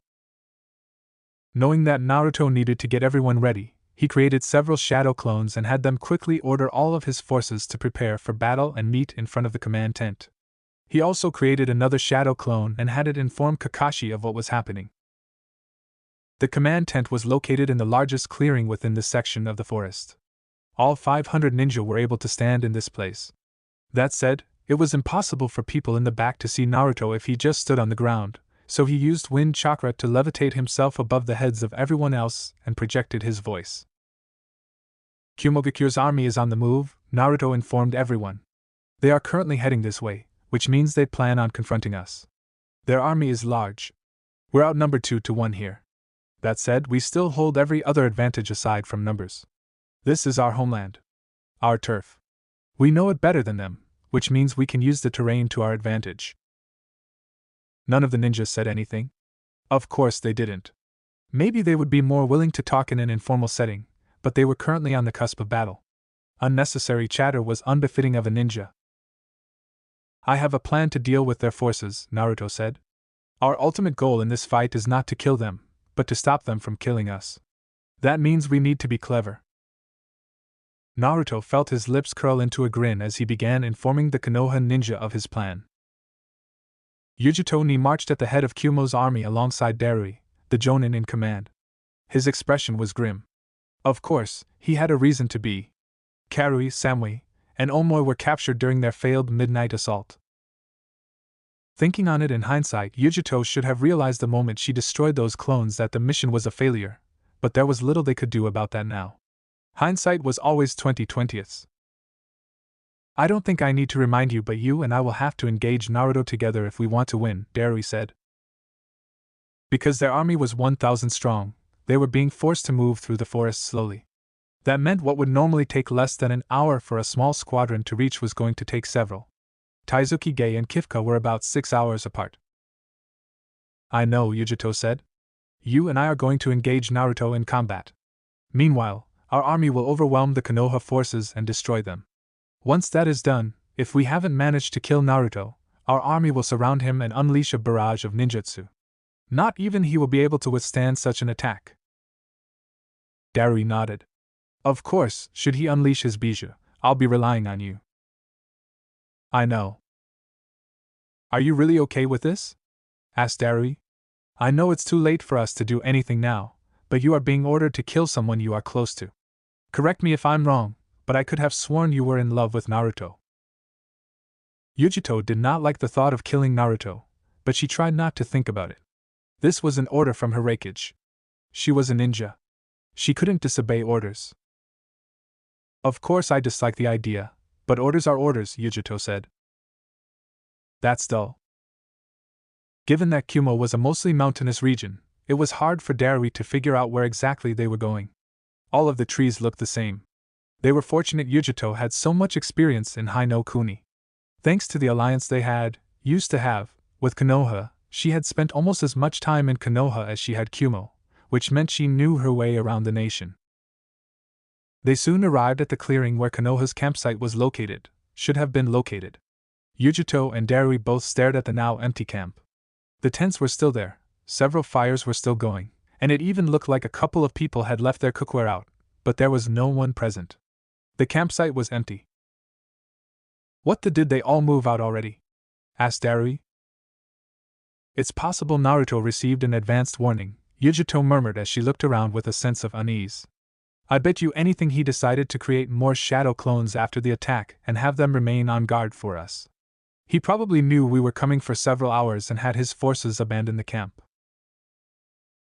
Knowing that Naruto needed to get everyone ready, He created several shadow clones and had them quickly order all of his forces to prepare for battle and meet in front of the command tent. He also created another shadow clone and had it inform Kakashi of what was happening. The command tent was located in the largest clearing within this section of the forest. All 500 ninja were able to stand in this place. That said, it was impossible for people in the back to see Naruto if he just stood on the ground, so he used wind chakra to levitate himself above the heads of everyone else and projected his voice. Kumogakure's army is on the move, Naruto informed everyone. They are currently heading this way, which means they plan on confronting us. Their army is large. We're outnumbered 2-1 here. That said, we still hold every other advantage aside from numbers. This is our homeland. Our turf. We know it better than them, which means we can use the terrain to our advantage. None of the ninjas said anything. Of course they didn't. Maybe they would be more willing to talk in an informal setting, but they were currently on the cusp of battle. Unnecessary chatter was unbefitting of a ninja. I have a plan to deal with their forces, Naruto said. Our ultimate goal in this fight is not to kill them, but to stop them from killing us. That means we need to be clever. Naruto felt his lips curl into a grin as he began informing the Konoha ninja of his plan. Yujito marched at the head of Kumo's army alongside Darui, the Jonin in command. His expression was grim. Of course, he had a reason to be. Karui, Samui, and Omoi were captured during their failed midnight assault. Thinking on it in hindsight, Yujito should have realized the moment she destroyed those clones that the mission was a failure, but there was little they could do about that now. Hindsight was always 20/20. I don't think I need to remind you, but you and I will have to engage Naruto together if we want to win, Darui said. Because their army was 1,000 strong, they were being forced to move through the forest slowly. That meant what would normally take less than an hour for a small squadron to reach was going to take several. Taizuki Gei and Kifka were about 6 hours apart. I know, Yujito said. You and I are going to engage Naruto in combat. Meanwhile, our army will overwhelm the Konoha forces and destroy them. Once that is done, if we haven't managed to kill Naruto, our army will surround him and unleash a barrage of ninjutsu. Not even he will be able to withstand such an attack. Darui nodded. Of course, should he unleash his bijou, I'll be relying on you. I know. Are you really okay with this? Asked Darui. I know it's too late for us to do anything now, but you are being ordered to kill someone you are close to. Correct me if I'm wrong, but I could have sworn you were in love with Naruto. Yujito did not like the thought of killing Naruto, but she tried not to think about it. This was an order from her Raikage. She was a ninja. She couldn't disobey orders. Of course I dislike the idea, but orders are orders, Yujito said. That's dull. Given that Kumo was a mostly mountainous region, it was hard for Darui to figure out where exactly they were going. All of the trees looked the same. They were fortunate Yujito had so much experience in Hai no Kuni. Thanks to the alliance they used to have, with Konoha, she had spent almost as much time in Konoha as she had Kumo, which meant she knew her way around the nation. They soon arrived at the clearing where Konoha's campsite was located, should have been located. Yujito and Darui both stared at the now empty camp. The tents were still there, several fires were still going, and it even looked like a couple of people had left their cookware out, but there was no one present. The campsite was empty. What did they all move out already? Asked Darui. It's possible Naruto received an advanced warning, Yujito murmured as she looked around with a sense of unease. I bet you anything he decided to create more shadow clones after the attack and have them remain on guard for us. He probably knew we were coming for several hours and had his forces abandon the camp.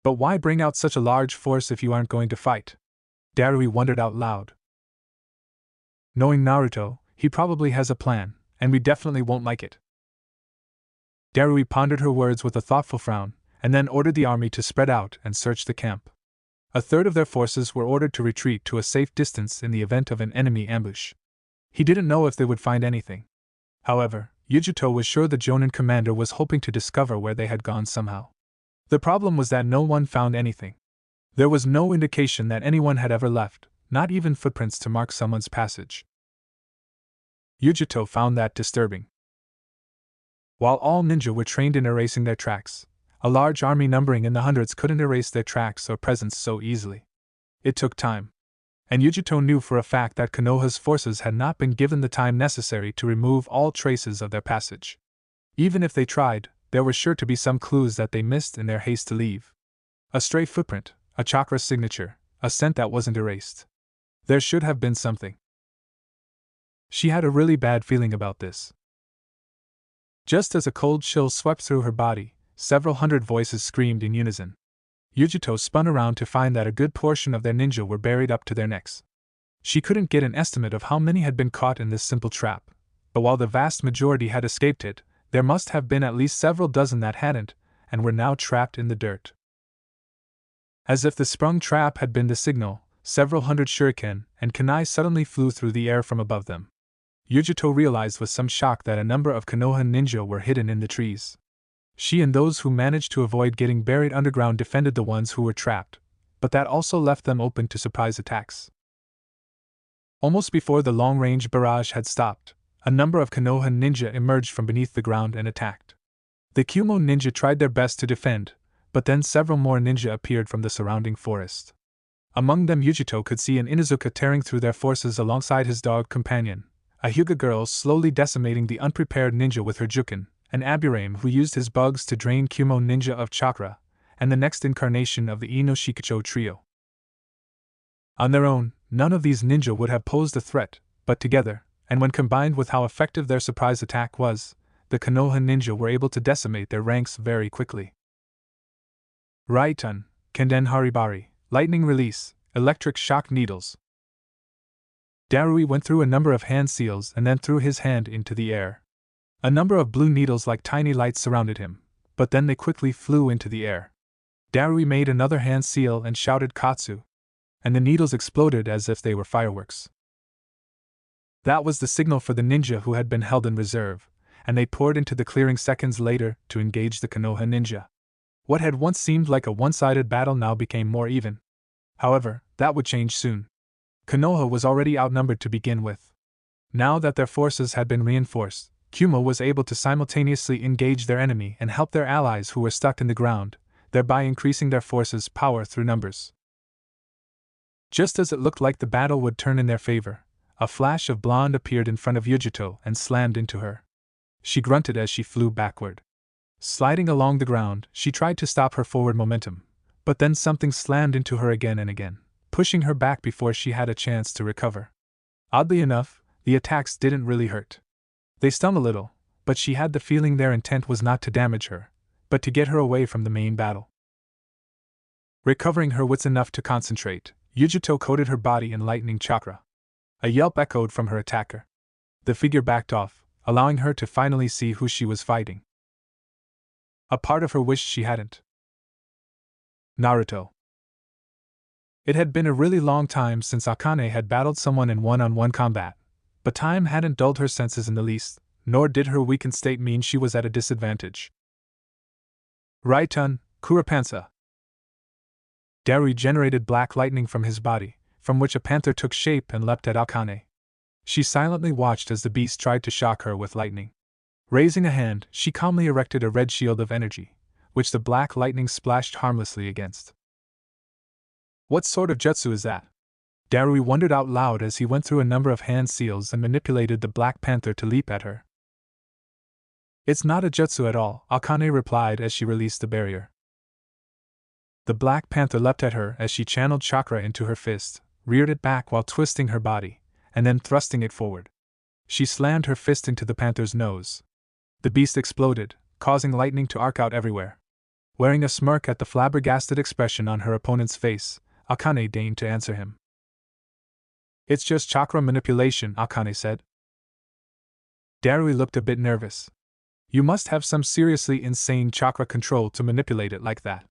But why bring out such a large force if you aren't going to fight? Darui wondered out loud. Knowing Naruto, he probably has a plan, and we definitely won't like it. Darui pondered her words with a thoughtful frown, and then ordered the army to spread out and search the camp. A third of their forces were ordered to retreat to a safe distance in the event of an enemy ambush. He didn't know if they would find anything. However, Yujito was sure the Jonin commander was hoping to discover where they had gone somehow. The problem was that no one found anything. There was no indication that anyone had ever left, not even footprints to mark someone's passage. Yujito found that disturbing. While all ninja were trained in erasing their tracks, a large army numbering in the hundreds couldn't erase their tracks or presence so easily. It took time. And Yujito knew for a fact that Konoha's forces had not been given the time necessary to remove all traces of their passage. Even if they tried, there were sure to be some clues that they missed in their haste to leave. A stray footprint, a chakra signature, a scent that wasn't erased. There should have been something. She had a really bad feeling about this. Just as a cold chill swept through her body, several hundred voices screamed in unison. Yujito spun around to find that a good portion of their ninja were buried up to their necks. She couldn't get an estimate of how many had been caught in this simple trap, but while the vast majority had escaped it, there must have been at least several dozen that hadn't, and were now trapped in the dirt. As if the sprung trap had been the signal, several hundred shuriken and kunai suddenly flew through the air from above them. Yujito realized with some shock that a number of Konoha ninja were hidden in the trees. She and those who managed to avoid getting buried underground defended the ones who were trapped, but that also left them open to surprise attacks. Almost before the long-range barrage had stopped, a number of Konoha ninja emerged from beneath the ground and attacked. The Kumo ninja tried their best to defend, but then several more ninja appeared from the surrounding forest. Among them Yujito could see an Inuzuka tearing through their forces alongside his dog companion, a Hyuga girl slowly decimating the unprepared ninja with her jukin, an Aburame who used his bugs to drain Kumo ninja of chakra, and the next incarnation of the Ino-Shikucho trio. On their own, none of these ninja would have posed a threat, but together, and when combined with how effective their surprise attack was, the Konoha ninja were able to decimate their ranks very quickly. Raiton, Kenden Haribari, lightning release, electric shock needles. Darui went through a number of hand seals and then threw his hand into the air. A number of blue needles like tiny lights surrounded him, but then they quickly flew into the air. Darui made another hand seal and shouted Katsu, and the needles exploded as if they were fireworks. That was the signal for the ninja who had been held in reserve, and they poured into the clearing seconds later to engage the Konoha ninja. What had once seemed like a one-sided battle now became more even. However, that would change soon. Konoha was already outnumbered to begin with. Now that their forces had been reinforced, Kumo was able to simultaneously engage their enemy and help their allies who were stuck in the ground, thereby increasing their forces' power through numbers. Just as it looked like the battle would turn in their favor, a flash of blonde appeared in front of Yujito and slammed into her. She grunted as she flew backward. Sliding along the ground, she tried to stop her forward momentum, but then something slammed into her again and again, pushing her back before she had a chance to recover. Oddly enough, the attacks didn't really hurt. They stung a little, but she had the feeling their intent was not to damage her, but to get her away from the main battle. Recovering her wits enough to concentrate, Yujito coated her body in lightning chakra. A yelp echoed from her attacker. The figure backed off, allowing her to finally see who she was fighting. A part of her wished she hadn't. Naruto. It had been a really long time since Akane had battled someone in one-on-one combat, but time hadn't dulled her senses in the least, nor did her weakened state mean she was at a disadvantage. Raiton, Kuropansa. Darui generated black lightning from his body, from which a panther took shape and leapt at Akane. She silently watched as the beast tried to shock her with lightning. Raising a hand, she calmly erected a red shield of energy, which the black lightning splashed harmlessly against. What sort of jutsu is that? Darui wondered out loud as he went through a number of hand seals and manipulated the black panther to leap at her. It's not a jutsu at all, Akane replied as she released the barrier. The black panther leapt at her as she channeled chakra into her fist, reared it back while twisting her body, and then thrusting it forward. She slammed her fist into the panther's nose. The beast exploded, causing lightning to arc out everywhere. Wearing a smirk at the flabbergasted expression on her opponent's face, Akane deigned to answer him. It's just chakra manipulation, Akane said. Darui looked a bit nervous. You must have some seriously insane chakra control to manipulate it like that.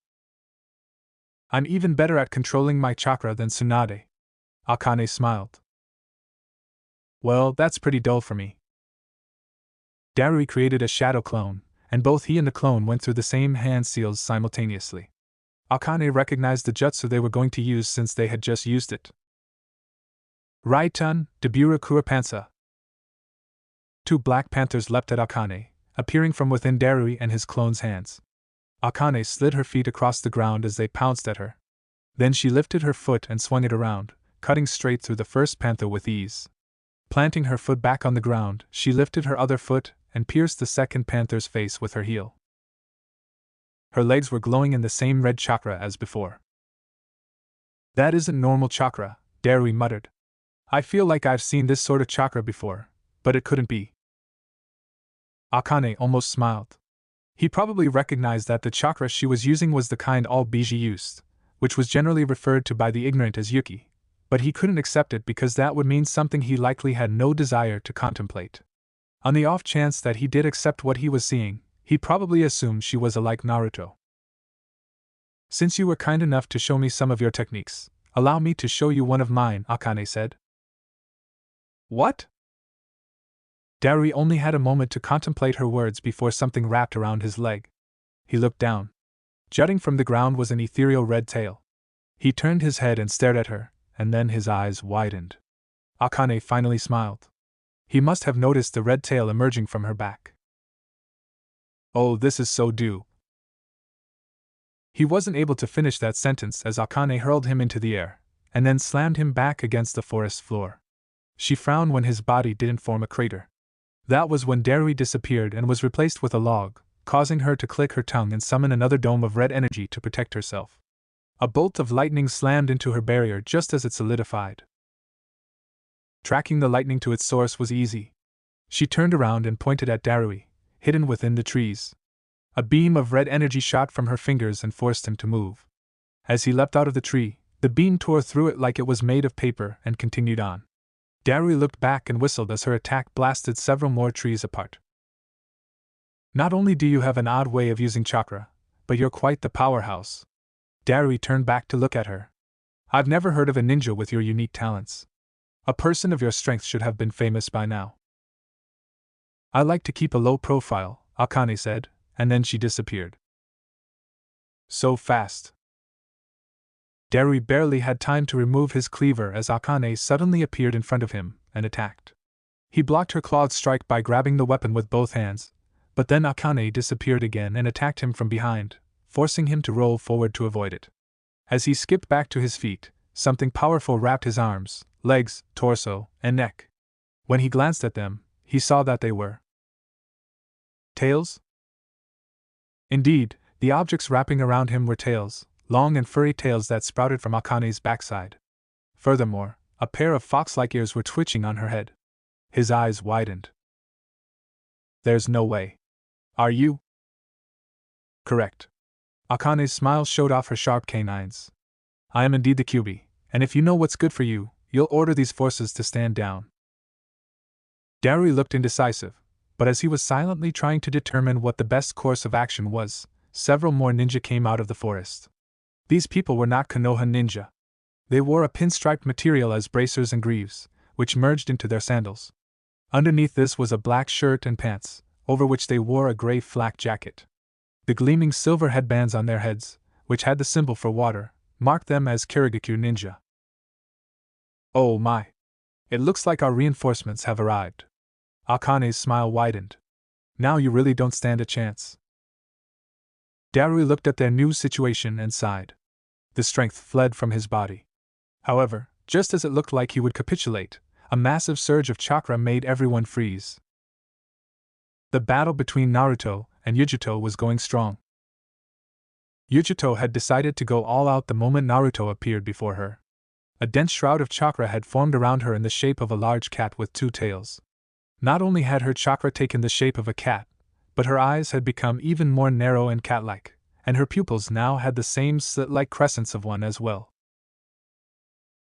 I'm even better at controlling my chakra than Tsunade. Akane smiled. Well, that's pretty dull for me. Darui created a shadow clone, and both he and the clone went through the same hand seals simultaneously. Akane recognized the jutsu they were going to use since they had just used it. Raiton, Debura Kuropansa. Two black panthers leapt at Akane, appearing from within Darui and his clone's hands. Akane slid her feet across the ground as they pounced at her. Then she lifted her foot and swung it around, cutting straight through the first panther with ease. Planting her foot back on the ground, she lifted her other foot and pierced the second panther's face with her heel. Her legs were glowing in the same red chakra as before. That isn't normal chakra, Darui muttered. I feel like I've seen this sort of chakra before, but it couldn't be. Akane almost smiled. He probably recognized that the chakra she was using was the kind all Biji used, which was generally referred to by the ignorant as Yuki, but he couldn't accept it because that would mean something he likely had no desire to contemplate. On the off chance that he did accept what he was seeing, he probably assumed she was like Naruto. Since you were kind enough to show me some of your techniques, allow me to show you one of mine, Akane said. What? Darui only had a moment to contemplate her words before something wrapped around his leg. He looked down. Jutting from the ground was an ethereal red tail. He turned his head and stared at her, and then his eyes widened. Akane finally smiled. He must have noticed the red tail emerging from her back. Oh, this is so due. He wasn't able to finish that sentence as Akane hurled him into the air, and then slammed him back against the forest floor. She frowned when his body didn't form a crater. That was when Darui disappeared and was replaced with a log, causing her to click her tongue and summon another dome of red energy to protect herself. A bolt of lightning slammed into her barrier just as it solidified. Tracking the lightning to its source was easy. She turned around and pointed at Darui, hidden within the trees. A beam of red energy shot from her fingers and forced him to move. As he leapt out of the tree, the beam tore through it like it was made of paper and continued on. Darui looked back and whistled as her attack blasted several more trees apart. Not only do you have an odd way of using chakra, but you're quite the powerhouse. Darui turned back to look at her. I've never heard of a ninja with your unique talents. A person of your strength should have been famous by now. I like to keep a low profile, Akane said, and then she disappeared. So fast. Darui barely had time to remove his cleaver as Akane suddenly appeared in front of him and attacked. He blocked her clawed strike by grabbing the weapon with both hands, but then Akane disappeared again and attacked him from behind, forcing him to roll forward to avoid it. As he skipped back to his feet, something powerful wrapped his arms, legs, torso, and neck. When he glanced at them, he saw that they were tails? Indeed, the objects wrapping around him were tails, long and furry tails that sprouted from Akane's backside. Furthermore, a pair of fox-like ears were twitching on her head. His eyes widened. There's no way. Are you? Correct. Akane's smile showed off her sharp canines. I am indeed the Kyuubi, and if you know what's good for you, you'll order these forces to stand down. Darui looked indecisive, but as he was silently trying to determine what the best course of action was, several more ninja came out of the forest. These people were not Konoha ninja. They wore a pinstriped material as bracers and greaves, which merged into their sandals. Underneath this was a black shirt and pants, over which they wore a gray flak jacket. The gleaming silver headbands on their heads, which had the symbol for water, marked them as Kirigakyu ninja. Oh my! It looks like our reinforcements have arrived. Akane's smile widened. Now you really don't stand a chance. Darui looked at their new situation and sighed. The strength fled from his body. However, just as it looked like he would capitulate, a massive surge of chakra made everyone freeze. The battle between Naruto and Yujito was going strong. Yujito had decided to go all out the moment Naruto appeared before her. A dense shroud of chakra had formed around her in the shape of a large cat with two tails. Not only had her chakra taken the shape of a cat, but her eyes had become even more narrow and cat-like, and her pupils now had the same slit-like crescents of one as well.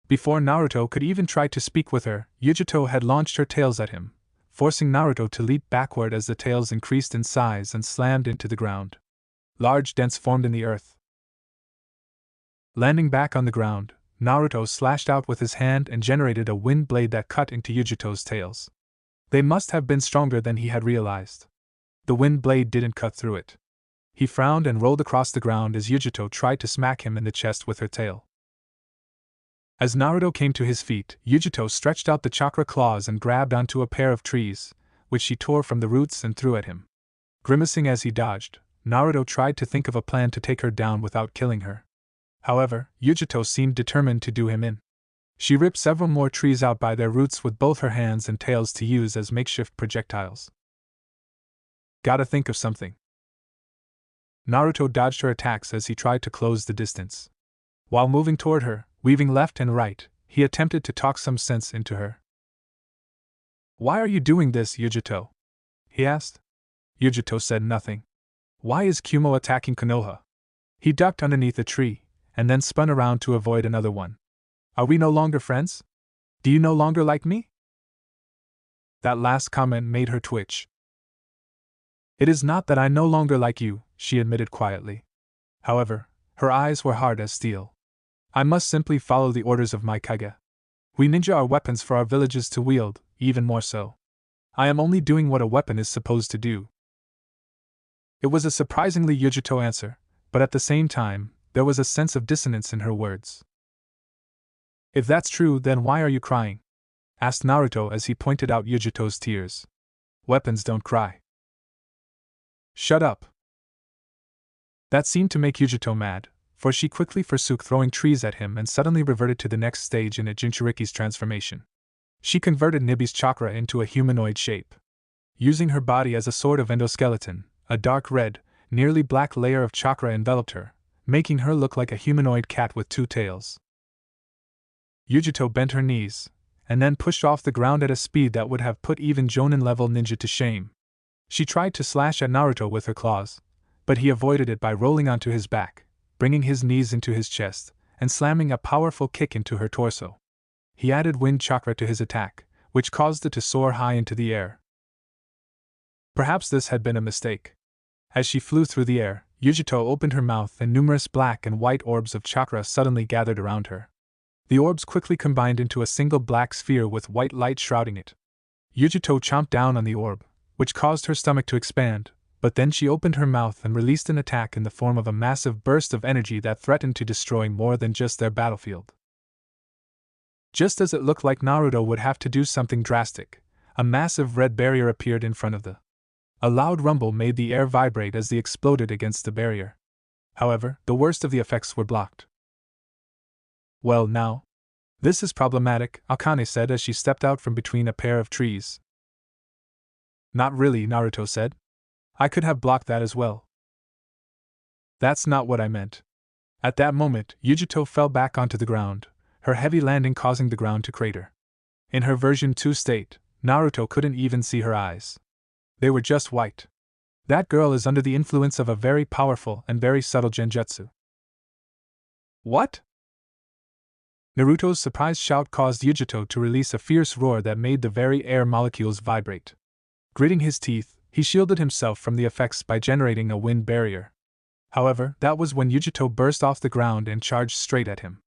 Before Naruto could even try to speak with her, Yujito had launched her tails at him, forcing Naruto to leap backward as the tails increased in size and slammed into the ground. Large dents formed in the earth. Landing back on the ground, Naruto slashed out with his hand and generated a wind blade that cut into Yujito's tails. They must have been stronger than he had realized. The wind blade didn't cut through it. He frowned and rolled across the ground as Yujito tried to smack him in the chest with her tail. As Naruto came to his feet, Yujito stretched out the chakra claws and grabbed onto a pair of trees, which she tore from the roots and threw at him. Grimacing as he dodged, Naruto tried to think of a plan to take her down without killing her. However, Yujito seemed determined to do him in. She ripped several more trees out by their roots with both her hands and tails to use as makeshift projectiles. Gotta think of something. Naruto dodged her attacks as he tried to close the distance. While moving toward her, weaving left and right, he attempted to talk some sense into her. Why are you doing this, Yujito? He asked. Yujito said nothing. Why is Kumo attacking Konoha? He ducked underneath a tree, and then spun around to avoid another one. Are we no longer friends? Do you no longer like me? That last comment made her twitch. It is not that I no longer like you, she admitted quietly. However, her eyes were hard as steel. I must simply follow the orders of my Kage. We ninja are weapons for our villages to wield, even more so. I am only doing what a weapon is supposed to do. It was a surprisingly Yujito answer, but at the same time, there was a sense of dissonance in her words. If that's true, then why are you crying? Asked Naruto as he pointed out Yujito's tears. Weapons don't cry. Shut up. That seemed to make Yujito mad, for she quickly forsook throwing trees at him and suddenly reverted to the next stage in a Jinchuriki's transformation. She converted Nibi's chakra into a humanoid shape. Using her body as a sort of endoskeleton, a dark red, nearly black layer of chakra enveloped her, making her look like a humanoid cat with two tails. Yujito bent her knees, and then pushed off the ground at a speed that would have put even Jonin-level ninja to shame. She tried to slash at Naruto with her claws, but he avoided it by rolling onto his back, bringing his knees into his chest, and slamming a powerful kick into her torso. He added wind chakra to his attack, which caused it to soar high into the air. Perhaps this had been a mistake. As she flew through the air, Yujito opened her mouth and numerous black and white orbs of chakra suddenly gathered around her. The orbs quickly combined into a single black sphere with white light shrouding it. Yujito chomped down on the orb, which caused her stomach to expand, but then she opened her mouth and released an attack in the form of a massive burst of energy that threatened to destroy more than just their battlefield. Just as it looked like Naruto would have to do something drastic, a massive red barrier appeared in front of the. A loud rumble made the air vibrate as they exploded against the barrier. However, the worst of the effects were blocked. Well now. This is problematic, Akane said as she stepped out from between a pair of trees. Not really, Naruto said. I could have blocked that as well. That's not what I meant. At that moment, Yujito fell back onto the ground, her heavy landing causing the ground to crater. In her version 2 state, Naruto couldn't even see her eyes. They were just white. That girl is under the influence of a very powerful and very subtle genjutsu. What? Naruto's surprised shout caused Yujito to release a fierce roar that made the very air molecules vibrate. Gritting his teeth, he shielded himself from the effects by generating a wind barrier. However, that was when Yujito burst off the ground and charged straight at him.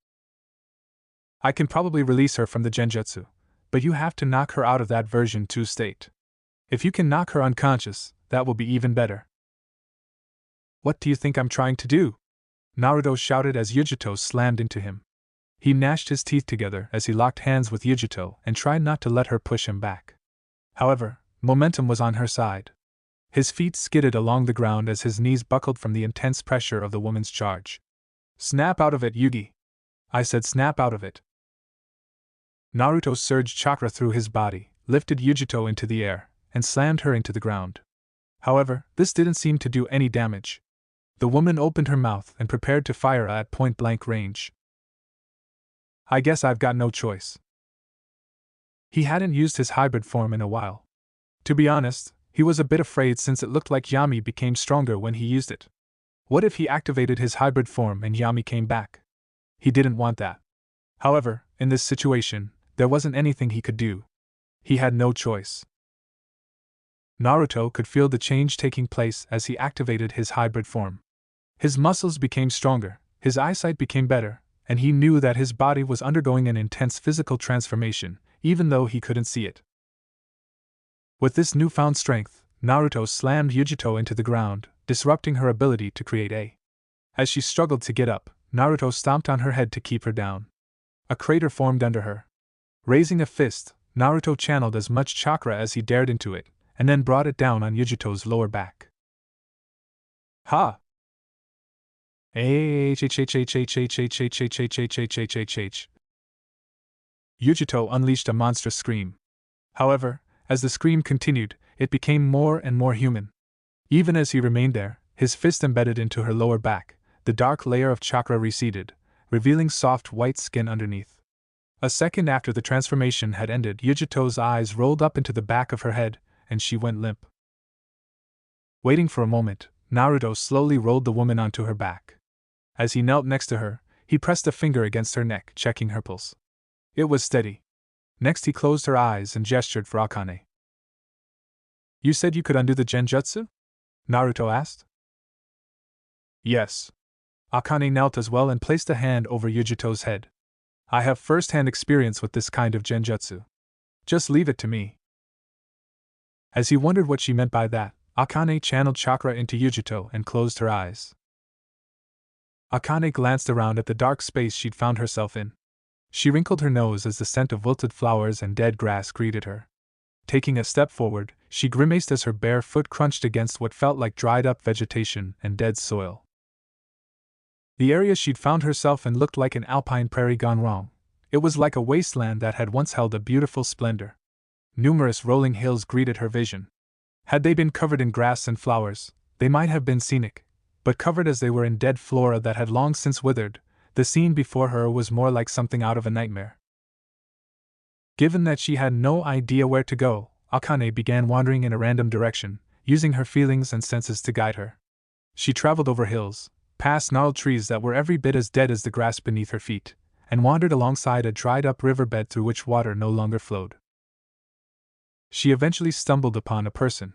I can probably release her from the genjutsu, but you have to knock her out of that version 2 state. If you can knock her unconscious, that will be even better. What do you think I'm trying to do? Naruto shouted as Yujito slammed into him. He gnashed his teeth together as he locked hands with Yujito and tried not to let her push him back. However, momentum was on her side. His feet skidded along the ground as his knees buckled from the intense pressure of the woman's charge. Snap out of it, Yugi! I said snap out of it. Naruto surged chakra through his body, lifted Yujito into the air, and slammed her into the ground. However, this didn't seem to do any damage. The woman opened her mouth and prepared to fire at point-blank range. I guess I've got no choice. He hadn't used his hybrid form in a while. To be honest, he was a bit afraid since it looked like Yami became stronger when he used it. What if he activated his hybrid form and Yami came back? He didn't want that. However, in this situation, there wasn't anything he could do. He had no choice. Naruto could feel the change taking place as he activated his hybrid form. His muscles became stronger, his eyesight became better, and he knew that his body was undergoing an intense physical transformation, even though he couldn't see it. With this newfound strength, Naruto slammed Yujito into the ground, disrupting her ability to create a. As she struggled to get up, Naruto stomped on her head to keep her down. A crater formed under her. Raising a fist, Naruto channeled as much chakra as he dared into it, and then brought it down on Yujito's lower back. Ha! Yujito unleashed a monstrous scream. However, as the scream continued, it became more and more human. Even as he remained there, his fist embedded into her lower back, the dark layer of chakra receded, revealing soft white skin underneath. A second after the transformation had ended, Yujito's eyes rolled up into the back of her head, and she went limp. Waiting for a moment, Naruto slowly rolled the woman onto her back. As he knelt next to her, he pressed a finger against her neck, checking her pulse. It was steady. Next he closed her eyes and gestured for Akane. You said you could undo the genjutsu? Naruto asked. Yes. Akane knelt as well and placed a hand over Yujito's head. I have first-hand experience with this kind of genjutsu. Just leave it to me. As he wondered what she meant by that, Akane channeled chakra into Yujito and closed her eyes. Akane glanced around at the dark space she'd found herself in. She wrinkled her nose as the scent of wilted flowers and dead grass greeted her. Taking a step forward, she grimaced as her bare foot crunched against what felt like dried-up vegetation and dead soil. The area she'd found herself in looked like an alpine prairie gone wrong. It was like a wasteland that had once held a beautiful splendor. Numerous rolling hills greeted her vision. Had they been covered in grass and flowers, they might have been scenic, but covered as they were in dead flora that had long since withered, the scene before her was more like something out of a nightmare. Given that she had no idea where to go, Akane began wandering in a random direction, using her feelings and senses to guide her. She traveled over hills, past gnarled trees that were every bit as dead as the grass beneath her feet, and wandered alongside a dried-up riverbed through which water no longer flowed. She eventually stumbled upon a person.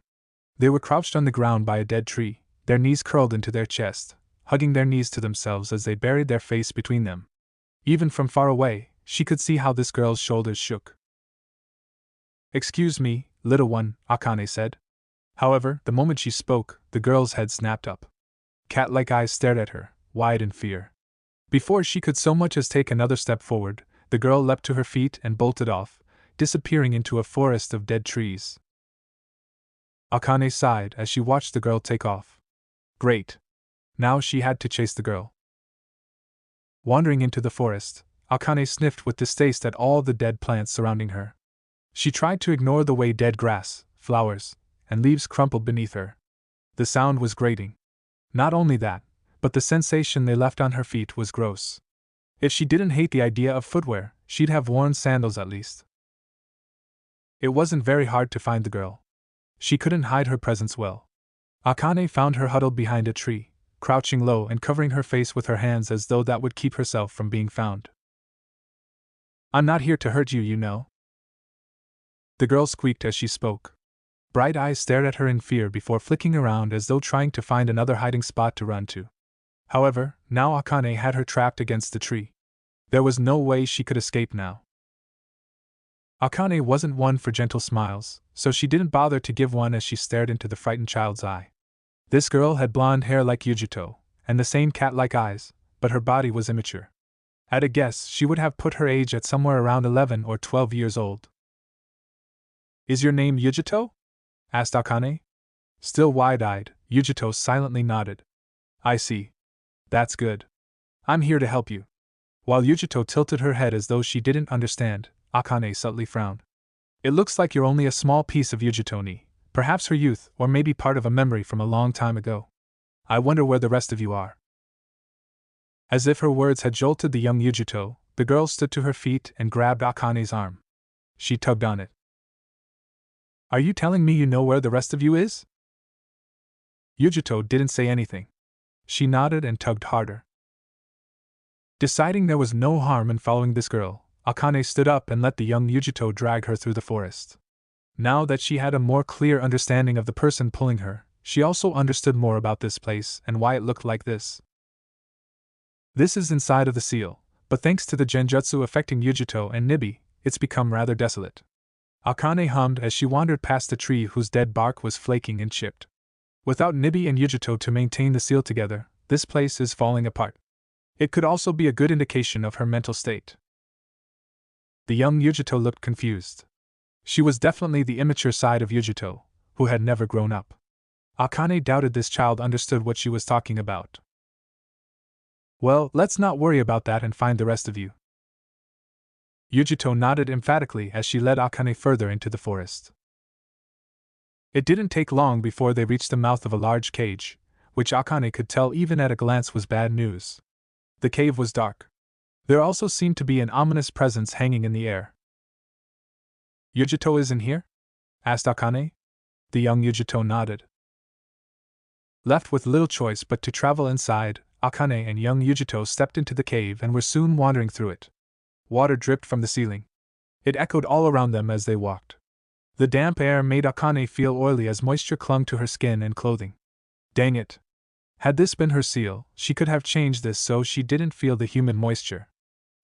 They were crouched on the ground by a dead tree, their knees curled into their chest, hugging their knees to themselves as they buried their face between them. Even from far away, she could see how this girl's shoulders shook. "Excuse me, little one," Akane said. However, the moment she spoke, the girl's head snapped up. Cat-like eyes stared at her, wide in fear. Before she could so much as take another step forward, the girl leapt to her feet and bolted off, disappearing into a forest of dead trees. Akane sighed as she watched the girl take off. Great. Now she had to chase the girl. Wandering into the forest, Akane sniffed with distaste at all the dead plants surrounding her. She tried to ignore the way dead grass, flowers, and leaves crumpled beneath her. The sound was grating. Not only that, but the sensation they left on her feet was gross. If she didn't hate the idea of footwear, she'd have worn sandals at least. It wasn't very hard to find the girl. She couldn't hide her presence well. Akane found her huddled behind a tree, crouching low and covering her face with her hands as though that would keep herself from being found. "I'm not here to hurt you, you know," the girl squeaked as she spoke. Bright eyes stared at her in fear before flicking around as though trying to find another hiding spot to run to. However, now Akane had her trapped against the tree. There was no way she could escape now. Akane wasn't one for gentle smiles, so she didn't bother to give one as she stared into the frightened child's eye. This girl had blonde hair like Yujito, and the same cat-like eyes, but her body was immature. At a guess, she would have put her age at somewhere around 11 or 12 years old. "Is your name Yujito?" asked Akane. Still wide-eyed, Yujito silently nodded. "I see. That's good. I'm here to help you." While Yujito tilted her head as though she didn't understand, Akane subtly frowned. "It looks like you're only a small piece of Yujito-ni, perhaps her youth or maybe part of a memory from a long time ago. I wonder where the rest of you are." As if her words had jolted the young Yujito, the girl stood to her feet and grabbed Akane's arm. She tugged on it. "Are you telling me you know where the rest of you is?" Yujito didn't say anything. She nodded and tugged harder. Deciding there was no harm in following this girl, Akane stood up and let the young Yujito drag her through the forest. Now that she had a more clear understanding of the person pulling her, she also understood more about this place and why it looked like this. This is inside of the seal, but thanks to the genjutsu affecting Yujito and Nibi, it's become rather desolate. Akane hummed as she wandered past a tree whose dead bark was flaking and chipped. Without Nibi and Yujito to maintain the seal together, this place is falling apart. It could also be a good indication of her mental state. The young Yujito looked confused. She was definitely the immature side of Yujito, who had never grown up. Akane doubted this child understood what she was talking about. "Well, let's not worry about that and find the rest of you." Yujito nodded emphatically as she led Akane further into the forest. It didn't take long before they reached the mouth of a large cage, which Akane could tell even at a glance was bad news. The cave was dark. There also seemed to be an ominous presence hanging in the air. Yujito isn't here? Asked Akane. The young Yujito nodded. Left with little choice but to travel inside, Akane and young Yujito stepped into the cave and were soon wandering through it. Water dripped from the ceiling. It echoed all around them as they walked. The damp air made Akane feel oily as moisture clung to her skin and clothing. Dang it! Had this been her seal, she could have changed this so she didn't feel the humid moisture.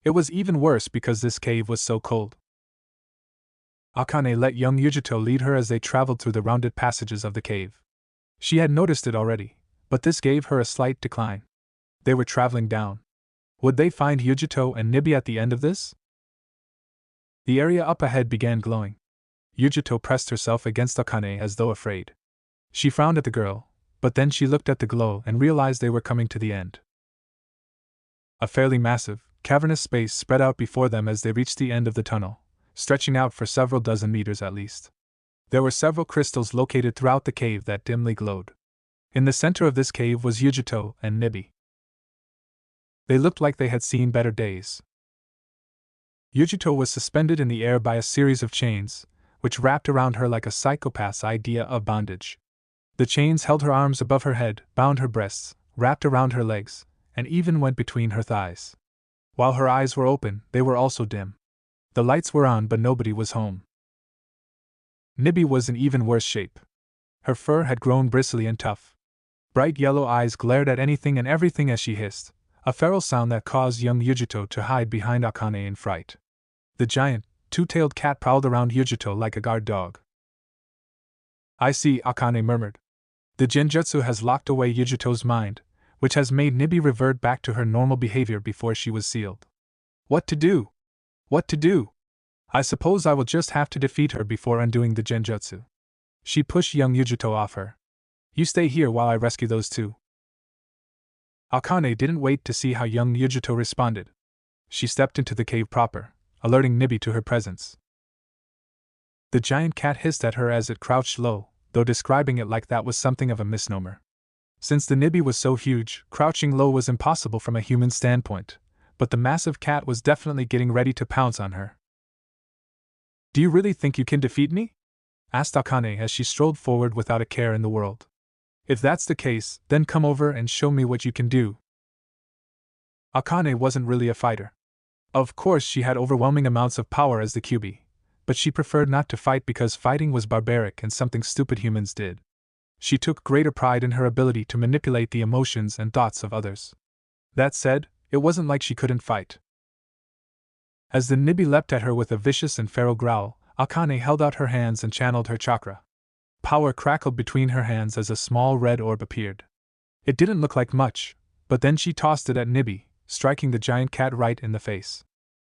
It was even worse because this cave was so cold. Akane let young Yujito lead her as they traveled through the rounded passages of the cave. She had noticed it already, but this gave her a slight decline. They were traveling down. Would they find Yujito and Nibi at the end of this? The area up ahead began glowing. Yujito pressed herself against Akane as though afraid. She frowned at the girl, but then she looked at the glow and realized they were coming to the end. A fairly massive, cavernous space spread out before them as they reached the end of the tunnel, stretching out for several dozen meters at least. There were several crystals located throughout the cave that dimly glowed. In the center of this cave was Yujito and Nibi. They looked like they had seen better days. Yujito was suspended in the air by a series of chains, which wrapped around her like a psychopath's idea of bondage. The chains held her arms above her head, bound her breasts, wrapped around her legs, and even went between her thighs. While her eyes were open, they were also dim. The lights were on, but nobody was home. Nibi was in even worse shape. Her fur had grown bristly and tough. Bright yellow eyes glared at anything and everything as she hissed, a feral sound that caused young Yujito to hide behind Akane in fright. The giant, two-tailed cat prowled around Yujito like a guard dog. I see, Akane murmured. The genjutsu has locked away Yujito's mind, which has made Nibi revert back to her normal behavior before she was sealed. What to do? What to do? I suppose I will just have to defeat her before undoing the genjutsu. She pushed young Yujito off her. You stay here while I rescue those two. Akane didn't wait to see how young Yujito responded. She stepped into the cave proper, alerting Nibi to her presence. The giant cat hissed at her as it crouched low, though describing it like that was something of a misnomer. Since the Nibi was so huge, crouching low was impossible from a human standpoint, but the massive cat was definitely getting ready to pounce on her. Do you really think you can defeat me? Asked Akane as she strolled forward without a care in the world. If that's the case, then come over and show me what you can do. Akane wasn't really a fighter. Of course she had overwhelming amounts of power as the Kyuubi, but she preferred not to fight because fighting was barbaric and something stupid humans did. She took greater pride in her ability to manipulate the emotions and thoughts of others. That said, it wasn't like she couldn't fight. As the Nibi leapt at her with a vicious and feral growl, Akane held out her hands and channeled her chakra. Power crackled between her hands as a small red orb appeared. It didn't look like much, but then she tossed it at Nibi, striking the giant cat right in the face.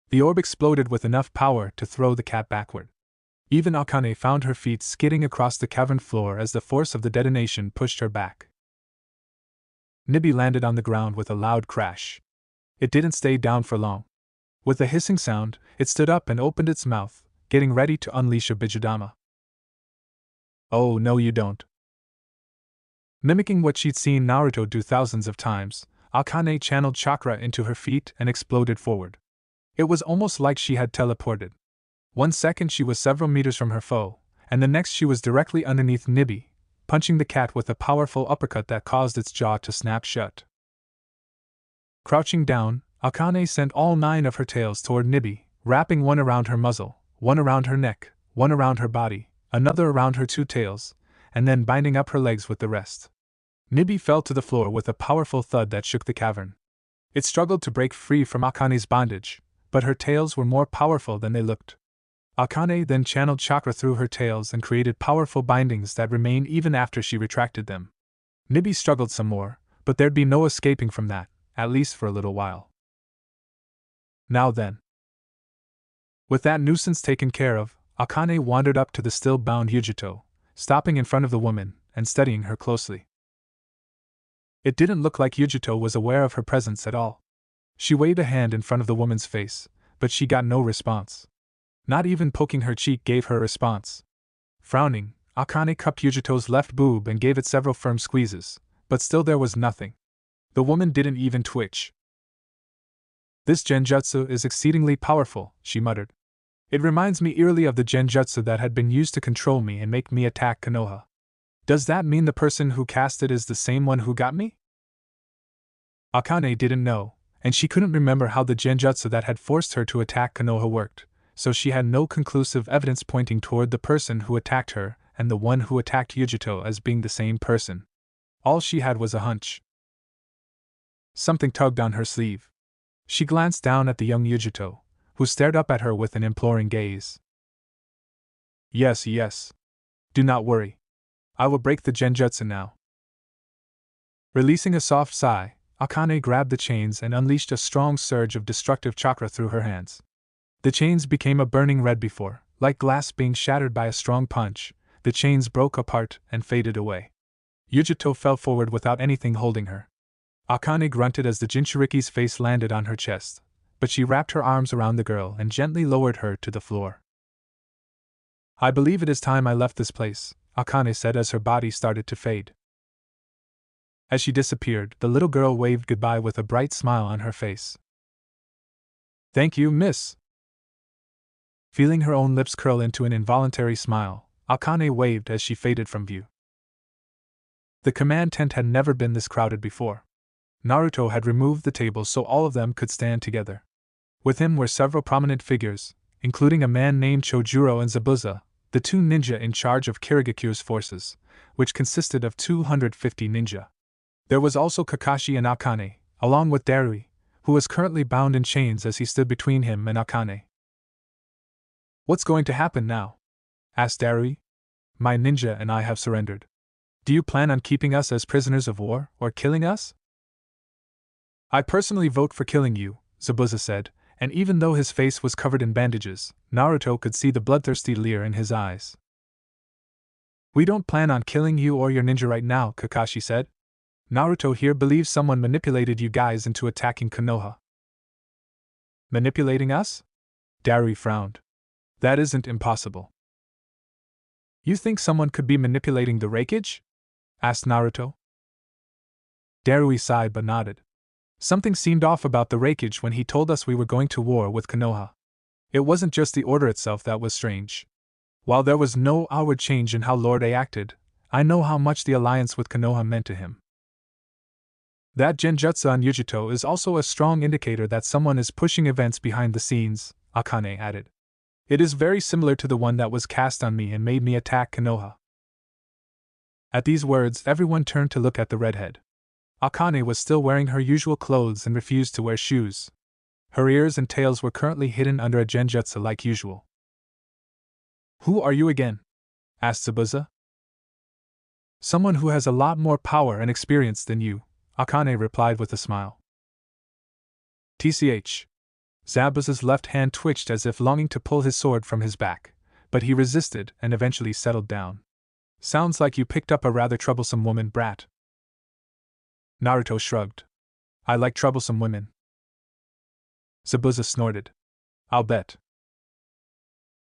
The orb exploded with enough power to throw the cat backward. Even Akane found her feet skidding across the cavern floor as the force of the detonation pushed her back. Nibi landed on the ground with a loud crash. It didn't stay down for long. With a hissing sound, it stood up and opened its mouth, getting ready to unleash a Bijudama. Oh, no you don't. Mimicking what she'd seen Naruto do thousands of times, Akane channeled chakra into her feet and exploded forward. It was almost like she had teleported. 1 second she was several meters from her foe, and the next she was directly underneath Nibi, punching the cat with a powerful uppercut that caused its jaw to snap shut. Crouching down, Akane sent all 9 of her tails toward Nibi, wrapping one around her muzzle, one around her neck, one around her body, another around her 2 tails, and then binding up her legs with the rest. Nibi fell to the floor with a powerful thud that shook the cavern. It struggled to break free from Akane's bondage, but her tails were more powerful than they looked. Akane then channeled chakra through her tails and created powerful bindings that remained even after she retracted them. Nibi struggled some more, but there'd be no escaping from that, at least for a little while. Now then. With that nuisance taken care of, Akane wandered up to the still bound Yujito, stopping in front of the woman and studying her closely. It didn't look like Yujito was aware of her presence at all. She waved a hand in front of the woman's face, but she got no response. Not even poking her cheek gave her a response. Frowning, Akane cupped Yujito's left boob and gave it several firm squeezes, but still there was nothing. The woman didn't even twitch. "This genjutsu is exceedingly powerful," she muttered. "It reminds me eerily of the genjutsu that had been used to control me and make me attack Konoha. Does that mean the person who cast it is the same one who got me?" Akane didn't know, and she couldn't remember how the genjutsu that had forced her to attack Konoha worked, so she had no conclusive evidence pointing toward the person who attacked her and the one who attacked Yujito as being the same person. All she had was a hunch. Something tugged on her sleeve. She glanced down at the young Yujito, who stared up at her with an imploring gaze. Yes, yes. Do not worry. I will break the genjutsu now." Releasing a soft sigh, Akane grabbed the chains and unleashed a strong surge of destructive chakra through her hands. The chains became a burning red before, like glass being shattered by a strong punch, the chains broke apart and faded away. Yujito fell forward without anything holding her. Akane grunted as the Jinchuriki's face landed on her chest, but she wrapped her arms around the girl and gently lowered her to the floor. "I believe it is time I left this place," Akane said as her body started to fade. As she disappeared, the little girl waved goodbye with a bright smile on her face. "Thank you, miss." Feeling her own lips curl into an involuntary smile, Akane waved as she faded from view. The command tent had never been this crowded before. Naruto had removed the tables so all of them could stand together. With him were several prominent figures, including a man named Chojuro and Zabuza, the two ninja in charge of Kirigaku's forces, which consisted of 250 ninja. There was also Kakashi and Akane, along with Darui, who was currently bound in chains as he stood between him and Akane. "What's going to happen now?" asked Darui. "My ninja and I have surrendered. Do you plan on keeping us as prisoners of war, or killing us?" "I personally vote for killing you," Zabuza said, and even though his face was covered in bandages, Naruto could see the bloodthirsty leer in his eyes. "We don't plan on killing you or your ninja right now," Kakashi said. "Naruto here believes someone manipulated you guys into attacking Konoha." "Manipulating us?" Darui frowned. "That isn't impossible." "You think someone could be manipulating the Reikage?" asked Naruto. Darui sighed but nodded. "Something seemed off about the Reikage when he told us we were going to war with Konoha. It wasn't just the order itself that was strange. While there was no outward change in how Lord A acted, I know how much the alliance with Konoha meant to him. That genjutsu on Yujito is also a strong indicator that someone is pushing events behind the scenes," Akane added. "It is very similar to the one that was cast on me and made me attack Konoha." At these words, everyone turned to look at the redhead. Akane was still wearing her usual clothes and refused to wear shoes. Her ears and tails were currently hidden under a genjutsu like usual. "Who are you again?" asked Zabuza. "Someone who has a lot more power and experience than you," Akane replied with a smile. "Tch." Zabuza's left hand twitched as if longing to pull his sword from his back, but he resisted and eventually settled down. "Sounds like you picked up a rather troublesome woman brat." Naruto shrugged. "I like troublesome women." Zabuza snorted. "I'll bet."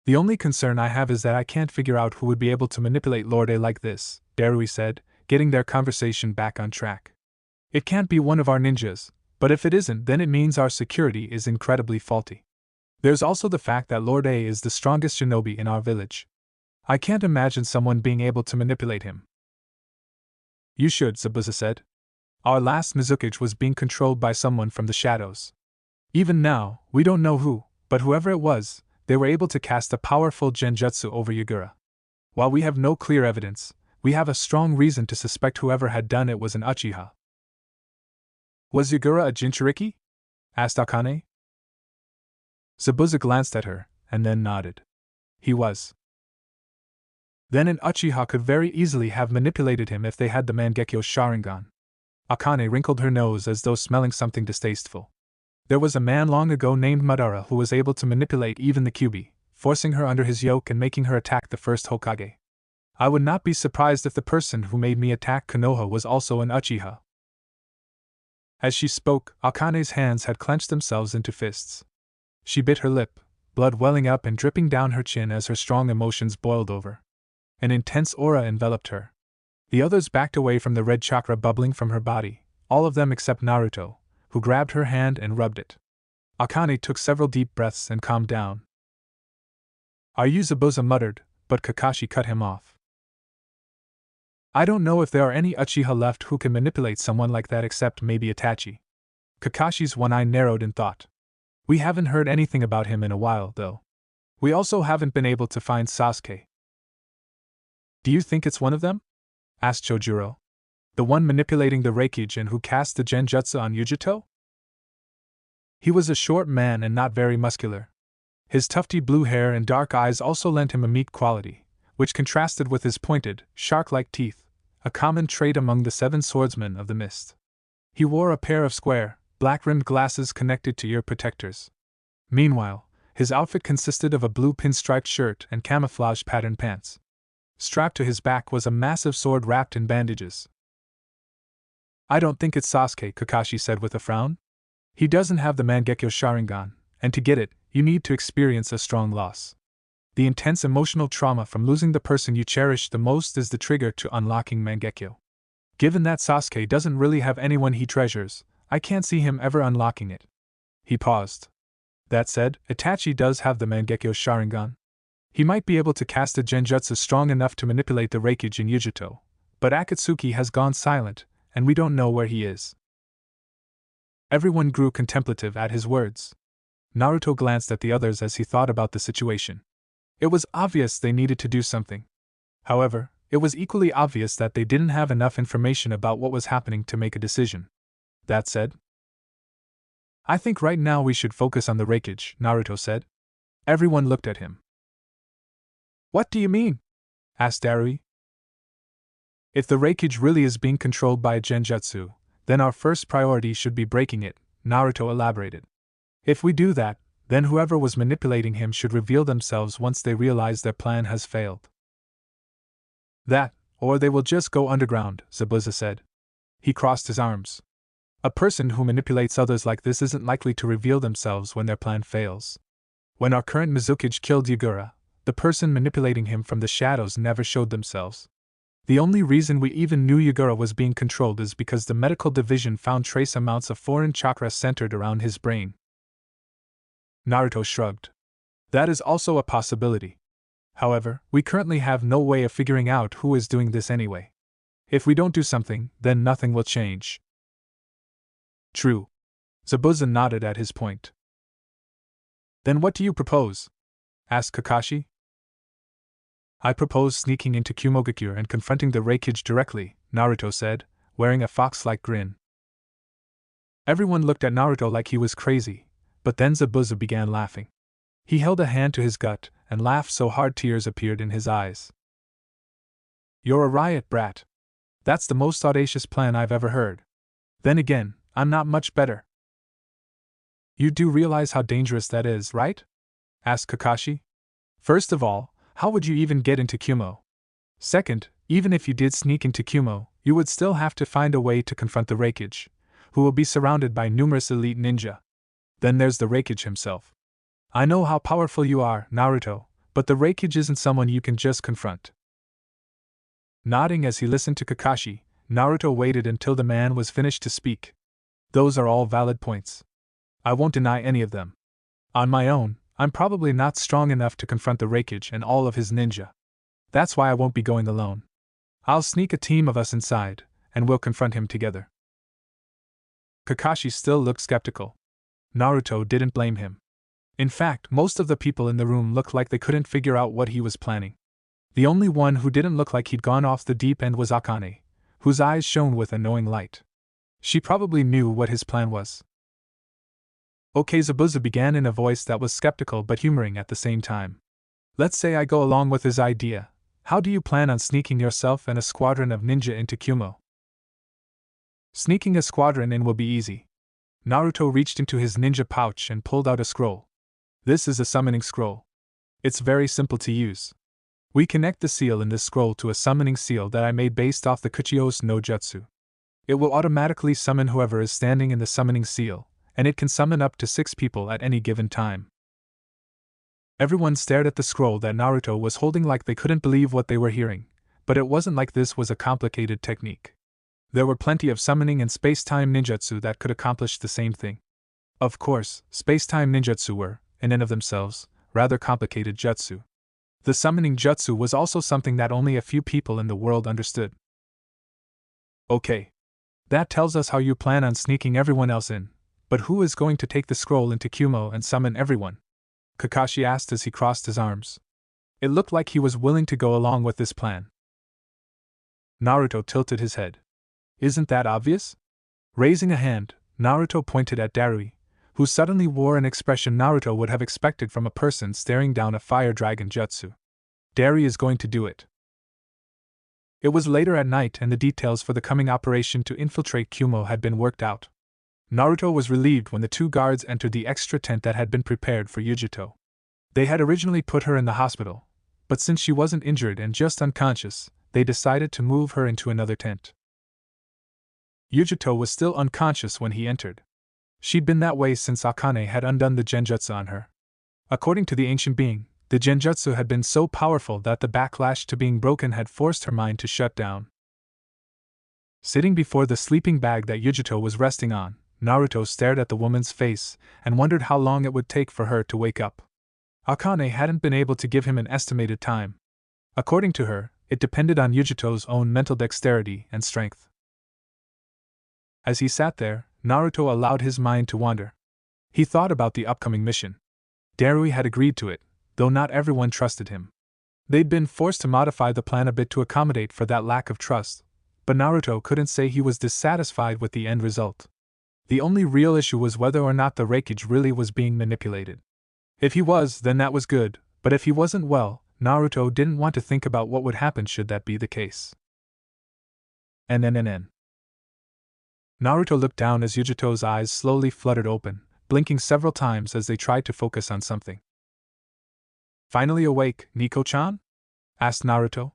"The only concern I have is that I can't figure out who would be able to manipulate Lord A like this," Darui said, getting their conversation back on track. "It can't be one of our ninjas, but if it isn't, then it means our security is incredibly faulty. There's also the fact that Lord A is the strongest shinobi in our village. I can't imagine someone being able to manipulate him." "You should," Zabuza said. "Our last Mizukage was being controlled by someone from the shadows. Even now, we don't know who, but whoever it was, they were able to cast a powerful genjutsu over Yagura. While we have no clear evidence, we have a strong reason to suspect whoever had done it was an Uchiha." "Was Yagura a Jinchuriki?" asked Akane. Zabuza glanced at her, and then nodded. "He was." "Then an Uchiha could very easily have manipulated him if they had the Mangekyo Sharingan." Akane wrinkled her nose as though smelling something distasteful. "There was a man long ago named Madara who was able to manipulate even the Kyuubi, forcing her under his yoke and making her attack the first Hokage. I would not be surprised if the person who made me attack Konoha was also an Uchiha." As she spoke, Akane's hands had clenched themselves into fists. She bit her lip, blood welling up and dripping down her chin as her strong emotions boiled over. An intense aura enveloped her. The others backed away from the red chakra bubbling from her body, all of them except Naruto, who grabbed her hand and rubbed it. Akane took several deep breaths and calmed down. "Are you?" Zabuza muttered, but Kakashi cut him off. "I don't know if there are any Uchiha left who can manipulate someone like that except maybe Itachi." Kakashi's one eye narrowed in thought. "We haven't heard anything about him in a while, though. We also haven't been able to find Sasuke." "Do you think it's one of them?" asked Chojuro. "The one manipulating the Reikage and who cast the Genjutsu on Yujito?" He was a short man and not very muscular. His tufty blue hair and dark eyes also lent him a meek quality, which contrasted with his pointed, shark-like teeth, a common trait among the 7 swordsmen of the mist. He wore a pair of square, black-rimmed glasses connected to ear protectors. Meanwhile, his outfit consisted of a blue pinstriped shirt and camouflage-patterned pants. Strapped to his back was a massive sword wrapped in bandages. "I don't think it's Sasuke," Kakashi said with a frown. "He doesn't have the Mangekyo Sharingan, and to get it, you need to experience a strong loss. The intense emotional trauma from losing the person you cherish the most is the trigger to unlocking Mangekyo. Given that Sasuke doesn't really have anyone he treasures, I can't see him ever unlocking it." He paused. "That said, Itachi does have the Mangekyo Sharingan. He might be able to cast a Genjutsu strong enough to manipulate the Reikage in Yujito, but Akatsuki has gone silent, and we don't know where he is." Everyone grew contemplative at his words. Naruto glanced at the others as he thought about the situation. It was obvious they needed to do something. However, it was equally obvious that they didn't have enough information about what was happening to make a decision. That said, "I think right now we should focus on the Reikage," Naruto said. Everyone looked at him. "What do you mean?" asked Darui. "If the Reikage really is being controlled by a Genjutsu, then our first priority should be breaking it," Naruto elaborated. "If we do that, then whoever was manipulating him should reveal themselves once they realize their plan has failed." "That, or they will just go underground," Zabuza said. He crossed his arms. "A person who manipulates others like this isn't likely to reveal themselves when their plan fails. When our current Mizukage killed Yugura, the person manipulating him from the shadows never showed themselves. The only reason we even knew Yugura was being controlled is because the medical division found trace amounts of foreign chakra centered around his brain." Naruto shrugged. "That is also a possibility. However, we currently have no way of figuring out who is doing this anyway. If we don't do something, then nothing will change." "True." Zabuza nodded at his point. "Then what do you propose?" asked Kakashi. "I propose sneaking into Kumogakure and confronting the Reikage directly," Naruto said, wearing a fox-like grin. Everyone looked at Naruto like he was crazy, but then Zabuza began laughing. He held a hand to his gut and laughed so hard tears appeared in his eyes. "You're a riot brat. That's the most audacious plan I've ever heard. Then again, I'm not much better." "You do realize how dangerous that is, right?" asked Kakashi. "First of all, how would you even get into Kumo? Second, even if you did sneak into Kumo, you would still have to find a way to confront the Reikage, who will be surrounded by numerous elite ninja. Then there's the Reikage himself. I know how powerful you are, Naruto, but the Reikage isn't someone you can just confront." Nodding as he listened to Kakashi, Naruto waited until the man was finished to speak. "Those are all valid points. I won't deny any of them. On my own, I'm probably not strong enough to confront the Reikage and all of his ninja. That's why I won't be going alone. I'll sneak a team of us inside, and we'll confront him together." Kakashi still looked skeptical. Naruto didn't blame him. In fact, most of the people in the room looked like they couldn't figure out what he was planning. The only one who didn't look like he'd gone off the deep end was Akane, whose eyes shone with a knowing light. She probably knew what his plan was. "Okay," Zabuza began in a voice that was skeptical but humoring at the same time. "Let's say I go along with his idea. How do you plan on sneaking yourself and a squadron of ninja into Kumo?" "Sneaking a squadron in will be easy." Naruto reached into his ninja pouch and pulled out a scroll. "This is a summoning scroll. It's very simple to use. We connect the seal in this scroll to a summoning seal that I made based off the Kuchiyos no Jutsu. It will automatically summon whoever is standing in the summoning seal, and it can summon up to 6 people at any given time. Everyone stared at the scroll that Naruto was holding like they couldn't believe what they were hearing, but it wasn't like this was a complicated technique. There were plenty of summoning and space-time ninjutsu that could accomplish the same thing. Of course, space-time ninjutsu were, in and of themselves, rather complicated jutsu. The summoning jutsu was also something that only a few people in the world understood. Okay. That tells us how you plan on sneaking everyone else in, but who is going to take the scroll into Kumo and summon everyone? Kakashi asked as he crossed his arms. It looked like he was willing to go along with this plan. Naruto tilted his head. Isn't that obvious? Raising a hand, Naruto pointed at Darui, who suddenly wore an expression Naruto would have expected from a person staring down a fire dragon jutsu. Darui is going to do it. It was later at night and the details for the coming operation to infiltrate Kumo had been worked out. Naruto was relieved when the two guards entered the extra tent that had been prepared for Yujito. They had originally put her in the hospital, but since she wasn't injured and just unconscious, they decided to move her into another tent. Yujito was still unconscious when he entered. She'd been that way since Akane had undone the genjutsu on her. According to the ancient being, the genjutsu had been so powerful that the backlash to being broken had forced her mind to shut down. Sitting before the sleeping bag that Yujito was resting on, Naruto stared at the woman's face and wondered how long it would take for her to wake up. Akane hadn't been able to give him an estimated time. According to her, it depended on Yujito's own mental dexterity and strength. As he sat there, Naruto allowed his mind to wander. He thought about the upcoming mission. Darui had agreed to it, though not everyone trusted him. They'd been forced to modify the plan a bit to accommodate for that lack of trust, but Naruto couldn't say he was dissatisfied with the end result. The only real issue was whether or not the Reikage really was being manipulated. If he was, then that was good, but if he wasn't, well, Naruto didn't want to think about what would happen should that be the case. NNNN. Naruto looked down as Yujito's eyes slowly fluttered open, blinking several times as they tried to focus on something. Finally awake, Nico-chan? Asked Naruto.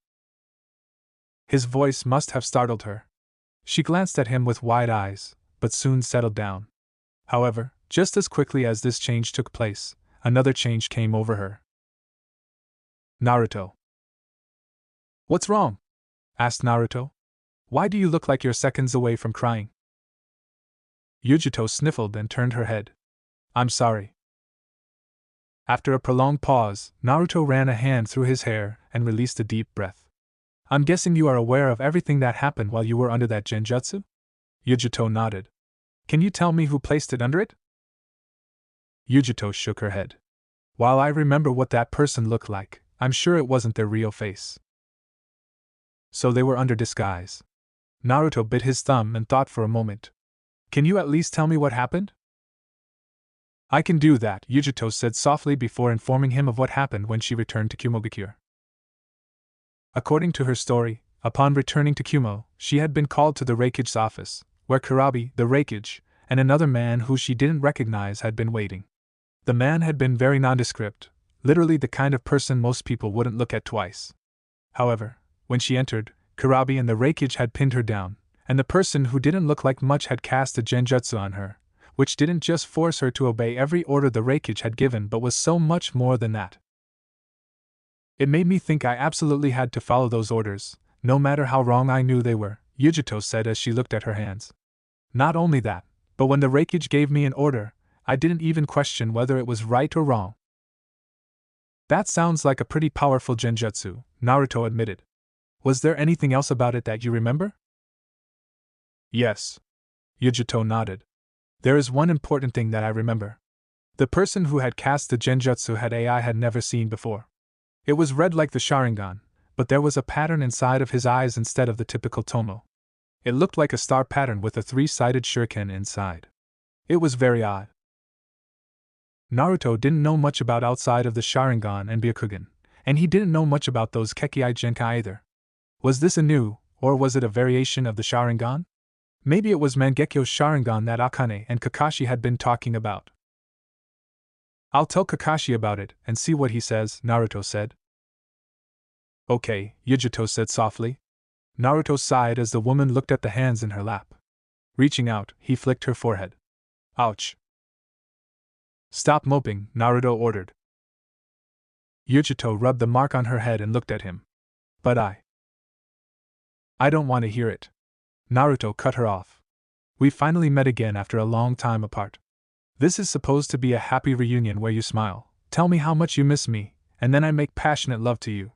His voice must have startled her. She glanced at him with wide eyes, but soon settled down. However, just as quickly as this change took place, another change came over her. Naruto. What's wrong? Asked Naruto. Why do you look like you're seconds away from crying? Yujito sniffled and turned her head. I'm sorry. After a prolonged pause, Naruto ran a hand through his hair and released a deep breath. I'm guessing you are aware of everything that happened while you were under that genjutsu? Yujito nodded. Can you tell me who placed it under it? Yujito shook her head. While I remember what that person looked like, I'm sure it wasn't their real face. So they were under disguise. Naruto bit his thumb and thought for a moment. Can you at least tell me what happened? I can do that, Yujito said softly before informing him of what happened when she returned to Kumogakure. According to her story, upon returning to Kumo, she had been called to the Reikage's office, where Kurabi, the Reikage, and another man who she didn't recognize had been waiting. The man had been very nondescript, literally the kind of person most people wouldn't look at twice. However, when she entered, Kurabi and the Reikage had pinned her down, and the person who didn't look like much had cast a genjutsu on her, which didn't just force her to obey every order the Reikage had given but was so much more than that. It made me think I absolutely had to follow those orders, no matter how wrong I knew they were, Yujito said as she looked at her hands. Not only that, but when the Reikage gave me an order, I didn't even question whether it was right or wrong. That sounds like a pretty powerful genjutsu, Naruto admitted. Was there anything else about it that you remember? Yes. Yujito nodded. There is one important thing that I remember. The person who had cast the genjutsu had AI I had never seen before. It was red like the Sharingan, but there was a pattern inside of his eyes instead of the typical tomo. It looked like a star pattern with a three-sided shuriken inside. It was very odd. Naruto didn't know much about outside of the Sharingan and Byakugan, and he didn't know much about those Kekkai Genkai either. Was this a new, or was it a variation of the Sharingan? Maybe it was Mangekyo's Sharingan that Akane and Kakashi had been talking about. I'll tell Kakashi about it and see what he says, Naruto said. Okay, Yujito said softly. Naruto sighed as the woman looked at the hands in her lap. Reaching out, he flicked her forehead. Ouch. Stop moping, Naruto ordered. Yujito rubbed the mark on her head and looked at him. But I don't want to hear it. Naruto cut her off. We finally met again after a long time apart. This is supposed to be a happy reunion where you smile, tell me how much you miss me, and then I make passionate love to you.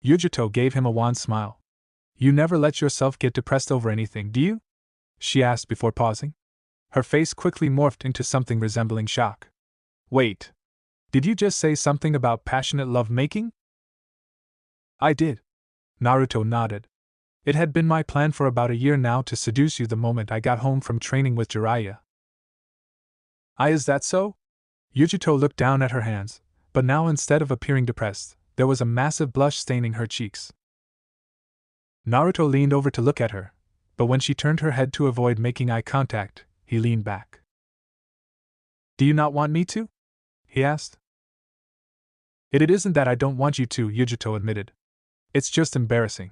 Yujito gave him a wan smile. You never let yourself get depressed over anything, do you? She asked before pausing. Her face quickly morphed into something resembling shock. Wait. Did you just say something about passionate love-making? I did. Naruto nodded. It had been my plan for about a year now to seduce you the moment I got home from training with Jiraiya. Is that so? Yujito looked down at her hands, but now instead of appearing depressed, there was a massive blush staining her cheeks. Naruto leaned over to look at her, but when she turned her head to avoid making eye contact, he leaned back. Do you not want me to? He asked. It isn't that I don't want you to, Yujito admitted. It's just embarrassing.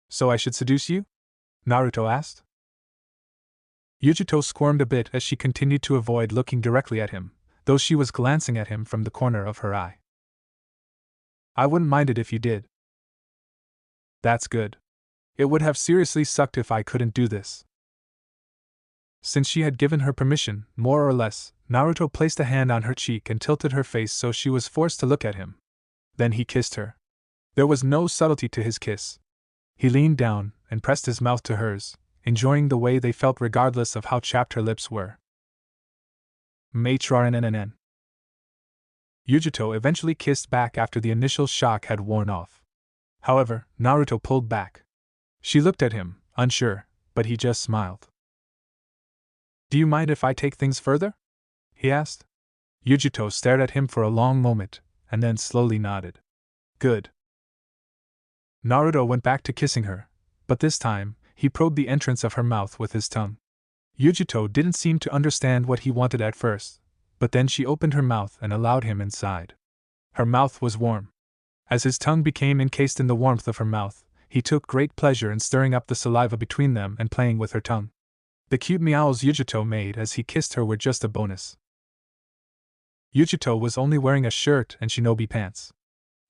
So I should seduce you? Naruto asked. Yujito squirmed a bit as she continued to avoid looking directly at him, though she was glancing at him from the corner of her eye. I wouldn't mind it if you did. That's good. It would have seriously sucked if I couldn't do this. Since she had given her permission, more or less, Naruto placed a hand on her cheek and tilted her face so she was forced to look at him. Then he kissed her. There was no subtlety to his kiss. He leaned down and pressed his mouth to hers, enjoying the way they felt regardless of how chapped her lips were. Matron. Yujito eventually kissed back after the initial shock had worn off. However, Naruto pulled back. She looked at him, unsure, but he just smiled. Do you mind if I take things further? He asked. Yujito stared at him for a long moment, and then slowly nodded. Good. Naruto went back to kissing her, but this time, he probed the entrance of her mouth with his tongue. Yujito didn't seem to understand what he wanted at first, but then she opened her mouth and allowed him inside. Her mouth was warm. As his tongue became encased in the warmth of her mouth, he took great pleasure in stirring up the saliva between them and playing with her tongue. The cute meows Yujito made as he kissed her were just a bonus. Yujito was only wearing a shirt and shinobi pants.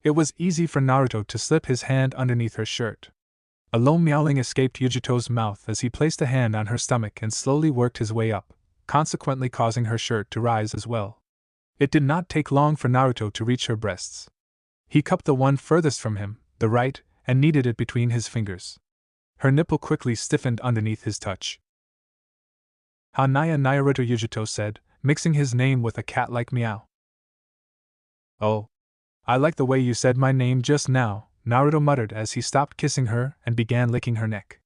It was easy for Naruto to slip his hand underneath her shirt. A low meowing escaped Yujito's mouth as he placed a hand on her stomach and slowly worked his way up, consequently causing her shirt to rise as well. It did not take long for Naruto to reach her breasts. He cupped the one furthest from him, the right, and kneaded it between his fingers. Her nipple quickly stiffened underneath his touch. Naruto, Yujito said, mixing his name with a cat-like meow. Oh. I like the way you said my name just now, Naruto muttered as he stopped kissing her and began licking her neck.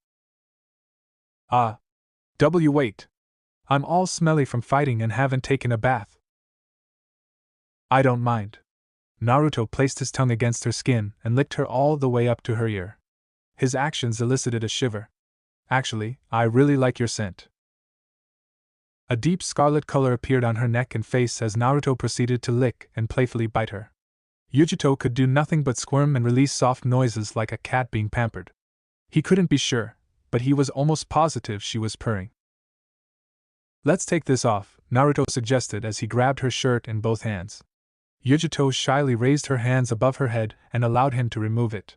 Wait. I'm all smelly from fighting and haven't taken a bath. I don't mind. Naruto placed his tongue against her skin and licked her all the way up to her ear. His actions elicited a shiver. Actually, I really like your scent. A deep scarlet color appeared on her neck and face as Naruto proceeded to lick and playfully bite her. Yujito could do nothing but squirm and release soft noises like a cat being pampered. He couldn't be sure, but he was almost positive she was purring. Let's take this off, Naruto suggested as he grabbed her shirt in both hands. Yujito shyly raised her hands above her head and allowed him to remove it.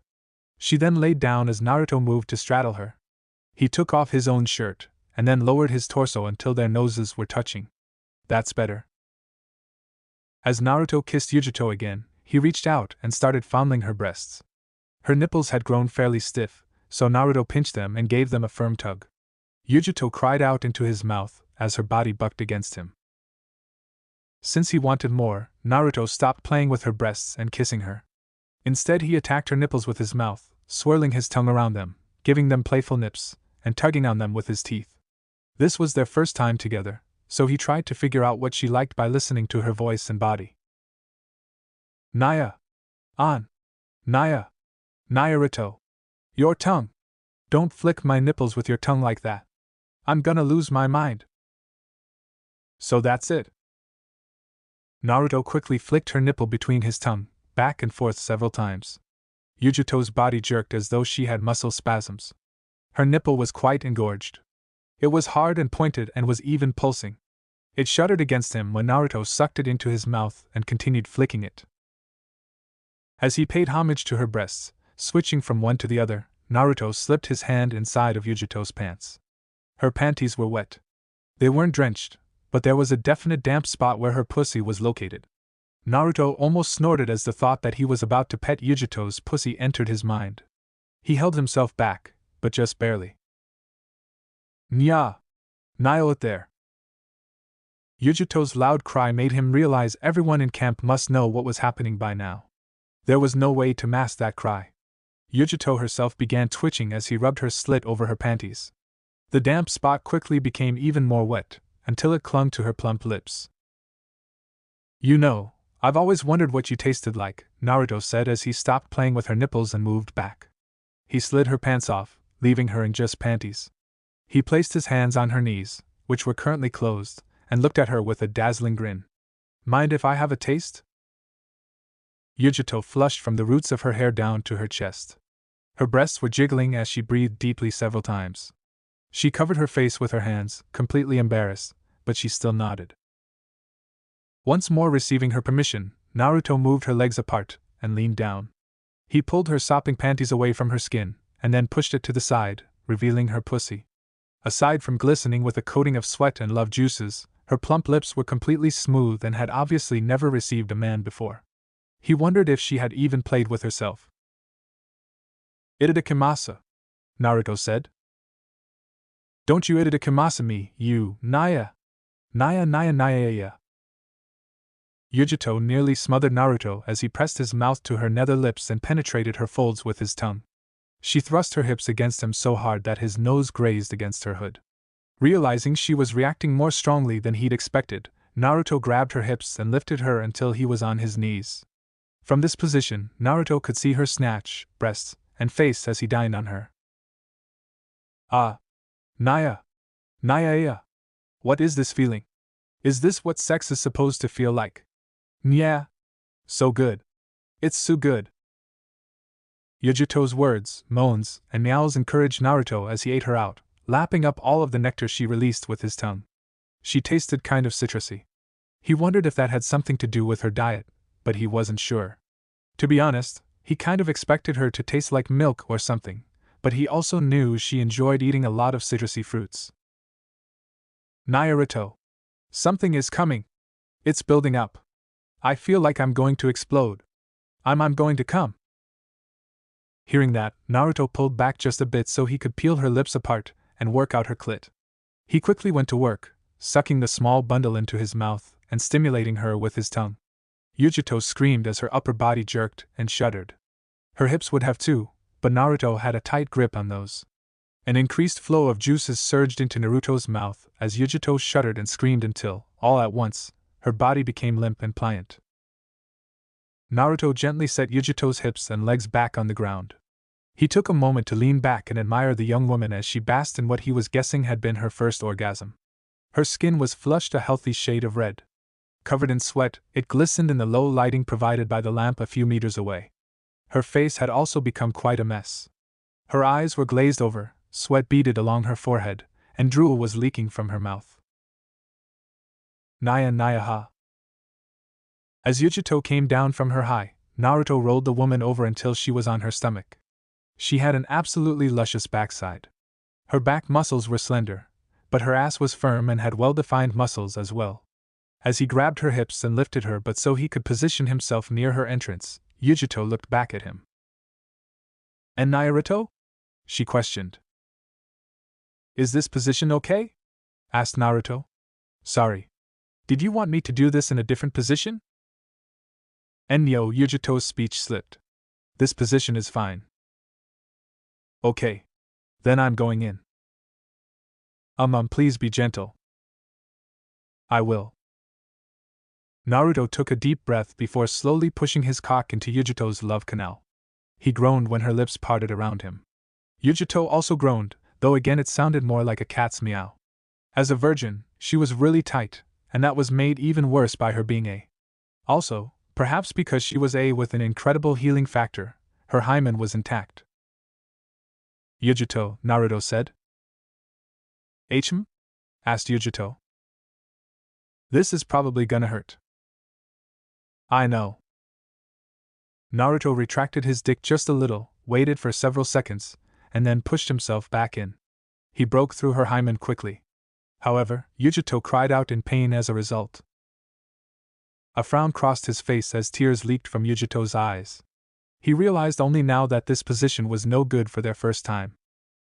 She then laid down as Naruto moved to straddle her. He took off his own shirt, and then lowered his torso until their noses were touching. That's better. As Naruto kissed Yujito again, he reached out and started fondling her breasts. Her nipples had grown fairly stiff, so Naruto pinched them and gave them a firm tug. Yujito cried out into his mouth as her body bucked against him. Since he wanted more, Naruto stopped playing with her breasts and kissing her. Instead, he attacked her nipples with his mouth, swirling his tongue around them, giving them playful nips, and tugging on them with his teeth. This was their first time together, so he tried to figure out what she liked by listening to her voice and body. Naya! Naruto! Your tongue! Don't flick my nipples with your tongue like that. I'm gonna lose my mind. So that's it. Naruto quickly flicked her nipple between his tongue, back and forth several times. Yujito's body jerked as though she had muscle spasms. Her nipple was quite engorged. It was hard and pointed and was even pulsing. It shuddered against him when Naruto sucked it into his mouth and continued flicking it. As he paid homage to her breasts, switching from one to the other, Naruto slipped his hand inside of Yujito's pants. Her panties were wet. They weren't drenched, but there was a definite damp spot where her pussy was located. Naruto almost snorted as the thought that he was about to pet Yujito's pussy entered his mind. He held himself back, but just barely. Nya! Nile it there! Yujito's loud cry made him realize everyone in camp must know what was happening by now. There was no way to mask that cry. Yujito herself began twitching as he rubbed her slit over her panties. The damp spot quickly became even more wet, until it clung to her plump lips. You know, I've always wondered what you tasted like, Naruto said as he stopped playing with her nipples and moved back. He slid her pants off, leaving her in just panties. He placed his hands on her knees, which were currently closed, and looked at her with a dazzling grin. Mind if I have a taste? Yujito flushed from the roots of her hair down to her chest. Her breasts were jiggling as she breathed deeply several times. She covered her face with her hands, completely embarrassed, but she still nodded. Once more receiving her permission, Naruto moved her legs apart and leaned down. He pulled her sopping panties away from her skin, and then pushed it to the side, revealing her pussy. Aside from glistening with a coating of sweat and love juices, her plump lips were completely smooth and had obviously never received a man before. He wondered if she had even played with herself. Itadakimasa, Naruto said. Don't you itadakimasa me, you, Naya! Naya. Yujito nearly smothered Naruto as he pressed his mouth to her nether lips and penetrated her folds with his tongue. She thrust her hips against him so hard that his nose grazed against her hood. Realizing she was reacting more strongly than he'd expected, Naruto grabbed her hips and lifted her until he was on his knees. From this position, Naruto could see her snatch, breasts, and face as he dined on her. Ah! Naya! Naya! What is this feeling? Is this what sex is supposed to feel like? Yeah. So good. It's so good. Yujito's words, moans, and meows encouraged Naruto as he ate her out, lapping up all of the nectar she released with his tongue. She tasted kind of citrusy. He wondered if that had something to do with her diet, but he wasn't sure. To be honest, he kind of expected her to taste like milk or something, but he also knew she enjoyed eating a lot of citrusy fruits. Naruto. Something is coming. It's building up. I feel like I'm going to explode. I'm going to come. Hearing that, Naruto pulled back just a bit so he could peel her lips apart and work out her clit. He quickly went to work, sucking the small bundle into his mouth and stimulating her with his tongue. Yujito screamed as her upper body jerked and shuddered. Her hips would have too, but Naruto had a tight grip on those. An increased flow of juices surged into Naruto's mouth as Yujito shuddered and screamed until, all at once, her body became limp and pliant. Naruto gently set Yujito's hips and legs back on the ground. He took a moment to lean back and admire the young woman as she basked in what he was guessing had been her first orgasm. Her skin was flushed a healthy shade of red. Covered in sweat, it glistened in the low lighting provided by the lamp a few meters away. Her face had also become quite a mess. Her eyes were glazed over, sweat beaded along her forehead, and drool was leaking from her mouth. Naya ha. As Yujito came down from her high, Naruto rolled the woman over until she was on her stomach. She had an absolutely luscious backside. Her back muscles were slender, but her ass was firm and had well-defined muscles as well. As he grabbed her hips and lifted her but so he could position himself near her entrance, Yujito looked back at him. And Naruto? She questioned. Is this position okay? Asked Naruto. Sorry. Did you want me to do this in a different position? Enyo, Yujito's speech slipped. This position is fine. Okay. Then I'm going in. Please be gentle. I will. Naruto took a deep breath before slowly pushing his cock into Yujito's love canal. He groaned when her lips parted around him. Yujito also groaned, though again it sounded more like a cat's meow. As a virgin, she was really tight, and that was made even worse by her being a. Also, perhaps because she was a with an incredible healing factor, her hymen was intact. Yujito, Naruto said. Hm? Asked Yujito. This is probably gonna hurt. I know. Naruto retracted his dick just a little, waited for several seconds, and then pushed himself back in. He broke through her hymen quickly. However, Yujito cried out in pain as a result. A frown crossed his face as tears leaked from Yujito's eyes. He realized only now that this position was no good for their first time.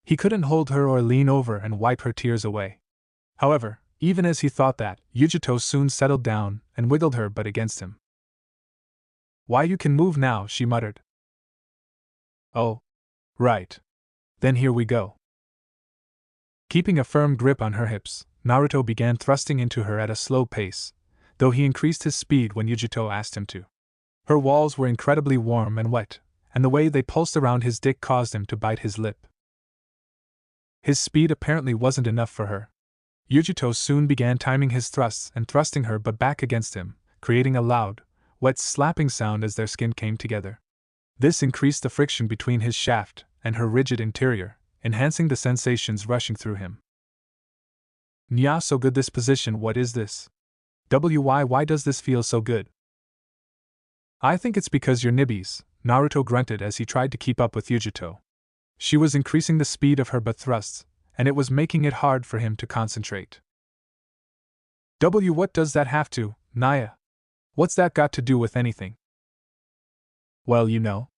He couldn't hold her or lean over and wipe her tears away. However, even as he thought that, Yujito soon settled down and wiggled her butt against him. Why, you can move now, she muttered. Oh. Right. Then here we go. Keeping a firm grip on her hips, Naruto began thrusting into her at a slow pace, though he increased his speed when Yujito asked him to. Her walls were incredibly warm and wet, and the way they pulsed around his dick caused him to bite his lip. His speed apparently wasn't enough for her. Yujito soon began timing his thrusts and thrusting her butt back against him, creating a loud, wet slapping sound as their skin came together. This increased the friction between his shaft and her rigid interior, enhancing the sensations rushing through him. Nya, so good this position, what is this? Why does this feel so good? I think it's because you're nibbies, Naruto grunted as he tried to keep up with Yujito. She was increasing the speed of her butt thrusts, and it was making it hard for him to concentrate. What does that have to, Naya? What's that got to do with anything? Well, you know.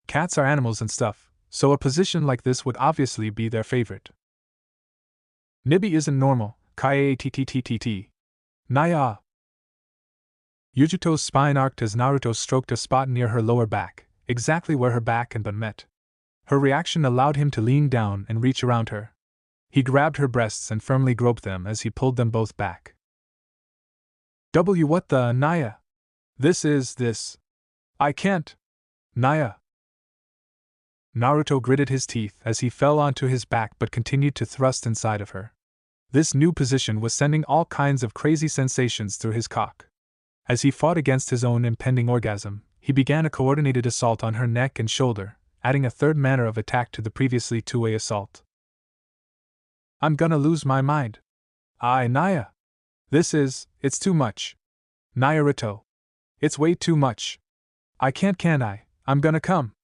Cats are animals and stuff, so a position like this would obviously be their favorite. Nibby isn't normal, Kaattt. Naya. Yujito's spine arced as Naruto stroked a spot near her lower back, exactly where her back and butt met. Her reaction allowed him to lean down and reach around her. He grabbed her breasts and firmly groped them as he pulled them both back. What the, Naya? This. I can't. Naya. Naruto gritted his teeth as he fell onto his back but continued to thrust inside of her. This new position was sending all kinds of crazy sensations through his cock. As he fought against his own impending orgasm, he began a coordinated assault on her neck and shoulder, adding a third manner of attack to the previously two-way assault. I'm gonna lose my mind. Naya. It's too much. Naruto. It's way too much. I can't, I'm gonna come.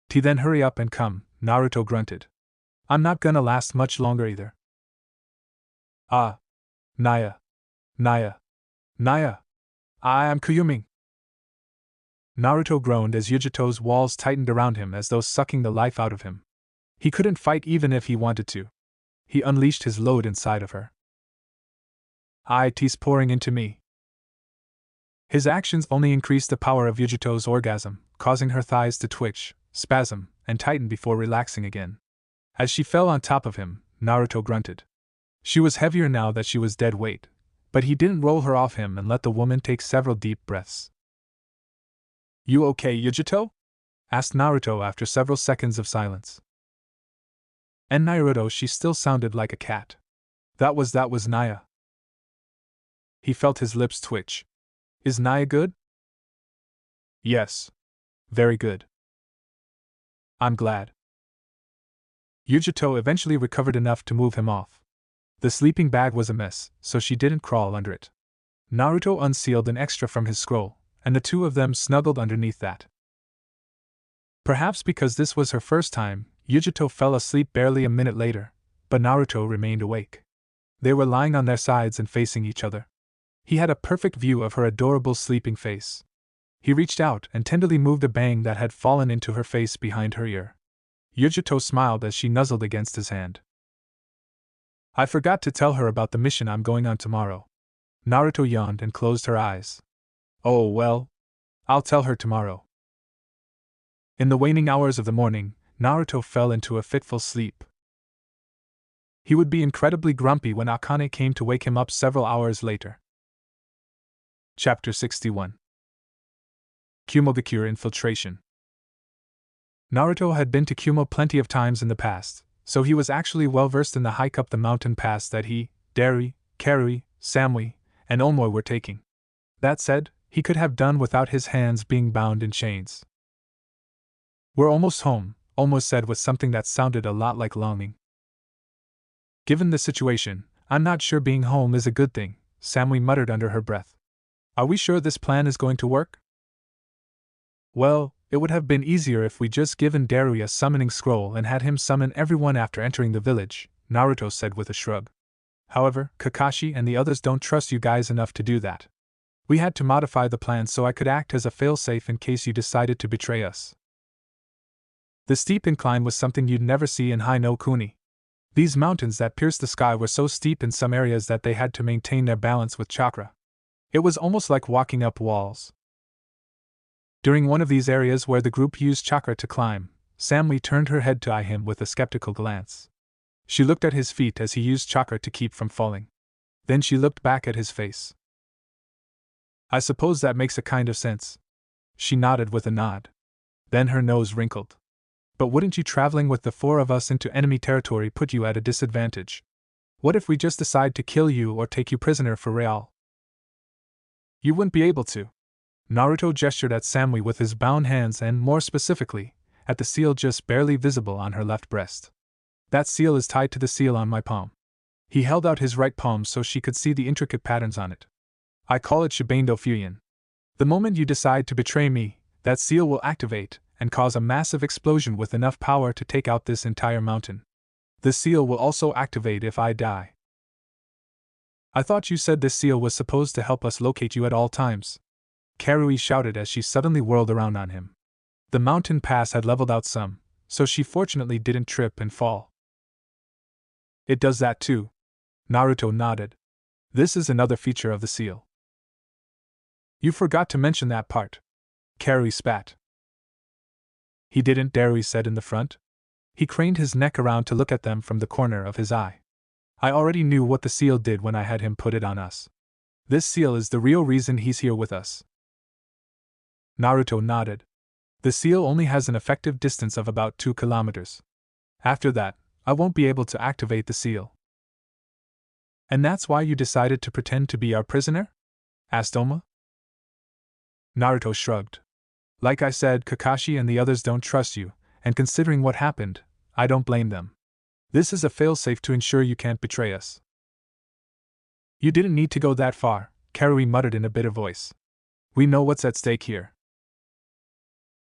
Then hurry up and come, Naruto grunted. I'm not gonna last much longer either. Naya. I'm coming. Naruto groaned as Yujito's walls tightened around him as though sucking the life out of him. He couldn't fight even if he wanted to. He unleashed his load inside of her. It's pouring into me. His actions only increased the power of Yujito's orgasm, causing her thighs to twitch, spasm, and tighten before relaxing again. As she fell on top of him, Naruto grunted. She was heavier now that she was dead weight, but he didn't roll her off him and let the woman take several deep breaths. You okay, Yujito? Asked Naruto after several seconds of silence. And Naruto, she still sounded like a cat. That was Naya. He felt his lips twitch. Is Naya good? Yes. Very good. I'm glad. Yujito eventually recovered enough to move him off. The sleeping bag was a mess, so she didn't crawl under it. Naruto unsealed an extra from his scroll, and the two of them snuggled underneath that. Perhaps because this was her first time, Yujito fell asleep barely a minute later, but Naruto remained awake. They were lying on their sides and facing each other. He had a perfect view of her adorable sleeping face. He reached out and tenderly moved a bang that had fallen into her face behind her ear. Yujito smiled as she nuzzled against his hand. I forgot to tell her about the mission I'm going on tomorrow. Naruto yawned and closed her eyes. Oh well. I'll tell her tomorrow. In the waning hours of the morning, Naruto fell into a fitful sleep. He would be incredibly grumpy when Akane came to wake him up several hours later. Chapter 61. Kumogakure Infiltration. Naruto had been to Kumo plenty of times in the past, so he was actually well versed in the hike up the mountain pass that he, Dari, Karui, Samui, and Omoi were taking. That said, he could have done without his hands being bound in chains. We're almost home, Omoi said with something that sounded a lot like longing. Given the situation, I'm not sure being home is a good thing, Samui muttered under her breath. Are we sure this plan is going to work? Well, it would have been easier if we just given Darui a summoning scroll and had him summon everyone after entering the village, Naruto said with a shrug. However, Kakashi and the others don't trust you guys enough to do that. We had to modify the plan so I could act as a failsafe in case you decided to betray us. The steep incline was something you'd never see in High no Kuni. These mountains that pierced the sky were so steep in some areas that they had to maintain their balance with chakra. It was almost like walking up walls. During one of these areas where the group used chakra to climb, Samui turned her head to eye him with a skeptical glance. She looked at his feet as he used chakra to keep from falling. Then she looked back at his face. I suppose that makes a kind of sense. She nodded with a nod. Then her nose wrinkled. But wouldn't you traveling with the four of us into enemy territory put you at a disadvantage? What if we just decide to kill you or take you prisoner for real? You wouldn't be able to. Naruto gestured at Samui with his bound hands and, more specifically, at the seal just barely visible on her left breast. That seal is tied to the seal on my palm. He held out his right palm so she could see the intricate patterns on it. I call it Shibando Fuyin. The moment you decide to betray me, that seal will activate and cause a massive explosion with enough power to take out this entire mountain. The seal will also activate if I die. I thought you said this seal was supposed to help us locate you at all times. Karui shouted as she suddenly whirled around on him. The mountain pass had leveled out some, so she fortunately didn't trip and fall. It does that too. Naruto nodded. This is another feature of the seal. You forgot to mention that part. Karui spat. He didn't, Darui said in the front. He craned his neck around to look at them from the corner of his eye. I already knew what the seal did when I had him put it on us. This seal is the real reason he's here with us. Naruto nodded. The seal only has an effective distance of about 2 kilometers. After that, I won't be able to activate the seal. And that's why you decided to pretend to be our prisoner? Asked Oma. Naruto shrugged. Like I said, Kakashi and the others don't trust you, and considering what happened, I don't blame them. This is a failsafe to ensure you can't betray us. You didn't need to go that far, Karui muttered in a bitter voice. We know what's at stake here.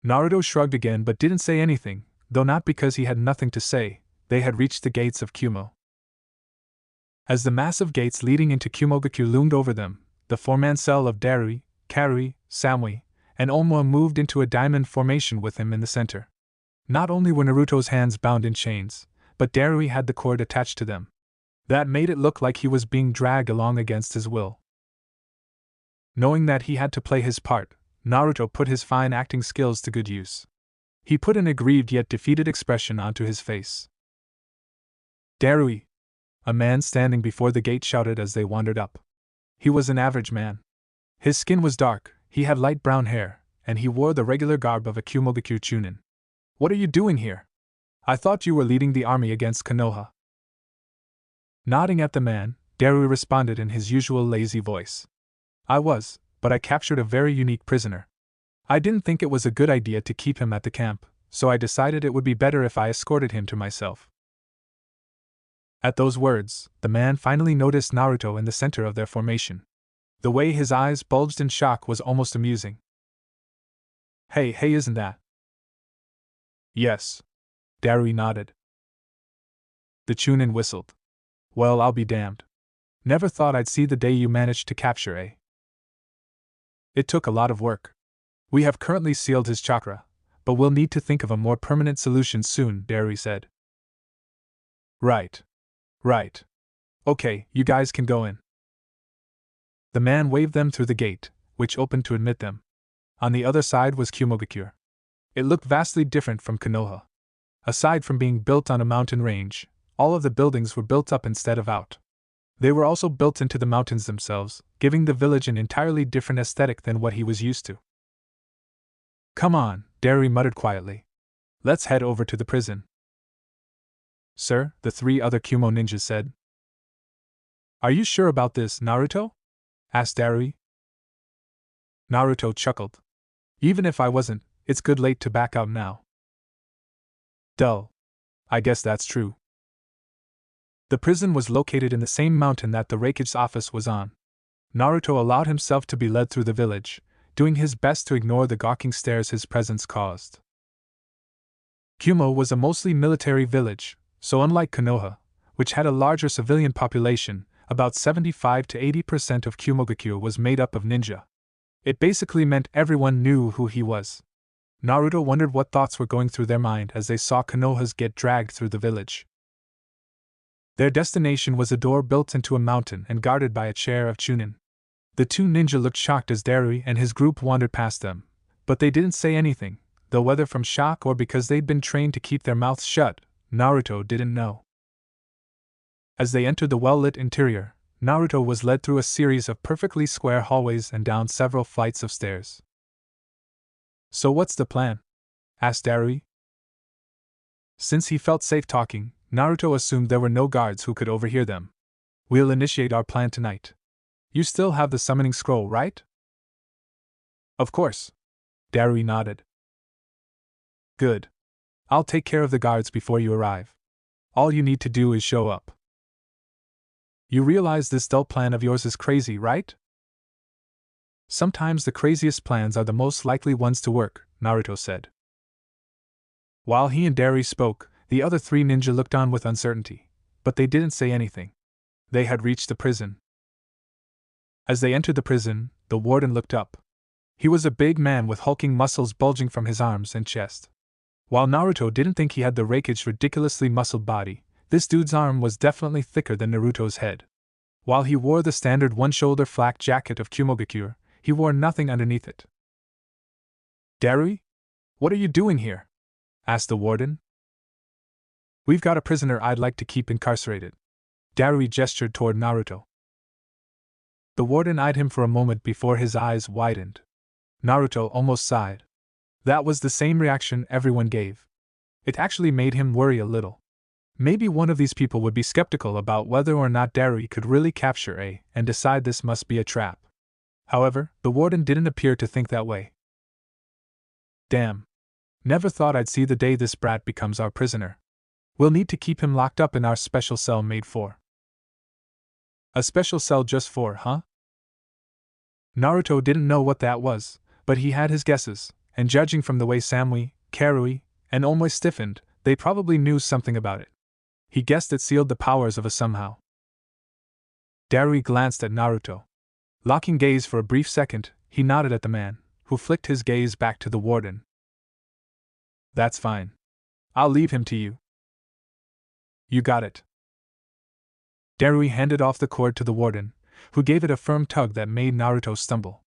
Naruto shrugged again but didn't say anything, though not because he had nothing to say. They had reached the gates of Kumo. As the massive gates leading into Kumogakure loomed over them, the four-man cell of Darui, Karui, Samui, and Oma moved into a diamond formation with him in the center. Not only were Naruto's hands bound in chains, but Darui had the cord attached to them. That made it look like he was being dragged along against his will. Knowing that he had to play his part, Naruto put his fine acting skills to good use. He put an aggrieved yet defeated expression onto his face. Darui! A man standing before the gate shouted as they wandered up. He was an average man. His skin was dark, he had light brown hair, and he wore the regular garb of a Kumogakure Chunin. What are you doing here? I thought you were leading the army against Konoha. Nodding at the man, Darui responded in his usual lazy voice. I was, but I captured a very unique prisoner. I didn't think it was a good idea to keep him at the camp, so I decided it would be better if I escorted him to myself. At those words, the man finally noticed Naruto in the center of their formation. The way his eyes bulged in shock was almost amusing. Hey, isn't that? Yes. Darui nodded. The Chunin whistled. Well, I'll be damned. Never thought I'd see the day you managed to capture A. It took a lot of work. We have currently sealed his chakra, but we'll need to think of a more permanent solution soon, Darui said. Right. Okay, you guys can go in. The man waved them through the gate, which opened to admit them. On the other side was Kumogakure. It looked vastly different from Konoha. Aside from being built on a mountain range, all of the buildings were built up instead of out. They were also built into the mountains themselves, giving the village an entirely different aesthetic than what he was used to. Come on, Darui muttered quietly. Let's head over to the prison. Sir, the 3 other Kumo ninjas said. Are you sure about this, Naruto? Asked Darui. Naruto chuckled. Even if I wasn't, it's good late to back out now. Dull. I guess that's true. The prison was located in the same mountain that the Raikage's office was on. Naruto allowed himself to be led through the village, doing his best to ignore the gawking stares his presence caused. Kumo was a mostly military village, so unlike Konoha, which had a larger civilian population, about 75 to 80% of Kumogakure was made up of ninja. It basically meant everyone knew who he was. Naruto wondered what thoughts were going through their mind as they saw Konohas get dragged through the village. Their destination was a door built into a mountain and guarded by a chair of Chunin. The two ninja looked shocked as Darui and his group wandered past them, but they didn't say anything, though whether from shock or because they'd been trained to keep their mouths shut, Naruto didn't know. As they entered the well-lit interior, Naruto was led through a series of perfectly square hallways and down several flights of stairs. "So what's the plan?" asked Darui. Since he felt safe talking, Naruto assumed there were no guards who could overhear them. "We'll initiate our plan tonight. You still have the summoning scroll, right?" "Of course." Darui nodded. "Good. I'll take care of the guards before you arrive. All you need to do is show up. You realize this dull plan of yours is crazy, right?" "Sometimes the craziest plans are the most likely ones to work," Naruto said. While he and Darui spoke, the other three ninja looked on with uncertainty, but they didn't say anything. They had reached the prison. As they entered the prison, the warden looked up. He was a big man with hulking muscles bulging from his arms and chest. While Naruto didn't think he had the Raikage's ridiculously muscled body, this dude's arm was definitely thicker than Naruto's head. While he wore the standard one-shoulder flak jacket of Kumogakure, he wore nothing underneath it. "Darui? What are you doing here?" asked the warden. "We've got a prisoner I'd like to keep incarcerated." Darui gestured toward Naruto. The warden eyed him for a moment before his eyes widened. Naruto almost sighed. That was the same reaction everyone gave. It actually made him worry a little. Maybe one of these people would be skeptical about whether or not Darui could really capture A and decide this must be a trap. However, the warden didn't appear to think that way. "Damn. Never thought I'd see the day this brat becomes our prisoner. We'll need to keep him locked up in our special cell made for." "A special cell just for, huh?" Naruto didn't know what that was, but he had his guesses, and judging from the way Samui, Karui, and Omoi stiffened, they probably knew something about it. He guessed it sealed the powers of a somehow. Darui glanced at Naruto. Locking gaze for a brief second, he nodded at the man, who flicked his gaze back to the warden. "That's fine. I'll leave him to you." "You got it." Darui handed off the cord to the warden, who gave it a firm tug that made Naruto stumble.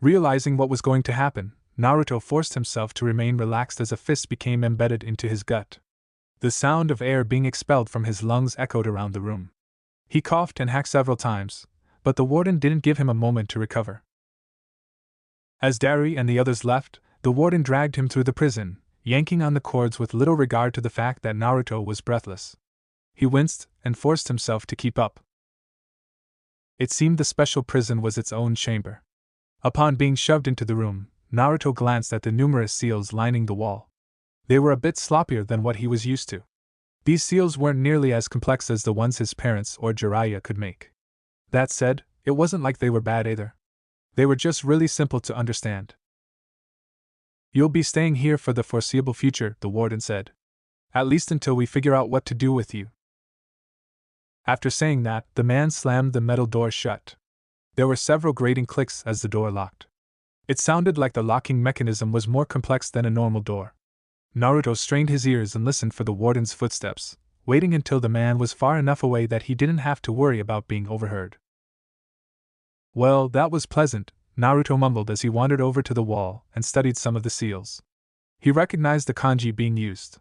Realizing what was going to happen, Naruto forced himself to remain relaxed as a fist became embedded into his gut. The sound of air being expelled from his lungs echoed around the room. He coughed and hacked several times, but the warden didn't give him a moment to recover. As Darui and the others left, the warden dragged him through the prison, yanking on the cords with little regard to the fact that Naruto was breathless. He winced and forced himself to keep up. It seemed the special prison was its own chamber. Upon being shoved into the room, Naruto glanced at the numerous seals lining the wall. They were a bit sloppier than what he was used to. These seals weren't nearly as complex as the ones his parents or Jiraiya could make. That said, it wasn't like they were bad either. They were just really simple to understand. "You'll be staying here for the foreseeable future," the warden said. "At least until we figure out what to do with you." After saying that, the man slammed the metal door shut. There were several grating clicks as the door locked. It sounded like the locking mechanism was more complex than a normal door. Naruto strained his ears and listened for the warden's footsteps, waiting until the man was far enough away that he didn't have to worry about being overheard. "Well, that was pleasant," Naruto mumbled as he wandered over to the wall and studied some of the seals. He recognized the kanji being used.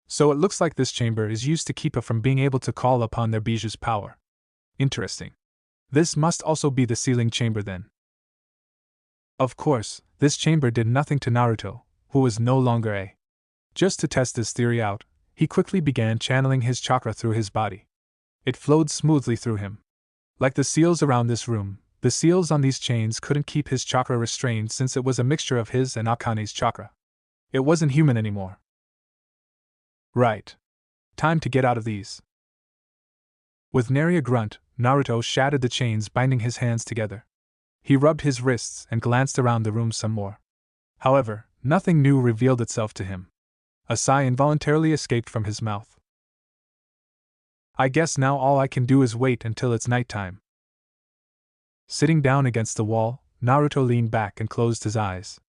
So it looks like this chamber is used to keep it from being able to call upon their biju's power. Interesting. This must also be the sealing chamber then. Of course, this chamber did nothing to Naruto, who was no longer A. Just to test his theory out, he quickly began channeling his chakra through his body. It flowed smoothly through him. Like the seals around this room, the seals on these chains couldn't keep his chakra restrained since it was a mixture of his and Akane's chakra. It wasn't human anymore. Right. Time to get out of these. With nary a grunt, Naruto shattered the chains binding his hands together. He rubbed his wrists and glanced around the room some more. However, nothing new revealed itself to him. A sigh involuntarily escaped from his mouth. I guess now all I can do is wait until it's nighttime. Sitting down against the wall, Naruto leaned back and closed his eyes.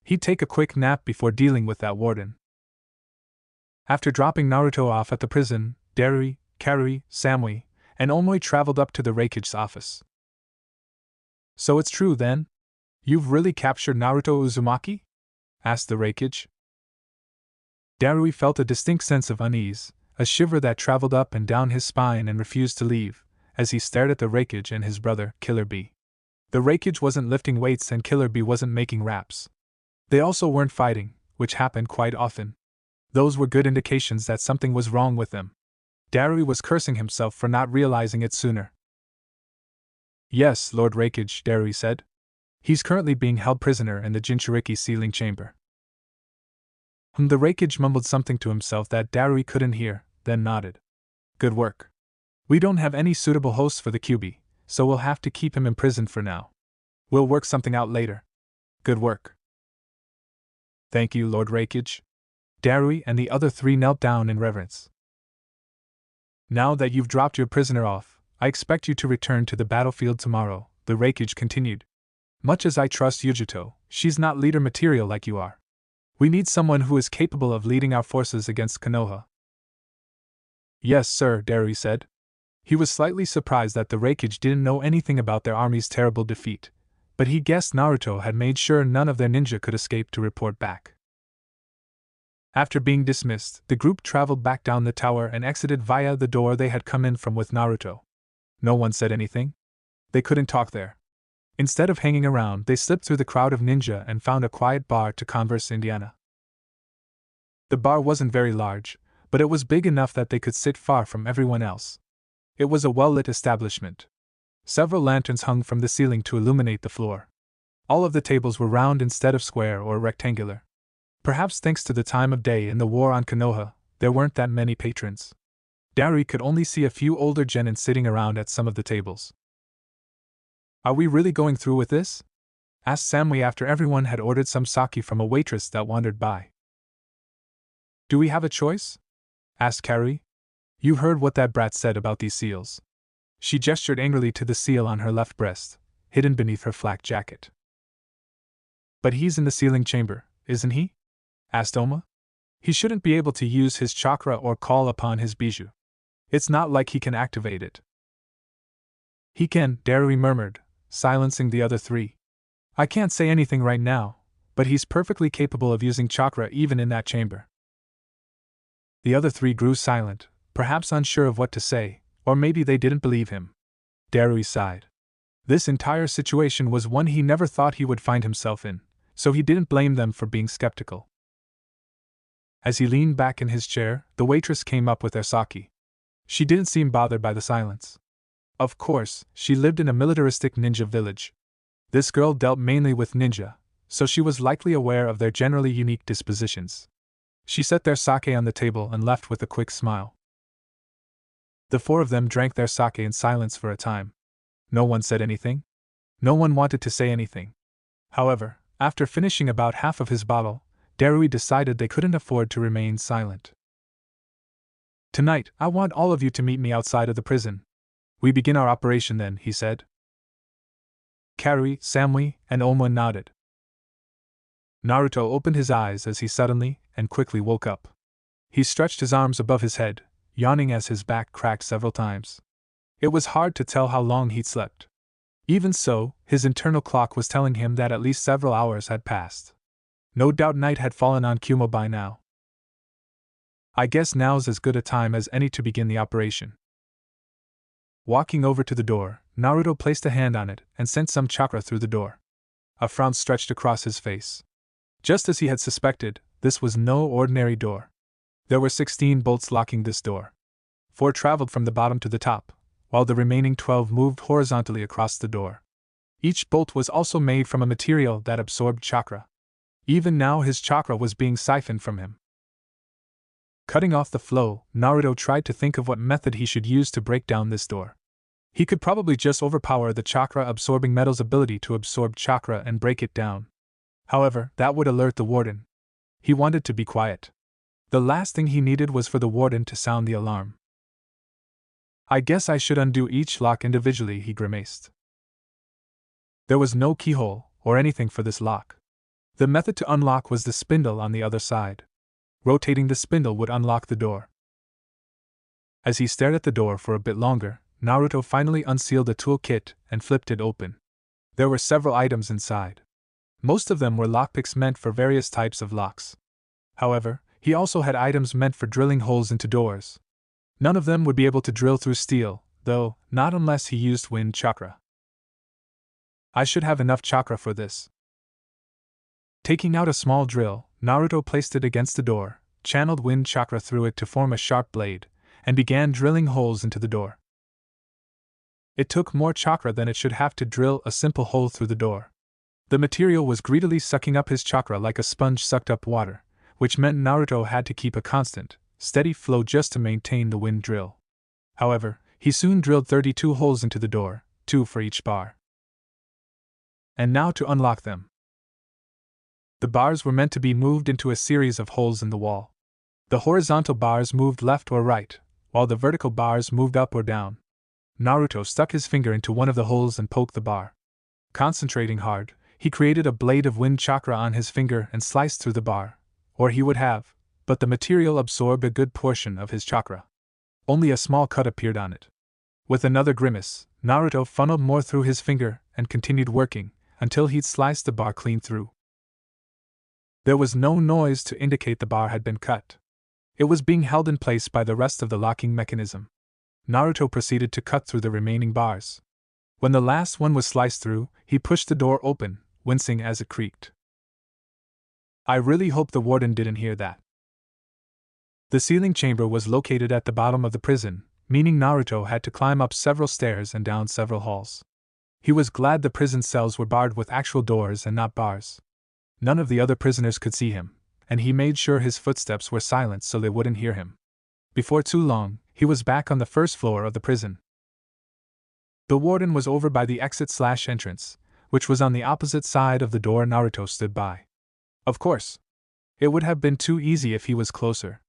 He'd take a quick nap before dealing with that warden. After dropping Naruto off at the prison, Darui, Karui, Samui, and Omoi traveled up to the Reikige's office. So it's true then? You've really captured Naruto Uzumaki? Asked the Reikige. Darui felt a distinct sense of unease, a shiver that traveled up and down his spine and refused to leave, as he stared at the Reikige and his brother, Killer Bee. The Reikige wasn't lifting weights and Killer Bee wasn't making raps. They also weren't fighting, which happened quite often. Those were good indications that something was wrong with them. Darui was cursing himself for not realizing it sooner. Yes, Lord Reikige, Darui said. He's currently being held prisoner in the Jinchuriki sealing chamber. The Reikige mumbled something to himself that Darui couldn't hear, then nodded. Good work. We don't have any suitable hosts for the Kyuubi, so we'll have to keep him imprisoned for now. We'll work something out later. Good work. Thank you, Lord Reikige. Darui and the other three knelt down in reverence. Now that you've dropped your prisoner off, I expect you to return to the battlefield tomorrow, the Reikige continued. Much as I trust Yujito, she's not leader material like you are. We need someone who is capable of leading our forces against Konoha. Yes, sir, Darui said. He was slightly surprised that the Reikige didn't know anything about their army's terrible defeat, but he guessed Naruto had made sure none of their ninja could escape to report back. After being dismissed, the group traveled back down the tower and exited via the door they had come in from with Naruto. No one said anything. They couldn't talk there. Instead of hanging around, they slipped through the crowd of ninja and found a quiet bar to converse Indiana. The bar wasn't very large, but it was big enough that they could sit far from everyone else. It was a well-lit establishment. Several lanterns hung from the ceiling to illuminate the floor. All of the tables were round instead of square or rectangular. Perhaps thanks to the time of day and the war on Konoha, there weren't that many patrons. Darui could only see a few older genin sitting around at some of the tables. Are we really going through with this? Asked Samui after everyone had ordered some sake from a waitress that wandered by. Do we have a choice? Asked Karui. You heard what that brat said about these seals. She gestured angrily to the seal on her left breast, hidden beneath her flak jacket. But he's in the sealing chamber, isn't he? Asked Oma. He shouldn't be able to use his chakra or call upon his bijou. It's not like he can activate it. He can, Darui murmured, silencing the other three. I can't say anything right now, but he's perfectly capable of using chakra even in that chamber. The other three grew silent, perhaps unsure of what to say, or maybe they didn't believe him. Darui sighed. This entire situation was one he never thought he would find himself in, so he didn't blame them for being skeptical. As he leaned back in his chair, the waitress came up with their sake. She didn't seem bothered by the silence. Of course, she lived in a militaristic ninja village. This girl dealt mainly with ninja, so she was likely aware of their generally unique dispositions. She set their sake on the table and left with a quick smile. The four of them drank their sake in silence for a time. No one said anything. No one wanted to say anything. However, after finishing about half of his bottle, Darui decided they couldn't afford to remain silent. Tonight, I want all of you to meet me outside of the prison. We begin our operation then, he said. Karui, Samui, and Oma nodded. Naruto opened his eyes as he suddenly and quickly woke up. He stretched his arms above his head, yawning as his back cracked several times. It was hard to tell how long he'd slept. Even so, his internal clock was telling him that at least several hours had passed. No doubt night had fallen on Kumo by now. I guess now's as good a time as any to begin the operation. Walking over to the door, Naruto placed a hand on it and sent some chakra through the door. A frown stretched across his face. Just as he had suspected, this was no ordinary door. There were 16 bolts locking this door. 4 traveled from the bottom to the top, while the remaining 12 moved horizontally across the door. Each bolt was also made from a material that absorbed chakra. Even now his chakra was being siphoned from him. Cutting off the flow, Naruto tried to think of what method he should use to break down this door. He could probably just overpower the chakra-absorbing metal's ability to absorb chakra and break it down. However, that would alert the warden. He wanted to be quiet. The last thing he needed was for the warden to sound the alarm. I guess I should undo each lock individually, he grimaced. There was no keyhole or anything for this lock. The method to unlock was the spindle on the other side. Rotating the spindle would unlock the door. As he stared at the door for a bit longer, Naruto finally unsealed the toolkit and flipped it open. There were several items inside. Most of them were lockpicks meant for various types of locks. However, he also had items meant for drilling holes into doors. None of them would be able to drill through steel, though, not unless he used wind chakra. I should have enough chakra for this. Taking out a small drill, Naruto placed it against the door, channeled wind chakra through it to form a sharp blade, and began drilling holes into the door. It took more chakra than it should have to drill a simple hole through the door. The material was greedily sucking up his chakra like a sponge sucked up water, which meant Naruto had to keep a constant, steady flow just to maintain the wind drill. However, he soon drilled 32 holes into the door, 2 for each bar. And now to unlock them. The bars were meant to be moved into a series of holes in the wall. The horizontal bars moved left or right, while the vertical bars moved up or down. Naruto stuck his finger into one of the holes and poked the bar. Concentrating hard, he created a blade of wind chakra on his finger and sliced through the bar, or he would have, but the material absorbed a good portion of his chakra. Only a small cut appeared on it. With another grimace, Naruto funneled more through his finger and continued working, until he'd sliced the bar clean through. There was no noise to indicate the bar had been cut. It was being held in place by the rest of the locking mechanism. Naruto proceeded to cut through the remaining bars. When the last one was sliced through, he pushed the door open, wincing as it creaked. I really hope the warden didn't hear that. The sealing chamber was located at the bottom of the prison, meaning Naruto had to climb up several stairs and down several halls. He was glad the prison cells were barred with actual doors and not bars. None of the other prisoners could see him, and he made sure his footsteps were silent so they wouldn't hear him. Before too long, he was back on the first floor of the prison. The warden was over by the exit/entrance, which was on the opposite side of the door Naruto stood by. Of course. It would have been too easy if he was closer.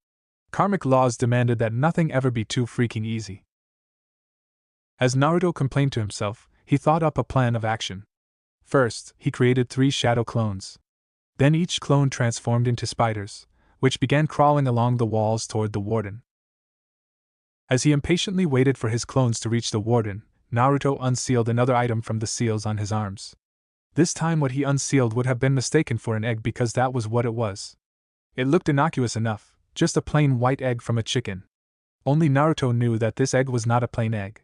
Karmic laws demanded that nothing ever be too freaking easy. As Naruto complained to himself, he thought up a plan of action. First, he created 3 shadow clones. Then each clone transformed into spiders, which began crawling along the walls toward the warden. As he impatiently waited for his clones to reach the warden, Naruto unsealed another item from the seals on his arms. This time what he unsealed would have been mistaken for an egg because that was what it was. It looked innocuous enough, just a plain white egg from a chicken. Only Naruto knew that this egg was not a plain egg.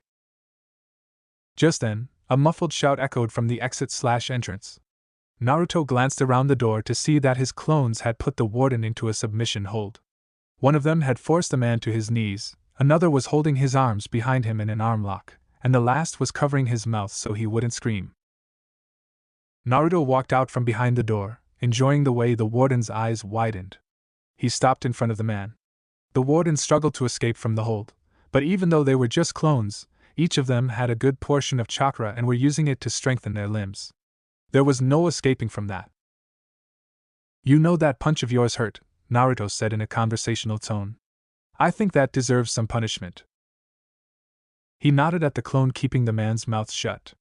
Just then, a muffled shout echoed from the exit/entrance. Naruto glanced around the door to see that his clones had put the warden into a submission hold. One of them had forced a man to his knees, another was holding his arms behind him in an arm lock, and the last was covering his mouth so he wouldn't scream. Naruto walked out from behind the door, enjoying the way the warden's eyes widened. He stopped in front of the man. The warden struggled to escape from the hold, but even though they were just clones, each of them had a good portion of chakra and were using it to strengthen their limbs. There was no escaping from that. You know that punch of yours hurt, Naruto said in a conversational tone. I think that deserves some punishment. He nodded at the clone keeping the man's mouth shut.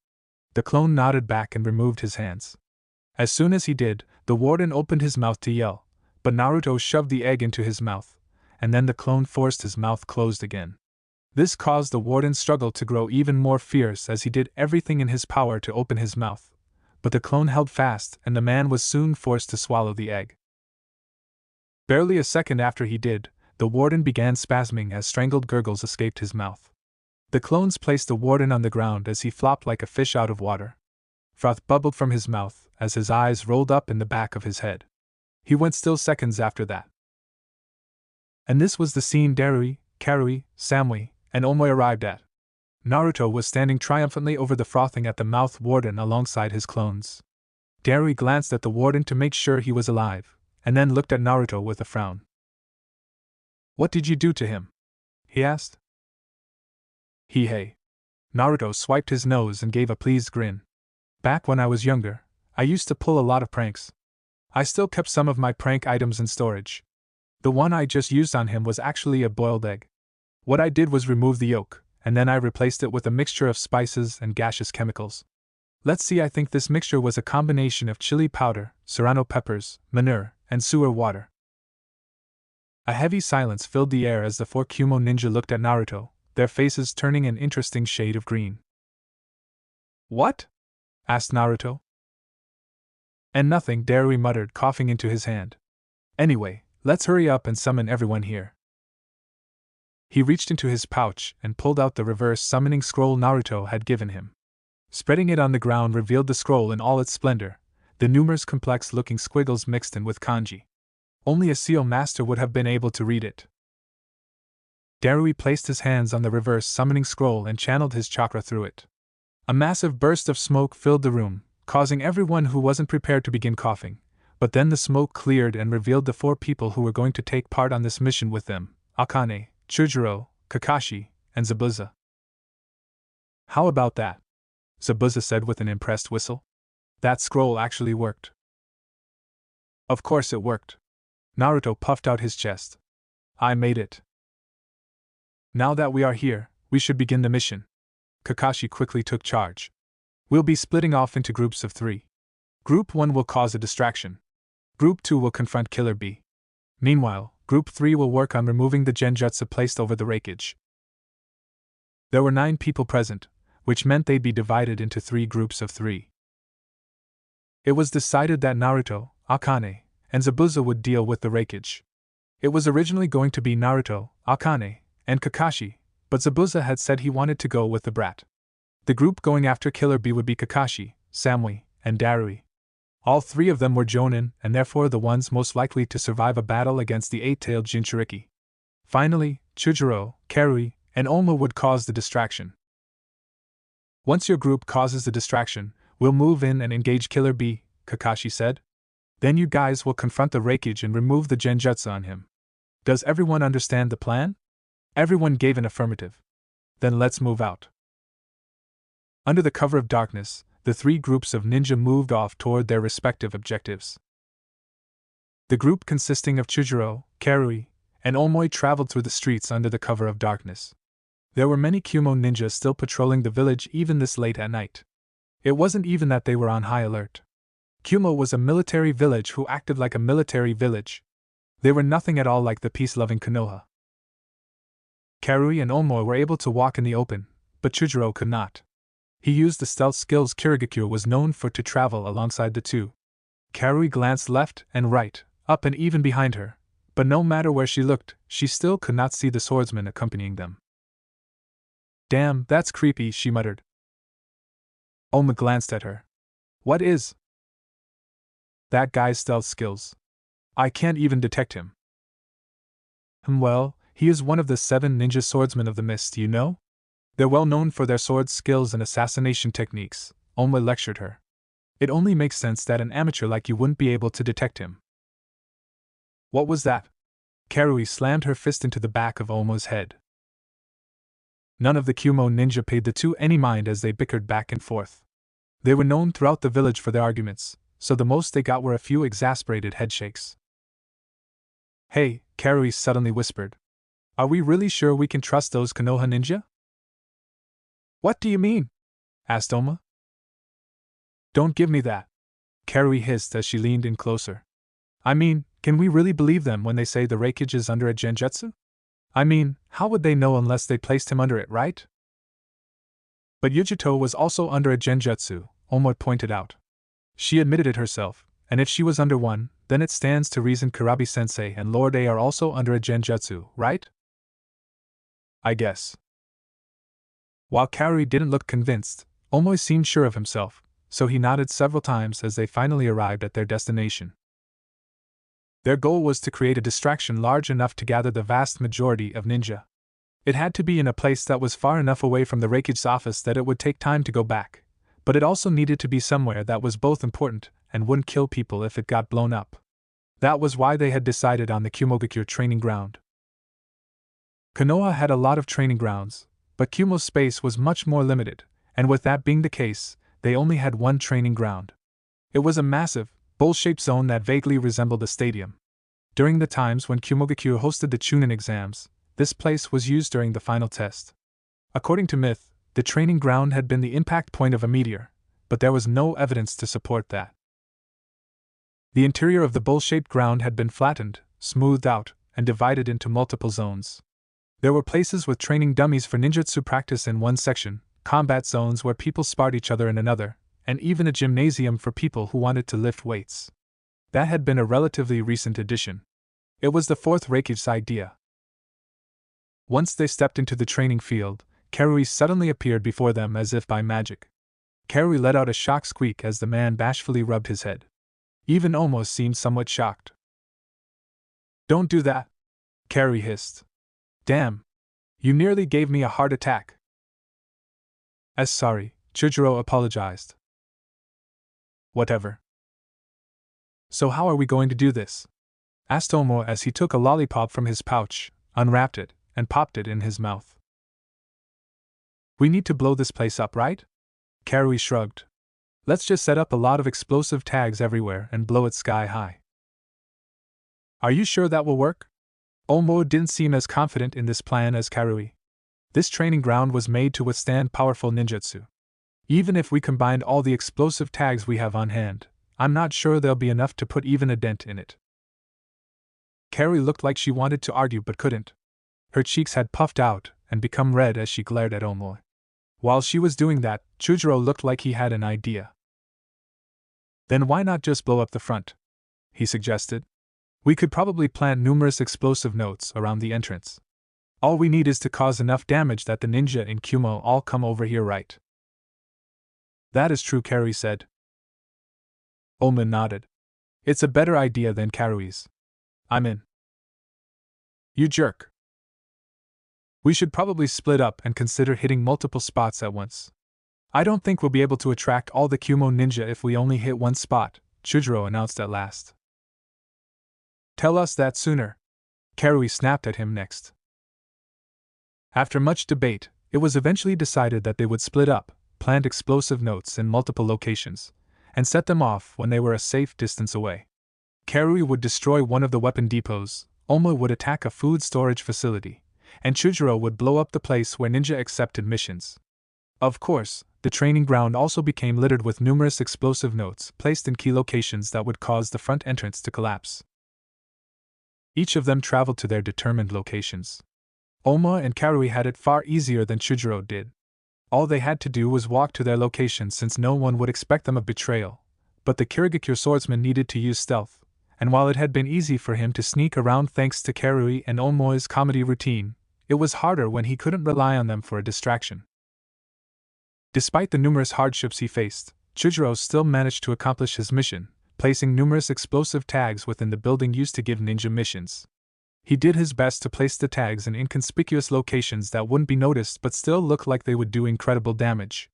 The clone nodded back and removed his hands. As soon as he did, the warden opened his mouth to yell, but Naruto shoved the egg into his mouth, and then the clone forced his mouth closed again. This caused the warden's struggle to grow even more fierce as he did everything in his power to open his mouth, but the clone held fast and the man was soon forced to swallow the egg. Barely a second after he did, the warden began spasming as strangled gurgles escaped his mouth. The clones placed the warden on the ground as he flopped like a fish out of water. Froth bubbled from his mouth as his eyes rolled up in the back of his head. He went still seconds after that. And this was the scene Darui, Karui, Samui, and Omoi arrived at. Naruto was standing triumphantly over the frothing at the mouth warden alongside his clones. Darui glanced at the warden to make sure he was alive, and then looked at Naruto with a frown. What did you do to him? He asked. Hey. Naruto swiped his nose and gave a pleased grin. Back when I was younger, I used to pull a lot of pranks. I still kept some of my prank items in storage. The one I just used on him was actually a boiled egg. What I did was remove the yolk, and then I replaced it with a mixture of spices and gaseous chemicals. Let's see, I think this mixture was a combination of chili powder, serrano peppers, manure, and sewer water. A heavy silence filled the air as the four Kumo ninja looked at Naruto, their faces turning an interesting shade of green. What? Asked Naruto. And nothing, Darui muttered, coughing into his hand. Anyway, let's hurry up and summon everyone here. He reached into his pouch and pulled out the reverse summoning scroll Naruto had given him. Spreading it on the ground revealed the scroll in all its splendor, the numerous complex-looking squiggles mixed in with kanji. Only a seal master would have been able to read it. Darui placed his hands on the reverse summoning scroll and channeled his chakra through it. A massive burst of smoke filled the room, causing everyone who wasn't prepared to begin coughing, but then the smoke cleared and revealed the four people who were going to take part on this mission with them: Akane, Chujiro, Kakashi, and Zabuza. How about that? Zabuza said with an impressed whistle. That scroll actually worked. Of course it worked. Naruto puffed out his chest. I made it. Now that we are here, we should begin the mission. Kakashi quickly took charge. We'll be splitting off into groups of 3. Group 1 will cause a distraction. Group 2 will confront Killer Bee. Meanwhile, Group 3 will work on removing the genjutsu placed over the raikage. There were 9 people present, which meant they'd be divided into 3 groups of 3. It was decided that Naruto, Akane, and Zabuza would deal with the raikage. It was originally going to be Naruto, Akane, and Kakashi, but Zabuza had said he wanted to go with the brat. The group going after Killer Bee would be Kakashi, Samui, and Darui. All 3 of them were Jonin, and therefore the ones most likely to survive a battle against the 8-tailed Jinchuriki. Finally, Chujiro, Karui, and Oma would cause the distraction. Once your group causes the distraction, we'll move in and engage Killer Bee, Kakashi said. Then you guys will confront the raikage and remove the genjutsu on him. Does everyone understand the plan? Everyone gave an affirmative. Then let's move out. Under the cover of darkness, the 3 groups of ninja moved off toward their respective objectives. The group consisting of Chujiro, Karui, and Omoi traveled through the streets under the cover of darkness. There were many Kumo ninjas still patrolling the village even this late at night. It wasn't even that they were on high alert. Kumo was a military village who acted like a military village. They were nothing at all like the peace-loving Konoha. Karui and Omoi were able to walk in the open, but Chujiro could not. He used the stealth skills Kirigakure was known for to travel alongside the 2. Karui glanced left and right, up and even behind her, but no matter where she looked, she still could not see the swordsman accompanying them. Damn, that's creepy, she muttered. Oma glanced at her. What is that guy's stealth skills? I can't even detect him. Well, he is one of the 7 ninja swordsmen of the mist, you know? They're well known for their sword skills and assassination techniques, Oma lectured her. It only makes sense that an amateur like you wouldn't be able to detect him. What was that? Karui slammed her fist into the back of Oma's head. None of the Kumo ninja paid the 2 any mind as they bickered back and forth. They were known throughout the village for their arguments, so the most they got were a few exasperated headshakes. Hey, Karui suddenly whispered. Are we really sure we can trust those Konoha ninja? What do you mean? Asked Oma. Don't give me that, Karui hissed as she leaned in closer. I mean, can we really believe them when they say the raikage is under a genjutsu? I mean, how would they know unless they placed him under it, right? But Yujito was also under a genjutsu, Oma pointed out. She admitted it herself, and if she was under one, then it stands to reason Kurabi-sensei and Lord A are also under a genjutsu, right? I guess. While Karui didn't look convinced, Omoi seemed sure of himself, so he nodded several times as they finally arrived at their destination. Their goal was to create a distraction large enough to gather the vast majority of ninja. It had to be in a place that was far enough away from the raikage's office that it would take time to go back, but it also needed to be somewhere that was both important and wouldn't kill people if it got blown up. That was why they had decided on the Kumogakure training ground. Konoha had a lot of training grounds, But Kumo's space was much more limited, and with that being the case, they only had one training ground. It was a massive, bowl-shaped zone that vaguely resembled a stadium. During the times when Kumogakure hosted the Chunin exams, this place was used during the final test. According to myth, the training ground had been the impact point of a meteor, but there was no evidence to support that. The interior of the bowl-shaped ground had been flattened, smoothed out, and divided into multiple zones. There were places with training dummies for ninjutsu practice in one section, combat zones where people sparred each other in another, and even a gymnasium for people who wanted to lift weights. That had been a relatively recent addition. It was the fourth Reiki's idea. Once they stepped into the training field, Karui suddenly appeared before them as if by magic. Karui let out a shocked squeak as the man bashfully rubbed his head. Even Omo seemed somewhat shocked. "Don't do that," Karui hissed. "Damn! You nearly gave me a heart attack." "As sorry," Chujiro apologized. "Whatever. So how are we going to do this?" asked Omo as he took a lollipop from his pouch, unwrapped it, and popped it in his mouth. "We need to blow this place up, right?" Karui shrugged. "Let's just set up a lot of explosive tags everywhere and blow it sky high." "Are you sure that will work?" Omo didn't seem as confident in this plan as Karui. This training ground was made to withstand powerful ninjutsu. Even if we combined all the explosive tags we have on hand, I'm not sure there'll be enough to put even a dent in it. Karui looked like she wanted to argue but couldn't. Her cheeks had puffed out and become red as she glared at Omo. While she was doing that, Chujiro looked like he had an idea. "Then why not just blow up the front?" he suggested. "We could probably plant numerous explosive notes around the entrance. All we need is to cause enough damage that the ninja in Kumo all come over here, right?" "That is true," Karui said. Omo nodded. "It's a better idea than Karui's. I'm in." "You jerk. We should probably split up and consider hitting multiple spots at once. I don't think we'll be able to attract all the Kumo ninja if we only hit one spot," Chujiro announced at last. "Tell us that sooner," Karui snapped at him next. After much debate, it was eventually decided that they would split up, plant explosive notes in multiple locations, and set them off when they were a safe distance away. Karui would destroy one of the weapon depots, Omo would attack a food storage facility, and Chujiro would blow up the place where ninja accepted missions. Of course, the training ground also became littered with numerous explosive notes placed in key locations that would cause the front entrance to collapse. Each of them traveled to their determined locations. Omo and Karui had it far easier than Chujiro did. All they had to do was walk to their location since no one would expect them of betrayal, but the Kirigakure swordsman needed to use stealth, and while it had been easy for him to sneak around thanks to Karui and Omo's comedy routine, it was harder when he couldn't rely on them for a distraction. Despite the numerous hardships he faced, Chujiro still managed to accomplish his mission, placing numerous explosive tags within the building used to give ninja missions. He did his best to place the tags in inconspicuous locations that wouldn't be noticed but still look like they would do incredible damage.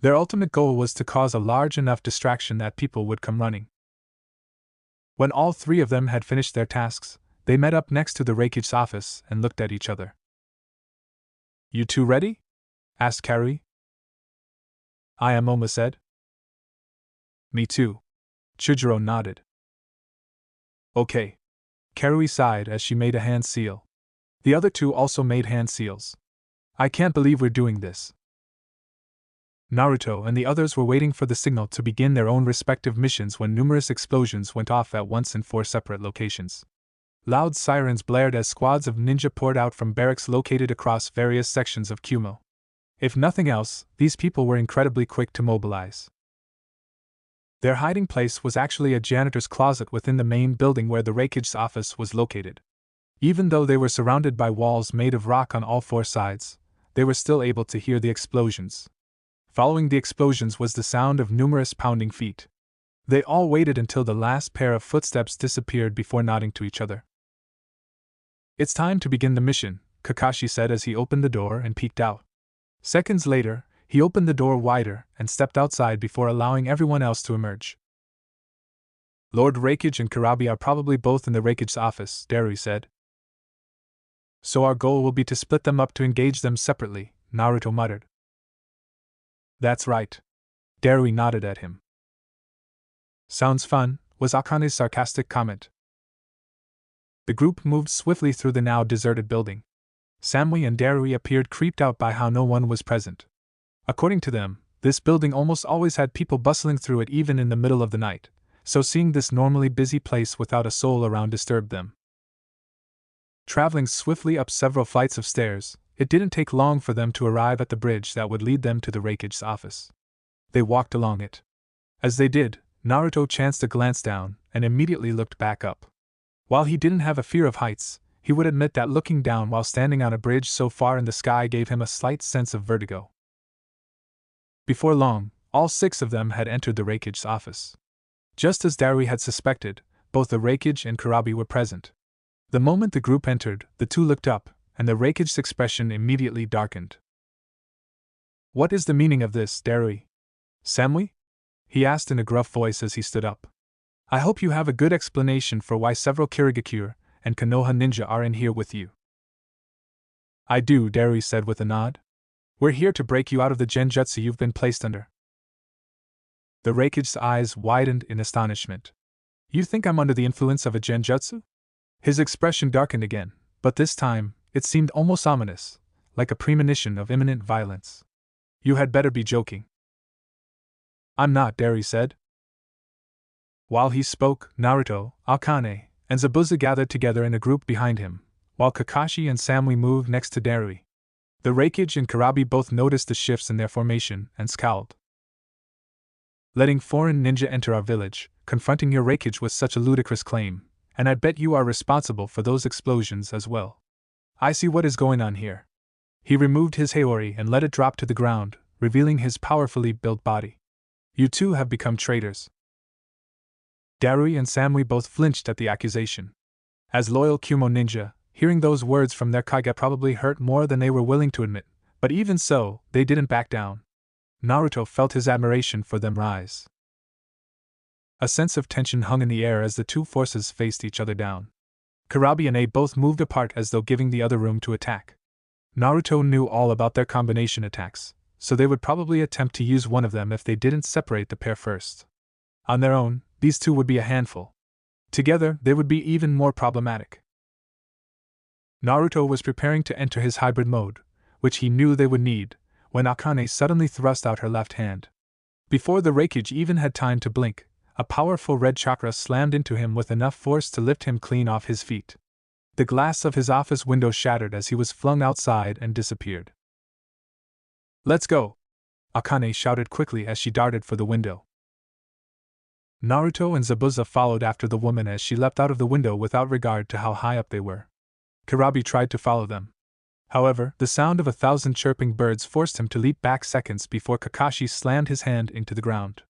Their ultimate goal was to cause a large enough distraction that people would come running. When all three of them had finished their tasks, they met up next to the Reiki's office and looked at each other. "You two ready?" asked Karui. "I am," Omo said. "Me too." Chujiro nodded. "Okay." Karui sighed as she made a hand seal. The other two also made hand seals. "I can't believe we're doing this." Naruto and the others were waiting for the signal to begin their own respective missions when numerous explosions went off at once in 4 separate locations. Loud sirens blared as squads of ninja poured out from barracks located across various sections of Kumo. If nothing else, these people were incredibly quick to mobilize. Their hiding place was actually a janitor's closet within the main building where the Reiki's office was located. Even though they were surrounded by walls made of rock on all 4 sides, they were still able to hear the explosions. Following the explosions was the sound of numerous pounding feet. They all waited until the last pair of footsteps disappeared before nodding to each other. "It's time to begin the mission," Kakashi said as he opened the door and peeked out. Seconds later, he opened the door wider and stepped outside before allowing everyone else to emerge. "Lord Reikage and Kurabi are probably both in the Reikage's office," Darui said. "So our goal will be to split them up to engage them separately," Naruto muttered. That's right. Darui nodded at him. Sounds fun, was Akane's sarcastic comment. The group moved swiftly through the now deserted building. Samui and Darui appeared creeped out by how no one was present. According to them, this building almost always had people bustling through it even in the middle of the night, so seeing this normally busy place without a soul around disturbed them. Traveling swiftly up several flights of stairs, it didn't take long for them to arrive at the bridge that would lead them to the Raikage's office. They walked along it. As they did, Naruto chanced a glance down and immediately looked back up. While he didn't have a fear of heights, he would admit that looking down while standing on a bridge so far in the sky gave him a slight sense of vertigo. Before long, all 6 of them had entered the Raikage's office. Just as Darui had suspected, both the Raikage and Kurabi were present. The moment the group entered, the two looked up, and the Raikage's expression immediately darkened. What is the meaning of this, Darui? Samui? He asked in a gruff voice as he stood up. I hope you have a good explanation for why several Kirigakure and Konoha ninja are in here with you. I do, Darui said with a nod. We're here to break you out of the genjutsu you've been placed under. The Raikage's eyes widened in astonishment. You think I'm under the influence of a genjutsu? His expression darkened again, but this time, it seemed almost ominous, like a premonition of imminent violence. You had better be joking. I'm not, Darui said. While he spoke, Naruto, Akane, and Zabuza gathered together in a group behind him, while Kakashi and Samui moved next to Darui. The Raikage and Kurabi both noticed the shifts in their formation and scowled. Letting foreign ninja enter our village, confronting your Raikage was such a ludicrous claim, and I bet you are responsible for those explosions as well. I see what is going on here. He removed his Haori and let it drop to the ground, revealing his powerfully built body. You two have become traitors. Darui and Samui both flinched at the accusation. As loyal Kumo ninja, hearing those words from their Kage probably hurt more than they were willing to admit, but even so, they didn't back down. Naruto felt his admiration for them rise. A sense of tension hung in the air as the two forces faced each other down. Kurabi and A both moved apart as though giving the other room to attack. Naruto knew all about their combination attacks, so they would probably attempt to use one of them if they didn't separate the pair first. On their own, these two would be a handful. Together, they would be even more problematic. Naruto was preparing to enter his hybrid mode, which he knew they would need, when Akane suddenly thrust out her left hand. Before the Raikage even had time to blink, a powerful red chakra slammed into him with enough force to lift him clean off his feet. The glass of his office window shattered as he was flung outside and disappeared. Let's go! Akane shouted quickly as she darted for the window. Naruto and Zabuza followed after the woman as she leapt out of the window without regard to how high up they were. Kurabi tried to follow them. However, the sound of 1,000 chirping birds forced him to leap back seconds before Kakashi slammed his hand into the ground.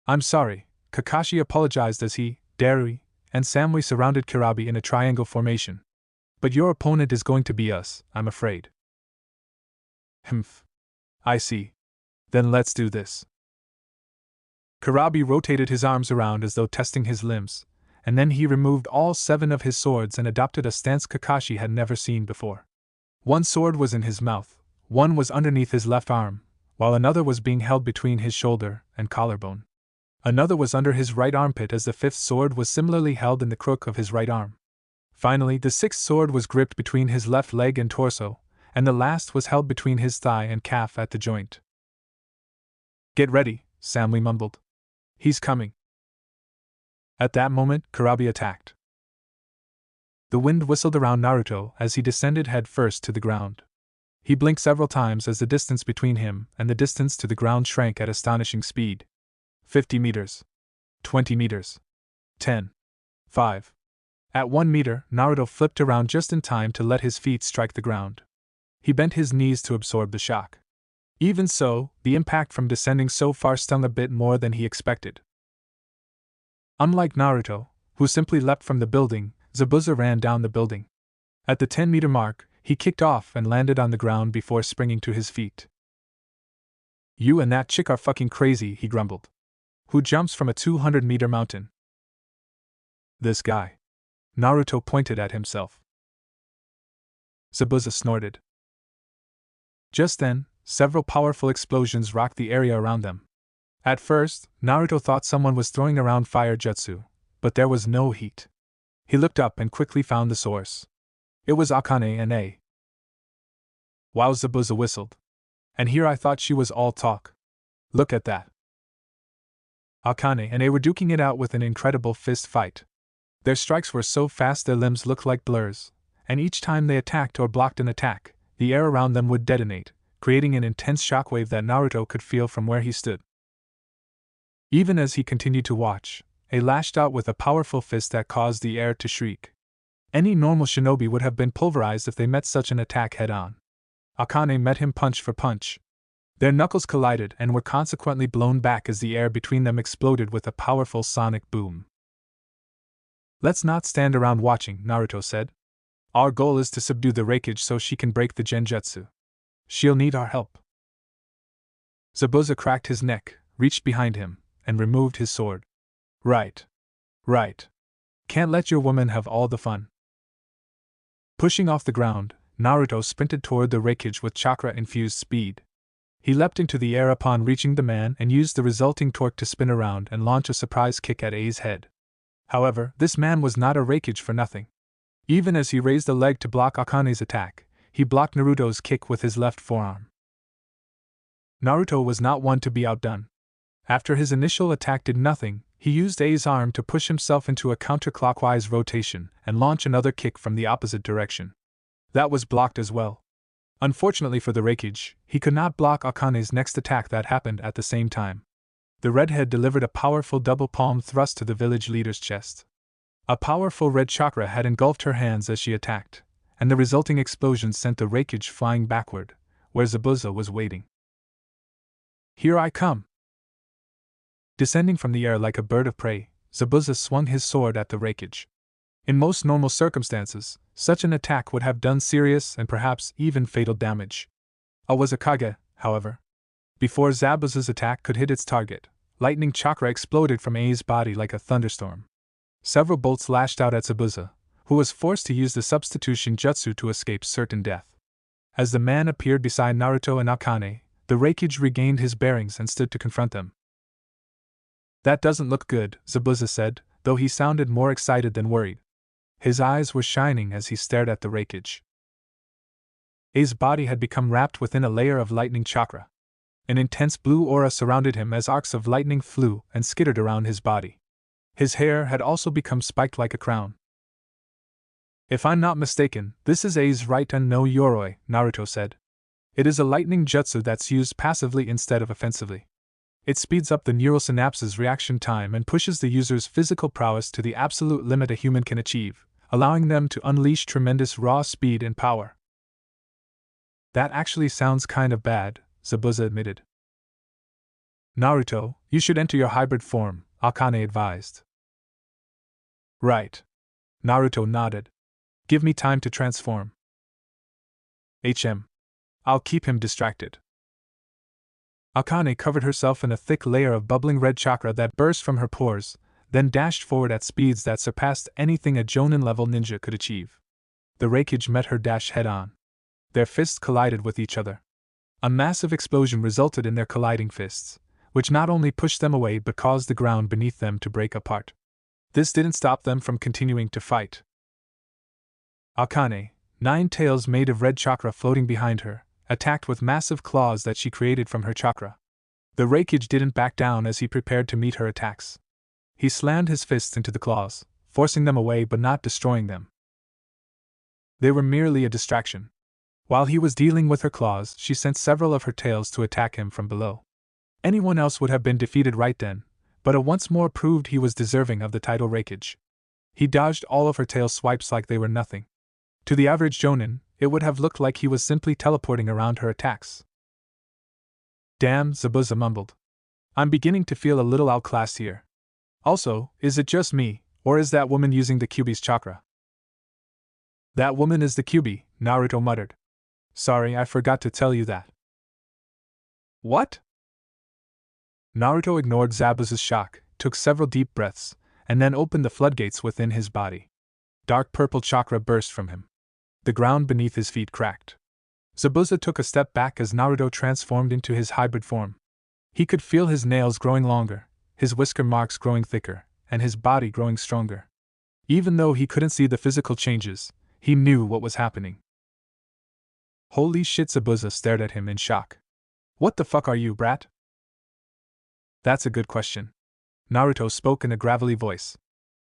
I'm sorry, Kakashi apologized as he, Darui, and Samui surrounded Kurabi in a triangle formation. But your opponent is going to be us, I'm afraid. Humph. I see. Then let's do this. Kurabi rotated his arms around as though testing his limbs, and then he removed all 7 of his swords and adopted a stance Kakashi had never seen before. One sword was in his mouth, one was underneath his left arm, while another was being held between his shoulder and collarbone. Another was under his right armpit as the 5th sword was similarly held in the crook of his right arm. Finally, the 6th sword was gripped between his left leg and torso, and the last was held between his thigh and calf at the joint. Get ready, Samui mumbled. He's coming. At that moment, Kurabi attacked. The wind whistled around Naruto as he descended head first to the ground. He blinked several times as the distance between him and the distance to the ground shrank at astonishing speed. 50 meters. 20 meters. 10. 5. At 1 meter, Naruto flipped around just in time to let his feet strike the ground. He bent his knees to absorb the shock. Even so, the impact from descending so far stung a bit more than he expected. Unlike Naruto, who simply leapt from the building, Zabuza ran down the building. At the 10-meter mark, he kicked off and landed on the ground before springing to his feet. You and that chick are fucking crazy, he grumbled. Who jumps from a 200-meter mountain? This guy. Naruto pointed at himself. Zabuza snorted. Just then, several powerful explosions rocked the area around them. At first, Naruto thought someone was throwing around fire jutsu, but there was no heat. He looked up and quickly found the source. It was Akane and A. Wow, Zabuza whistled. And here I thought she was all talk. Look at that. Akane and A were duking it out with an incredible fist fight. Their strikes were so fast their limbs looked like blurs, and each time they attacked or blocked an attack, the air around them would detonate, creating an intense shockwave that Naruto could feel from where he stood. Even as he continued to watch, A lashed out with a powerful fist that caused the air to shriek. Any normal shinobi would have been pulverized if they met such an attack head-on. Akane met him punch for punch. Their knuckles collided and were consequently blown back as the air between them exploded with a powerful sonic boom. Let's not stand around watching, Naruto said. Our goal is to subdue the Raikage so she can break the genjutsu. She'll need our help. Zabuza cracked his neck, reached behind him, and removed his sword. Right. Can't let your woman have all the fun. Pushing off the ground, Naruto sprinted toward the Raikage with chakra-infused speed. He leapt into the air upon reaching the man and used the resulting torque to spin around and launch a surprise kick at A's head. However, this man was not a Raikage for nothing. Even as he raised a leg to block Akane's attack, he blocked Naruto's kick with his left forearm. Naruto was not one to be outdone. After his initial attack did nothing, he used A's arm to push himself into a counterclockwise rotation and launch another kick from the opposite direction. That was blocked as well. Unfortunately for the Raikage, he could not block Akane's next attack that happened at the same time. The redhead delivered a powerful double palm thrust to the village leader's chest. A powerful red chakra had engulfed her hands as she attacked, and the resulting explosion sent the Raikage flying backward, where Zabuza was waiting. Here I come! Descending from the air like a bird of prey, Zabuza swung his sword at the Raikage. In most normal circumstances, such an attack would have done serious and perhaps even fatal damage. A was a Kage, however. Before Zabuza's attack could hit its target, lightning chakra exploded from A's body like a thunderstorm. Several bolts lashed out at Zabuza, who was forced to use the substitution jutsu to escape certain death. As the man appeared beside Naruto and Akane, the Raikage regained his bearings and stood to confront them. That doesn't look good, Zabuza said, though he sounded more excited than worried. His eyes were shining as he stared at the Raikage. A's body had become wrapped within a layer of lightning chakra. An intense blue aura surrounded him as arcs of lightning flew and skittered around his body. His hair had also become spiked like a crown. If I'm not mistaken, this is A's right and no Yoroi, Naruto said. It is a lightning jutsu that's used passively instead of offensively. It speeds up the neural synapses reaction time and pushes the user's physical prowess to the absolute limit a human can achieve, allowing them to unleash tremendous raw speed and power. That actually sounds kind of bad, Zabuza admitted. Naruto, you should enter your hybrid form, Akane advised. Right. Naruto nodded. Give me time to transform. I'll keep him distracted. Akane covered herself in a thick layer of bubbling red chakra that burst from her pores, then dashed forward at speeds that surpassed anything a Jonin-level ninja could achieve. The Raikage met her dash head-on. Their fists collided with each other. A massive explosion resulted in their colliding fists, which not only pushed them away but caused the ground beneath them to break apart. This didn't stop them from continuing to fight. Akane, 9 tails made of red chakra floating behind her, attacked with massive claws that she created from her chakra. The Raikage didn't back down as he prepared to meet her attacks. He slammed his fists into the claws, forcing them away but not destroying them. They were merely a distraction. While he was dealing with her claws, she sent several of her tails to attack him from below. Anyone else would have been defeated right then, but it once more proved he was deserving of the title Raikage. He dodged all of her tail swipes like they were nothing. To the average Jonin, it would have looked like he was simply teleporting around her attacks. Damn, Zabuza mumbled. I'm beginning to feel a little outclassed here. Also, is it just me, or is that woman using the Kyuubi's chakra? That woman is the Kyuubi, Naruto muttered. Sorry, I forgot to tell you that. What? Naruto ignored Zabuza's shock, took several deep breaths, and then opened the floodgates within his body. Dark purple chakra burst from him. The ground beneath his feet cracked. Zabuza took a step back as Naruto transformed into his hybrid form. He could feel his nails growing longer, his whisker marks growing thicker, and his body growing stronger. Even though he couldn't see the physical changes, he knew what was happening. Holy shit, Zabuza stared at him in shock. What the fuck are you, brat? That's a good question. Naruto spoke in a gravelly voice.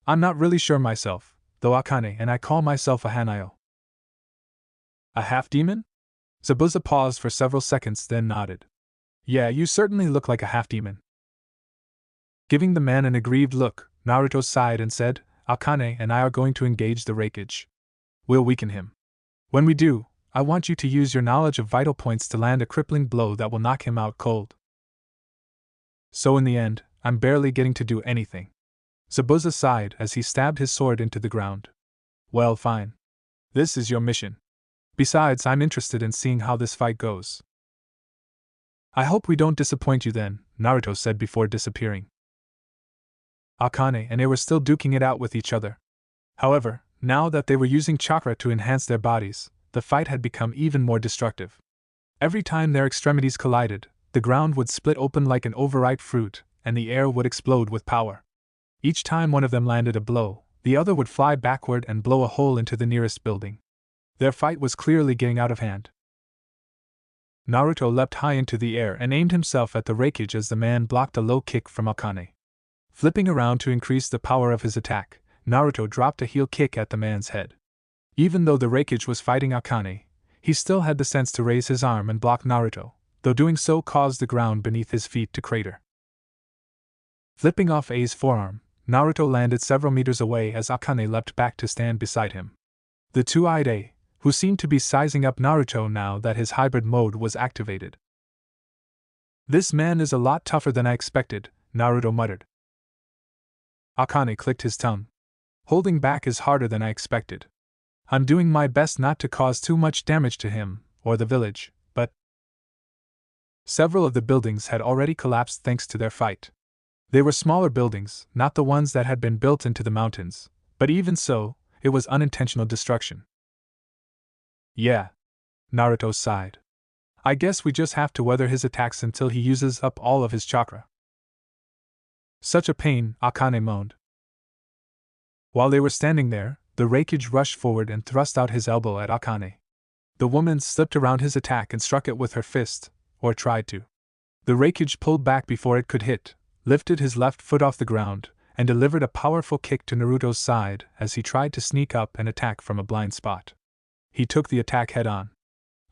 I'm not really sure myself, though Akane and I call myself a Hanayo. A half-demon? Zabuza paused for several seconds, then nodded. Yeah, you certainly look like a half-demon. Giving the man an aggrieved look, Naruto sighed and said, Akane and I are going to engage the Raikage. We'll weaken him. When we do, I want you to use your knowledge of vital points to land a crippling blow that will knock him out cold. So in the end, I'm barely getting to do anything. Zabuza sighed as he stabbed his sword into the ground. Well, fine. This is your mission. Besides, I'm interested in seeing how this fight goes. I hope we don't disappoint you then, Naruto said before disappearing. Akane and they were still duking it out with each other. However, now that they were using chakra to enhance their bodies, the fight had become even more destructive. Every time their extremities collided, the ground would split open like an overripe fruit, and the air would explode with power. Each time one of them landed a blow, the other would fly backward and blow a hole into the nearest building. Their fight was clearly getting out of hand. Naruto leapt high into the air and aimed himself at the Raikage as the man blocked a low kick from Akane. Flipping around to increase the power of his attack, Naruto dropped a heel kick at the man's head. Even though the Raikage was fighting Akane, he still had the sense to raise his arm and block Naruto, though doing so caused the ground beneath his feet to crater. Flipping off A's forearm, Naruto landed several meters away as Akane leapt back to stand beside him. The two-eyed A, who seemed to be sizing up Naruto now that his hybrid mode was activated. This man is a lot tougher than I expected, Naruto muttered. Akane clicked his tongue. Holding back is harder than I expected. I'm doing my best not to cause too much damage to him, or the village, but... Several of the buildings had already collapsed thanks to their fight. They were smaller buildings, not the ones that had been built into the mountains, but even so, it was unintentional destruction. Yeah. Naruto sighed. I guess we just have to weather his attacks until he uses up all of his chakra. Such a pain, Akane moaned. While they were standing there, the Raikage rushed forward and thrust out his elbow at Akane. The woman slipped around his attack and struck it with her fist, or tried to. The Raikage pulled back before it could hit, lifted his left foot off the ground, and delivered a powerful kick to Naruto's side as he tried to sneak up and attack from a blind spot. He took the attack head-on.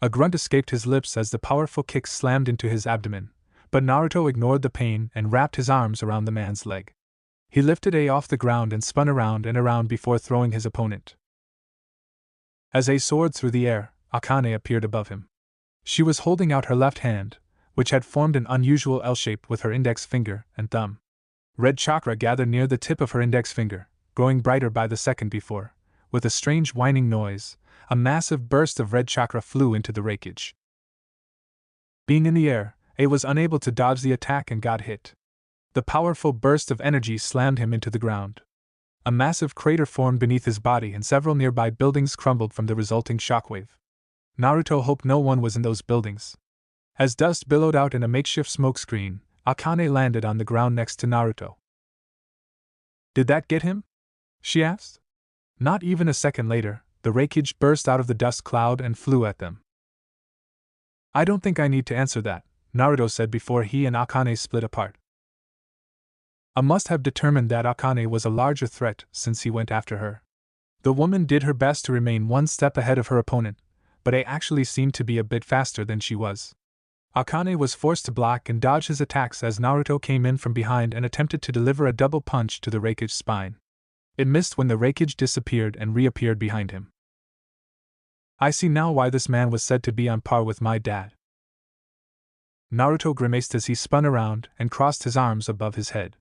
A grunt escaped his lips as the powerful kick slammed into his abdomen, but Naruto ignored the pain and wrapped his arms around the man's leg. He lifted A off the ground and spun around and around before throwing his opponent. As A soared through the air, Akane appeared above him. She was holding out her left hand, which had formed an unusual L shape with her index finger and thumb. Red chakra gathered near the tip of her index finger, growing brighter by the second before. With a strange whining noise, a massive burst of red chakra flew into the Raikage. Being in the air, A was unable to dodge the attack and got hit. The powerful burst of energy slammed him into the ground. A massive crater formed beneath his body and several nearby buildings crumbled from the resulting shockwave. Naruto hoped no one was in those buildings. As dust billowed out in a makeshift smokescreen, Akane landed on the ground next to Naruto. Did that get him? She asked. Not even a second later, the Raikage burst out of the dust cloud and flew at them. I don't think I need to answer that, Naruto said before he and Akane split apart. I must have determined that Akane was a larger threat since he went after her. The woman did her best to remain one step ahead of her opponent, but A actually seemed to be a bit faster than she was. Akane was forced to block and dodge his attacks as Naruto came in from behind and attempted to deliver a double punch to the Raikage's spine. It missed when the Raikage disappeared and reappeared behind him. I see now why this man was said to be on par with my dad. Naruto grimaced as he spun around and crossed his arms above his head.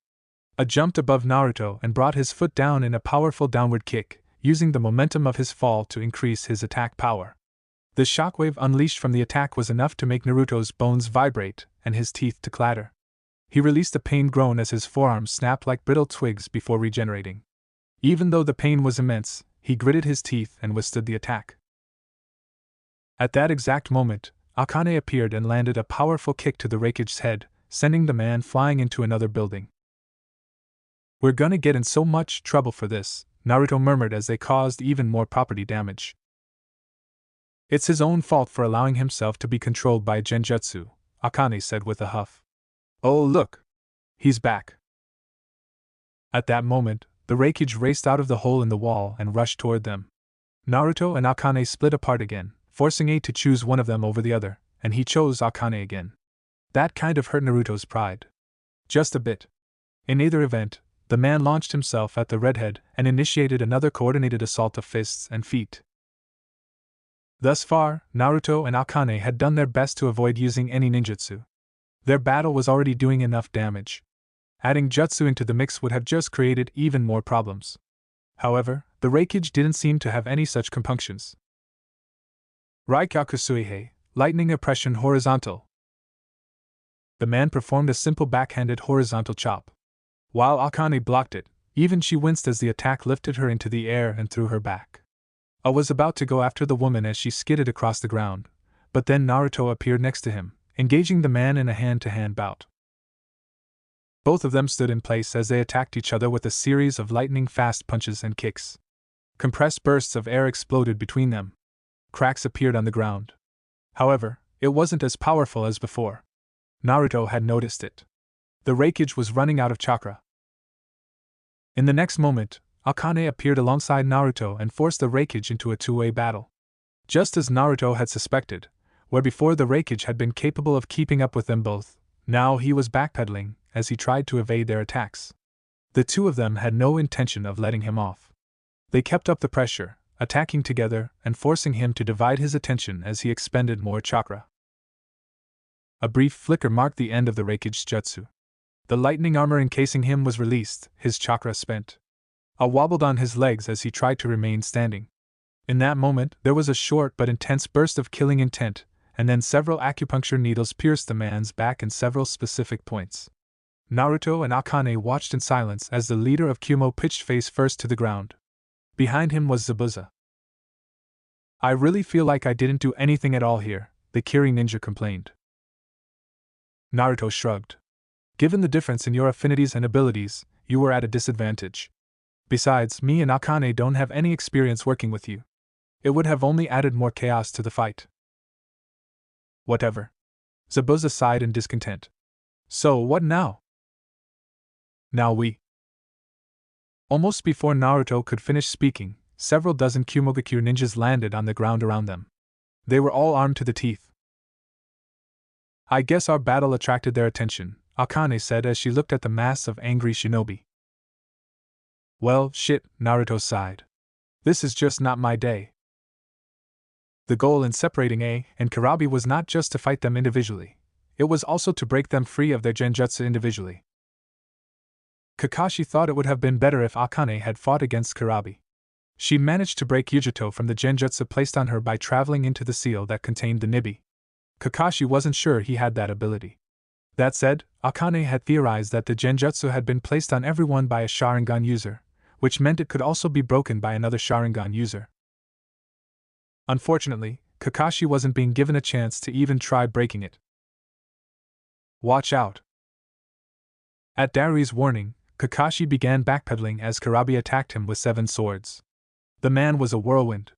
A jumped above Naruto and brought his foot down in a powerful downward kick, using the momentum of his fall to increase his attack power. The shockwave unleashed from the attack was enough to make Naruto's bones vibrate and his teeth to clatter. He released a pained groan as his forearms snapped like brittle twigs before regenerating. Even though the pain was immense, he gritted his teeth and withstood the attack. At that exact moment, Akane appeared and landed a powerful kick to the Raikage's head, sending the man flying into another building. "We're gonna get in so much trouble for this," Naruto murmured as they caused even more property damage. "It's his own fault for allowing himself to be controlled by genjutsu," Akane said with a huff. "Oh look! He's back!" At that moment, the Raikage raced out of the hole in the wall and rushed toward them. Naruto and Akane split apart again, forcing A to choose one of them over the other, and he chose Akane again. That kind of hurt Naruto's pride. Just a bit. In either event, the man launched himself at the redhead and initiated another coordinated assault of fists and feet. Thus far, Naruto and Akane had done their best to avoid using any ninjutsu. Their battle was already doing enough damage. Adding jutsu into the mix would have just created even more problems. However, the Raikage didn't seem to have any such compunctions. Raikyaku Suihei, lightning oppression horizontal. The man performed a simple backhanded horizontal chop. While Akane blocked it, even she winced as the attack lifted her into the air and threw her back. A was about to go after the woman as she skidded across the ground, but then Naruto appeared next to him, engaging the man in a hand-to-hand bout. Both of them stood in place as they attacked each other with a series of lightning-fast punches and kicks. Compressed bursts of air exploded between them. Cracks appeared on the ground. However, it wasn't as powerful as before. Naruto had noticed it. The Raikage was running out of chakra. In the next moment, Akane appeared alongside Naruto and forced the Raikage into a two-way battle. Just as Naruto had suspected, where before the Raikage had been capable of keeping up with them both, now he was backpedaling as he tried to evade their attacks. The two of them had no intention of letting him off. They kept up the pressure, attacking together and forcing him to divide his attention as he expended more chakra. A brief flicker marked the end of the Raikage's jutsu. The lightning armor encasing him was released, his chakra spent. A wobbled on his legs as he tried to remain standing. In that moment, there was a short but intense burst of killing intent, and then several acupuncture needles pierced the man's back in several specific points. Naruto and Akane watched in silence as the leader of Kumo pitched face first to the ground. Behind him was Zabuza. "I really feel like I didn't do anything at all here," the Kiri ninja complained. Naruto shrugged. "Given the difference in your affinities and abilities, you were at a disadvantage. Besides, me and Akane don't have any experience working with you. It would have only added more chaos to the fight." "Whatever." Zabuza sighed in discontent. "So what now?" "Now we..." Almost before Naruto could finish speaking, several dozen Kumogakure ninjas landed on the ground around them. They were all armed to the teeth. "I guess our battle attracted their attention," Akane said as she looked at the mass of angry shinobi. "Well, shit," Naruto sighed. "This is just not my day." The goal in separating A and Karabi was not just to fight them individually, it was also to break them free of their genjutsu individually. Kakashi thought it would have been better if Akane had fought against Karabi. She managed to break Yujito from the genjutsu placed on her by traveling into the seal that contained the Nibi. Kakashi wasn't sure he had that ability. That said, Akane had theorized that the genjutsu had been placed on everyone by a Sharingan user, which meant it could also be broken by another Sharingan user. Unfortunately, Kakashi wasn't being given a chance to even try breaking it. "Watch out!" At Darui's warning, Kakashi began backpedaling as Karabi attacked him with 7 swords. The man was a whirlwind.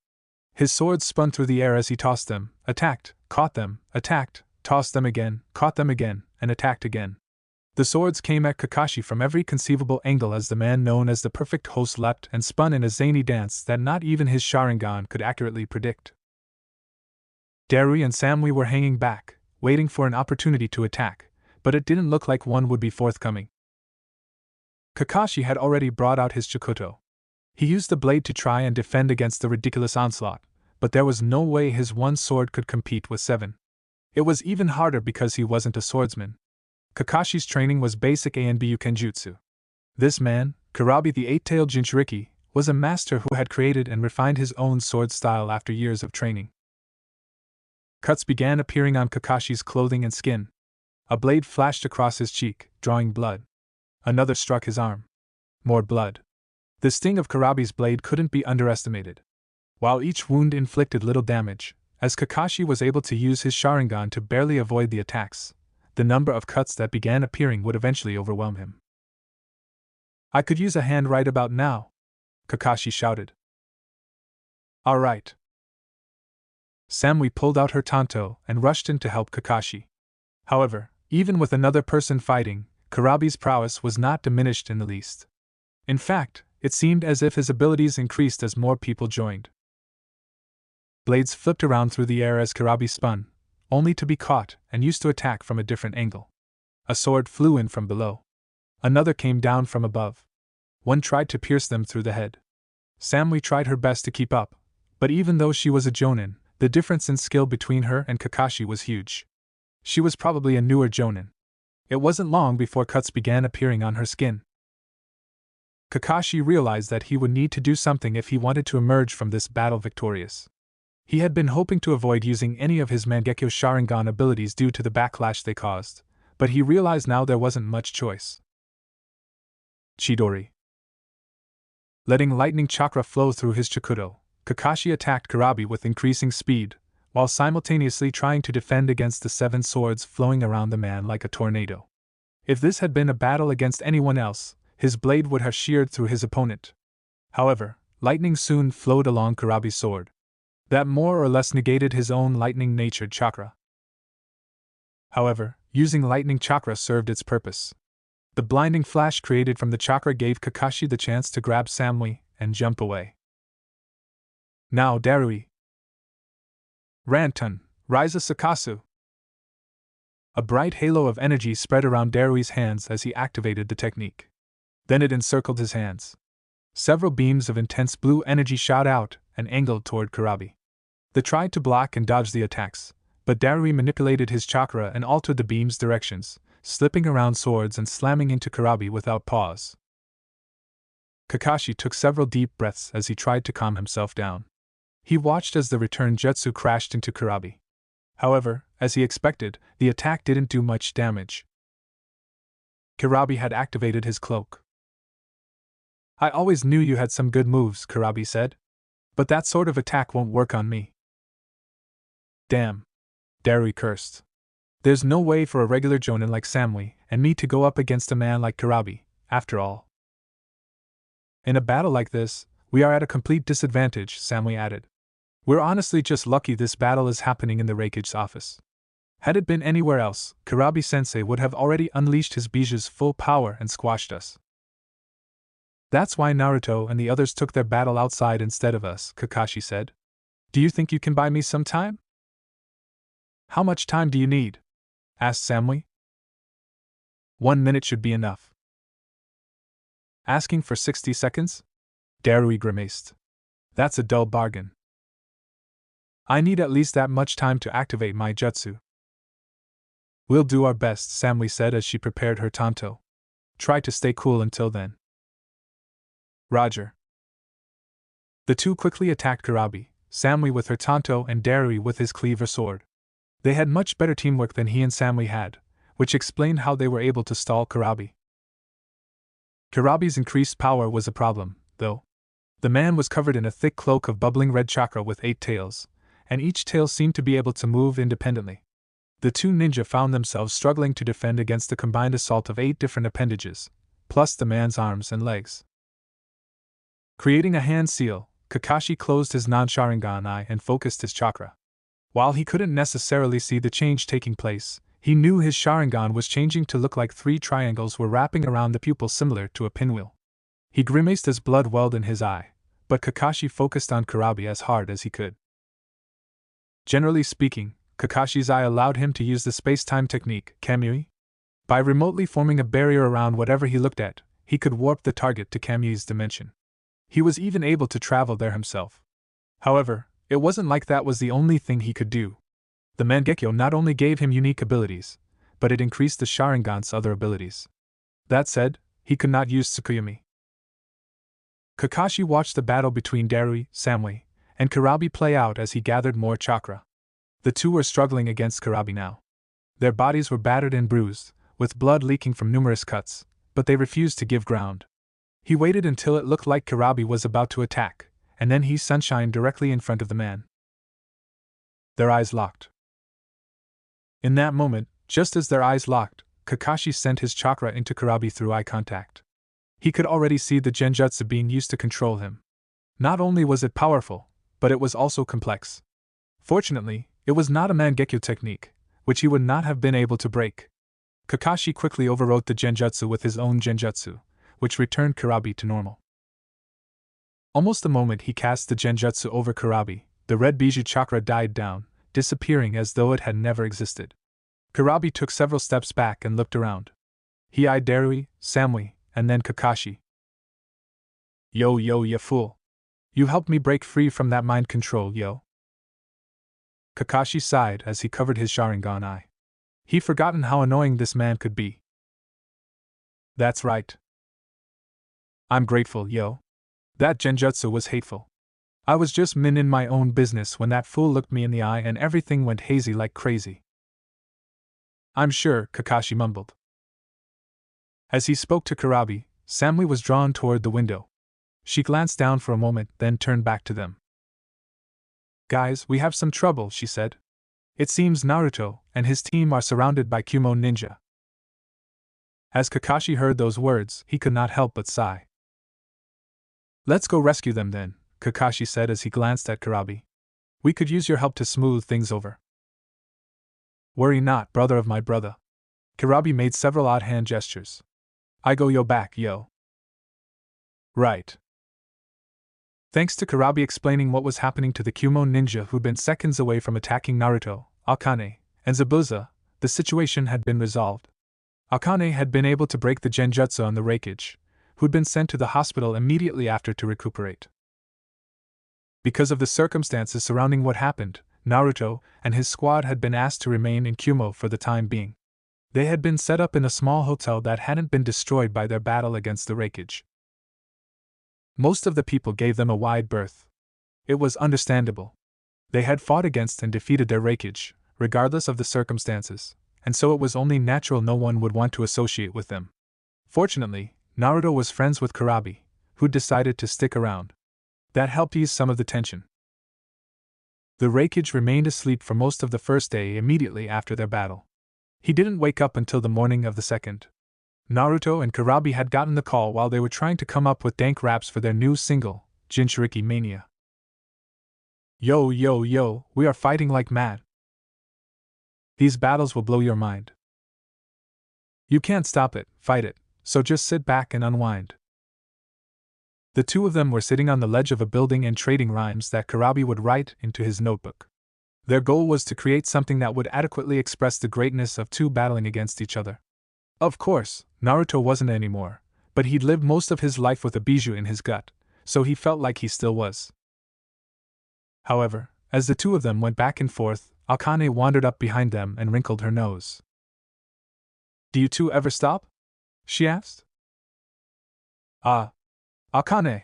His swords spun through the air as he tossed them, attacked, caught them, attacked, tossed them again, caught them again, and attacked again. The swords came at Kakashi from every conceivable angle as the man known as the perfect host leapt and spun in a zany dance that not even his Sharingan could accurately predict. Darui and Samui were hanging back, waiting for an opportunity to attack, but it didn't look like one would be forthcoming. Kakashi had already brought out his Chikuto. He used the blade to try and defend against the ridiculous onslaught, but there was no way his one sword could compete with 7. It was even harder because he wasn't a swordsman. Kakashi's training was basic A and Bu Kenjutsu. This man, Karabi the Eight-Tailed Jinchuriki, was a master who had created and refined his own sword style after years of training. Cuts began appearing on Kakashi's clothing and skin. A blade flashed across his cheek, drawing blood. Another struck his arm. More blood. The sting of Karabi's blade couldn't be underestimated. While each wound inflicted little damage, as Kakashi was able to use his Sharingan to barely avoid the attacks, the number of cuts that began appearing would eventually overwhelm him. "I could use a hand right about now," Kakashi shouted. "All right." Samui pulled out her tanto and rushed in to help Kakashi. However, even with another person fighting, Kurabi's prowess was not diminished in the least. In fact, it seemed as if his abilities increased as more people joined. Blades flipped around through the air as Kurabi spun, only to be caught and used to attack from a different angle. A sword flew in from below. Another came down from above. One tried to pierce them through the head. Samui tried her best to keep up, but even though she was a Jonin, the difference in skill between her and Kakashi was huge. She was probably a newer Jonin. It wasn't long before cuts began appearing on her skin. Kakashi realized that he would need to do something if he wanted to emerge from this battle victorious. He had been hoping to avoid using any of his Mangekyo Sharingan abilities due to the backlash they caused, but he realized now there wasn't much choice. Chidori. Letting lightning chakra flow through his Chikudo, Kakashi attacked Kurabi with increasing speed, while simultaneously trying to defend against the 7 swords flowing around the man like a tornado. If this had been a battle against anyone else, his blade would have sheared through his opponent. However, lightning soon flowed along Kurabi's sword. That more or less negated his own lightning-natured chakra. However, using lightning chakra served its purpose. The blinding flash created from the chakra gave Kakashi the chance to grab Samui and jump away. "Now, Darui!" "Ranton, Ryza Sakasu!" A bright halo of energy spread around Darui's hands as he activated the technique. Then it encircled his hands. Several beams of intense blue energy shot out and angled toward Kurabi. They tried to block and dodge the attacks, but Darui manipulated his chakra and altered the beam's directions, slipping around swords and slamming into Kurabi without pause. Kakashi took several deep breaths as he tried to calm himself down. He watched as the return jutsu crashed into Kurabi. However, as he expected, the attack didn't do much damage. Kurabi had activated his cloak. "I always knew you had some good moves," Kurabi said. "But that sort of attack won't work on me." "Damn," Darui cursed. "There's no way for a regular Jonin like Samui and me to go up against a man like Kurabi, after all." "In a battle like this, we are at a complete disadvantage," Samui added. "We're honestly just lucky this battle is happening in the Reikige's office. Had it been anywhere else, Kurabi-sensei would have already unleashed his Biju's full power and squashed us." "That's why Naruto and the others took their battle outside instead of us," Kakashi said. "Do you think you can buy me some time?" "How much time do you need?" asked Samui. 1 minute should be enough." "Asking for 60 seconds? Darui grimaced. "That's a dull bargain. I need at least that much time to activate my jutsu." "We'll do our best," Samui said as she prepared her tanto. "Try to stay cool until then." "Roger." The two quickly attacked Kurabi, Samui with her tanto and Darui with his cleaver sword. They had much better teamwork than he and Samui had, which explained how they were able to stall Kurabi. Kurabi's increased power was a problem, though. The man was covered in a thick cloak of bubbling red chakra with 8 tails, and each tail seemed to be able to move independently. The two ninja found themselves struggling to defend against the combined assault of 8 different appendages, plus the man's arms and legs. Creating a hand seal, Kakashi closed his non-Sharingan eye and focused his chakra. While he couldn't necessarily see the change taking place, he knew his Sharingan was changing to look like 3 triangles were wrapping around the pupil similar to a pinwheel. He grimaced as blood welled in his eye, but Kakashi focused on Kurabi as hard as he could. Generally speaking, Kakashi's eye allowed him to use the space-time technique, Kamui. By remotely forming a barrier around whatever he looked at, he could warp the target to Kamui's dimension. He was even able to travel there himself. However, it wasn't like that was the only thing he could do. The Mangekyo not only gave him unique abilities, but it increased the Sharingan's other abilities. That said, he could not use Tsukuyomi. Kakashi watched the battle between Darui, Samui, and Kurabi play out as he gathered more chakra. The two were struggling against Kurabi now. Their bodies were battered and bruised, with blood leaking from numerous cuts, but they refused to give ground. He waited until it looked like Kurabi was about to attack, and then he sunshined directly in front of the man. Their eyes locked. In that moment, just as their eyes locked, Kakashi sent his chakra into Kurabi through eye contact. He could already see the genjutsu being used to control him. Not only was it powerful, but it was also complex. Fortunately, it was not a Mangekyo technique, which he would not have been able to break. Kakashi quickly overwrote the genjutsu with his own genjutsu, which returned Kurabi to normal. Almost the moment he cast the genjutsu over Kurabi, the red Biju chakra died down, disappearing as though it had never existed. Kurabi took several steps back and looked around. He eyed Darui, Samui, and then Kakashi. Yo, ya fool. You helped me break free from that mind control, yo. Kakashi sighed as he covered his Sharingan eye. He'd forgotten how annoying this man could be. That's right. I'm grateful, yo. That genjutsu was hateful. I was just minding my own business when that fool looked me in the eye and everything went hazy like crazy. I'm sure, Kakashi mumbled. As he spoke to Kurabi, Samui was drawn toward the window. She glanced down for a moment, then turned back to them. Guys, we have some trouble, she said. It seems Naruto and his team are surrounded by Kumo ninja. As Kakashi heard those words, he could not help but sigh. Let's go rescue them then, Kakashi said as he glanced at Kurabi. We could use your help to smooth things over. Worry not, brother of my brother. Kurabi made several odd hand gestures. I go yo back, yo. Right. Thanks to Kurabi explaining what was happening to the Kumo ninja who'd been seconds away from attacking Naruto, Akane, and Zabuza, the situation had been resolved. Akane had been able to break the genjutsu on the Raikage, who'd been sent to the hospital immediately after to recuperate. Because of the circumstances surrounding what happened, Naruto and his squad had been asked to remain in Kumo for the time being. They had been set up in a small hotel that hadn't been destroyed by their battle against the Raikage. Most of the people gave them a wide berth. It was understandable. They had fought against and defeated their Raikage, regardless of the circumstances, and so it was only natural no one would want to associate with them. Fortunately, Naruto was friends with Kurabi, who decided to stick around. That helped ease some of the tension. The Raikage remained asleep for most of the first day immediately after their battle. He didn't wake up until the morning of the second. Naruto and Kurabi had gotten the call while they were trying to come up with dank raps for their new single, Jinchuriki Mania. Yo, we are fighting like mad. These battles will blow your mind. You can't stop it, fight it, so just sit back and unwind. The two of them were sitting on the ledge of a building and trading rhymes that Kurabi would write into his notebook. Their goal was to create something that would adequately express the greatness of two battling against each other. Of course, Naruto wasn't anymore, but he'd lived most of his life with a Biju in his gut, so he felt like he still was. However, as the two of them went back and forth, Akane wandered up behind them and wrinkled her nose. Do you two ever stop? She asked. Ah. Akane.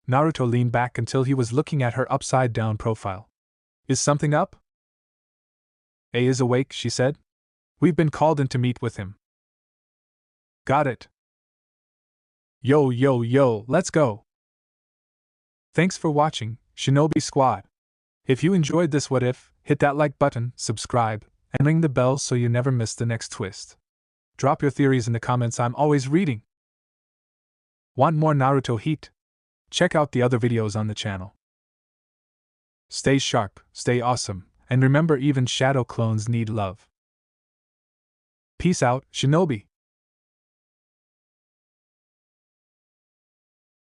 Naruto leaned back until he was looking at her upside-down profile. Is something up? A is awake, she said. We've been called in to meet with him. Got it. Yo, let's go. Thanks for watching, Shinobi Squad. If you enjoyed this what if, hit that like button, subscribe, and ring the bell so you never miss the next twist. Drop your theories in the comments, I'm always reading. Want more Naruto heat? Check out the other videos on the channel. Stay sharp, stay awesome, and remember even shadow clones need love. Peace out, Shinobi!